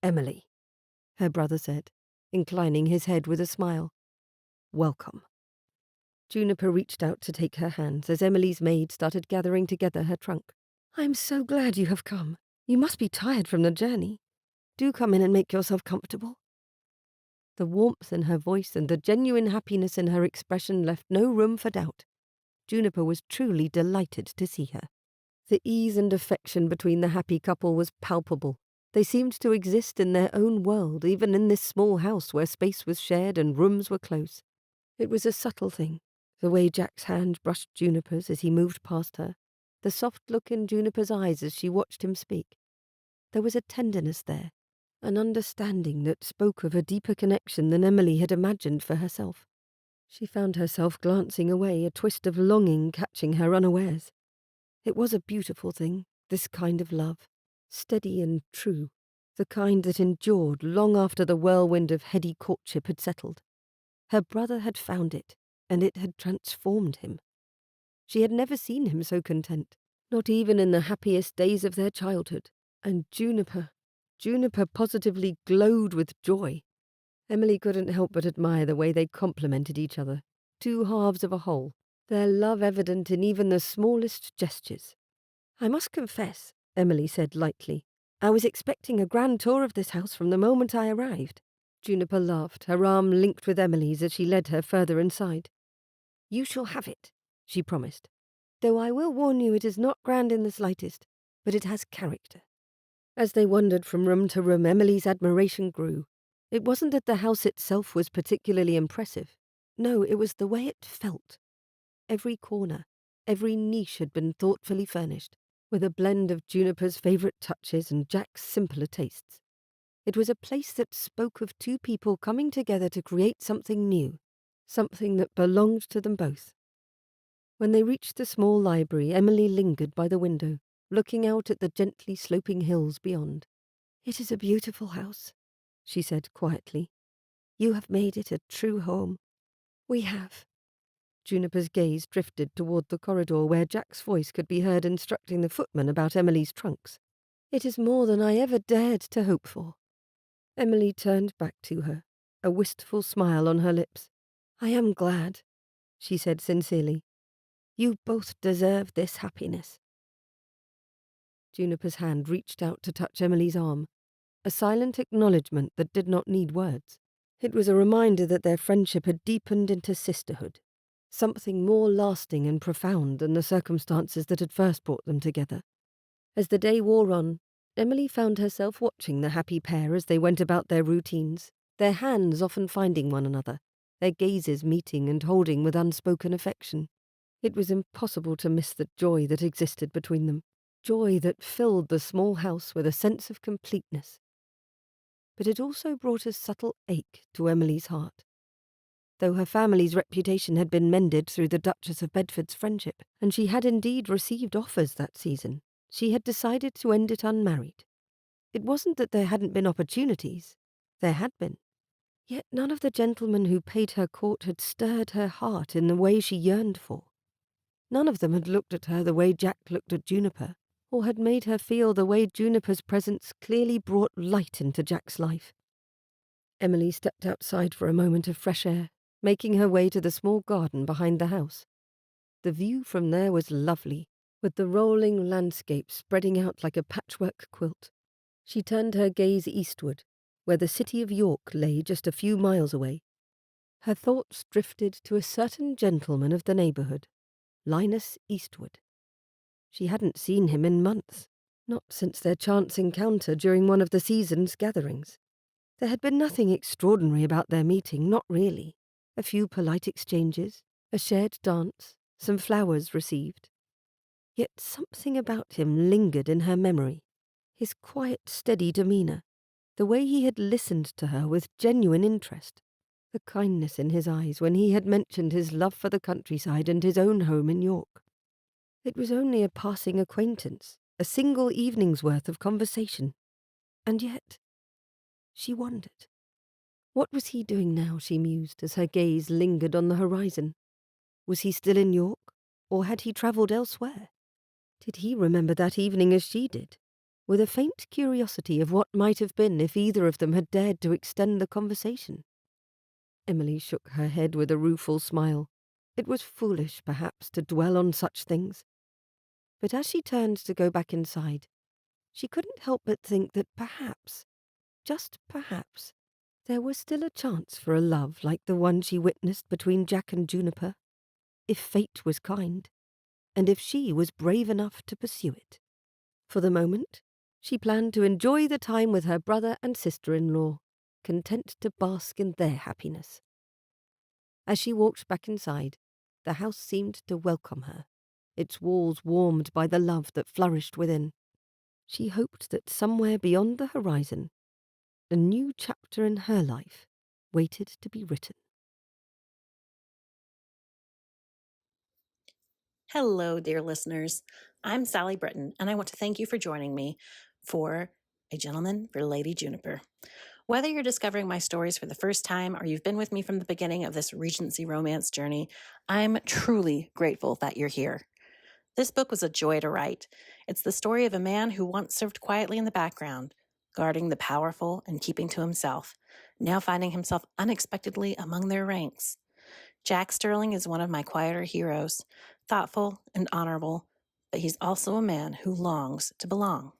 "Emily," her brother said, inclining his head with a smile. "Welcome." Juniper reached out to take her hands as Emily's maid started gathering together her trunk. "I'm so glad you have come. You must be tired from the journey. Do come in and make yourself comfortable." The warmth in her voice and the genuine happiness in her expression left no room for doubt. Juniper was truly delighted to see her. The ease and affection between the happy couple was palpable. They seemed to exist in their own world, even in this small house where space was shared and rooms were close. It was a subtle thing, the way Jack's hand brushed Juniper's as he moved past her, the soft look in Juniper's eyes as she watched him speak. There was a tenderness there, an understanding that spoke of a deeper connection than Emily had imagined for herself. She found herself glancing away, a twist of longing catching her unawares. It was a beautiful thing, this kind of love, steady and true, the kind that endured long after the whirlwind of heady courtship had settled. Her brother had found it, and it had transformed him. She had never seen him so content, not even in the happiest days of their childhood. And Juniper positively glowed with joy. Emily couldn't help but admire the way they complemented each other, two halves of a whole, their love evident in even the smallest gestures. "I must confess," Emily said lightly, "I was expecting a grand tour of this house from the moment I arrived." Juniper laughed, her arm linked with Emily's as she led her further inside. "You shall have it," she promised, "though I will warn you it is not grand in the slightest, but it has character." As they wandered from room to room, Emily's admiration grew. It wasn't that the house itself was particularly impressive. No, it was the way it felt. Every corner, every niche had been thoughtfully furnished, with a blend of Juniper's favourite touches and Jack's simpler tastes. It was a place that spoke of two people coming together to create something new, something that belonged to them both. When they reached the small library, Emily lingered by the window, looking out at the gently sloping hills beyond. "It is a beautiful house," she said quietly. "You have made it a true home." "We have." Juniper's gaze drifted toward the corridor where Jack's voice could be heard instructing the footman about Emily's trunks. "It is more than I ever dared to hope for." Emily turned back to her, a wistful smile on her lips. "I am glad," she said sincerely. "You both deserve this happiness." Juniper's hand reached out to touch Emily's arm, a silent acknowledgement that did not need words. It was a reminder that their friendship had deepened into sisterhood, something more lasting and profound than the circumstances that had first brought them together. As the day wore on, Emily found herself watching the happy pair as they went about their routines, their hands often finding one another, their gazes meeting and holding with unspoken affection. It was impossible to miss the joy that existed between them, joy that filled the small house with a sense of completeness. But it also brought a subtle ache to Emily's heart. Though her family's reputation had been mended through the Duchess of Bedford's friendship, and she had indeed received offers that season, she had decided to end it unmarried. It wasn't that there hadn't been opportunities. There had been. Yet none of the gentlemen who paid her court had stirred her heart in the way she yearned for. None of them had looked at her the way Jack looked at Juniper, or had made her feel the way Juniper's presence clearly brought light into Jack's life. Emily stepped outside for a moment of fresh air, making her way to the small garden behind the house. The view from there was lovely, with the rolling landscape spreading out like a patchwork quilt. She turned her gaze eastward, where the city of York lay just a few miles away. Her thoughts drifted to a certain gentleman of the neighbourhood, Linus Eastwood. She hadn't seen him in months, not since their chance encounter during one of the season's gatherings. There had been nothing extraordinary about their meeting, not really. A few polite exchanges, a shared dance, some flowers received. Yet something about him lingered in her memory. His quiet, steady demeanour, the way he had listened to her with genuine interest, the kindness in his eyes when he had mentioned his love for the countryside and his own home in York. It was only a passing acquaintance, a single evening's worth of conversation. And yet, she wondered. What was he doing now, she mused, as her gaze lingered on the horizon? Was he still in York, or had he travelled elsewhere? Did he remember that evening as she did, with a faint curiosity of what might have been if either of them had dared to extend the conversation? Emily shook her head with a rueful smile. It was foolish, perhaps, to dwell on such things. But as she turned to go back inside, she couldn't help but think that perhaps, just perhaps, there was still a chance for a love like the one she witnessed between Jack and Juniper, if fate was kind, and if she was brave enough to pursue it. For the moment, she planned to enjoy the time with her brother and sister-in-law, content to bask in their happiness. As she walked back inside, the house seemed to welcome her, its walls warmed by the love that flourished within. She hoped that somewhere beyond the horizon, A new chapter in her life waited to be written. Hello, dear listeners. I'm Sally Britton, and I want to thank you for joining me for A Gentleman for Lady Juniper. Whether you're discovering my stories for the first time or you've been with me from the beginning of this Regency romance journey, I'm truly grateful that you're here. This book was a joy to write. It's the story of a man who once served quietly in the background, guarding the powerful and keeping to himself, now finding himself unexpectedly among their ranks. Jack Sterling is one of my quieter heroes, thoughtful and honorable, but he's also a man who longs to belong.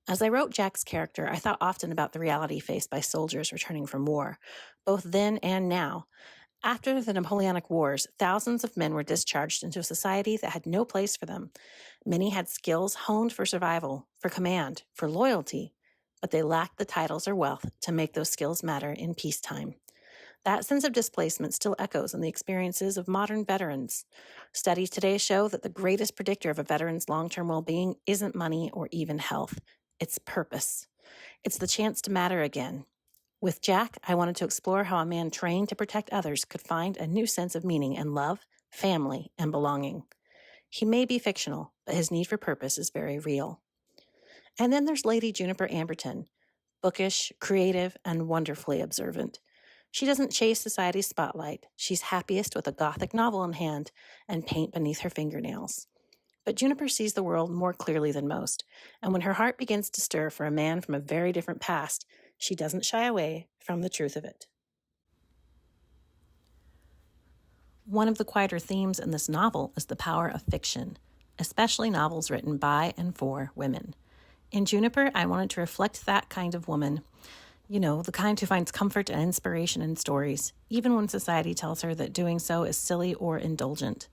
As I wrote Jack's character, I thought often about the reality faced by soldiers returning from war, both then and now. After the Napoleonic Wars, thousands of men were discharged into a society that had no place for them. Many had skills honed for survival, for command, for loyalty, but they lacked the titles or wealth to make those skills matter in peacetime. That sense of displacement still echoes in the experiences of modern veterans. Studies today show that the greatest predictor of a veteran's long-term well-being isn't money or even health. It's purpose. It's the chance to matter again. With Jack, I wanted to explore how a man trained to protect others could find a new sense of meaning in love, family, and belonging. He may be fictional, but his need for purpose is very real. And then there's Lady Juniper Amberton, bookish, creative, and wonderfully observant. She doesn't chase society's spotlight. She's happiest with a Gothic novel in hand and paint beneath her fingernails. But Juniper sees the world more clearly than most, and when her heart begins to stir for a man from a very different past, she doesn't shy away from the truth of it. One of the quieter themes in this novel is the power of fiction, especially novels written by and for women. In Juniper, I wanted to reflect that kind of woman. You know, the kind who finds comfort and inspiration in stories, even when society tells her that doing so is silly or indulgent.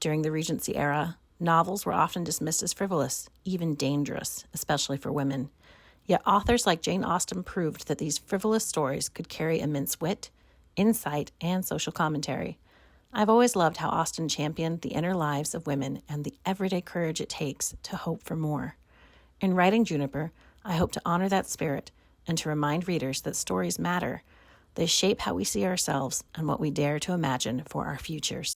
During the Regency era, novels were often dismissed as frivolous, even dangerous, especially for women. Yet authors like Jane Austen proved that these frivolous stories could carry immense wit, insight, and social commentary. I've always loved how Austen championed the inner lives of women and the everyday courage it takes to hope for more. In writing Juniper, I hope to honor that spirit and to remind readers that stories matter. They shape how we see ourselves and what we dare to imagine for our futures.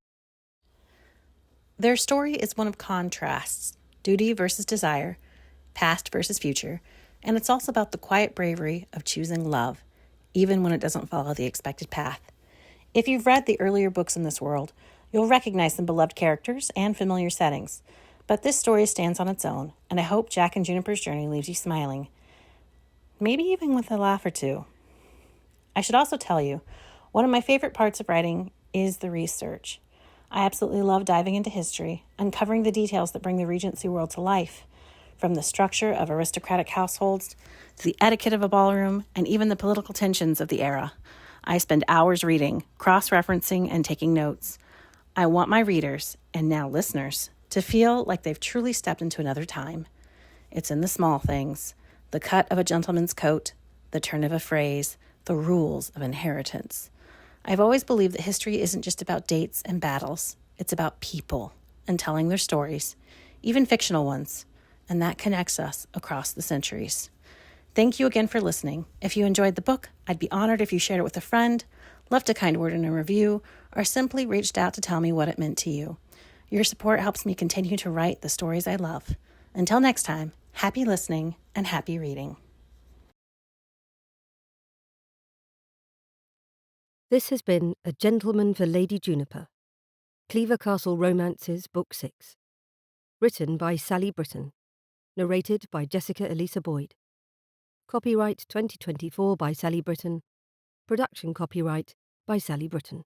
Their story is one of contrasts, duty versus desire, past versus future, and it's also about the quiet bravery of choosing love, even when it doesn't follow the expected path. If you've read the earlier books in this world, you'll recognize some beloved characters and familiar settings, but this story stands on its own, and I hope Jack and Juniper's journey leaves you smiling, maybe even with a laugh or two. I should also tell you, one of my favorite parts of writing is the research. I absolutely love diving into history, uncovering the details that bring the Regency world to life, from the structure of aristocratic households to the etiquette of a ballroom and even the political tensions of the era. I spend hours reading, cross-referencing, and taking notes. I want my readers, and now listeners, to feel like they've truly stepped into another time. It's in the small things, the cut of a gentleman's coat, the turn of a phrase, the rules of inheritance. I've always believed that history isn't just about dates and battles. It's about people and telling their stories, even fictional ones, and that connects us across the centuries. Thank you again for listening. If you enjoyed the book, I'd be honored if you shared it with a friend, left a kind word in a review, or simply reached out to tell me what it meant to you. Your support helps me continue to write the stories I love. Until next time, happy listening and happy reading. This has been A Gentleman for Lady Juniper, Cleaver Castle Romances, Book 6. Written by Sally Britton. Narrated by Jessica Elisa Boyd. Copyright 2024 by Sally Britton. Production copyright by Sally Britton.